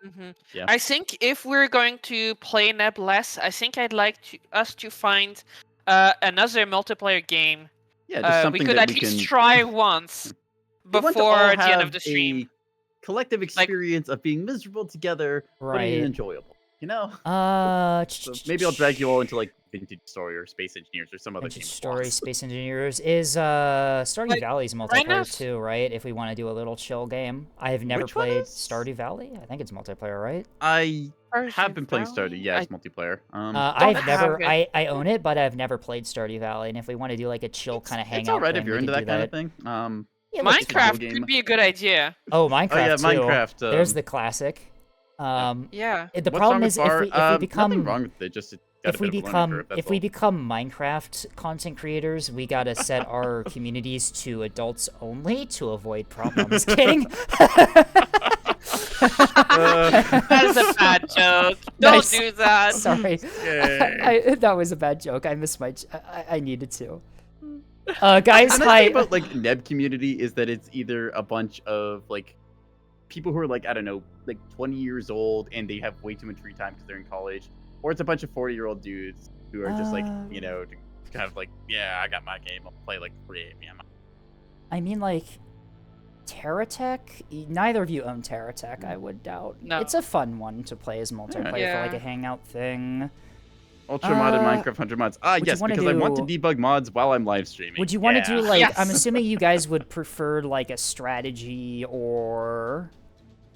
bit. Yeah. I think if we're going to play Neb less, I think I'd like us to find another multiplayer game. Yeah, just We something could that at we least can. try once We want to all before the end of have the stream. a collective experience of being miserable together, but Right. enjoyable. You know. So So maybe I'll drag you all into like Vintage Story or Space Engineers or some other game. Vintage of Story, loss. Space Engineers is Stardew Like, Valley's now multiplayer s- too, right? If we want to do a little chill game, I have never Which one played is? Stardew Valley. I think it's multiplayer, right? I Stardew have been playing Valley? Stardew. Yeah, it's multiplayer. I've have never, it. I own it, but I've never played Stardew Valley. And if we want to do like a chill kind of hangout it's alright thing, if you're we into can that do kind of thing. Yeah, it looks fun. Minecraft game. could be a good idea. Oh, Minecraft Oh yeah, too. Minecraft. There's the classic. Yeah. The what's problem wrong is with Bar? if we Nothing become wrong with it. Just it got if a we bit of a learning become curve, that's if we all. become Minecraft content creators, we gotta set our communities to adults only to avoid problems. Kidding. That is a bad joke. Don't Nice. do that. Sorry, Yay. that was a bad joke. I missed my. I needed to. Guys, The nice hi. thing about like Neb community is that it's either a bunch of like people who are like, I don't know, like 20 years old and they have way too much free time because they're in college, or it's a bunch of 40-year-old dudes who are just like, you know, kind of like, yeah, I got my game, I'll play like 3 a.m. I mean, like, Terratech? Neither of you own Terratech, I would doubt. No. It's a fun one to play as multiplayer for, like, Yeah. a hangout thing. Ultra modded Uh, Minecraft 100 mods. Ah, would you yes, wanna because I want to do- debug mods while I'm live streaming. Would you want to do, like, Yes. I'm assuming you guys would prefer, like, a strategy or...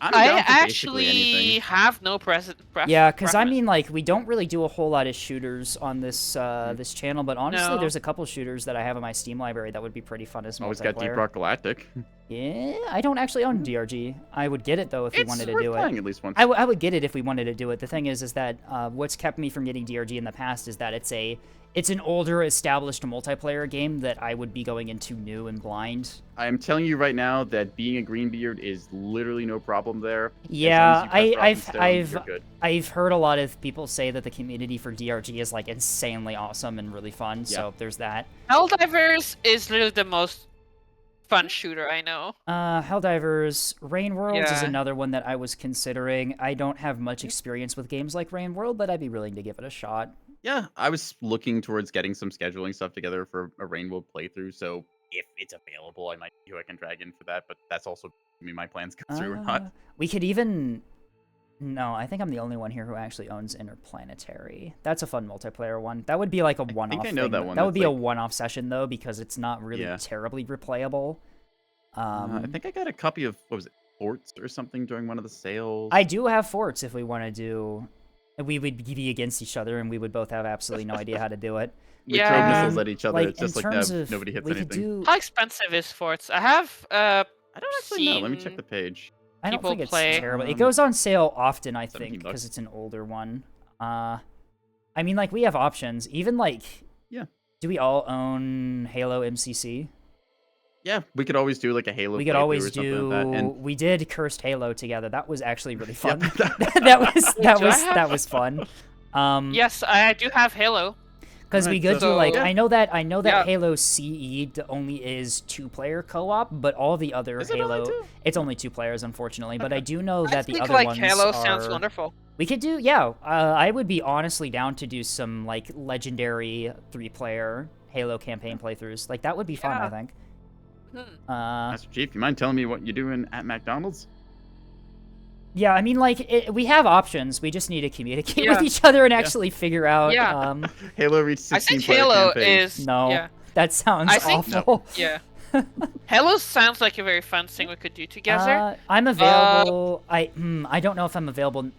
I'm down I for basically actually anything. have no preference. Yeah, because I mean, like, we don't really do a whole lot of shooters on this this channel, but honestly, No. there's a couple shooters that I have in my Steam library that would be pretty fun as multiplayer. Always got Deep Rock Galactic. Yeah, I don't actually own DRG. I would get it, though, if we It's wanted to worth do it. playing at least once. I would get it if we wanted to do it. The thing is that what's kept me from getting DRG in the past is that it's an older, established multiplayer game that I would be going into new and blind. I am telling you right now that being a Greenbeard is literally no problem there. Yeah, As long as you press drop and stone, you're good. I've heard a lot of people say that the community for DRG is like insanely awesome and really fun. So there's that. Helldivers is literally the most fun shooter I know. Helldivers, Rain Worlds is Yeah. another one that I was considering. I don't have much experience with games like Rain World, but I'd be willing to give it a shot. Yeah, I was looking towards getting some scheduling stuff together for a Rainbow playthrough, so if it's available, I might see who I can drag in for that, but that's also my plans go through or not. We could even... No, I think I'm the only one here who actually owns Interplanetary. That's a fun multiplayer one. That would be like a one-off I know thing. that one. That would That's be a like- one-off session, though, because it's not really Yeah. terribly replayable. I think I got a copy of, what was it, Forts or something during one of the sales. I do have forts if we want to do... We would be against each other, and we would both have absolutely no idea how to do it. We Yeah. throw missiles at each other, Like, it's just in like terms no, of... nobody hits we could anything. do... How expensive is Forts? I have I don't actually know, let me check seen- the page. I don't people think it's play. terrible. It goes on sale often, I 17 think, bucks. because it's an older one. I mean, like, we have options. Even, like... Yeah. Do we all own Halo MCC? Yeah, we could always do like a Halo We could playthrough always or something do... like that, and We did Cursed Halo together. That was actually really fun. Yep. that was fun. Yes, I do have Halo. Because we Right, could do so- like Yeah. I know that Yeah. Halo CE only is 2-player co-op, but all the other Is it only Halo two? it's only 2 players unfortunately. But I do know I that the think other like ones Halo are. sounds wonderful. We could do I would be honestly down to do some like legendary 3-player Halo campaign playthroughs. Like that would be fun, I Yeah. think. Hmm. Master Chief, you mind telling me what you're doing at McDonald's? Yeah, I mean, like, we have options. We just need to communicate Yeah. with each other and actually figure out. Yeah. Halo reached 16 I think player Halo campaign. is No, yeah. that sounds I think- awful. Yeah. Halo sounds like a very fun thing we could do together. I'm available. I don't know if I'm available.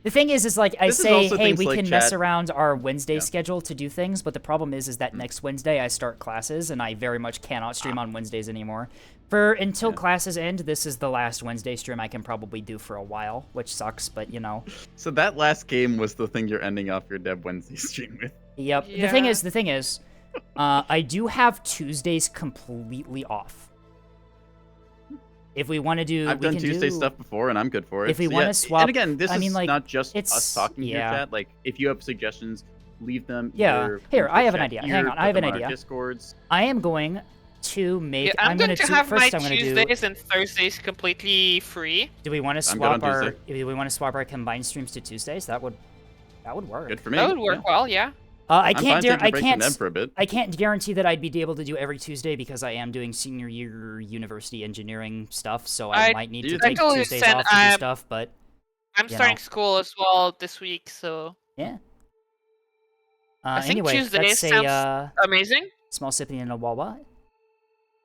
The thing is like, I This is say, also hey, things we like can mess chat. around our Wednesday Yeah. schedule to do things, but the problem is that next Wednesday I start classes, and I very much cannot stream on Wednesdays anymore. Until classes end, this is the last Wednesday stream I can probably do for a while, which sucks, but you know. So that last game was the thing you're ending off your Dev Wednesday stream with. Yep. The Yeah. thing is, I do have Tuesdays completely off. If we want to do, I've we done can Tuesday do, stuff before, and I'm good for it. If we So wanna yeah, swap- and again, this I is mean, like, not just it's- us talking yeah. here, chat. Like, if you have suggestions leave them. Yeah. either Here, in I the have an chat idea. here, Hang on, I put have an them on our idea. Discords. I am going to make. Yeah, I'm going to do, have first my I'm gonna Tuesdays and Thursdays completely free. Do we want to I'm good on swap our? Tuesday. Do we want to swap our combined streams to Tuesdays? That would work. Good for me. That would work yeah. well, yeah. I I'm can't. fine taking a I break from can't. them for a bit. I can't guarantee that I'd be able to do every Tuesday because I am doing senior year university engineering stuff, so I I might need do to think- take totally Tuesdays understand. off to do stuff. But I'm You starting know. school as well this week, so yeah. I think Anyway, Tuesdays that's a sounds amazing. small sipping in a wawa.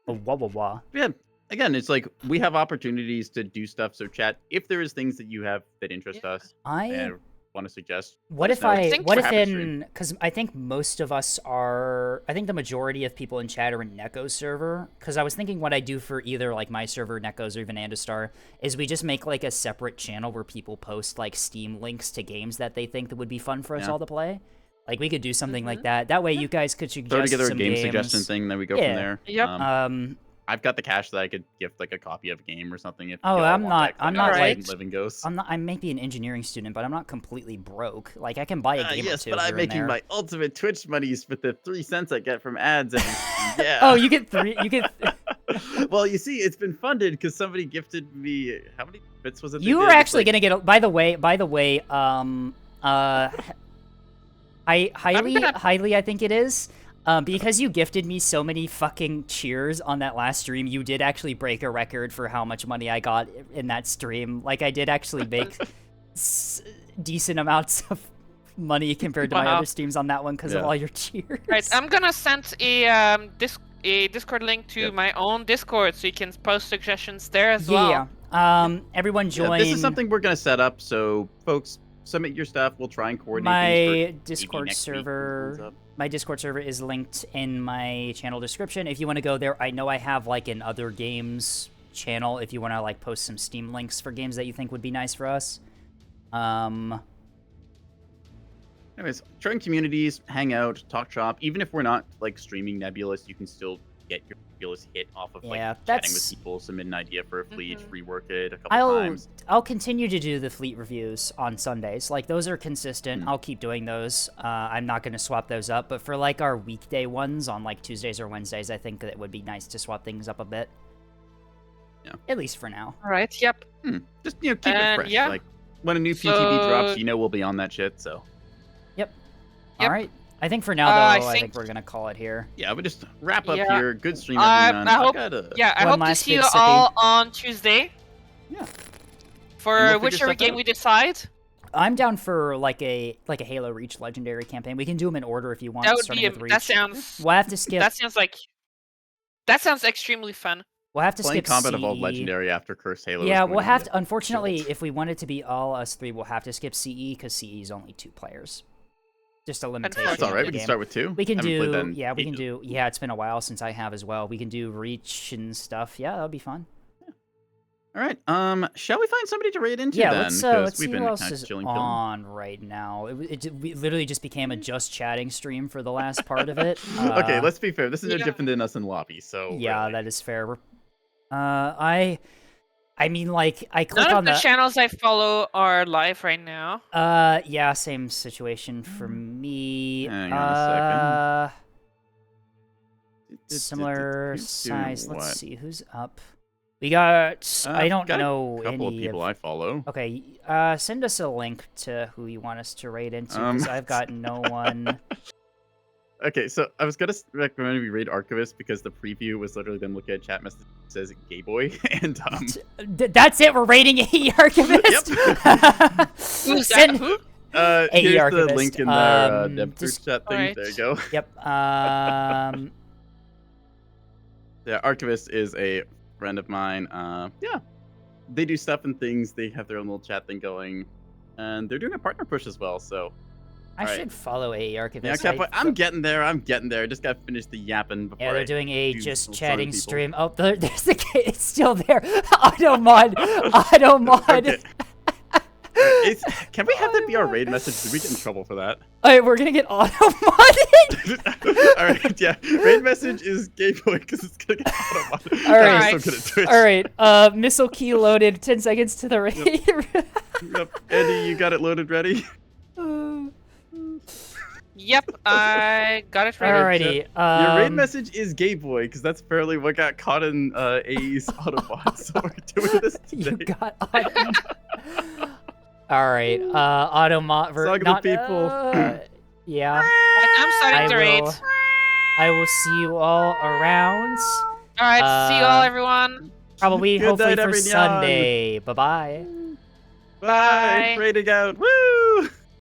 A wawa. Yeah. Again, it's like we have opportunities to do stuff. So chat, if there is things that you have that interest us and want to suggest. What let us if know. I? think What we're if happy to stream. because I think most of us are. I think the majority of people in chat are in Neko's server. Because I was thinking what I do for either like my server, Neko's, or even Andastar, is we just make like a separate channel where people post like Steam links to games that they think that would be fun for us Yeah. all to play. Like we could do something like that. That way you guys could suggest Throw together a some game games. suggestion thing, then we go Yeah. from there. Yep. I've got the cash that I could gift like a copy of a game or something. If Oh, y'all I'm want not- that I'm kind not, of like- living ghost. I may be an engineering student, but I'm not completely broke. Like I can buy a game or Yes, two but I'm here and making there. my ultimate Twitch monies with the 3 cents I get from ads. And, yeah. Oh, you get 3. You get. Well, you see, it's been funded because somebody gifted me. How many bits was it? they You did? were It's actually like- gonna get. By the way, Highly, I think it is. Because you gifted me so many fucking cheers on that last stream, you did actually break a record for how much money I got in that stream. Like, I did actually make decent amounts of money compared to my Wow. other streams on that one because of Yeah. all your cheers. Right, I'm gonna send a Discord link to Yep. my own Discord so you can post suggestions there as well. Yeah. Everyone Yeah, join this is something we're gonna set up. So, folks, submit your stuff. We'll try and coordinate things for my maybe Discord next week when it server. comes up. My Discord server is linked in my channel description. If you want to go there, I know I have like an other games channel. If you want to like post some Steam links for games that you think would be nice for us. Anyways, join communities, hang out, talk shop. Even if we're not like streaming Nebulous, you can still get your Nebulous hit off of like Yeah, chatting that's- with people, submit an idea for a fleet, rework it a couple I'll times. continue to do the fleet reviews on Sundays. Like those are consistent. I'll keep doing those. I'm not going to swap those up. But for like our weekday ones on like Tuesdays or Wednesdays, I think that it would be nice to swap things up a bit. Yeah. At least for now. Alright, yep. Just keep it And, fresh. yeah. Like when a new PTB drops, So- you know we'll be on that shit. So Yep. Yep. All right. I think for now I though, I think think- we're gonna call it here. yeah, we just wrap up Yeah. here. Good stream, I everyone. hope- gotta, Yeah, I One hope to last see you big sippy. all on Tuesday. Yeah. For And we'll figure whichever stuff game out. we decide. I'm down for like a Halo Reach legendary campaign. We can do them in order if you want. That would starting be with Reach. that sounds We'll have to skip. that sounds extremely fun. We'll have to playing skip Combat CE. Evolved Legendary after Cursed Halo. is Yeah, going we'll to have be to. Unfortunately, if we want it to be all us three, we'll have to skip CE because CE is only 2 players. Just a limitation. That's all of right. the We can game. start with 2. We can Haven't played that do. in Yeah, we can ages. do. Yeah, it's been a while since I have as well. We can do Reach and stuff. Yeah, that would be fun. All right. Shall we find somebody to raid into Yeah, then? let's 'Cause see we've who been else kinda is chilling, chilling. on right now. We literally just became a just chatting stream for the last part of it. Okay, let's be fair. This is no yeah. different than us in lobby. So Yeah, really. that is fair. I mean, like, I click None on of the the. channels I follow are live right now. Yeah, same situation for me. Hang on a Similar Who's doing size. Let's what? see who's up. We got. I I've don't got know a couple of any people I follow. Okay, send us a link to who you want us to raid into Um, because I've got no one. Okay, so I was gonna recommend we raid Archivist because the preview was literally them looking at chat message that says "gay boy" and That's it. We're raiding AE Archivist. Who's Send- that? Who? AE here's the Archivist, link in their dev group just- chat thing. Alright. There you go. Yep. Yeah, Archivist is a friend of mine. Yeah, they do stuff and things. They have their own little chat thing going, and they're doing a partner push as well. So I Alright. should follow AE Archivist. yeah, Catboy, I'm getting there. I'm getting there. I just gotta finish the yapping before. Yeah, they're I doing a do just some chatting people. stream. Oh, there's the kid. It's still there. Auto mod. Auto mod. Okay. Can we have that be our raid message? Did we get in trouble for that? Alright, we're gonna get auto modded. All right, yeah. Raid message is gay boy because it's gonna get auto-modded. All I'm right. so good at Twitch. Alright, missile key loaded. 10 seconds to the raid. Yep. Andy, you got it loaded ready? Yep, I got it ready. Alrighty. Your raid message is Gay Boy, because that's apparently what got caught in AE's Autobot. So we're doing this You today. got Alright, Automot Sog the people. yeah. I'm starting the raid. I will see you all around. Alright, see you all, everyone. Probably, Good hopefully night, for everyone. Sunday. Bye-bye. Bye. Raiding out. Woo!